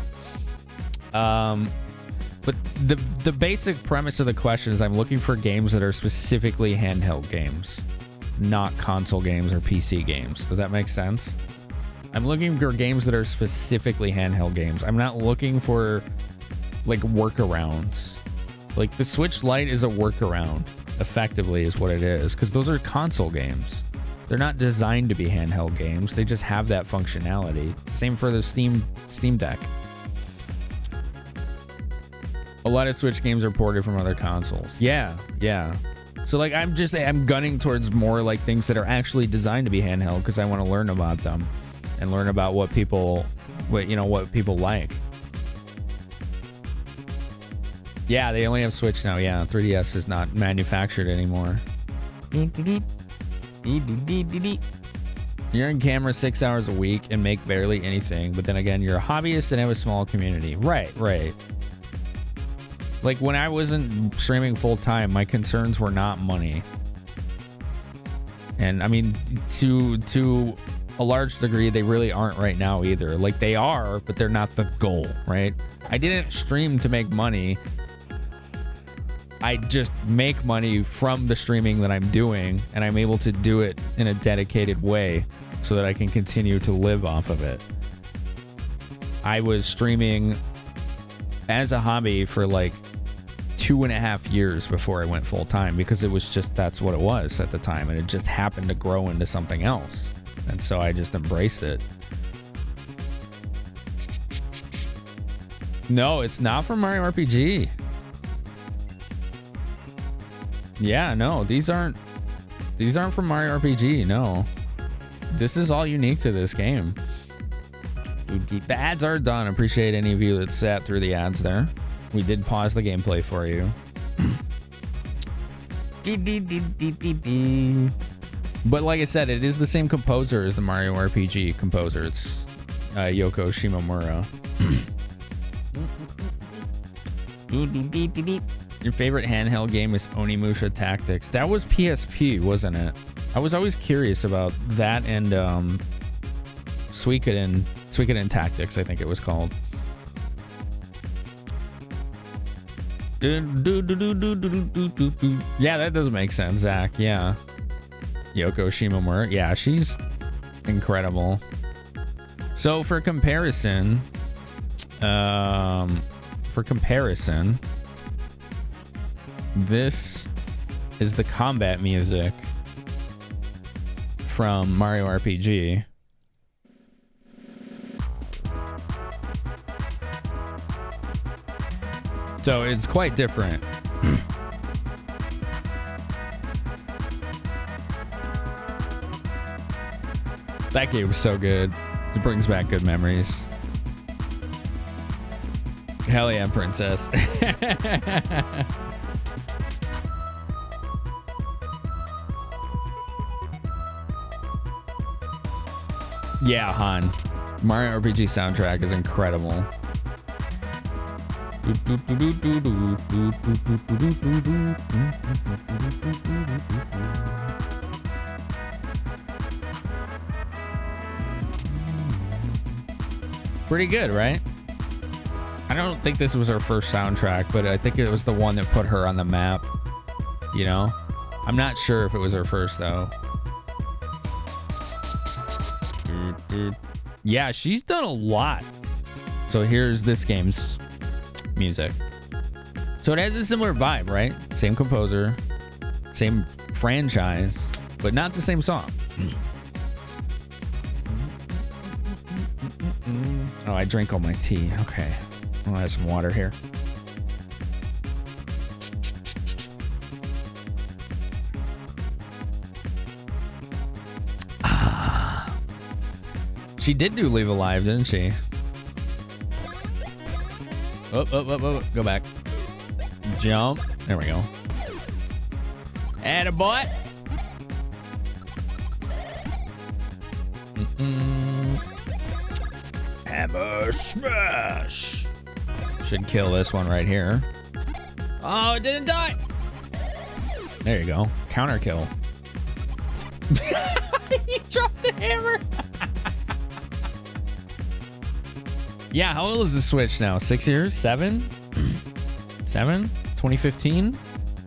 A: But the basic premise of the question is I'm looking for games that are specifically handheld games, not console games or PC games. Does that make sense? I'm looking for games that are specifically handheld games. I'm not looking for like workarounds. Like the Switch Lite is a workaround, effectively, is what it is, because those are console games. They're not designed to be handheld games. They just have that functionality. Same for the Steam Deck. A lot of Switch games are ported from other consoles. Yeah. So like I'm gunning towards more like things that are actually designed to be handheld because I want to learn about them and learn about what people like. Yeah, they only have Switch now. Yeah, 3DS is not manufactured anymore. You're in camera 6 hours a week and make barely anything, but then again, you're a hobbyist and have a small community. Right. Like when I wasn't streaming full time, my concerns were not money. And I mean, to a large degree, they really aren't right now either. Like they are, but they're not the goal, right? I didn't stream to make money. I just make money from the streaming that I'm doing, and I'm able to do it in a dedicated way so that I can continue to live off of it. I was streaming as a hobby for like 2.5 years before I went full time because it was just, that's what it was at the time, and it just happened to grow into something else. And so I just embraced it. No, it's not from Mario RPG. Yeah, no, these aren't from Mario RPG, no. This is all unique to this game. The ads are done. Appreciate any of you that sat through the ads there. We did pause the gameplay for you. But like I said, it is the same composer as the Mario RPG composer. It's Yoko Shimomura. Your favorite handheld game is Onimusha Tactics. That was PSP, wasn't it? I was always curious about that and Suikoden Tactics, I think it was called. Yeah, that does make sense, Zach. Yeah. Yoko Shimomura. Yeah, she's incredible. So for comparison, this is the combat music from Mario RPG. So it's quite different. That game was so good. It brings back good memories. Hell yeah, princess. Yeah, Han. Mario RPG soundtrack is incredible. Pretty good, right? I don't think this was her first soundtrack, but I think it was the one that put her on the map. You know? I'm not sure if it was her first, though. Yeah, she's done a lot. So here's this game's music. So it has a similar vibe, right? Same composer, same franchise, but not the same song. Oh, I drank all my tea. Okay. I'll have some water here. She did do Leave Alive, didn't she? Oh. Go back. Jump. There we go. Attaboy. Hammer smash. Should kill this one right here. Oh, it didn't die. There you go. Counter kill. He dropped the hammer. Yeah, how old is the Switch now? 6 years? 7? 7? 2015?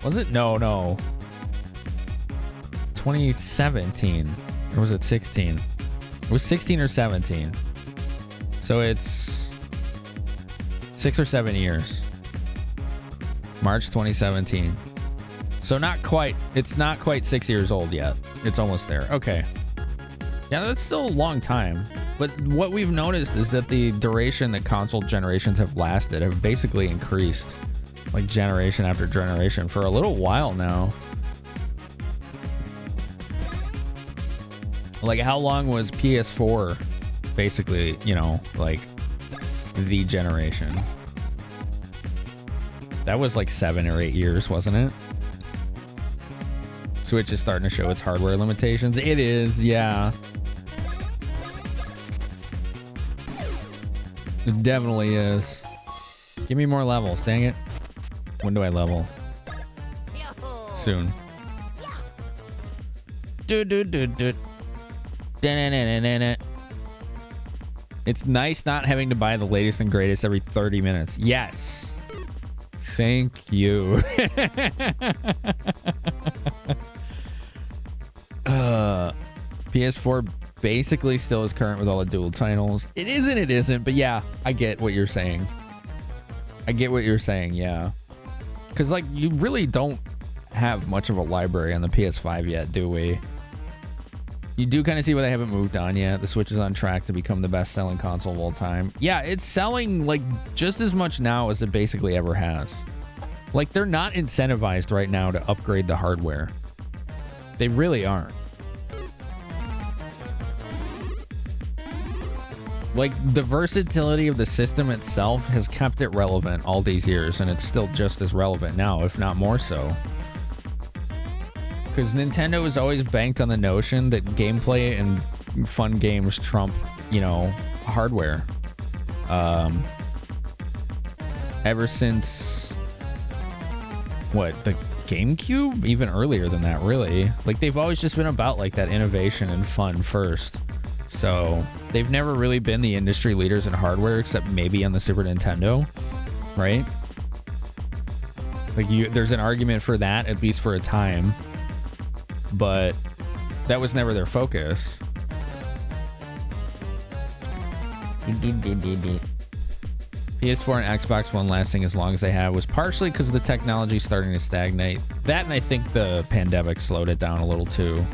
A: Was it? No. 2017. Or was it 16? It was 16 or 17. So it's 6 or 7 years. March 2017. So not quite. It's not quite 6 years old yet. It's almost there. Okay. Yeah, that's still a long time. But what we've noticed is that the duration that console generations have lasted have basically increased, like generation after generation for a little while now. Like, how long was PS4 basically, you know, like the generation? That was like 7 or 8 years, wasn't it? Switch is starting to show its hardware limitations. It is, yeah. It definitely is. Give me more levels, dang it. When do I level? Soon. It's nice not having to buy the latest and greatest every 30 minutes. Yes. Thank you. PS4 basically still is current with all the dual titles. It isn't, but yeah, I get what you're saying. Yeah. Because, like, you really don't have much of a library on the PS5 yet, do we? You do kind of see why they haven't moved on yet. The Switch is on track to become the best-selling console of all time. Yeah, it's selling, like, just as much now as it basically ever has. Like, they're not incentivized right now to upgrade the hardware. They really aren't. Like, the versatility of the system itself has kept it relevant all these years, and it's still just as relevant now, if not more so. Because Nintendo has always banked on the notion that gameplay and fun games trump, you know, hardware. Ever since, what, the Gamecube? Even earlier than that, really. Like, they've always just been about, like, that innovation and fun first. So they've never really been the industry leaders in hardware, except maybe on the Super Nintendo, right? Like there's an argument for that, at least for a time. But that was never their focus. PS4 and Xbox One lasting as long as they have was partially because the technology starting to stagnate. That, and I think the pandemic slowed it down a little too.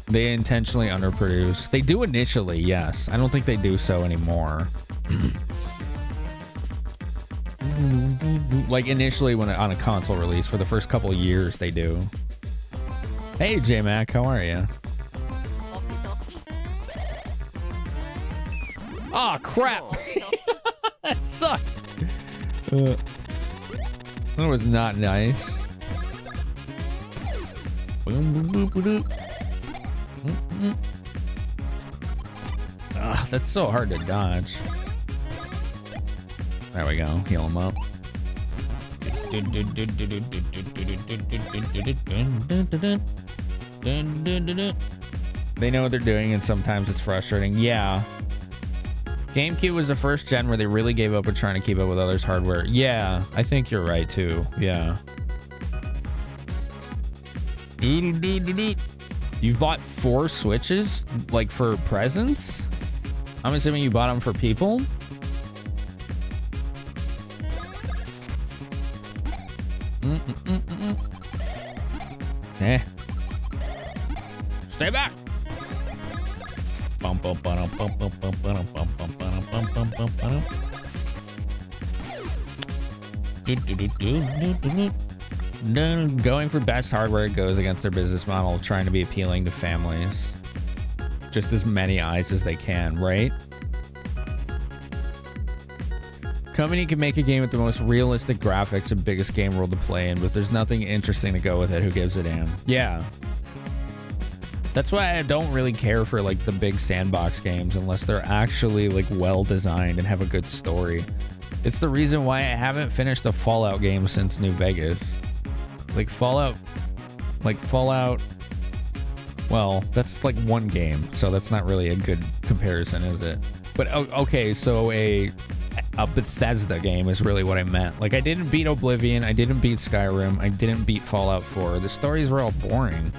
A: They intentionally underproduce. They do initially, yes. I don't think they do so anymore. Like initially when on a console release, for the first couple of years they do. Hey J-Mac, how are you? Oh crap. That sucked. That was not nice. Ugh, that's so hard to dodge. There we go. Heal him up. They know what they're doing, and sometimes it's frustrating. Yeah. GameCube was the first gen where they really gave up with trying to keep up with others' hardware. Yeah, I think you're right too. Yeah. You've bought 4 Switches, like for presents? I'm assuming you bought them for people? Eh. Stay back. Going for best hardware goes against their business model of trying to be appealing to families. Just as many eyes as they can, right? Company can make a game with the most realistic graphics and biggest game world to play in, but there's nothing interesting to go with it. Who gives a damn? Yeah. That's why I don't really care for like the big sandbox games unless they're actually like well designed and have a good story. It's the reason why I haven't finished a Fallout game since New Vegas. Like Fallout, well, that's like one game, so that's not really a good comparison, is it? But okay, so a Bethesda game is really what I meant. Like, I didn't beat Oblivion, I didn't beat Skyrim, I didn't beat Fallout 4. The stories were all boring.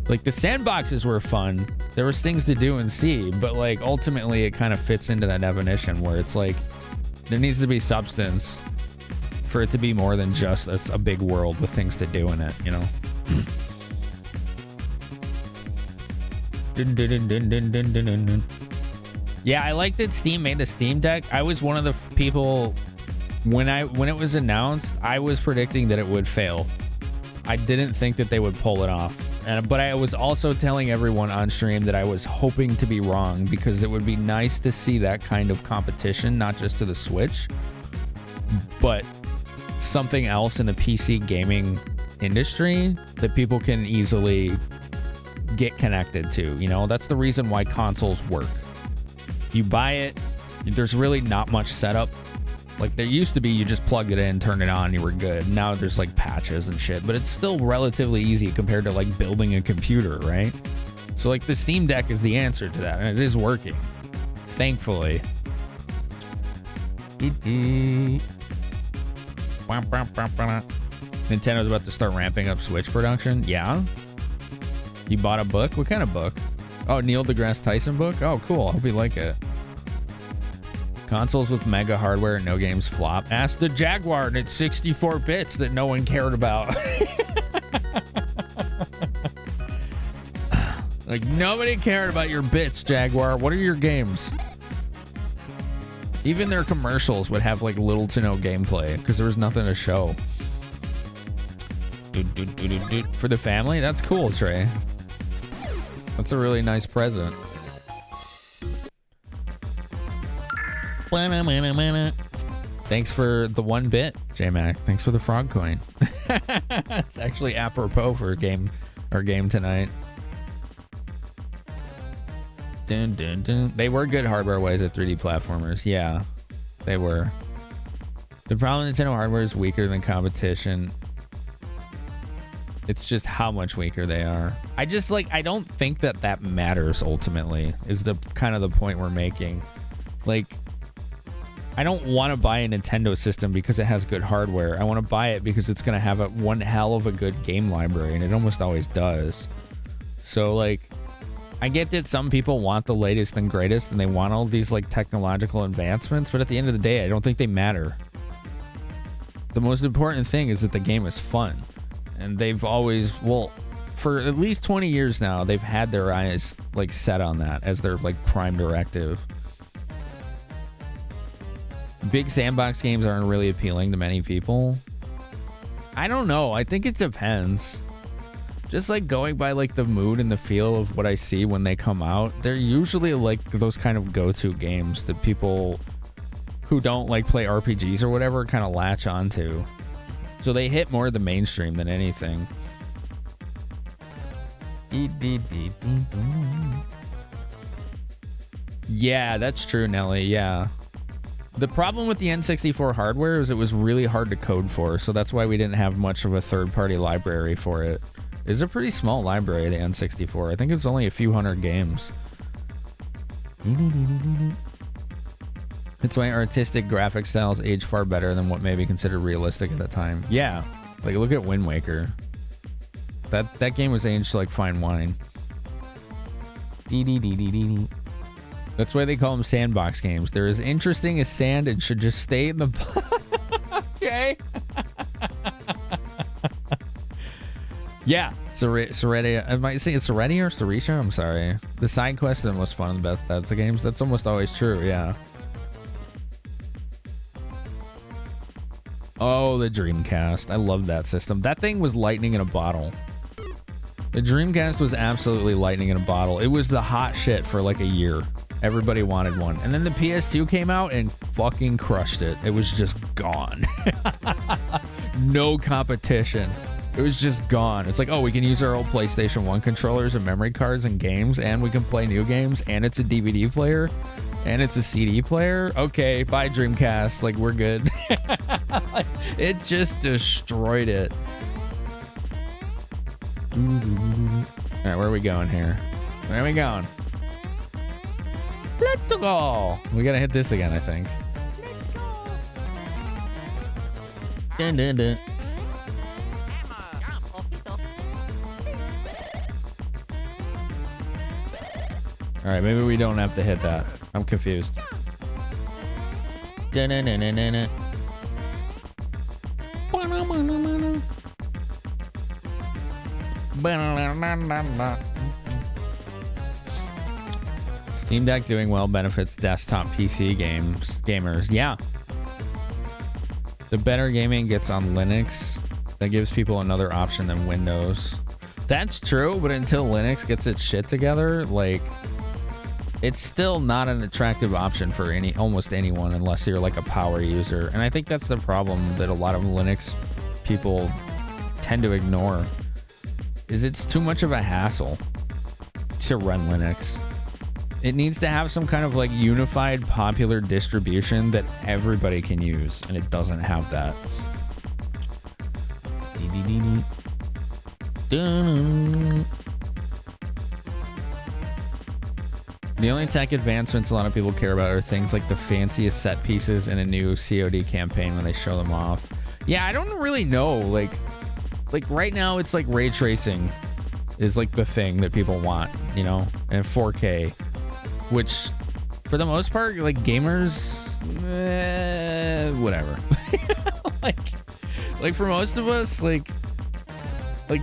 A: Like, the sandboxes were fun. There was things to do and see, but like ultimately it kind of fits into that definition where it's like there needs to be substance for it to be more than just a big world with things to do in it, you know? Yeah, I like that Steam made the Steam Deck. I was one of the people when it was announced, I was predicting that it would fail. I didn't think that they would pull it off. But I was also telling everyone on stream that I was hoping to be wrong because it would be nice to see that kind of competition, not just to the Switch, but something else in the PC gaming industry that people can easily get connected to. You know, that's the reason why consoles work. You buy it, there's really not much setup. Like there used to be, you just plugged it in, turned it on, you were good. Now there's like patches and shit, but it's still relatively easy compared to like building a computer, right? So like the Steam Deck is the answer to that, and it is working, thankfully. Nintendo's about to start ramping up Switch production. Yeah. You bought a book? What kind of book? Oh, Neil deGrasse Tyson book? Oh, cool. I hope you like it. Consoles with mega hardware and no games flop. Ask the Jaguar and its 64 bits that no one cared about. Like, nobody cared about your bits, Jaguar. What are your games? Even their commercials would have, like, little to no gameplay because there was nothing to show. For the family? That's cool, Trey. That's a really nice present. Thanks for the 1 bit, J-Mac. Thanks for the frog coin. It's actually apropos for a game tonight. Dun, dun, dun. They were good hardware-wise at 3D platformers. Yeah, they were. The problem with Nintendo hardware is weaker than competition. It's just how much weaker they are. I don't think that matters ultimately, is the kind of the point we're making. Like, I don't want to buy a Nintendo system because it has good hardware. I want to buy it because it's going to have one hell of a good game library, and it almost always does. So, like, I get that some people want the latest and greatest, and they want all these, like, technological advancements, but at the end of the day, I don't think they matter. The most important thing is that the game is fun. And they've always, well, for at least 20 years now, they've had their eyes, like, set on that as their, like, prime directive. Big sandbox games aren't really appealing to many people. I don't know. I think it depends. Just like going by like the mood and the feel of what I see when they come out, they're usually like those kind of go-to games that people who don't like play RPGs or whatever kind of latch onto. So they hit more the mainstream than anything. Yeah, that's true, Nelly. Yeah. The problem with the N64 hardware is it was really hard to code for, so that's why we didn't have much of a third-party library for it. It's a pretty small library, the N64. I think it's only a few hundred games. It's why artistic graphic styles age far better than what may be considered realistic at the time. Yeah, like look at Wind Waker. That game was aged like fine wine. That's why they call them sandbox games. They're as interesting as sand and should just stay in the... Okay. Yeah, Serenity. I might say it's Serenity or Serisha. I'm sorry. The side quests are the most fun in the Bethesda games. That's almost always true. Yeah. Oh, the Dreamcast. I love that system. That thing was lightning in a bottle. The Dreamcast was absolutely lightning in a bottle. It was the hot shit for like a year. Everybody wanted one. And then the PS2 came out and fucking crushed it. It was just gone. No competition. It was just gone. It's like, oh, we can use our old PlayStation 1 controllers and memory cards and games, and we can play new games, and it's a DVD player, and it's a CD player. Okay, bye Dreamcast. Like, we're good. It just destroyed it. All right, where are we going here? Where are we going? Let's go. We gotta hit this again, I think. Dun, dun, dun. All right, maybe we don't have to hit that. I'm confused. Dun-dun-dun-dun-dun. Steam Deck doing well benefits desktop PC gamers. Yeah. The better gaming gets on Linux. That gives people another option than Windows. That's true, but until Linux gets its shit together, like, it's still not an attractive option for almost anyone unless you're like a power user. And I think that's the problem that a lot of Linux people tend to ignore, is it's too much of a hassle to run Linux. It needs to have some kind of like unified popular distribution that everybody can use, and it doesn't have that. The only tech advancements a lot of people care about are things like the fanciest set pieces in a new COD campaign when they show them off. Yeah, I don't really know. Like right now, it's like ray tracing is like the thing that people want, you know, and 4K, which for the most part, like gamers, whatever. like for most of us, like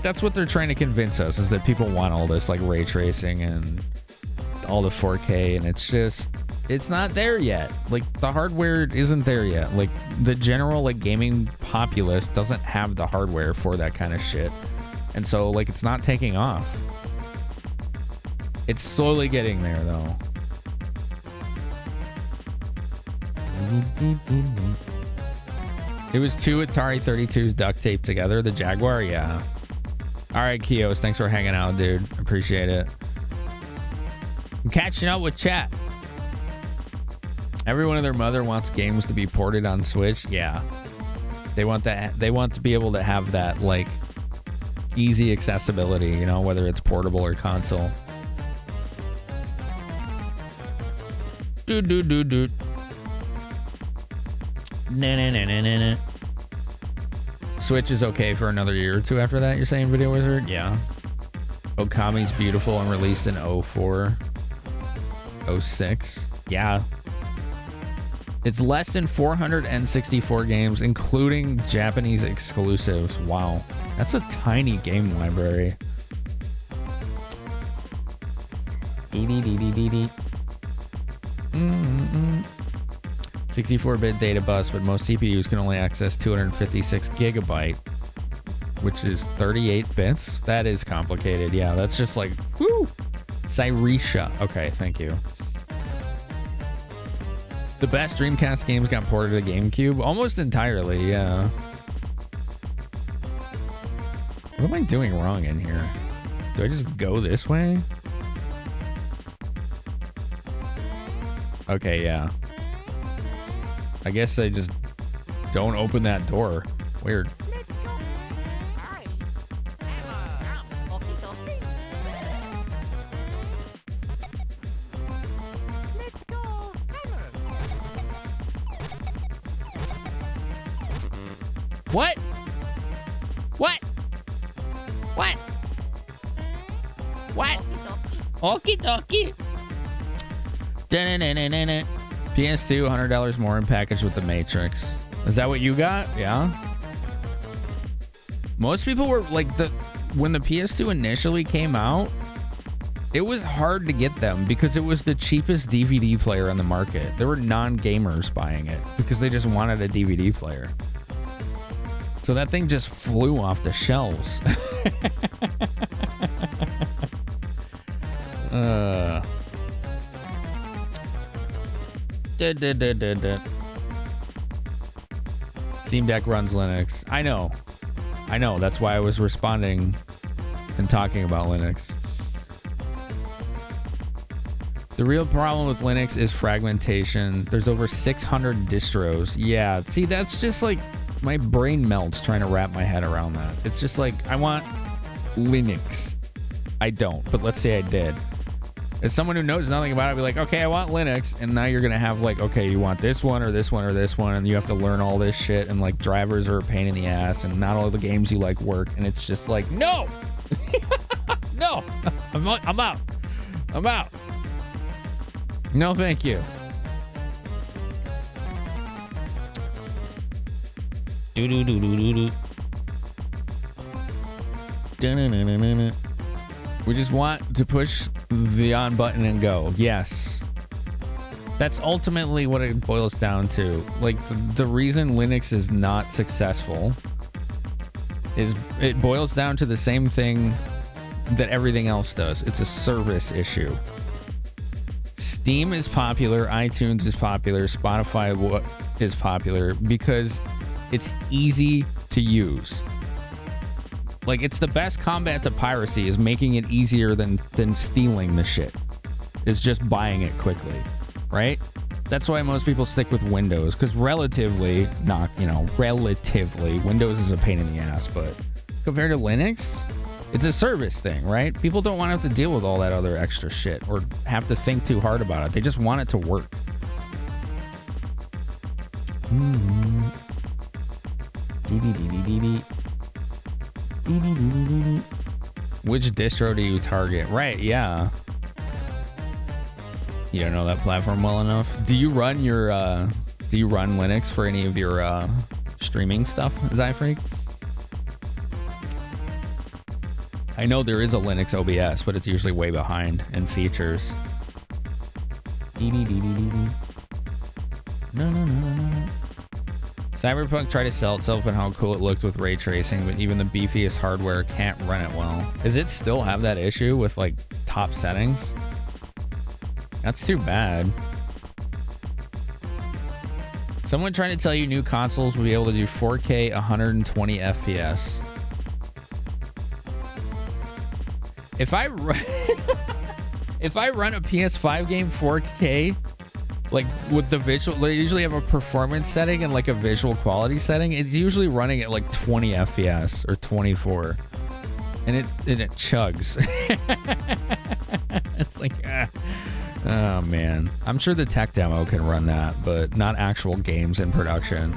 A: that's what they're trying to convince us, is that people want all this like ray tracing and all the 4K, and it's not there yet. Like the hardware isn't there yet. Like the general like gaming populace doesn't have the hardware for that kind of shit, and so like it's not taking off. It's slowly getting there though. It was two Atari 32s duct taped together. The Jaguar, yeah. All right, Kios, thanks for hanging out, dude. Appreciate it. I'm catching up with chat. Everyone and their mother wants games to be ported on Switch. Yeah, they want that. They want to be able to have that like easy accessibility, you know, whether it's portable or console. Switch is okay for another year or two after that, you're saying, Video Wizard? Yeah. Okami's beautiful and released in 04. 06. Yeah. It's less than 464 games, including Japanese exclusives. Wow. That's a tiny game library. 64-bit data bus, but most CPUs can only access 256 gigabyte, which is 38 bits. That is complicated. Yeah, that's just like, whoo! Cyresha. Okay, thank you. The best Dreamcast games got ported to GameCube? Almost entirely, yeah. What am I doing wrong in here? Do I just go this way? Okay, yeah. I guess I just don't open that door. Weird. What? What? What? What? Okie dokie. PS2, $100 more in package with the Matrix. Is that what you got? Yeah. Most people were like, when the PS2 initially came out, it was hard to get them because it was the cheapest DVD player on the market. There were non-gamers buying it because they just wanted a DVD player. So that thing just flew off the shelves. Steam Deck runs Linux. I know. That's why I was responding and talking about Linux. The real problem with Linux is fragmentation. There's over 600 distros. Yeah, see, that's just like, my brain melts trying to wrap my head around that. It's just like, I want Linux. I don't, but let's say I did. As someone who knows nothing about it, I'd be like, okay, I want Linux, and now you're gonna have like, okay, you want this one or this one or this one, and you have to learn all this shit, and like drivers are a pain in the ass, and not all the games you like work, and it's just like, no! No! I'm out. I'm out. No, thank you. We just want to push the on button and go. Yes. That's ultimately what it boils down to. Like, the reason Linux is not successful is it boils down to the same thing that everything else does. It's a service issue. Steam is popular, iTunes is popular, Spotify is popular because it's easy to use. Like, it's the best combat to piracy is making it easier than stealing the shit. It's just buying it quickly, right? That's why most people stick with Windows, because relatively, Windows is a pain in the ass, but compared to Linux, it's a service thing, right? People don't want to have to deal with all that other extra shit or have to think too hard about it. They just want it to work. Which distro do you target? Right, yeah. You don't know that platform well enough. Do you run Linux for any of your streaming stuff, Zyfreak? I know there is a Linux OBS, but it's usually way behind in features. No. Cyberpunk tried to sell itself and how cool it looked with ray tracing, but even the beefiest hardware can't run it well. Does it still have that issue with like top settings? That's too bad. Someone trying to tell you new consoles will be able to do 4K 120 FPS. If I run a PS5 game 4K, like with the visual, they usually have a performance setting and like a visual quality setting. It's usually running at like 20 FPS or 24, and it chugs. It's like, Oh man, I'm sure the tech demo can run that, but not actual games in production.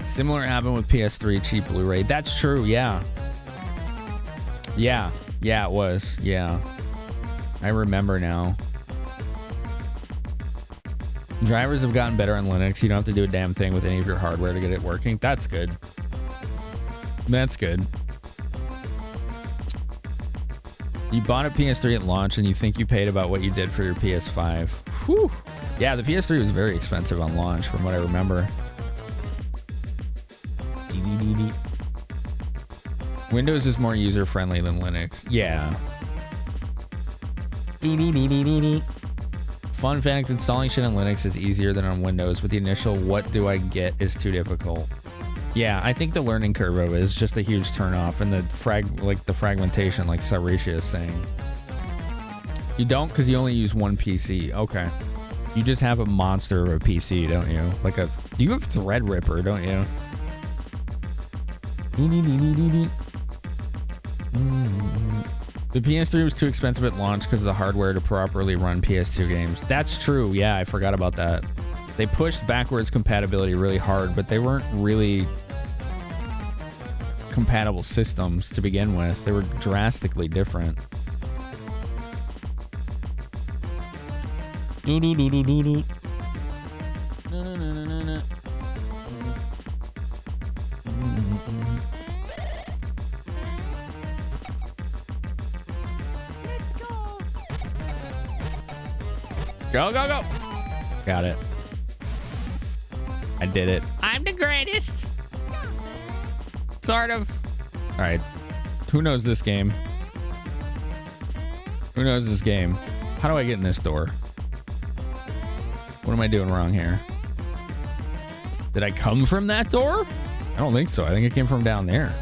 A: Similar happened with PS3 cheap Blu-ray. That's true, yeah. Yeah, it was, yeah. I remember now. Drivers have gotten better on Linux. You don't have to do a damn thing with any of your hardware to get it working. That's good. That's good. You bought a PS3 at launch and you think you paid about what you did for your PS5. Whew. Yeah, the PS3 was very expensive on launch from what I remember. Windows is more user-friendly than Linux. Yeah. Fun fact, installing shit on Linux is easier than on Windows, but the initial what do I get is too difficult. Yeah, I think the learning curve of it is just a huge turnoff, and the fragmentation, like Sarisha is saying. You don't because you only use one PC. Okay. You just have a monster of a PC, don't you? You have Threadripper, don't you? The PS3 was too expensive at launch because of the hardware to properly run PS2 games. That's true. Yeah, I forgot about that. They pushed backwards compatibility really hard, but they weren't really compatible systems to begin with. They were drastically different. Go, go, go. Got it. I did it.
B: I'm the greatest.
A: Sort of. All right. Who knows this game? Who knows this game? How do I get in this door? What am I doing wrong here? Did I come from that door? I don't think so. I think it came from down there.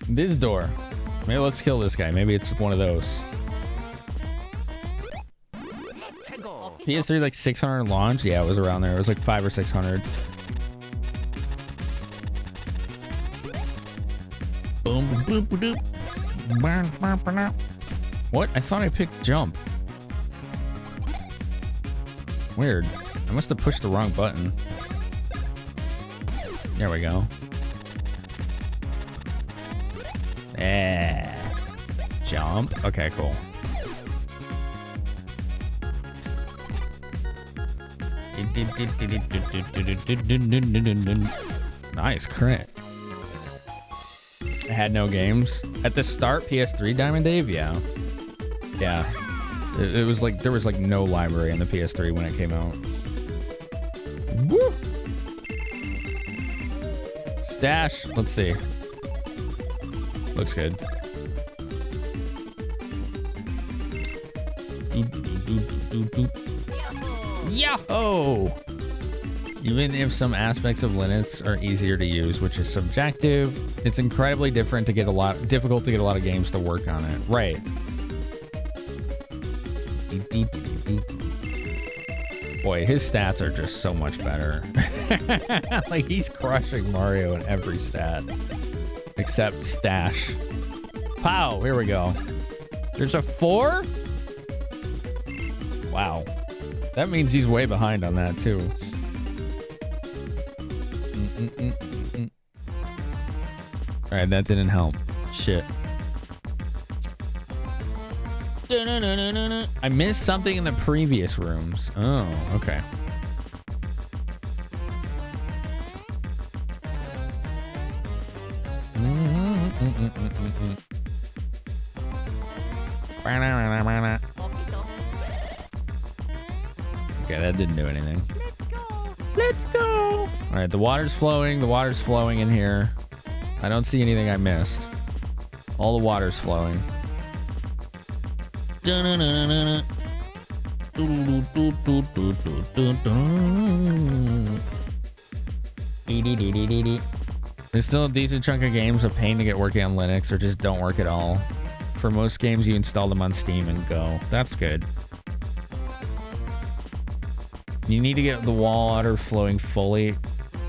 A: This door. Maybe let's kill this guy. Maybe it's one of those. PS3 like 600 launch? Yeah, it was around there. It was like 500 or 600. Boom, boom, boom, boom. What? I thought I picked jump. Weird. I must have pushed the wrong button. There we go. Yeah. Jump. Okay, cool. Nice crit. I had no games at the start. PS3 Diamond Dave, yeah. It was like there was like no library in the PS3 when it came out. Woo! Stash. Let's see. Looks good. Yahoo! Even if some aspects of Linux are easier to use, which is subjective, it's incredibly difficult to get a lot of games to work on it. Right. Boy, his stats are just so much better. Like he's crushing Mario in every stat. Except stash. Pow, here we go. There's a 4? Wow. That means he's way behind on that too. Alright, that didn't help. Shit. I missed something in the previous rooms. Oh, okay. Okay, that didn't do anything. Let's go. All right, the water's flowing. The water's flowing in here. I don't see anything I missed. All the water's flowing. There's still a decent chunk of games a pain to get working on Linux or just don't work at all. For most games, you install them on Steam and go. That's good. You need to get the water flowing fully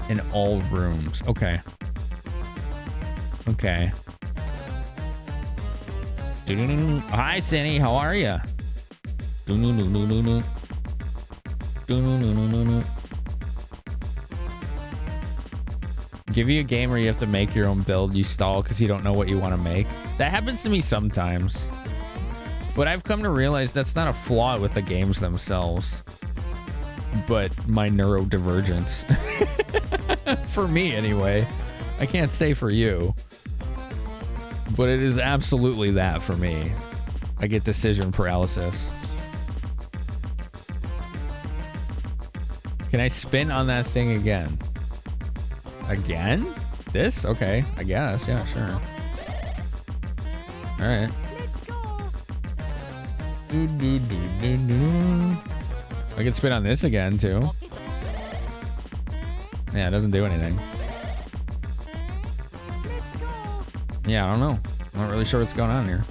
A: in all rooms. Okay. Okay. Hi, Cindy. How are ya? Give you a game where you have to make your own build, you stall because you don't know what you want to make. That happens to me sometimes. But I've come to realize that's not a flaw with the games themselves, but my neurodivergence. For me, anyway. I can't say for you. But it is absolutely that for me. I get decision paralysis. Can I spin on that thing again? Again? This? Okay, I guess. Yeah, sure. All right. I can spin on this again, too. Yeah, it doesn't do anything. Yeah, I don't know. I'm not really sure what's going on here.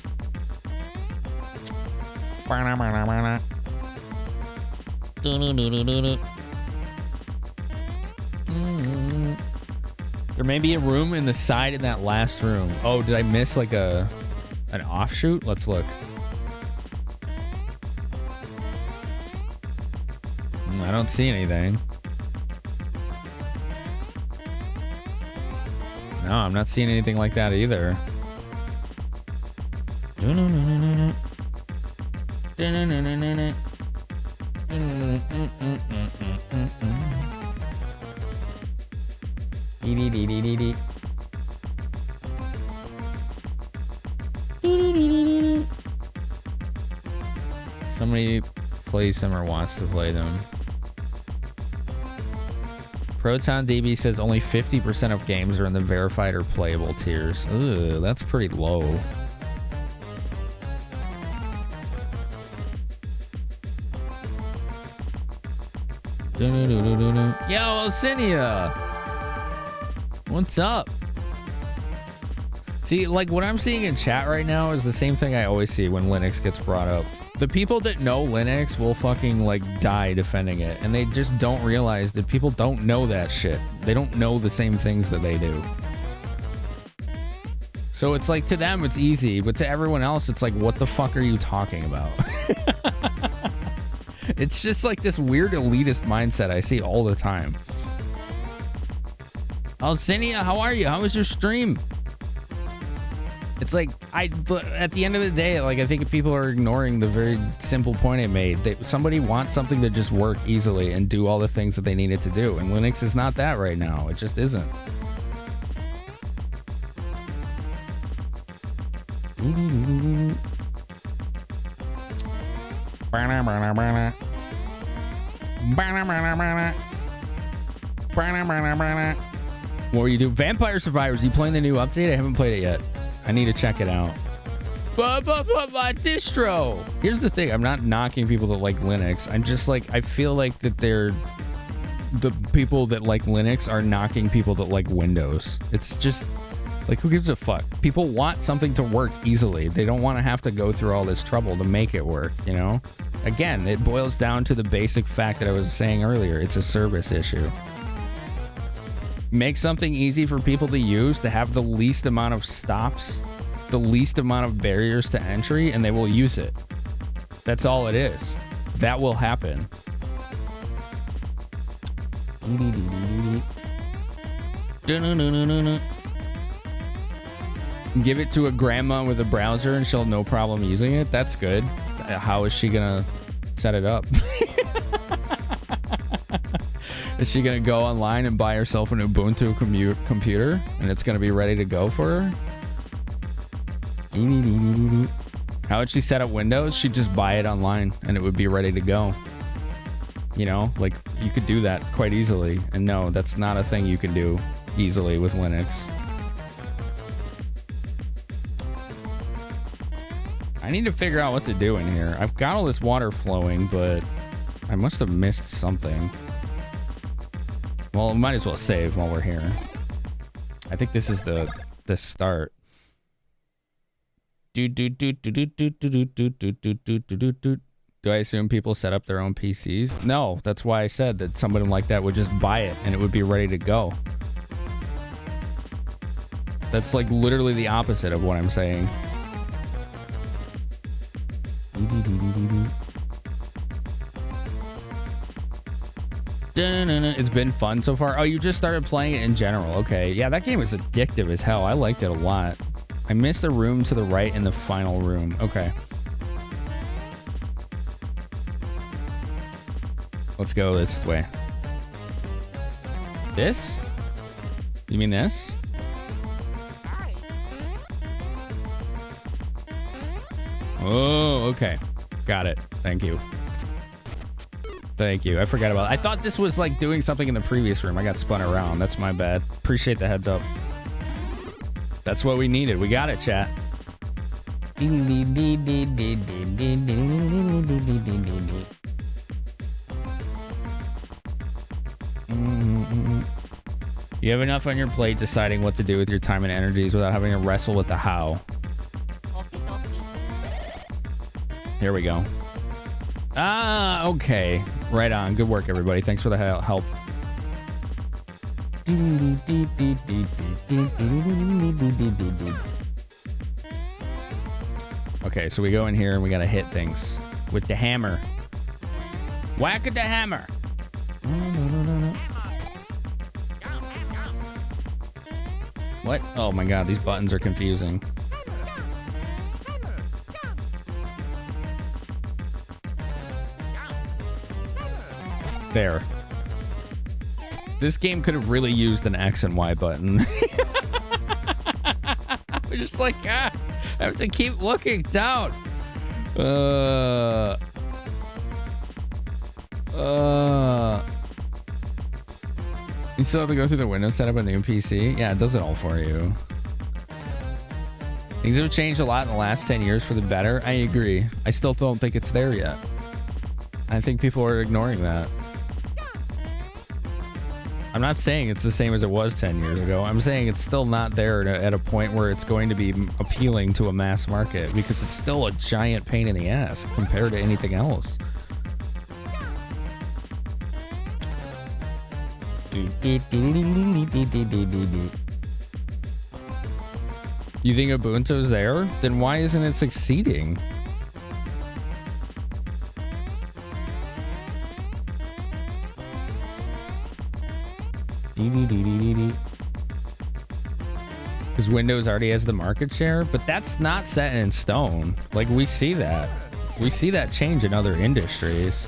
A: There may be a room in the side in that last room. Oh, did I miss like an offshoot? Let's look. I don't see anything. No, I'm not seeing anything like that either. Somebody plays them or wants to play them. Proton DB says only 50% of games are in the verified or playable tiers. Ugh, that's pretty low. Yo, Oceania! What's up? See, like what I'm seeing in chat right now is the same thing I always see when Linux gets brought up. The people that know Linux will fucking like die defending it, and they just don't realize that people don't know that shit. They don't know the same things that they do. So it's like to them it's easy, but to everyone else it's like, what the fuck are you talking about? It's just like this weird elitist mindset I see all the time. Alcinia, how are you? How was your stream? It's like, at the end of the day, like, I think people are ignoring the very simple point I made. Somebody wants something to just work easily and do all the things that they need it to do. And Linux is not that right now. It just isn't. What are you doing? Vampire Survivors, are you playing the new update? I haven't played it yet. I need to check it out. Distro. Here's the thing. I'm not knocking people that like Linux. I'm just like, I feel like that the people that like Linux are knocking people that like Windows. It's just like, who gives a fuck? People want something to work easily. They don't want to have to go through all this trouble to make it work, you know? Again, it boils down to the basic fact that I was saying earlier. It's a service issue. Make something easy for people to use, to have the least amount of stops, the least amount of barriers to entry, and they will use it. That's all it is. That will happen. Give it to a grandma with a browser and she'll have no problem using it. That's good. How is she gonna set it up? Is she going to go online and buy herself an Ubuntu computer and it's going to be ready to go for her? How would she set up Windows? She'd just buy it online and it would be ready to go. You know, like you could do that quite easily. And no, that's not a thing you can do easily with Linux. I need to figure out what to do in here. I've got all this water flowing, but I must have missed something. Well, we might as well save while we're here. I think this is the start. Do I assume people set up their own PCs? No, that's why I said that somebody like that would just buy it and it would be ready to go. That's like literally the opposite of what I'm saying. It's been fun so far. Oh, you just started playing it in general. Okay. Yeah, that game was addictive as hell. I liked it a lot. I missed the room to the right in the final room. Okay. Let's go this way. This? You mean this? Oh, okay. Got it. Thank you. Thank you. I forgot about it. I thought this was like doing something in the previous room. I got spun around. That's my bad. Appreciate the heads up. That's what we needed. We got it, chat. You have enough on your plate deciding what to do with your time and energies without having to wrestle with the how. Here we go. Ah, okay. Right on. Good work, everybody. Thanks for the help. Okay, so we go in here and we gotta hit things with the hammer. Whack at the hammer. What? Oh my god, these buttons are confusing. There. This game could have really used an X and Y button. We're just like, I have to keep looking down. You still have to go through the Windows setup on the new PC? Yeah, it does it all for you. Things have changed a lot in the last 10 years for the better. I agree. I still don't think it's there yet. I think people are ignoring that. I'm not saying it's the same as it was 10 years ago. I'm saying it's still not there at a point where it's going to be appealing to a mass market because it's still a giant pain in the ass compared to anything else. You think Ubuntu's there? Then why isn't it succeeding? Because Windows already has the market share, but that's not set in stone. Like, we see that. We see that change in other industries.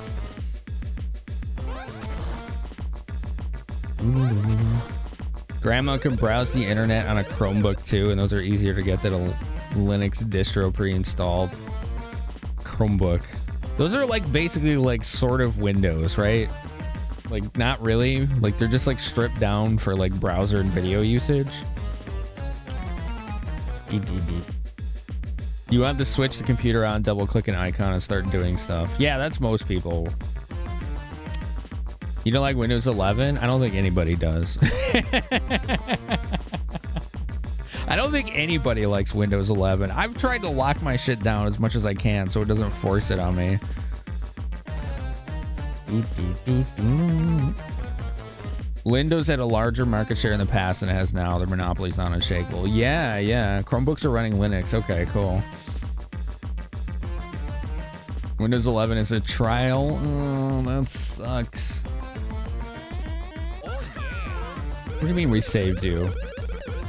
A: Grandma can browse the internet on a Chromebook too, and those are easier to get than a Linux distro pre-installed. Chromebook. Those are like basically like sort of Windows, right? Like not really. Like they're just like stripped down for like browser and video usage. You have to switch the computer on, double click an icon and start doing stuff. Yeah, that's most people. You don't like Windows 11? I don't think anybody does. I don't think anybody likes Windows 11. I've tried to lock my shit down as much as I can so it doesn't force it on me. Windows had a larger market share in the past than it has now. Their monopoly's not unshakable. Yeah. Chromebooks are running Linux. Okay, cool. Windows 11 is a trial. Oh, that sucks. What do you mean we saved you?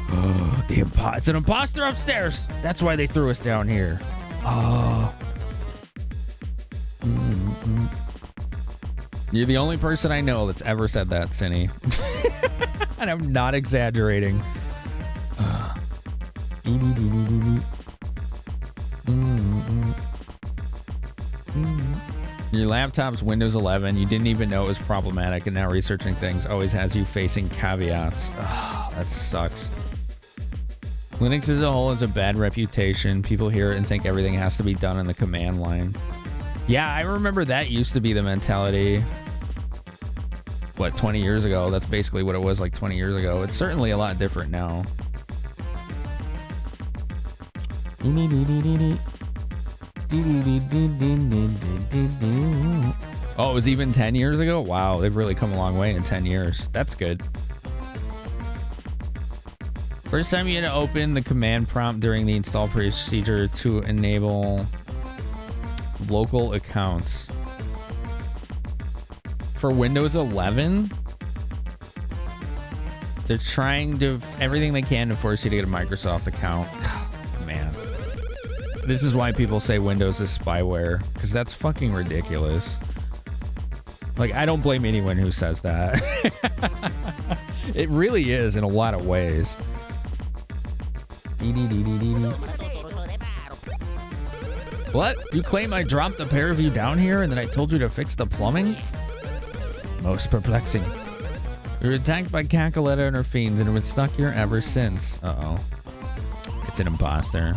A: Oh, it's an imposter upstairs. That's why they threw us down here. Oh. You're the only person I know that's ever said that, Cinny. And I'm not exaggerating. Your laptop's Windows 11. You didn't even know it was problematic, and now researching things always has you facing caveats. Oh, that sucks. Linux as a whole has a bad reputation. People hear it and think everything has to be done in the command line. Yeah, I remember that used to be the mentality. What, 20 years ago? That's basically what it was like 20 years ago. It's certainly a lot different now. Oh, it was even 10 years ago? Wow, they've really come a long way in 10 years. That's good. First time you had to open the command prompt during the install procedure to enable local accounts. For Windows 11, they're trying to everything they can to force you to get a Microsoft account. Man. This is why people say Windows is spyware, because that's fucking ridiculous. Like, I don't blame anyone who says that. It really is in a lot of ways. What? You claim I dropped the pair of you down here and then I told you to fix the plumbing? Most perplexing. You were attacked by Cackaletta and her fiends and have been stuck here ever since. Uh-oh. It's an imposter.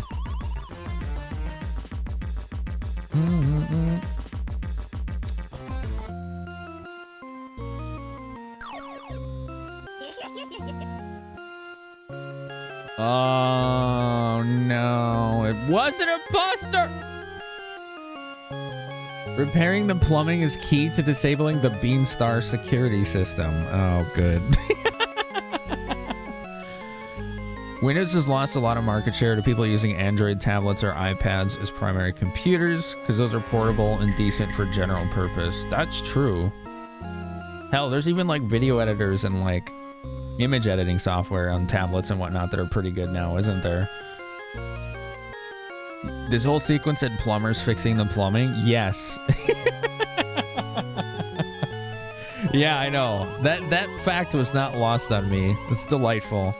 A: Oh no, it was an imposter! Repairing the plumbing is key to disabling the Beanstar security system. Oh, good. Windows has lost a lot of market share to people using Android tablets or iPads as primary computers because those are portable and decent for general purpose. That's true. Hell, there's even like video editors and like image editing software on tablets and whatnot that are pretty good now, isn't there? This whole sequence had plumbers fixing the plumbing? Yes. Yeah, I know. That fact was not lost on me. It's delightful.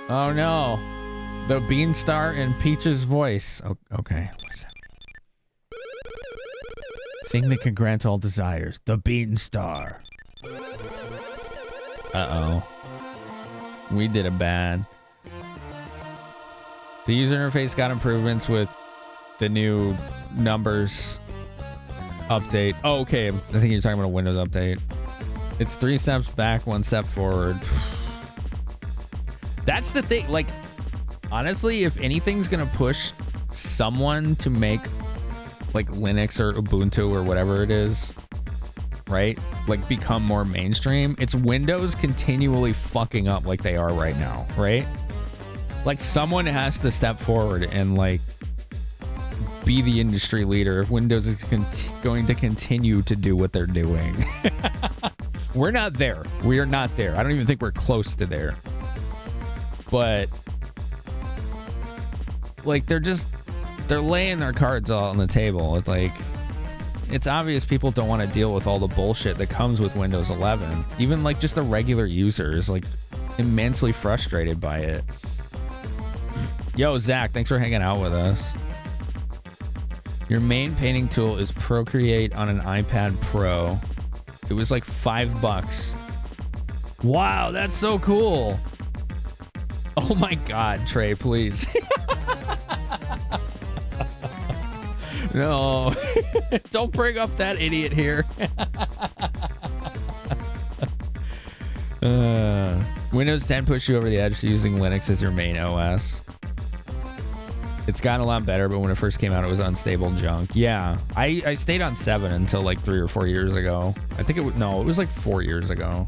A: Oh no. The Beanstar in Peach's voice. Oh, okay. What's that? Thing that can grant all desires. The Beanstar. Uh-oh. We did it bad. The user interface got improvements with the new numbers update. Oh, okay. I think you're talking about a Windows update. It's 3 steps back, 1 step forward. That's the thing. Like, honestly, if anything's gonna push someone to make like Linux or Ubuntu or whatever it is, right? Like become more mainstream, it's Windows continually fucking up like they are right now, right? Like someone has to step forward and like be the industry leader if Windows is going to continue to do what they're doing. We're not there. We are not there. I don't even think we're close to there. But like they're laying their cards all on the table. It's like, it's obvious people don't want to deal with all the bullshit that comes with Windows 11. Even like just a regular user is like immensely frustrated by it. Yo, Zach, thanks for hanging out with us. Your main painting tool is Procreate on an iPad Pro. It was like $5. Wow, that's so cool. Oh my God, Trey, please. No, don't bring up that idiot here. Windows 10 pushed you over the edge to using Linux as your main OS. It's gotten a lot better, but when it first came out, it was unstable junk. Yeah, I stayed on 7 until like 3 or 4 years ago. I think it was like 4 years ago.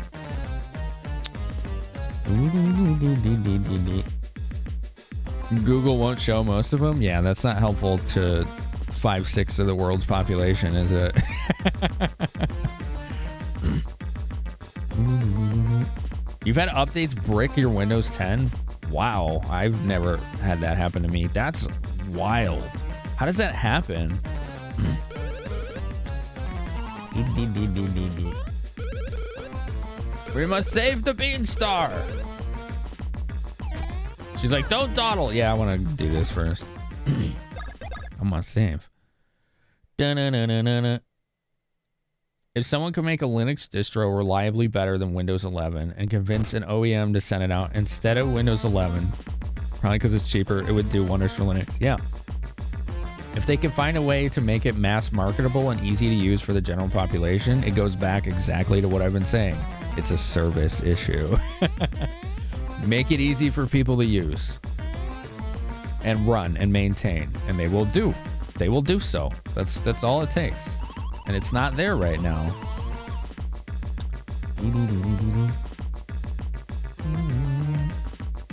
A: Google won't show most of them. Yeah, that's not helpful to 5/6 of the world's population, is it? You've had updates brick your Windows 10? Wow, I've never had that happen to me. That's wild. How does that happen? We must save the Beanstar. She's like, don't dawdle. Yeah, I want to do this first. I'm gonna save. Dun-dun-dun-dun-dun. If someone could make a Linux distro reliably better than Windows 11 and convince an OEM to send it out instead of Windows 11, probably because it's cheaper, it would do wonders for Linux. Yeah. If they can find a way to make it mass marketable and easy to use for the general population, it goes back exactly to what I've been saying. It's a service issue. Make it easy for people to use and run and maintain, and they will do so. That's all it takes. and it's not there right now.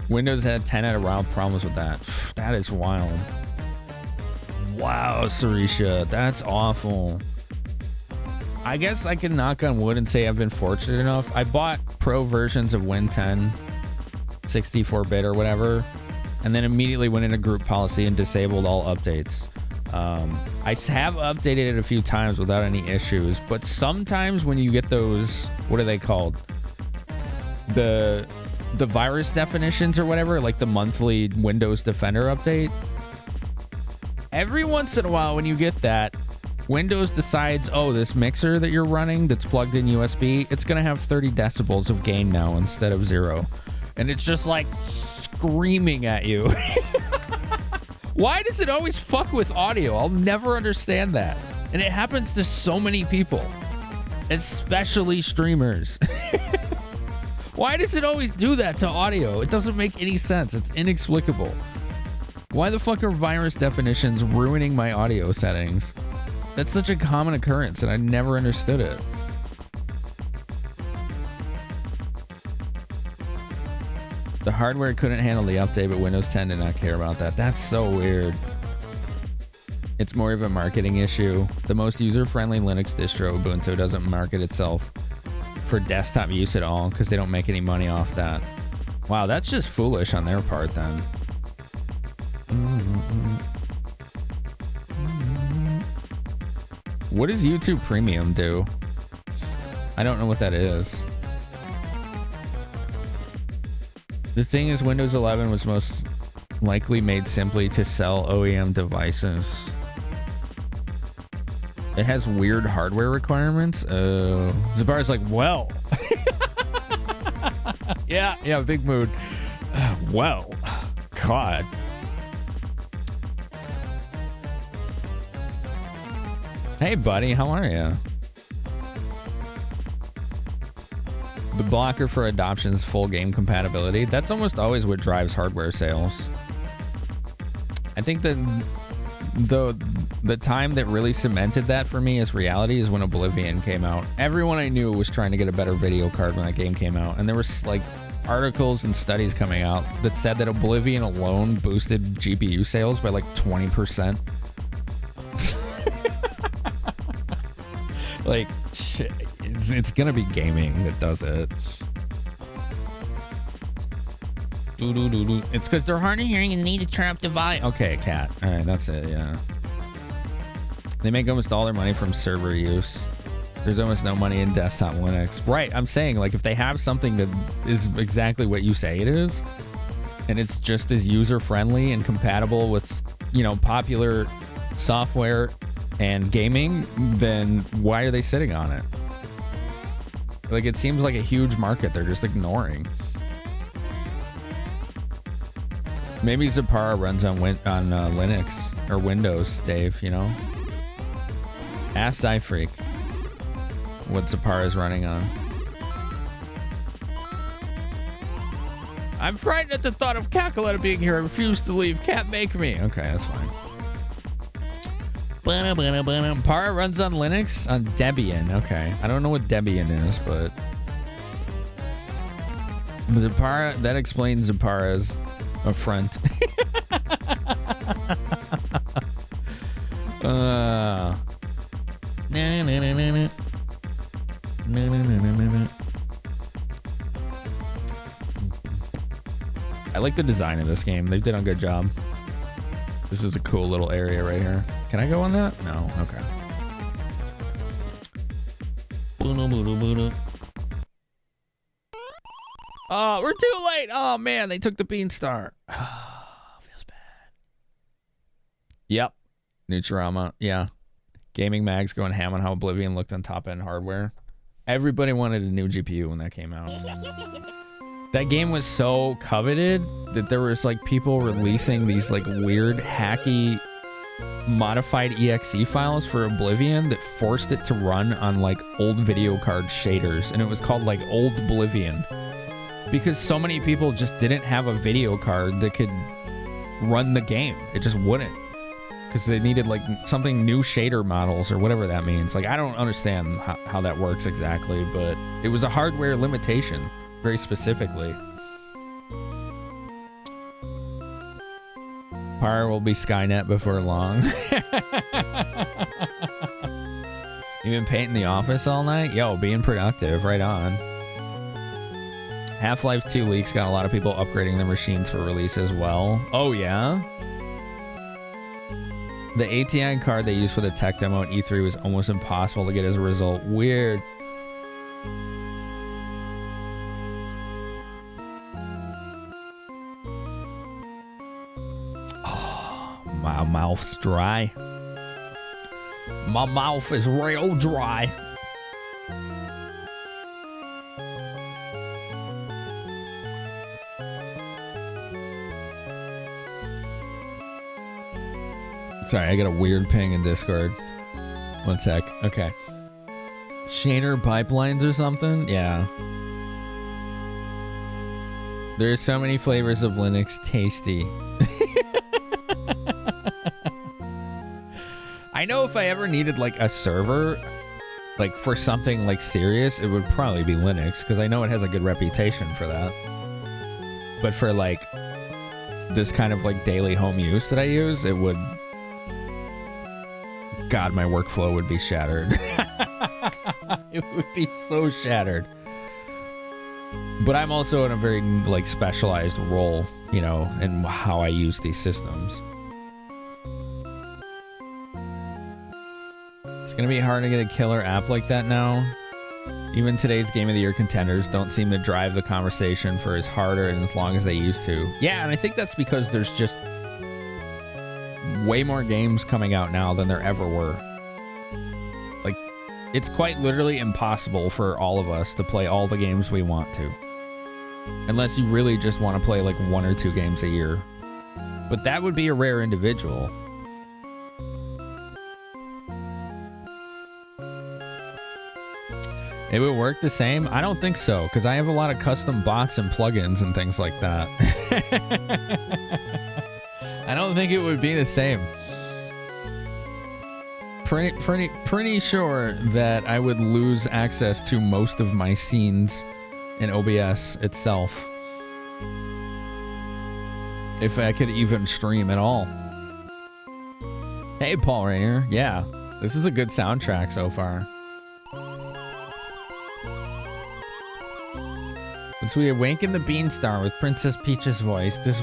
A: Windows had 10 out of wild problems with that. That is wild. Wow, Sarisha, that's awful. I guess I can knock on wood and say I've been fortunate enough. I bought pro versions of Win 10, 64-bit or whatever, and then immediately went into group policy and disabled all updates. I have updated it a few times without any issues, but sometimes when you get those, what are they called? The virus definitions or whatever, like the monthly Windows Defender update. Every once in a while when you get that, Windows decides, oh, this mixer that you're running that's plugged in USB, it's going to have 30 decibels of gain now instead of 0. And it's just like screaming at you. Why does it always fuck with audio? I'll never understand that. And it happens to so many people, especially streamers. Why does it always do that to audio? It doesn't make any sense. It's inexplicable. Why the fuck are virus definitions ruining my audio settings? That's such a common occurrence, and I never understood it. The hardware couldn't handle the update, but Windows 10 did not care about that. That's so weird. It's more of a marketing issue. The most user-friendly Linux distro, Ubuntu, doesn't market itself for desktop use at all because they don't make any money off that. Wow, that's just foolish on their part then. What does YouTube Premium do? I don't know what that is. The thing is, Windows 11 was most likely made simply to sell OEM devices. It has weird hardware requirements. Zabara's like, well. yeah, big mood. Well, God. Hey, buddy, how are you? The blocker for adoption is full game compatibility. That's almost always what drives hardware sales. I think that the time that really cemented that for me as reality is when Oblivion came out. Everyone I knew was trying to get a better video card when that game came out, and there was like articles and studies coming out that said that Oblivion alone boosted GPU sales by like 20%. Like, it's gonna be gaming that does it. It's because they're hard of hearing and need a trap device. Okay, cat. All right, that's it. Yeah. They make almost all their money from server use. There's almost no money in desktop Linux. Right. I'm saying, like, if they have something that is exactly what you say it is, and it's just as user friendly and compatible with, you know, popular software and gaming, then why are they sitting on it? Like, it seems like a huge market they're just ignoring. Maybe Zapara runs on Linux or Windows, Dave, you know? Ask Zyfreak what Zapara is running on. I'm frightened at the thought of Cackaletta being here. I refuse to leave. Can't make me. Okay, that's fine. Para runs on Linux on Debian. Okay, I don't know what Debian is, but Zapara, that explains Zapara's affront. I like the design of this game. They did a good job. This is a cool little area right here. Can I go on that? No. Okay. Oh, we're too late. Oh, man. They took the Beanstar. Feels bad. Yep. Nutrama. Yeah. Gaming Mag's going ham on how Oblivion looked on top-end hardware. Everybody wanted a new GPU when that came out. That game was so coveted that there was like people releasing these like weird hacky modified exe files for Oblivion that forced it to run on like old video card shaders, and it was called like Old Oblivion because so many people just didn't have a video card that could run the game. It just wouldn't. because they needed like something new shader models or whatever that means. Like I don't understand how that works exactly, but it was a hardware limitation very specifically. Pyre will be Skynet before long. You been painting the office all night? Yo, being productive, right on. Half-Life 2 leaks got a lot of people upgrading their machines for release as well. Oh yeah? The ATI card they used for the tech demo at E3 was almost impossible to get as a result. Weird. Oh, my mouth's dry. My mouth is real dry. Sorry, I got a weird ping in Discord. One sec. Okay. Shader pipelines or something? Yeah. There's so many flavors of Linux. Tasty. I know if I ever needed like a server, like for something like serious, it would probably be Linux because I know it has a good reputation for that. But for like this kind of like daily home use that I use, it would... God, my workflow would be shattered. It would be so shattered. But I'm also in a very like specialized role, you know, in how I use these systems. It's gonna be hard to get a killer app like that now. Even today's Game of the Year contenders don't seem to drive the conversation for as harder and as long as they used to. Yeah, and I think that's because there's just way more games coming out now than there ever were. Like, it's quite literally impossible for all of us to play all the games we want to. Unless you really just want to play like 1 or 2 games a year. But that would be a rare individual. It would work the same? I don't think so, because I have a lot of custom bots and plugins and things like that. I don't think it would be the same. Pretty sure that I would lose access to most of my scenes in OBS itself. If I could even stream at all. Hey, Paul Rainier. Yeah, this is a good soundtrack so far. Once we awaken the Beanstar with Princess Peach's voice, this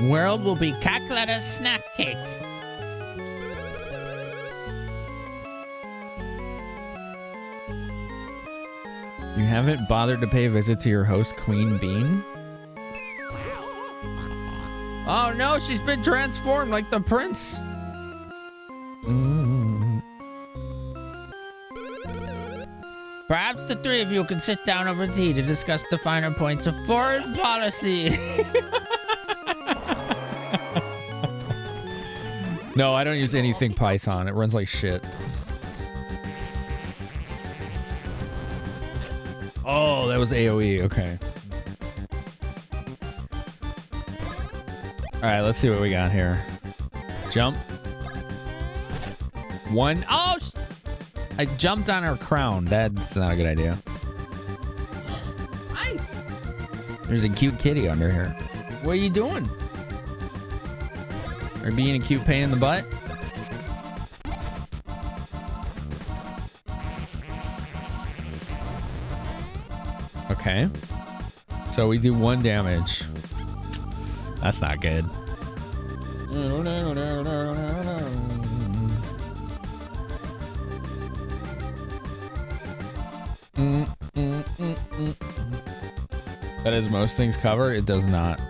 A: world will be Cackletta snack cake. You haven't bothered to pay a visit to your host, Queen Bean? Oh no, she's been transformed like the prince.
B: Perhaps the three of you can sit down over tea to discuss the finer points of foreign policy.
A: No, I don't use anything Python. It runs like shit. Oh, that was AoE. Okay. All right, let's see what we got here. Jump. One. Oh, I jumped on her crown. That's not a good idea.
B: Hi.
A: There's a cute kitty under here.
B: What are you doing?
A: Are you being a cute pain in the butt? Okay. So we do 1 damage. That's not good. That is most things cover. It does not.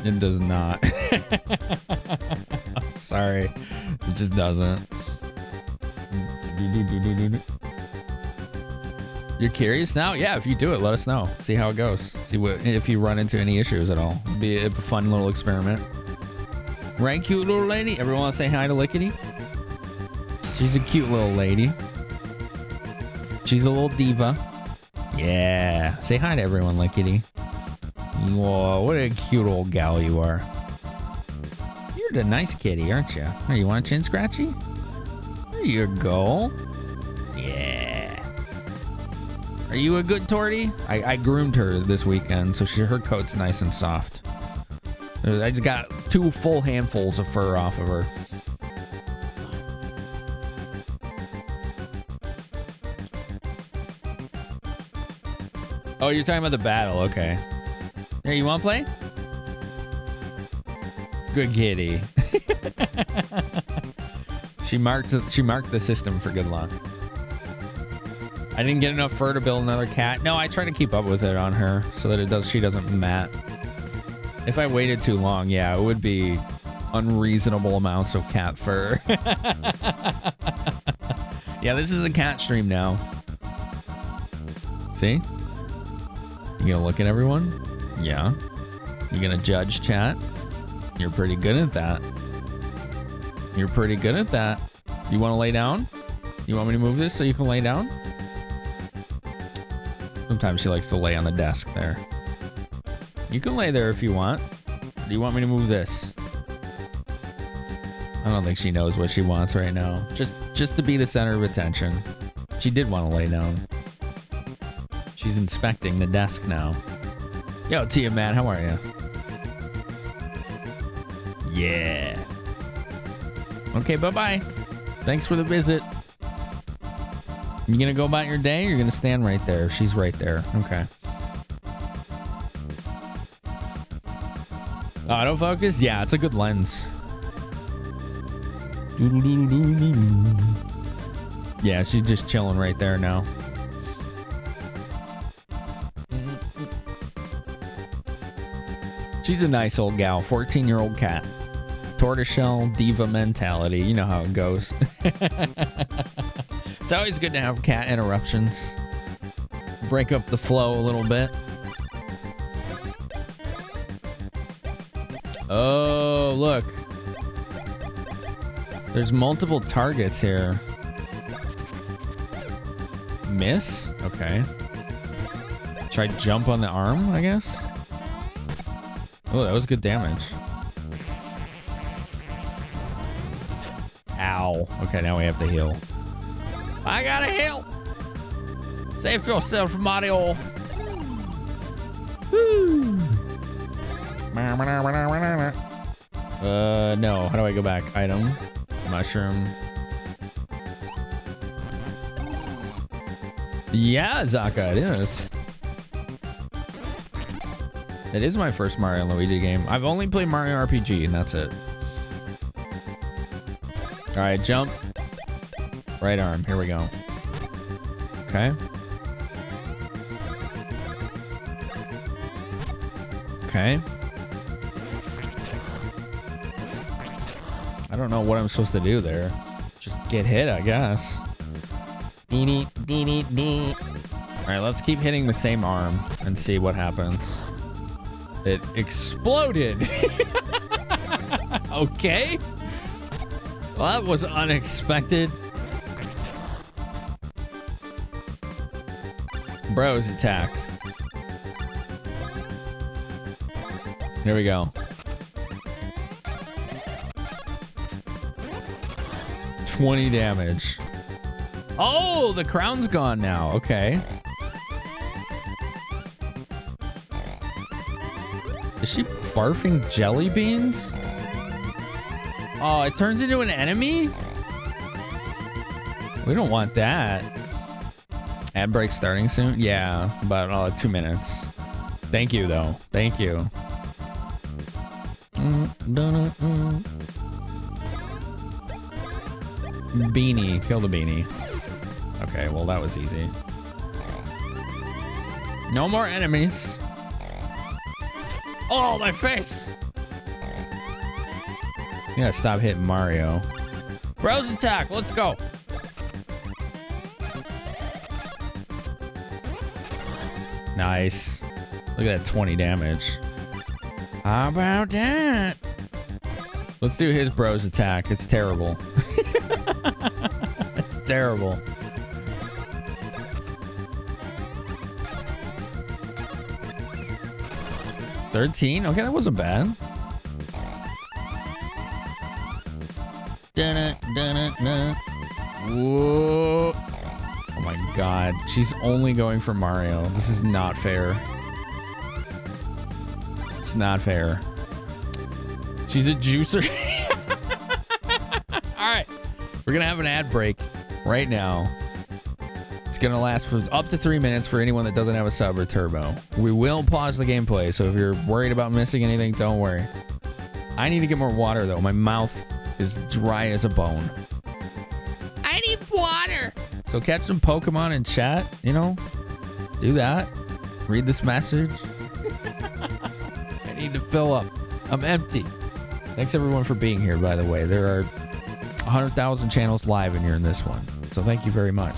A: It does not. I'm sorry. It just doesn't. You're curious now? Yeah, if you do it, let us know. See how it goes. See what if you run into any issues at all. It'd be a fun little experiment. Right, cute little lady? Everyone want to say hi to Lickety? She's a cute little lady. She's a little diva. Yeah. Say hi to everyone, Lickety. Whoa, what a cute old gal you are. You're the nice kitty, aren't you? Oh, you want a chin scratchy? There you go. Yeah. Are you a good tortie? I groomed her this weekend, so her coat's nice and soft. I just got 2 full handfuls of fur off of her. Oh, you're talking about the battle. Okay. Here, you want to play? Good kitty. She marked the system for good luck. I didn't get enough fur to build another cat. No, I try to keep up with it on her so that she doesn't mat. If I waited too long, yeah, it would be unreasonable amounts of cat fur. Yeah, this is a cat stream now. See? You gonna look at everyone? Yeah. You gonna judge chat? You're pretty good at that. You're pretty good at that. You want to lay down? You want me to move this so you can lay down? Sometimes she likes to lay on the desk there. You can lay there if you want. Do you want me to move this? I don't think she knows what she wants right now. Just to be the center of attention. She did want to lay down. She's inspecting the desk now. Yo, Tia Man, how are you? Yeah. Okay, bye-bye. Thanks for the visit. You gonna go about your day? Or you're gonna stand right there. She's right there. Okay. Autofocus? Yeah, it's a good lens. Yeah, she's just chilling right there now. She's a nice old gal, 14-year-old cat. Tortoiseshell diva mentality. You know how it goes. It's always good to have cat interruptions. Break up the flow a little bit. Oh, look. There's multiple targets here. Miss? Okay. Try jump on the arm, I guess? Oh, that was good damage. Ow. Okay, now we have to heal. I gotta heal. Save yourself, Mario. Woo. No. How do I go back? Item. Mushroom. Yeah, Zaka, it is. It is my first Mario and Luigi game. I've only played Mario RPG, and that's it. All right, jump. Right arm. Here we go. Okay. Okay. I don't know what I'm supposed to do there. Just get hit, I guess. All right, let's keep hitting the same arm and see what happens. It exploded. Okay. Well, that was unexpected. Bros attack. Here we go. 20 damage. Oh, the crown's gone now. Okay. Is she barfing jelly beans? Oh, it turns into an enemy? We don't want that. Ad break starting soon? Yeah, about 2 minutes. Thank you, though. Thank you. Beanie. Kill the beanie. Okay, well, that was easy. No more enemies. Oh, my face! Yeah, stop hitting Mario. Bros attack, let's go. Nice. Look at that 20 damage. How about that? Let's do his bros attack. It's terrible. It's terrible. $13? Okay, that wasn't bad. Whoa. Oh my god. She's only going for Mario. This is not fair. It's not fair. She's a juicer. Alright. We're gonna have an ad break right now. It's gonna last for up to 3 minutes for anyone that doesn't have a sub or turbo. We will pause the gameplay, so if you're worried about missing anything, don't worry. I need to get more water though. My mouth is dry as a bone. I need water. So catch some Pokemon in chat, you know? Do that. Read this message. I need to fill up. I'm empty. Thanks everyone for being here, by the way. There are 100,000 channels live and you're in this one. So thank you very much.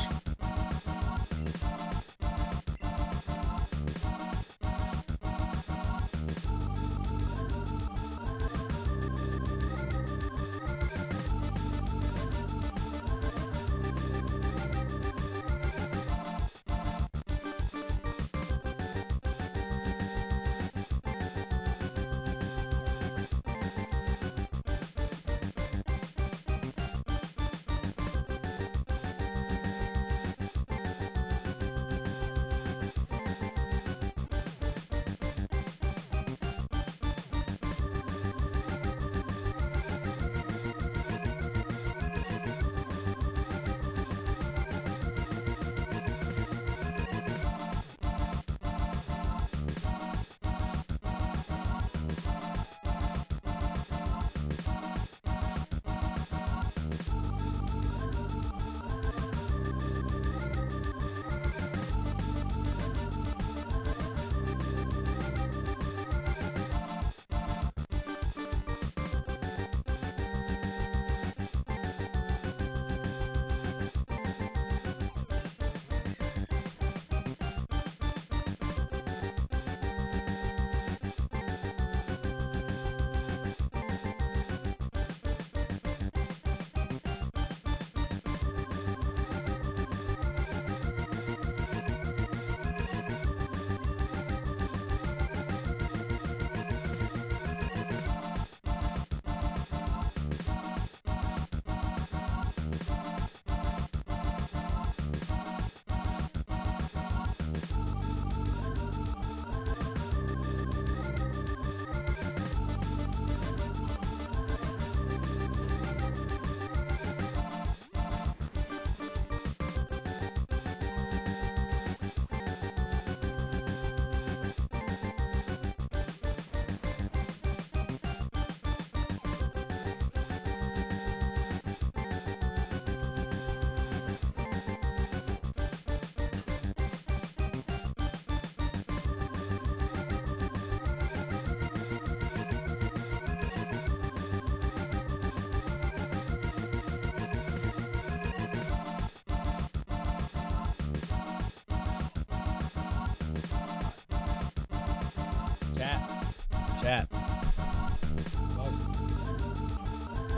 A: Chat.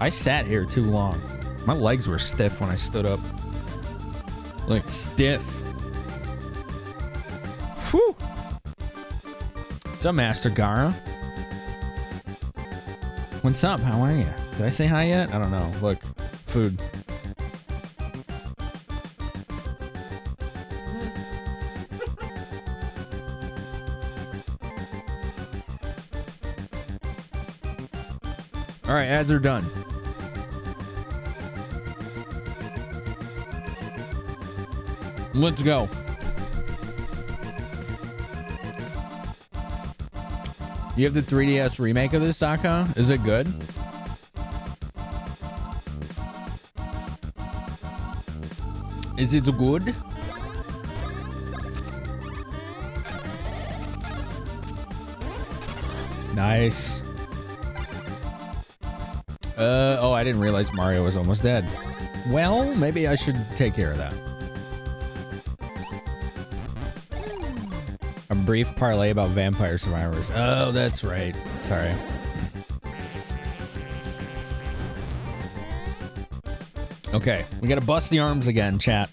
A: I sat here too long. My legs were stiff when I stood up. Like stiff. Whew. What's up, Master Gara? What's up? How are you? Did I say hi yet? I don't know. Look, food. All right, ads are done. Let's go. You have the 3DS remake of this, Saga? Is it good? Is it good? Nice. Oh, I didn't realize Mario was almost dead. Well, maybe I should take care of that. A brief parlay about Vampire Survivors. Oh, that's right. Sorry. Okay, we gotta bust the arms again, chat.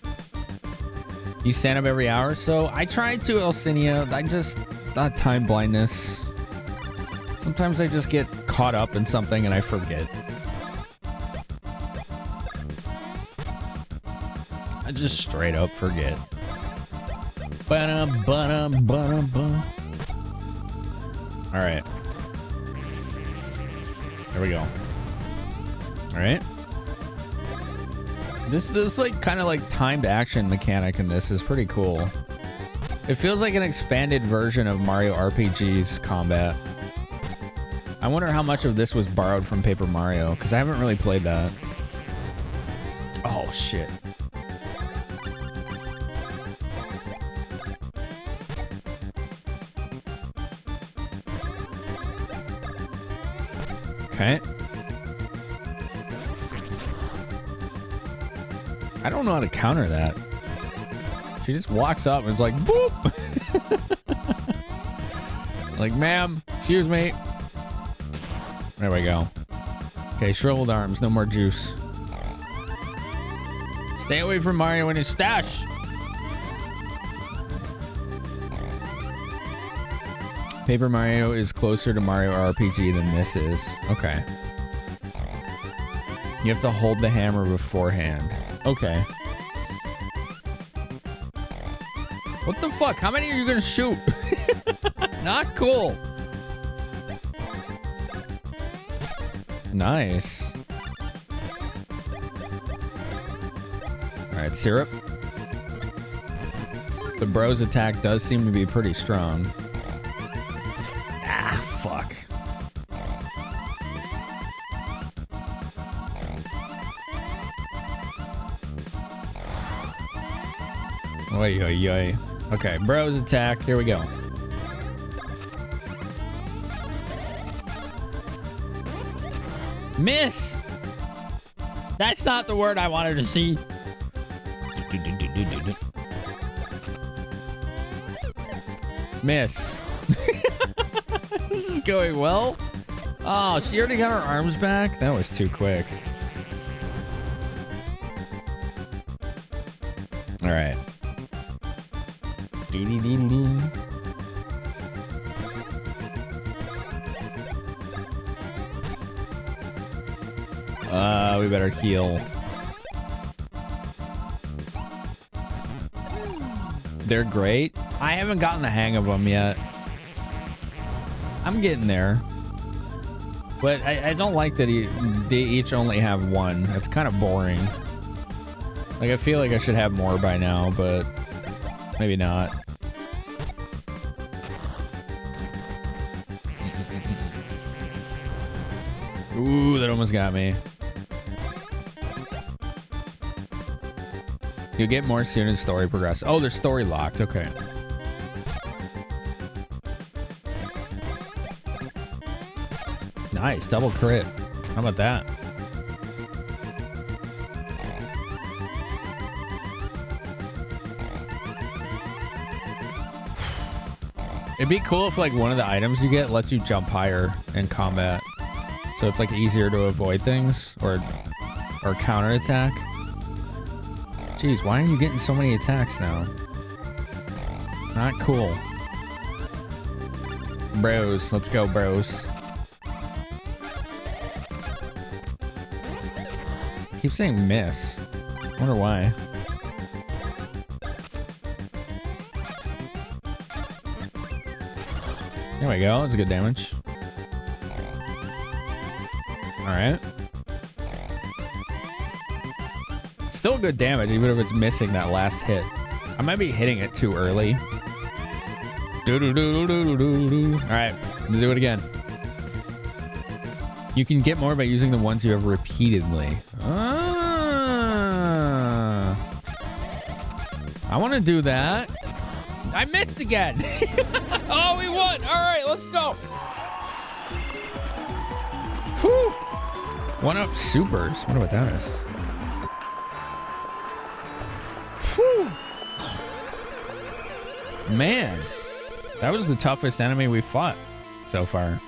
A: You stand up every hour, so I try to, Elcinia. I just, not time blindness. Sometimes I just get caught up in something and I forget. I just straight up forget. Ba-dum-ba-dum-ba-dum-bum. All right. Here we go. All right. This like kind of like timed action mechanic in this is pretty cool. It feels like an expanded version of Mario RPG's combat. I wonder how much of this was borrowed from Paper Mario, because I haven't really played that. Oh, shit. Okay. I don't know how to counter that. She just walks up and is like, boop! Like, ma'am, excuse me. There we go. Okay, shriveled arms, no more juice. Stay away from Mario and his stash. Paper Mario is closer to Mario RPG than this is. Okay. You have to hold the hammer beforehand. Okay. What the fuck? How many are you gonna shoot? Not cool. Nice. Alright, syrup. The bro's attack does seem to be pretty strong. Ah, fuck. Oy, oy, oy. Okay, bro's attack. Here we go. Miss! That's not the word I wanted to see. Miss. This is going well. Oh, she already got her arms back? That was too quick. Alright. We better heal. They're great. I haven't gotten the hang of them yet. I'm getting there. But I don't like that they each only have one. It's kind of boring. Like, I feel like I should have more by now, but maybe not. Ooh, that almost got me. You'll get more soon as story progresses. Oh, they're story locked. Okay. Nice. Double crit. How about that? It'd be cool if like one of the items you get lets you jump higher in combat. So it's like easier to avoid things or counterattack. Jeez, why are you getting so many attacks now? Not cool. Bros, let's go, bros. Keep saying miss. Wonder why. There we go. That's good damage. Alright. Still good damage, even if it's missing that last hit. I might be hitting it too early. Alright, let's do it again. You can get more by using the ones you have repeatedly. I want to do that. I missed again. Oh, we won. All right, let's go. Whew. 1-up supers. Wonder what that is. Whew. Man, that was the toughest enemy we fought so far.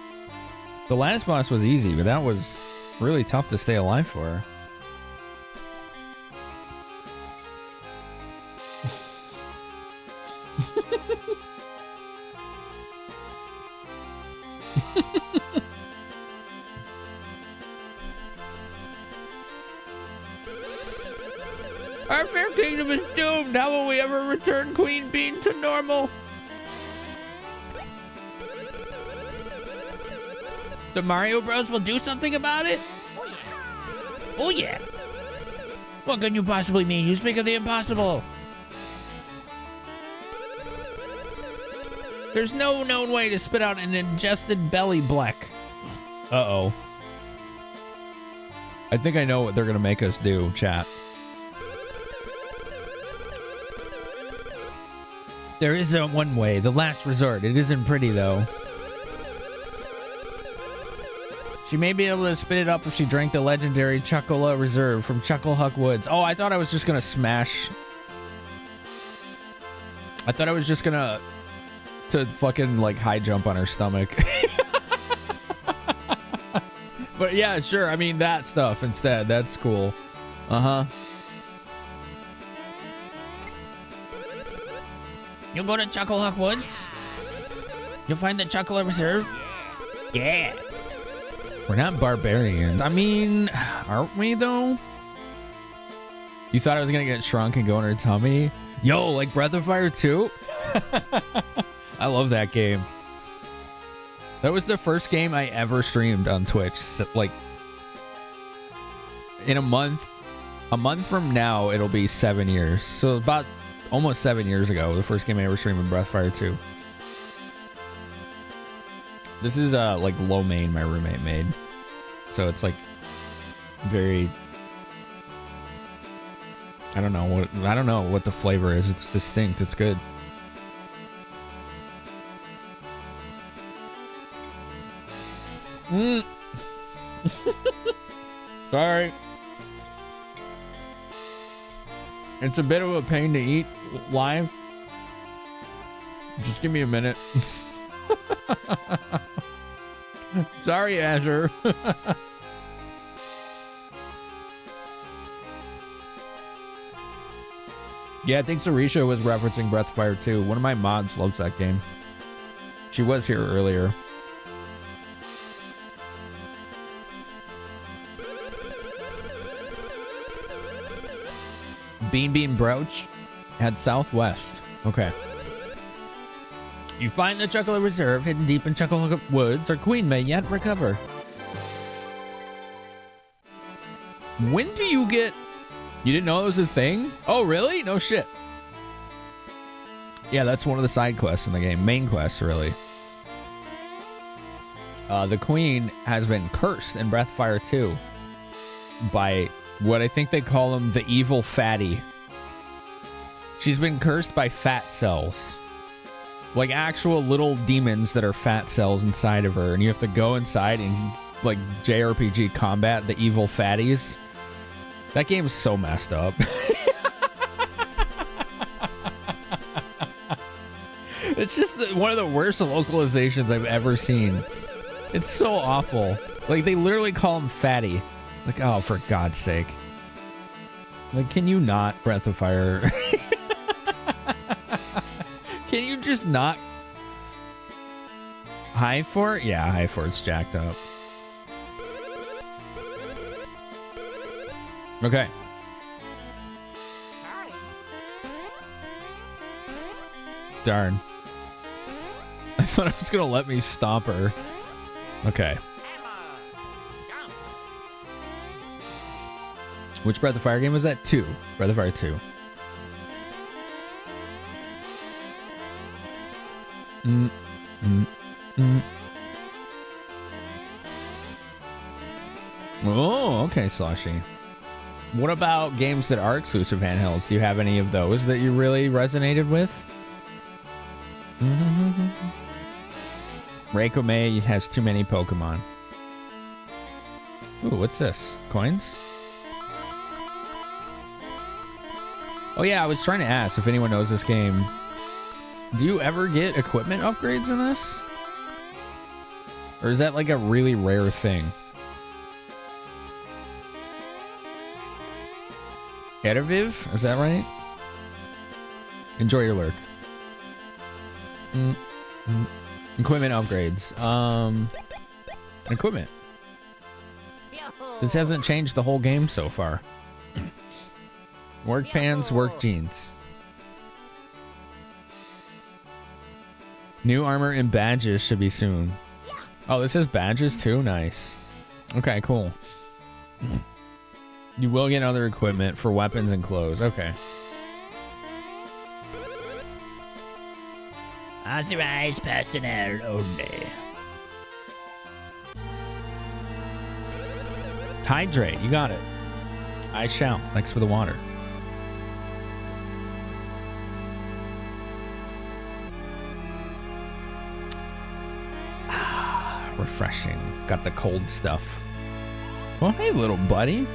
A: The last boss was easy, but that was really tough to stay alive for.
B: Our fair kingdom is doomed. How will we ever return Queen Bean to normal? The Mario Bros will do something about it? Oh yeah. What can you possibly mean? You speak of the impossible. There's no known way to spit out an ingested belly black. Uh-oh. I think I know what they're gonna make us do, chat. There is one way, the last resort. It isn't pretty, though. She may be able to spit it up if she drank the legendary Chocola Reserve from Chucklehuck Woods. Oh, I thought I was just gonna smash... I thought I was just gonna... to fucking, like, high jump on her stomach. But yeah, sure. I mean, that stuff instead. That's cool. Uh-huh. You'll go to Chucklehuck Woods? You'll find the Chocola Reserve? Yeah. We're not barbarians. I mean, aren't we, though? You thought I was going to get shrunk and go in her tummy? Yo, like Breath of Fire 2? I love that game. That was the first game I ever streamed on Twitch. So, like, in a month from now, it'll be 7 years. So about almost 7 years ago, the first game I ever streamed in Breath of Fire 2. This is like lo mein my roommate made. So it's like very... I don't know what the flavor is. It's distinct. It's good. Sorry. It's a bit of a pain to eat live. Just give me a minute. Sorry, Azure. Yeah, I think Sarisha was referencing Breath of Fire 2. One of my mods loves that game. She was here earlier. Bean Brooch had Southwest. Okay. You find the Chocolate Reserve hidden deep in Chocolate Woods. Our queen may yet recover. When do you get... You didn't know it was a thing? Oh, really? No shit. Yeah, that's one of the side quests in the game. Main quests, really. The queen has been cursed in Breath of Fire 2 by what I think they call him the evil fatty. She's been cursed by fat cells. Like actual little demons that are fat cells inside of her. And you have to go inside and like JRPG combat the evil fatties. That game is so messed up. It's just one of the worst localizations I've ever seen. It's so awful. Like they literally call him fatty. It's like, oh, for God's sake. Like, can you not, Breath of Fire? Can you just not? High Fort? Yeah, High Fort's jacked up. Okay. Darn. I thought it was going to let me stop her. Okay. Which Breath of Fire game was that? 2. Breath of Fire 2. Oh, okay, Sloshy. What about games that are exclusive handhelds? Do you have any of those that you really resonated with? Reiko Mei has too many Pokemon. Ooh, what's this? Coins? Oh yeah, I was trying to ask if anyone knows this game. Do you ever get equipment upgrades in this? Or is that like a really rare thing? Ediviv? Is that right? Enjoy your lurk. Equipment upgrades. Equipment. This hasn't changed the whole game so far.
A: Work pants, work jeans. New armor and badges should be soon. Oh, this is badges too? Nice. Okay, cool. You will get other equipment for weapons and clothes. Okay.
B: Authorized personnel only.
A: Hydrate. You got it. I shall. Thanks for the water. Refreshing. Got the cold stuff. Well, hey, little buddy.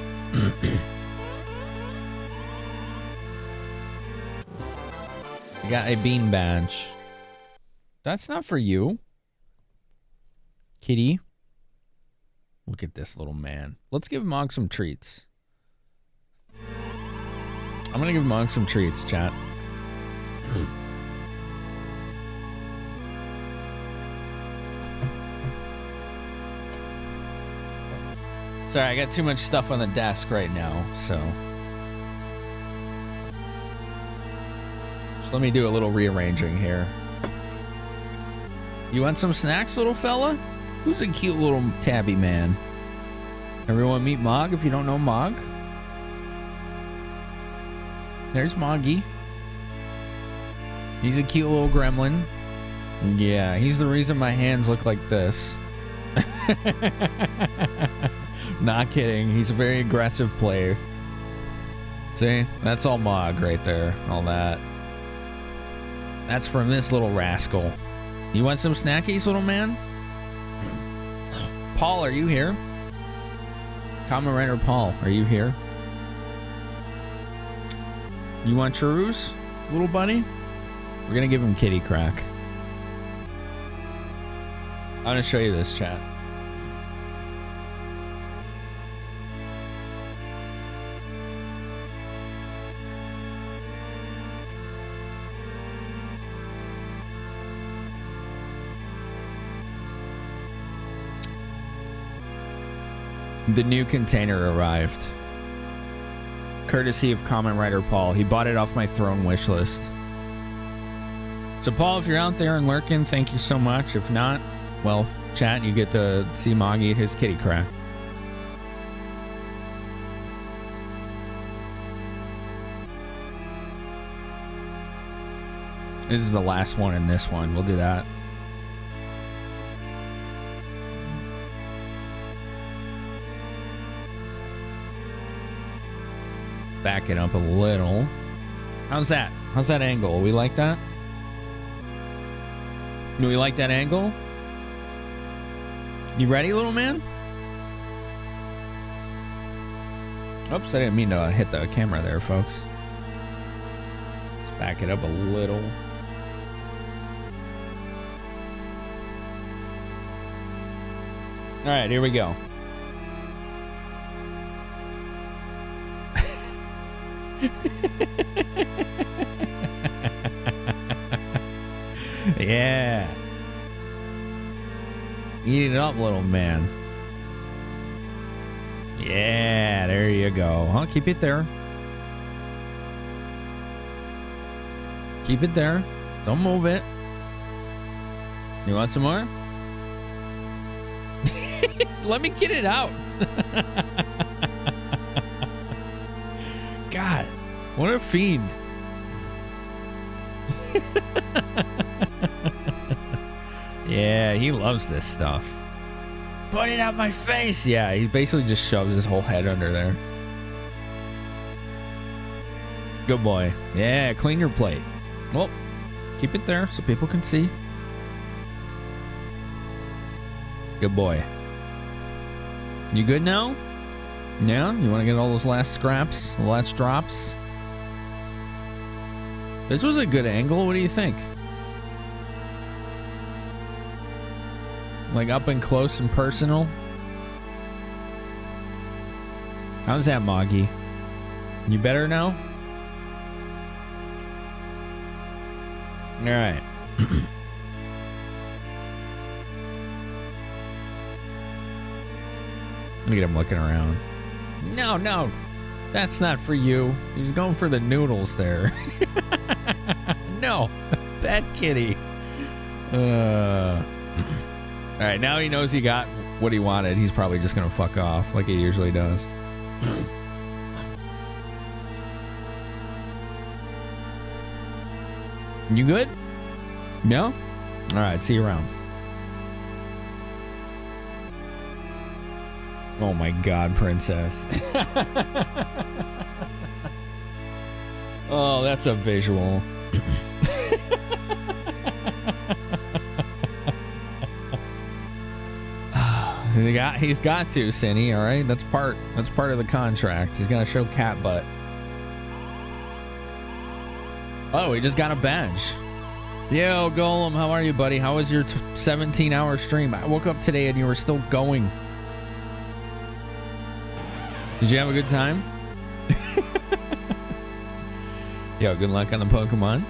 A: You got a bean badge. That's not for you. Kitty. Look at this little man. Let's give Mog some treats. I'm gonna give Mog some treats, chat. Sorry, I got too much stuff on the desk right now, so. Just let me do a little rearranging here. You want some snacks, little fella? Who's a cute little tabby man? Everyone meet Mog if you don't know Mog. There's Moggy. He's a cute little gremlin. Yeah, he's the reason my hands look like this. Not kidding. He's a very aggressive player. See? That's all Mog right there. All that. That's from this little rascal. You want some snackies, little man? Paul, are you here? Kamen Rider Paul, are you here? You want churros, little buddy? We're gonna give him kitty crack. I'm gonna show you this, chat. The new container arrived. Courtesy of Kamen Rider Paul. He bought it off my throne wish list. So Paul, if you're out there and lurking, thank you so much. If not, well, chat, you get to see Mog eat his kitty crack. This is the last one in this one. We'll do that. Back it up a little. How's that? How's that angle? We like that? Do we like that angle? You ready, little man? Oops, I didn't mean to hit the camera there, folks. Let's back it up a little. All right, here we go. Yeah. Eat it up, little man. Yeah, there you go. Huh? Keep it there. Keep it there. Don't move it. You want some more? Let me get it out. God, what a fiend. Yeah, he loves this stuff. Put it out my face. Yeah, he basically just shoves his whole head under there. Good boy. Yeah, clean your plate. Well, keep it there so people can see. Good boy. You good now? Yeah? You want to get all those last scraps? The last drops? This was a good angle. What do you think? Like up and close and personal? How's that, Moggy? You better now? All right. Look at him looking around. No, no. That's not for you. He was going for the noodles there. No, bad kitty. All right, now he knows he got what he wanted. He's probably just gonna fuck off like he usually does. You good? No? All right, see you around. Oh my God, princess. Oh, that's a visual. He's got to, Cindy, all right? That's part of the contract. He's gonna show cat butt. Oh, he just got a badge. Yo, Golem, how are you, buddy? How was your 17-hour stream? I woke up today and you were still going. Did you have a good time? Yo, good luck on the Pokemon.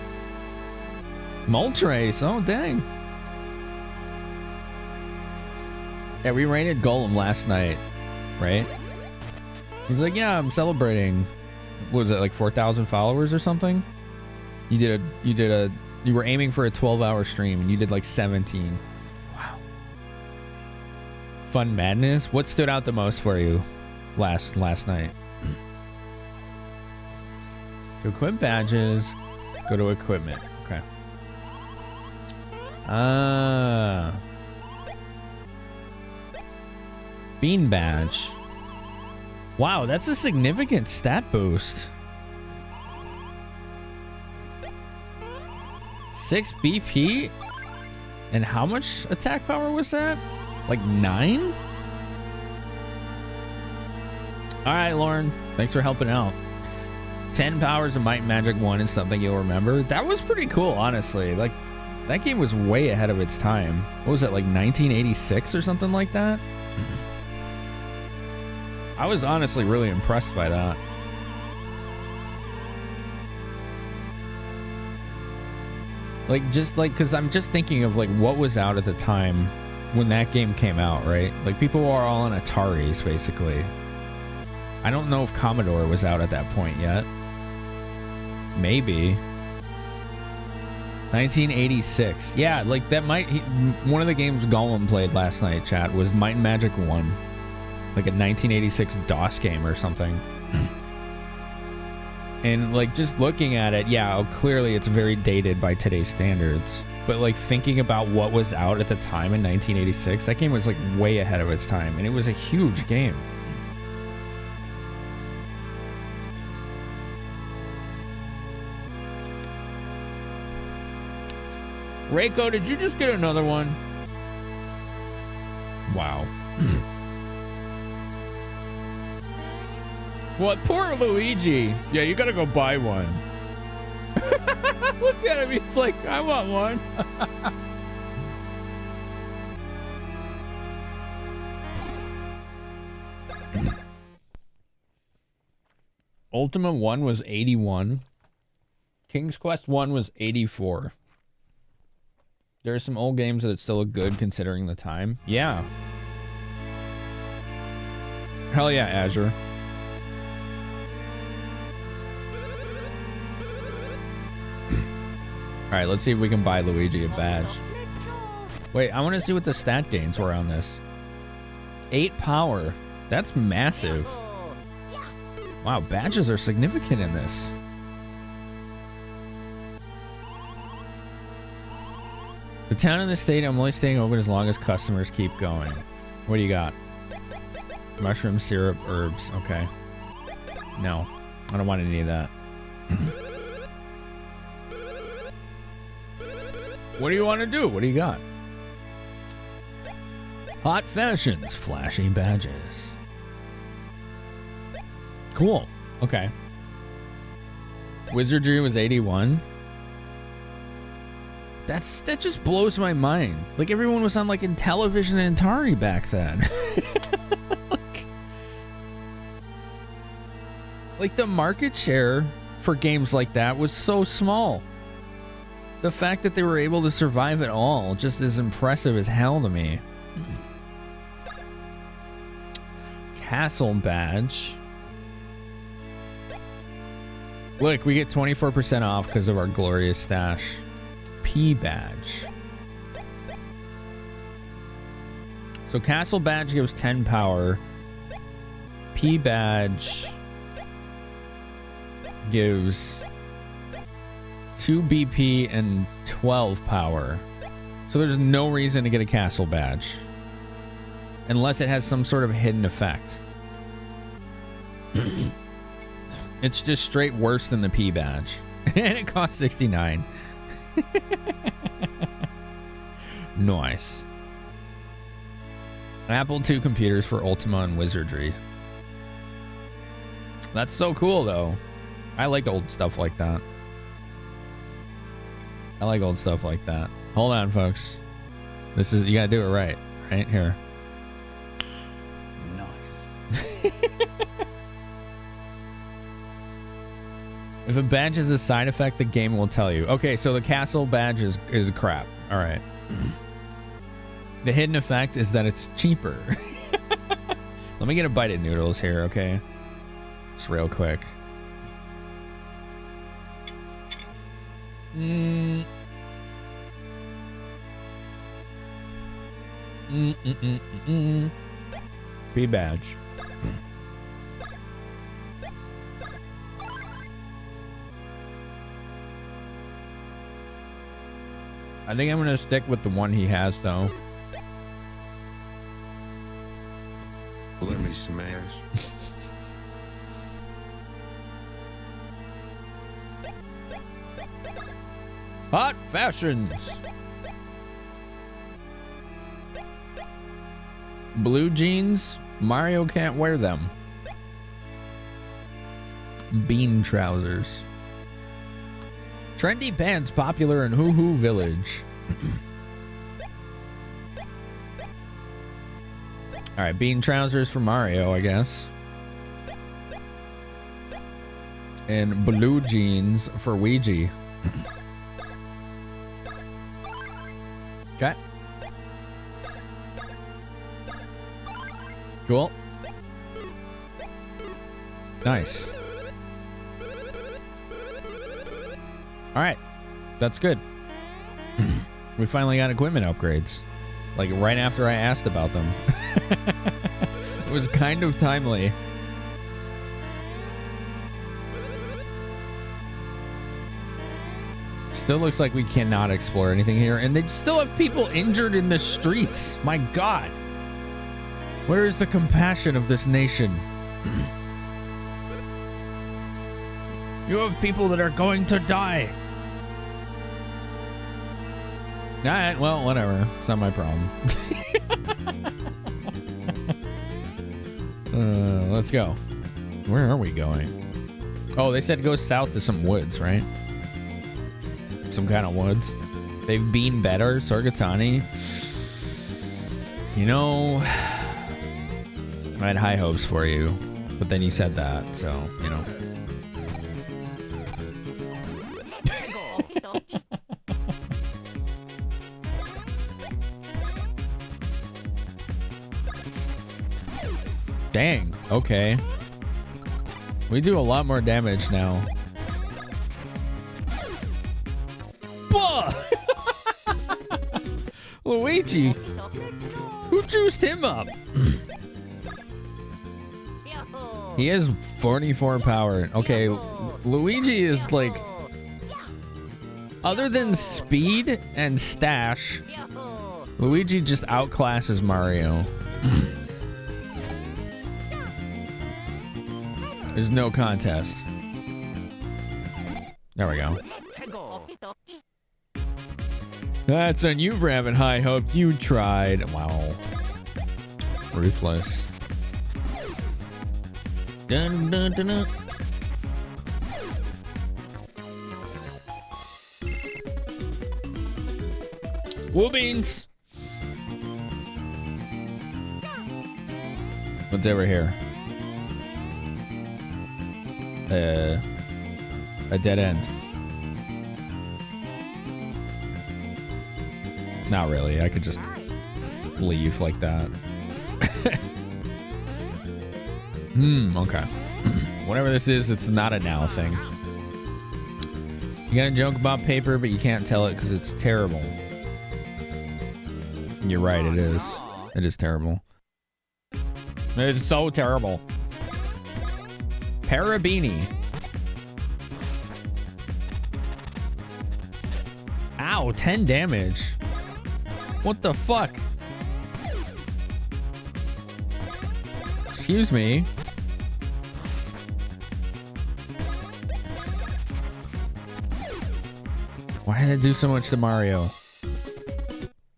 A: Moltres, oh dang. Yeah, we raided Golem last night, right? He's like, yeah, I'm celebrating. What was it, like 4,000 followers or something? You were aiming for a 12-hour stream and you did like 17. Wow. Fun madness. What stood out the most for you last night? To equip badges, go to equipment. Okay. Bean badge. Wow, that's a significant stat boost. 6 BP? And how much attack power was that? Like 9? Alright, Lauren. Thanks for helping out. 10 powers of Might and Magic 1 is something you'll remember. That was pretty cool, honestly. Like, that game was way ahead of its time. What was it, like 1986 or something like that? I was honestly really impressed by that. Like, just like, because I'm just thinking of like what was out at the time when that game came out, right? Like, people were all on Ataris, basically. I don't know if Commodore was out at that point yet. Maybe. 1986. Yeah, like that one of the games Gollum played last night, chat, was Might and Magic 1. Like a 1986 DOS game or something. And like just looking at it, yeah, clearly it's very dated by today's standards. But like thinking about what was out at the time in 1986, that game was like way ahead of its time. And it was a huge game. Reiko, did you just get another one? Wow. What? Poor Luigi. Yeah, you gotta go buy one. Look at him. He's like, I want one. Ultima 1 was 81. King's Quest 1 was 84. There are some old games that still look good considering the time. Yeah. Hell yeah, Azure. Alright, let's see if we can buy Luigi a badge. Wait, I want to see what the stat gains were on this. 8 power. That's massive. Wow, badges are significant in this. The town and the state, I'm only staying open as long as customers keep going. What do you got? Mushroom syrup, herbs. Okay. No, I don't want any of that. What do you want to do? What do you got? Hot fashions, flashy badges. Cool. Okay. Wizardry was 81. That just blows my mind. Like, everyone was on like Intellivision and Atari back then. Like the market share for games like that was so small. The fact that they were able to survive at all just is impressive as hell to me. Castle badge. Look, we get 24% off because of our glorious stash. P badge. So castle badge gives 10 power. P badge gives 2 BP and 12 power. So there's no reason to get a castle badge unless it has some sort of hidden effect. It's just straight worse than the P badge. And it costs 69. Nice. Apple II computers for Ultima and Wizardry. That's so cool, though. I like old stuff like that. I like old stuff like that. Hold on, folks. This is, you gotta do it right. Right here.
L: Nice.
A: If a badge is a side effect, the game will tell you. Okay, so the castle badge is crap. All right. The hidden effect is that it's cheaper. Let me get a bite of noodles here, okay? Just real quick. B badge. I think I'm gonna stick with the one he has, though.
M: Let me smash.
A: Hot fashions. Blue jeans. Mario can't wear them. Bean trousers. Trendy pants popular in Hoo Hoo Village. All right, bean trousers for Mario, I guess. And blue jeans for Luigi. Okay. Cool. Nice. All right. That's good. We finally got equipment upgrades. Like right after I asked about them. It was kind of timely. Still looks like we cannot explore anything here. And they still have people injured in the streets. My God. Where is the compassion of this nation?
B: You have people that are going to die.
A: All right, well, whatever. It's not my problem. Let's go. Where are we going? Oh, they said go south to some woods, right? Some kind of woods. They've been better, Sargatani. You know, I had high hopes for you, but then you said that, so, you know. Dang, okay. We do a lot more damage now. Luigi! Who juiced him up? He has 44 power. Okay, Luigi is like... Other than speed and stash, Luigi just outclasses Mario. There's no contest. There we go. That's on you for having high hopes. You tried. Wow. Ruthless. Dun, dun, dun, dun. Woo beans. What's over here? A dead end. Not really. I could just leave like that. Okay. Whatever this is, it's not a now thing. You got a joke about paper, but you can't tell it because it's terrible. You're right, it is. It is terrible. It is so terrible. Parabini. Ow, 10 damage. What the fuck? Excuse me. Why did it do so much to Mario?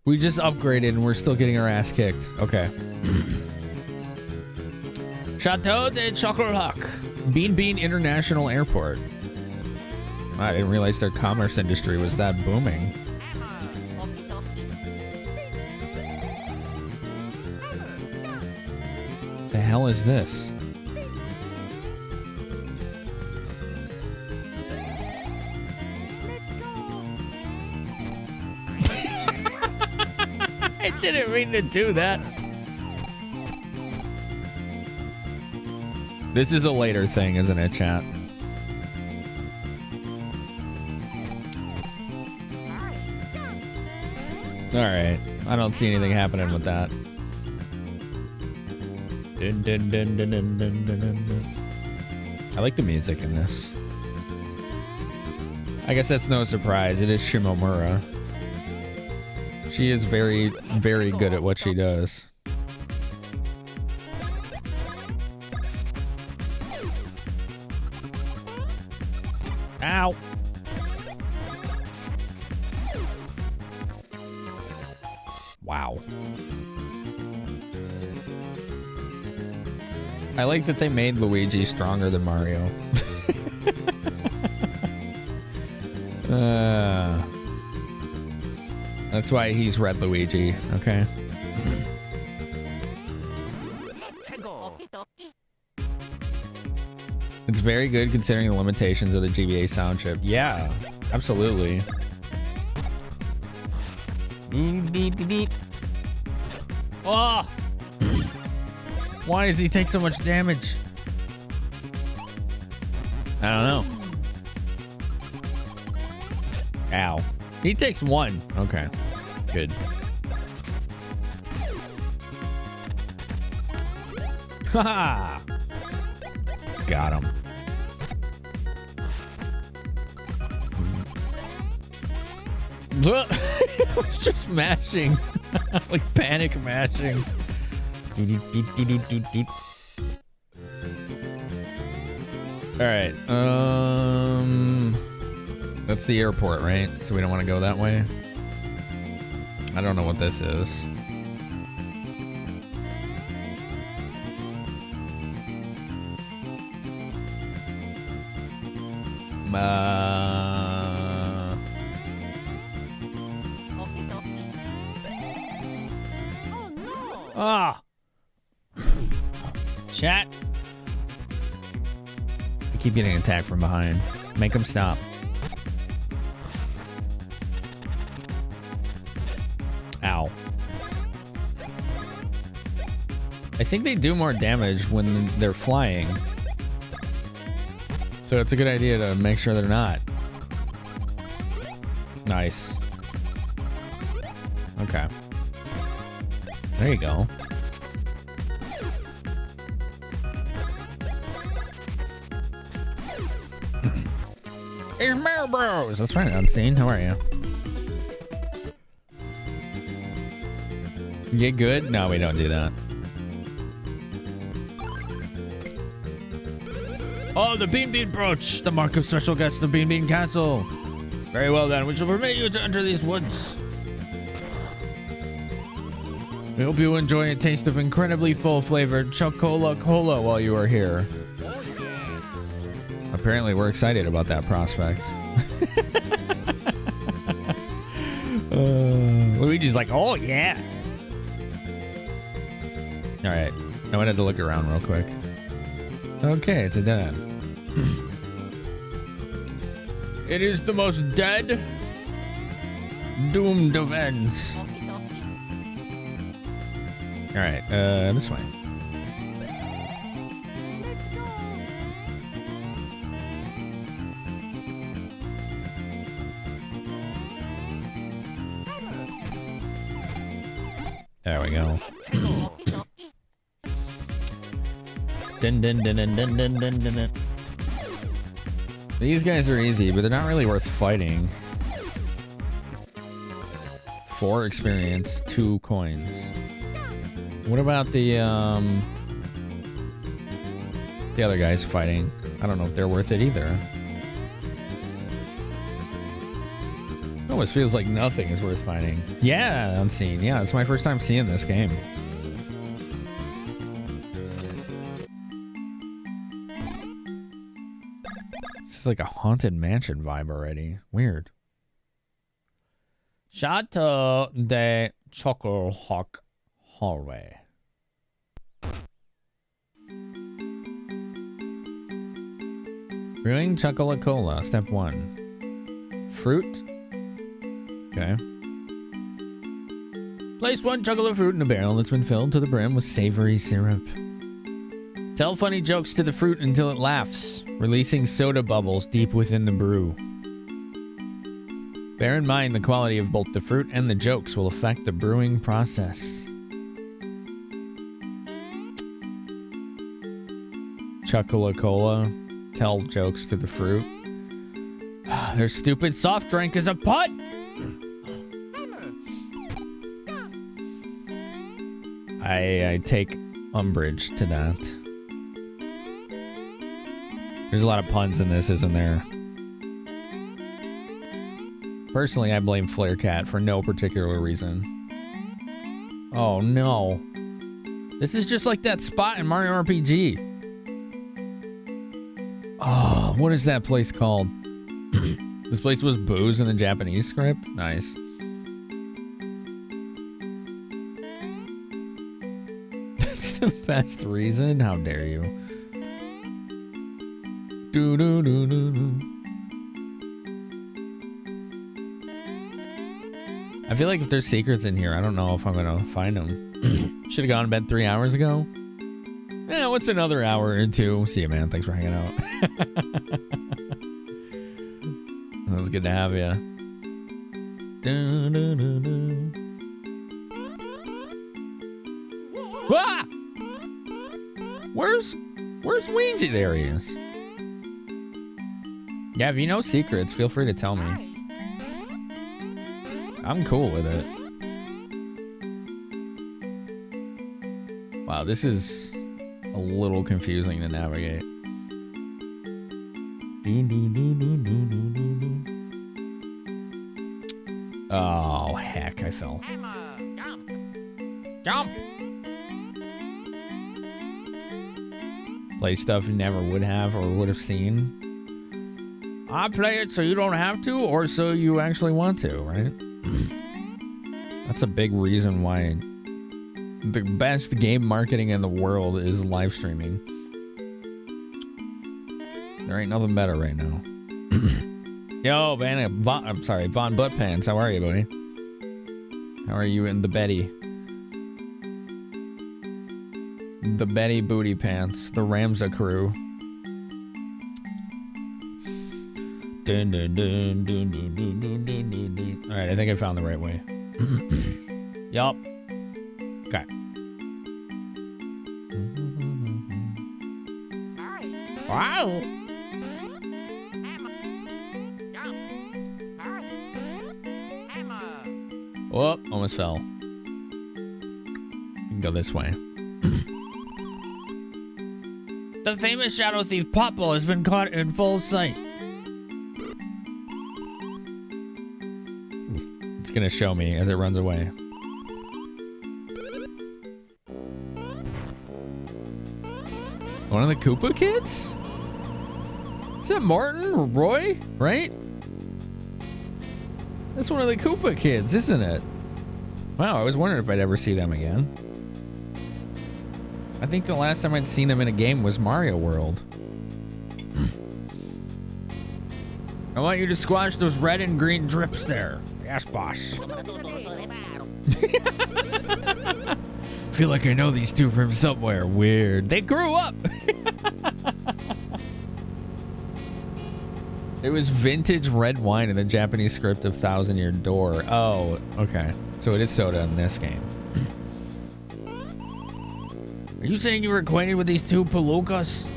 A: We just upgraded and we're still getting our ass kicked. Okay. Chateau de Chocolat. Bean Bean International Airport. I didn't realize their commerce industry was that booming. The hell is this? I didn't mean to do that. This is a later thing, isn't it, chat? Alright. I don't see anything happening with that. Dun, dun, dun, dun, dun, dun, dun, dun. I like the music in this. I guess that's no surprise. It is Shimomura. She is very, very good at what she does. Ow. Wow. I like that they made Luigi stronger than Mario. That's why he's Red Luigi, okay? It's very good considering the limitations of the GBA sound chip. Yeah, absolutely. Oh! Why does he take so much damage? I don't know. Ow. He takes 1. Okay. Good. Haha! Got him. It was just mashing. Like panic mashing. Alright, that's the airport, right? So we don't want to go that way. I don't know what this is. Ah! Chat. I keep getting attacked from behind. Make them stop. Ow. I think they do more damage when they're flying. So it's a good idea to make sure they're not. Nice. Okay. There you go. It's Mario Bros. That's right, Unseen. How are you? You get good? No, we don't do that.
B: Oh, the Bean Bean Brooch, the mark of special guest of Bean Bean Castle. Very well then, we shall permit you to enter these woods. We hope you enjoy a taste of incredibly full-flavored Chocola Cola while you are here.
A: Apparently, we're excited about that prospect.
B: Luigi's like, oh yeah.
A: All right, I wanted to look around real quick. Okay, it's a dead end.
B: It is the most dead, doomed of ends.
A: All right, this way. There we go. Dun, dun, dun, dun, dun, dun, dun, dun, dun. These guys are easy, but they're not really worth fighting. 4 experience, 2 coins. What about the other guys fighting? I don't know if they're worth it either. It almost feels like nothing is worth fighting. Yeah, unseen. Yeah, it's my first time seeing this game. This is like a haunted mansion vibe already. Weird. Chateau de Chocolhawk Hallway. Brewing chocolate cola, step 1. Fruit. Okay. Place 1 chocolate fruit in a barrel that's been filled to the brim with savory syrup. Tell funny jokes to the fruit until it laughs, releasing soda bubbles deep within the brew. Bear in mind the quality of both the fruit and the jokes will affect the brewing process. Chocolate cola. Tell jokes to the fruit. Their stupid soft drink is a putt! I take umbrage to that. There's a lot of puns in this, isn't there? Personally, I blame Flarecat for no particular reason. Oh no. This is just like that spot in Mario RPG. Oh, what is that place called? This place was booze in the Japanese script? Nice. That's the best reason? How dare you? Do do do do do. I feel like if there's secrets in here, I don't know if I'm gonna find them. Should have gone to bed 3 hours ago. Yeah, what's another hour or 2? See you, man. Thanks for hanging out. It was good to have you. Ah! Where's Luigi? There he is. Yeah, if you know secrets, feel free to tell me. I'm cool with it. Wow, this is a little confusing to navigate. Oh, heck, I fell. Jump! Play stuff you never would have or would have seen. I play it so you don't have to or so you actually want to, right? That's a big reason why the best game marketing in the world is live streaming. There ain't nothing better right now. Yo, I'm sorry, Von Buttpants. How are you, buddy? How are you in the Betty? The Betty Booty Pants. The Ramza crew. Dun, dun, dun, dun, dun, dun, dun, dun, dun. All right, I think I found the right way. Yup. Okay. Wow. Whoop, almost fell. You can go this way.
B: The famous Shadow Thief Popple has been caught in full sight.
A: It's gonna show me as it runs away. One of the Koopa kids? Is that Martin or Roy? Right? That's one of the Koopa kids, isn't it? Wow, I was wondering if I'd ever see them again. I think the last time I'd seen them in a game was Mario World.
B: I want you to squash those red and green drips there. Yes, boss.
A: Feel like I know these two from somewhere. Weird. They grew up. It was vintage red wine in the Japanese script of Thousand Year Door. Oh, okay. So it is soda in this game.
B: Are you saying you were acquainted with these two Palookas?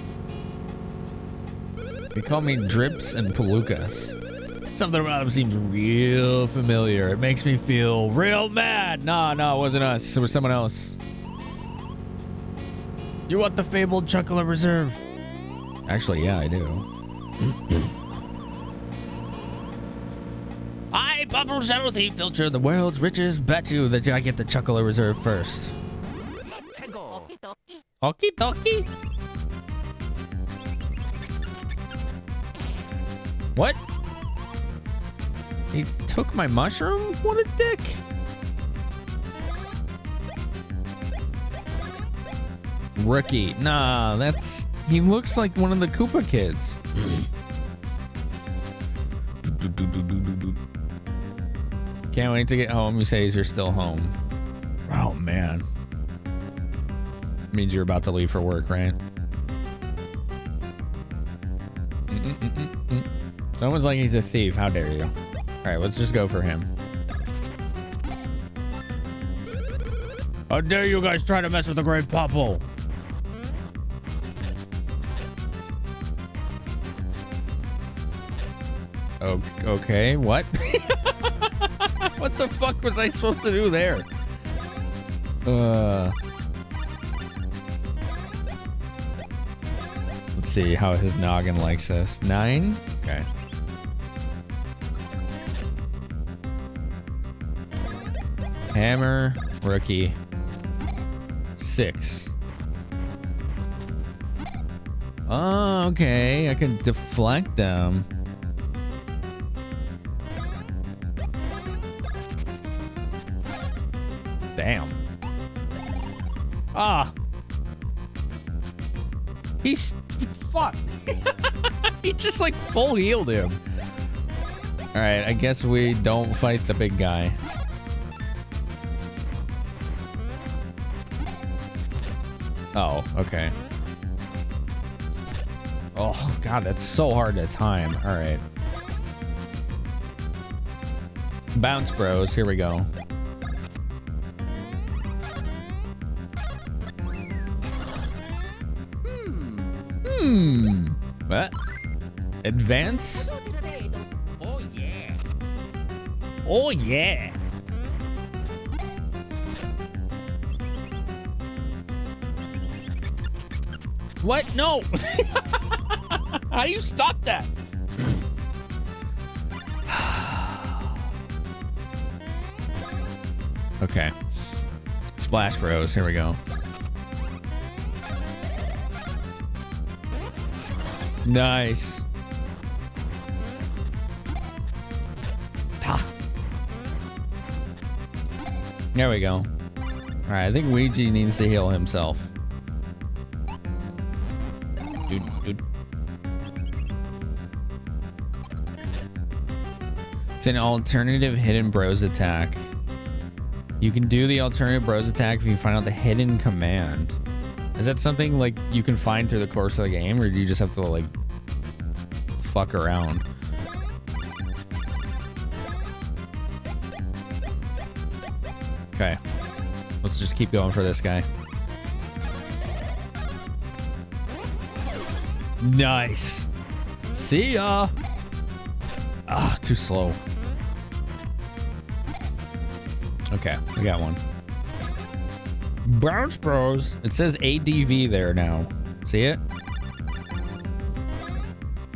A: They call me Drips and Palookas. Something about them seems real familiar. It makes me feel real mad. No, it wasn't us. It was someone else.
B: You want the fabled Chuckler Reserve?
A: Actually, yeah, I do.
B: I, Bubble Shadow Thief Filcher, the world's richest, bet you that I get the Chuckler Reserve first. Okie dokie.
A: What? He took my mushroom? What a dick. Rookie. Nah, that's... He looks like one of the Koopa kids. Can't wait to get home. You say you're still home. Oh, man. Means you're about to leave for work, right? Someone's like he's a thief. How dare you? All right, let's just go for him.
B: How dare you guys try to mess with the Great Popple?
A: Okay, what? What the fuck was I supposed to do there? Let's see how his noggin likes this. 9? Okay. Hammer, rookie. 6. Oh, okay. I can deflect them. Damn. Ah. He's... Fuck. He just like full healed him. Alright, I guess we don't fight the big guy. Oh, okay. Oh, God, that's so hard to time. Alright. Bounce Bros, here we go. What? Advance?
B: Oh, yeah. Oh, yeah.
A: What? No. How do you stop that? Okay. Splash Bros. Here we go. Nice. There we go. All right, I think Luigi needs to heal himself. Dude. It's an alternative hidden bros attack. You can do the alternative bros attack if you find out the hidden command. Is that something like you can find through the course of the game, or do you just have to like fuck around? Okay. Let's just keep going for this guy. Nice. See ya. Ah, too slow. Okay, we got one. Bounce Bros. It says ADV there now. See it?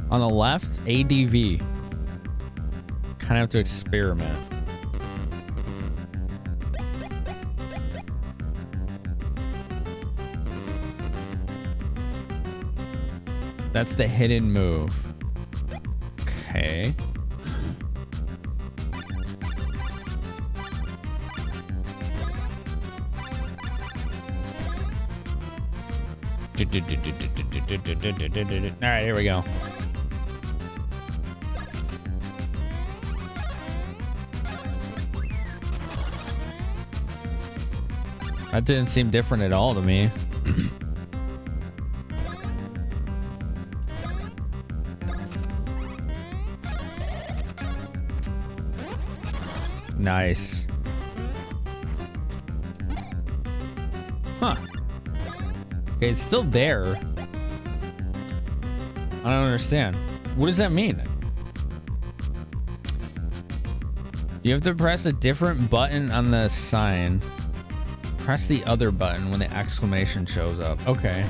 A: On the left, ADV. Kind of have to experiment. That's the hidden move. Okay. All right, here we go. That didn't seem different at all to me. Nice. Huh. Okay, it's still there. I don't understand. What does that mean? You have to press a different button on the sign. Press the other button when the exclamation shows up. Okay.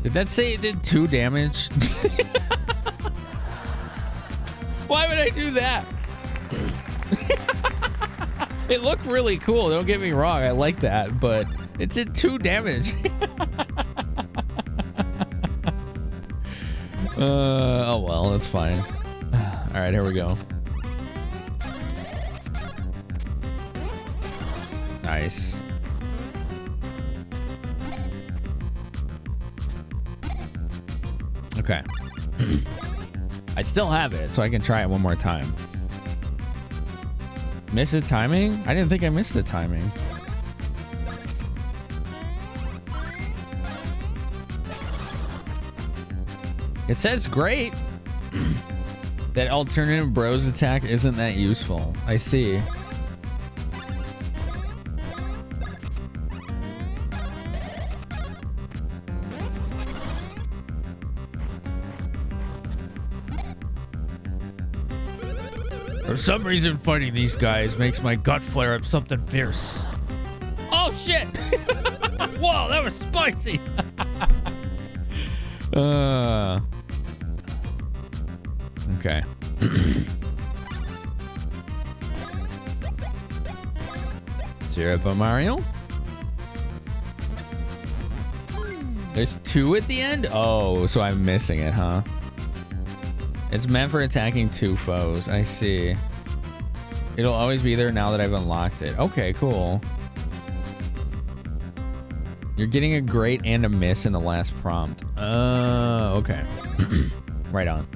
A: Did that say it did 2 damage? Why would I do that? It looked really cool, don't get me wrong, I like that, but it did 2 damage. Oh well, that's fine. Alright, here we go. Nice. Okay. I still have it, so I can try it one more time. Miss the timing? I didn't think I missed the timing. It says great. That alternative bros attack isn't that useful. I see.
B: For some reason, fighting these guys makes my gut flare up something fierce. Oh shit! Whoa, that was spicy.
A: Okay. Syrup of Mario. There's 2 at the end? Oh, so I'm missing it, huh? It's meant for attacking 2 foes. I see. It'll always be there now that I've unlocked it. Okay, cool. You're getting a great and a miss in the last prompt. Okay. Right on.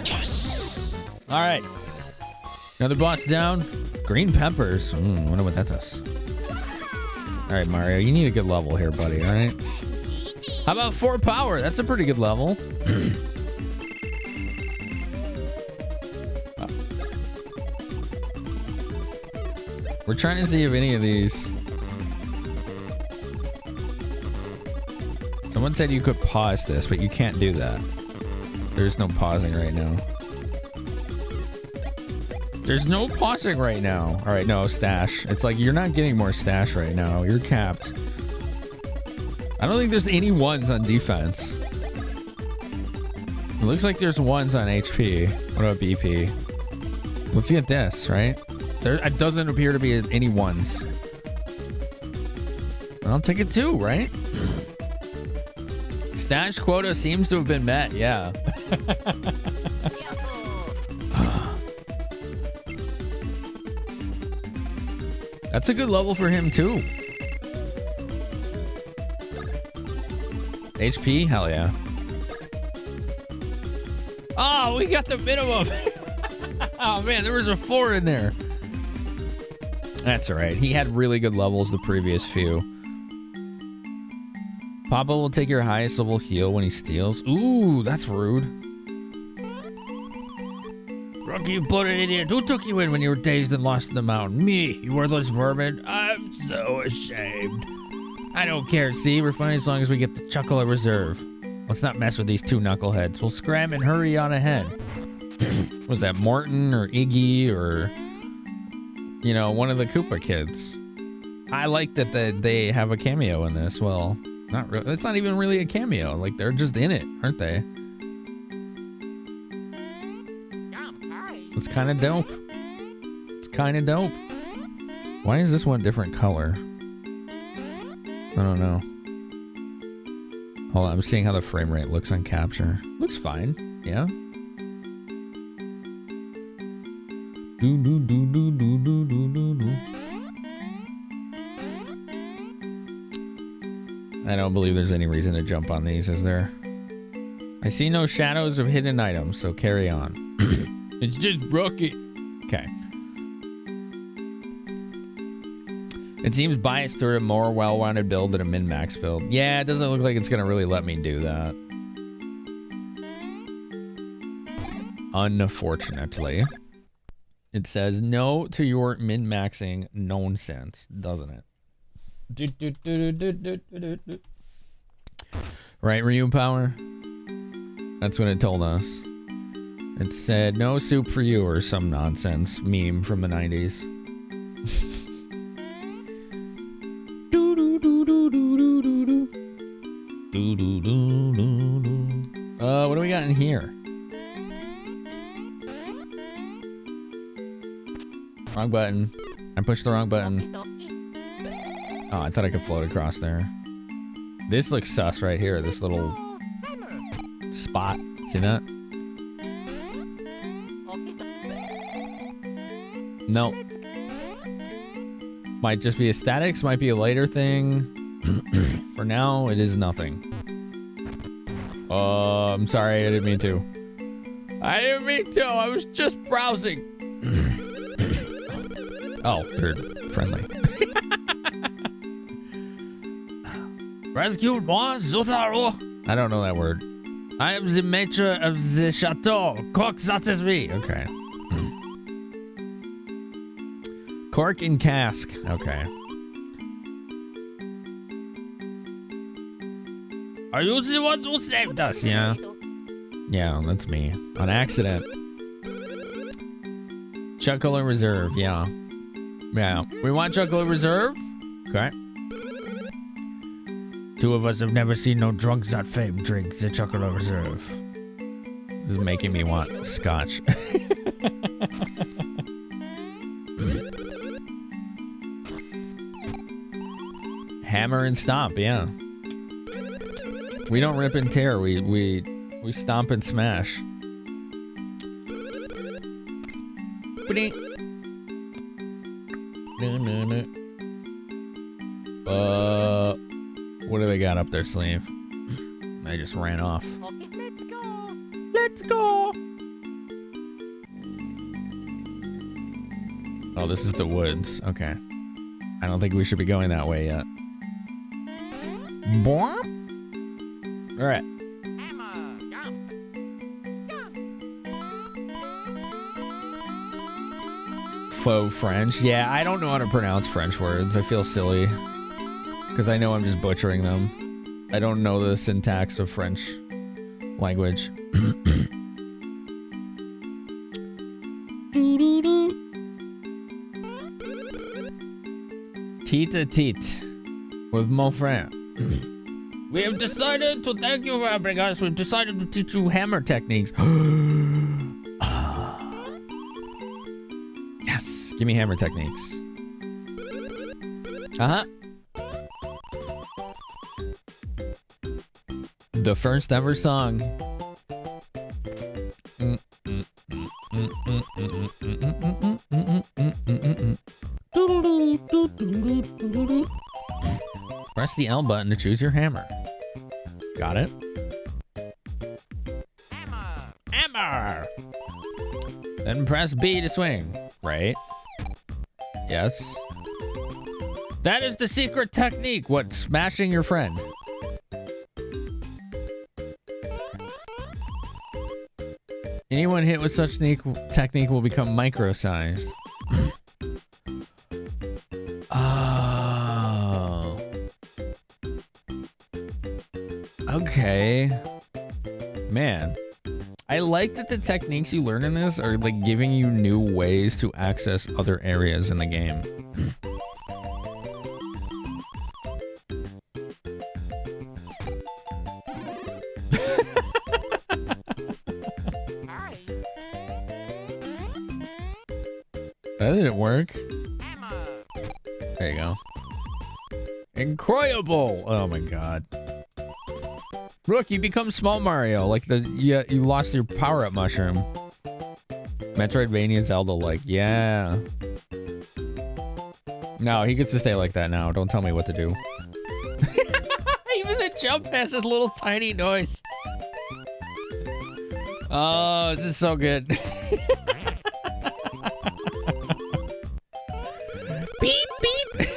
A: Yes! All right. Another boss down. Green peppers. Wonder what that does. All right, Mario, you need a good level here, buddy. All right. How about 4 power? That's a pretty good level. We're trying to see if any of these... Someone said you could pause this, but you can't do that. There's no pausing right now. There's no pausing right now. All right, no, stash. It's like you're not getting more stash right now. You're capped. I don't think there's any 1s on defense. It looks like there's 1s on HP. What about BP? Let's get this, right? There, it doesn't appear to be any 1s. I'll take it 2, right? Stash quota seems to have been met, yeah. That's a good level for him, too. HP? Hell yeah. Oh, we got the minimum. Oh, man, there was a 4 in there. That's all right. He had really good levels the previous few. Papa will take your highest level heal when he steals. Ooh, that's rude.
B: Rookie, you bloated idiot. Who took you in when you were dazed and lost in the mountain? Me, you worthless vermin. I'm so ashamed. I don't care. See, we're fine as long as we get the Chuckle Reserve. Let's not mess with these 2 knuckleheads. We'll scram and hurry on ahead. Was that Morton or Iggy or, you know, one of the Koopa kids? I like that they have a cameo in this. Well, not really. It's not even really a cameo. Like, they're just in it, aren't they? It's kind of dope. It's kind of dope. Why is this one different color? I don't know. Hold on, I'm seeing how the frame rate looks on capture. Looks fine. Yeah. Do do do do do do do do do. I don't believe there's any reason to jump on these, is there? I see no shadows of hidden items, so carry on. It's just Rookie. Okay.
A: It seems biased toward a more well-rounded build than a min-max build. Yeah, it doesn't look like it's gonna really let me do that. Unfortunately. It says no to your min-maxing nonsense, doesn't it? Right, Ryu Power? That's what it told us. It said no soup for you or some nonsense meme from the 90s. What do we got in here? Wrong button. I pushed the wrong button. Oh, I thought I could float across there. This looks sus right here. This little spot. See that? Nope. Might just be a statics. Might be a later thing. For now, it is nothing. I'm sorry. I didn't mean to. I didn't mean to. I was just browsing. Oh, they're friendly.
B: Rescue moi, Zotaro.
A: I don't know that word.
B: I am the maître of the chateau. Cork that me.
A: Okay. Cork and cask. Okay.
B: Are you the one who saved us?
A: Yeah. Yeah, that's me. On accident. Chocolate Reserve, yeah. Yeah. We want Chocolate Reserve? Okay.
B: Two of us have never seen no drunks that fame drink the Chocolate Reserve.
A: This is making me want scotch. Hammer and stomp, yeah. We don't rip and tear. We stomp and smash. What do they got up their sleeve? They just ran off. Let's go. Oh, this is the woods. Okay. I don't think we should be going that way yet. All right. Faux French. Yeah, I don't know how to pronounce French words. I feel silly because I know I'm just butchering them. I don't know the syntax of French language. Teat a teat with mon frère.
B: We have decided to thank you for helping us. We've decided to teach you hammer techniques.
A: Yes, give me hammer techniques. Uh-huh. The first ever song. Press the L button to choose your hammer. Got it?
B: Hammer!
A: Then press B to swing. Right? Yes.
B: That is the secret technique.
A: What, smashing your friend? Anyone hit with such technique will become micro-sized. Oh. Okay. Man. I like that the techniques you learn in this are like giving you new ways to access other areas in the game. That didn't work. There you go. Incroyable! Oh my god. Look, you become Small Mario, like you lost your power-up mushroom. Metroidvania Zelda, like, yeah. No, he gets to stay like that now. Don't tell me what to do. Even the jump has a little tiny noise. Oh, this is so good. Beep, beep.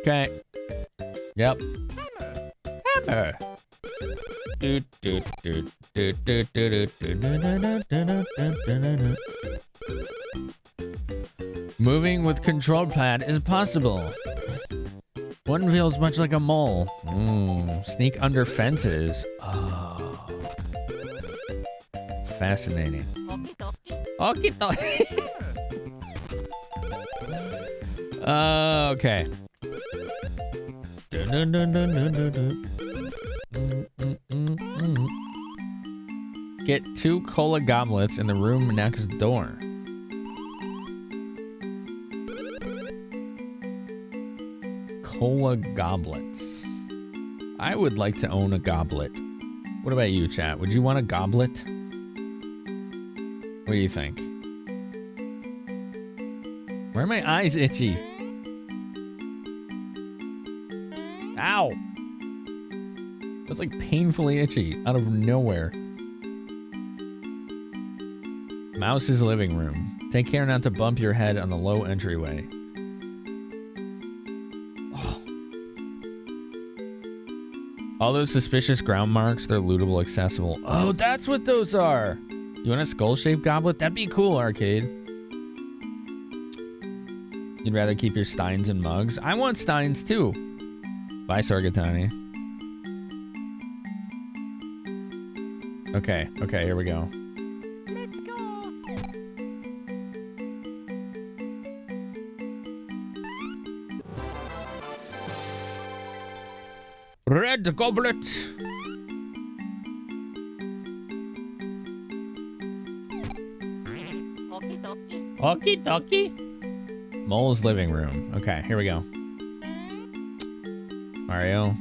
A: Okay. Yep. Hammer. Moving with controlled pad is possible. One feels much like a mole. Sneak under fences. Oh. Fascinating. Okay. Get 2 cola goblets in the room next door. Cola goblets. I would like to own a goblet. What about you, chat? Would you want a goblet? What do you think? Why are my eyes itchy? Ow! That's like painfully itchy out of nowhere. Mouse's living room. Take care not to bump your head on the low entryway. Oh. All those suspicious ground marks, they're lootable accessible. Oh, that's what those are! You want a skull-shaped goblet? That'd be cool, Arcade. You'd rather keep your steins and mugs? I want steins too. Bye, Sorgatani. Okay, here we go.
K: Let's go.
A: Red goblet. Okie dokie. Mole's living room. Okay, here we go. Mario.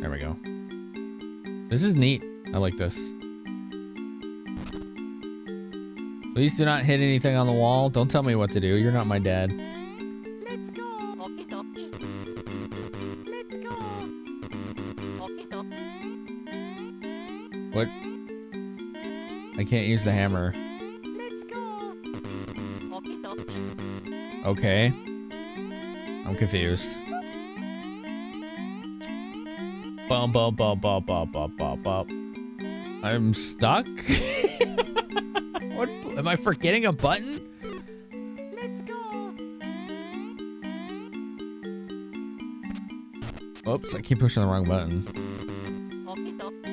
A: There we go. This is neat. I like this. Please do not hit anything on the wall. Don't tell me what to do. You're not my dad.
K: Let's go. Okie dokie. Let's go. Okie dokie.
A: What? I can't use the hammer.
K: Let's go. Okie dokie.
A: Okay. I'm confused. Bum, bum, bum, bum, bum, bum, bum, bum. I'm stuck? What? Am I forgetting a button?
K: Let's go.
A: Oops, I keep pushing the wrong button.
K: Okie dokie.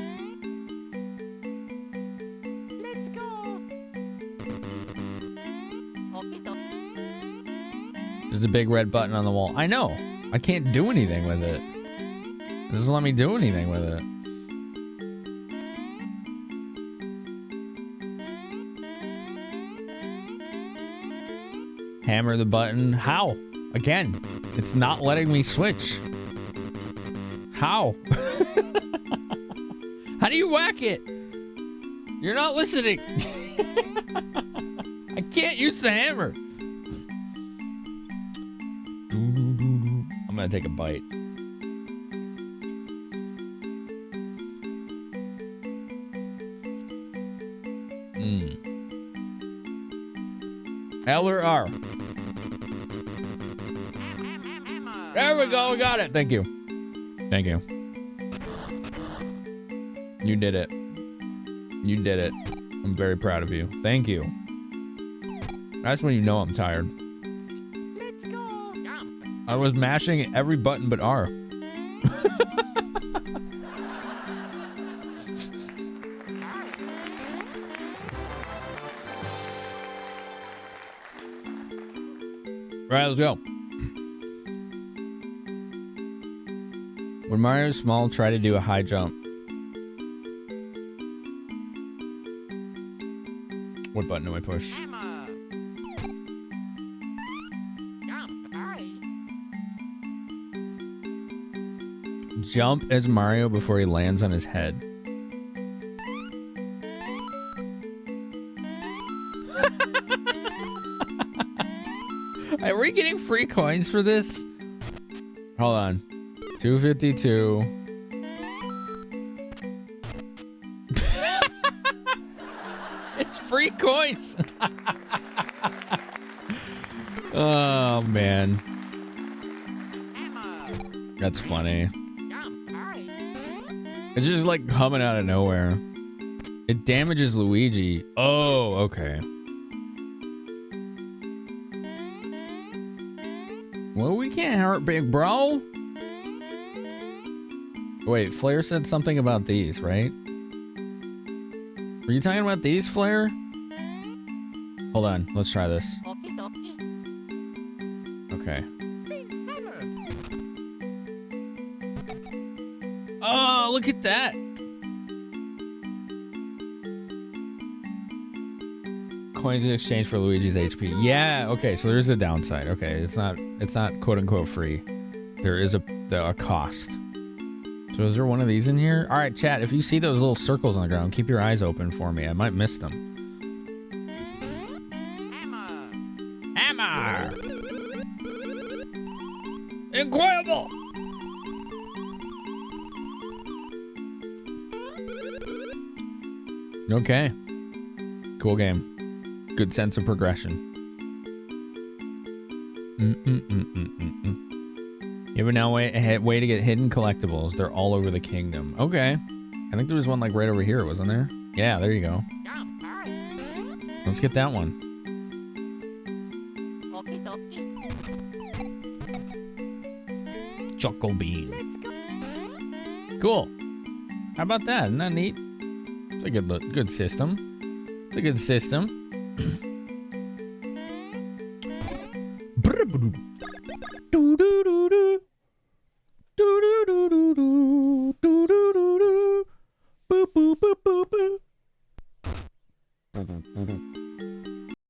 K: Let's go. Okie dokie.
A: There's a big red button on the wall. I know. I can't do anything with it. It doesn't let me do anything with it. Hammer the button. How? Again, it's not letting me switch. How? How do you whack it? You're not listening. I can't use the hammer. I'm gonna take a bite. L or R? There we go, we got it. Thank you. Thank you. You did it. You did it. I'm very proud of you. Thank you. That's when you know I'm tired.
K: Let's go.
A: I was mashing every button but R. All right, let's go. When Mario's small, try to do a high jump. What button do I push?
K: Hammer. Jump. Hurry.
A: Jump as Mario before he lands on his head. Are we getting free coins for this? Hold on. 252. It's free coins. Oh man, that's funny. It's just like coming out of nowhere. It damages Luigi. Oh, okay. Well, we can't hurt Big Bro. Wait, Flair said something about these, right? Were you talking about these, Flair? Hold on, let's try this. Okay. Oh, look at that. Coins in exchange for Luigi's HP. Yeah, okay, so there's a downside. Okay, it's not quote unquote free. There is a cost. So is there one of these in here? All right, chat, if you see those little circles on the ground, keep your eyes open for me. I might miss them. Hammer! Incredible! Okay. Cool game. Good sense of progression. You have a now way to get hidden collectibles. They're all over the kingdom. Okay. I think there was one like right over here, wasn't there? Yeah, there you go. Let's get that one. Choco bean. Cool. How about that? Isn't that neat? It's a good system. It's a good system.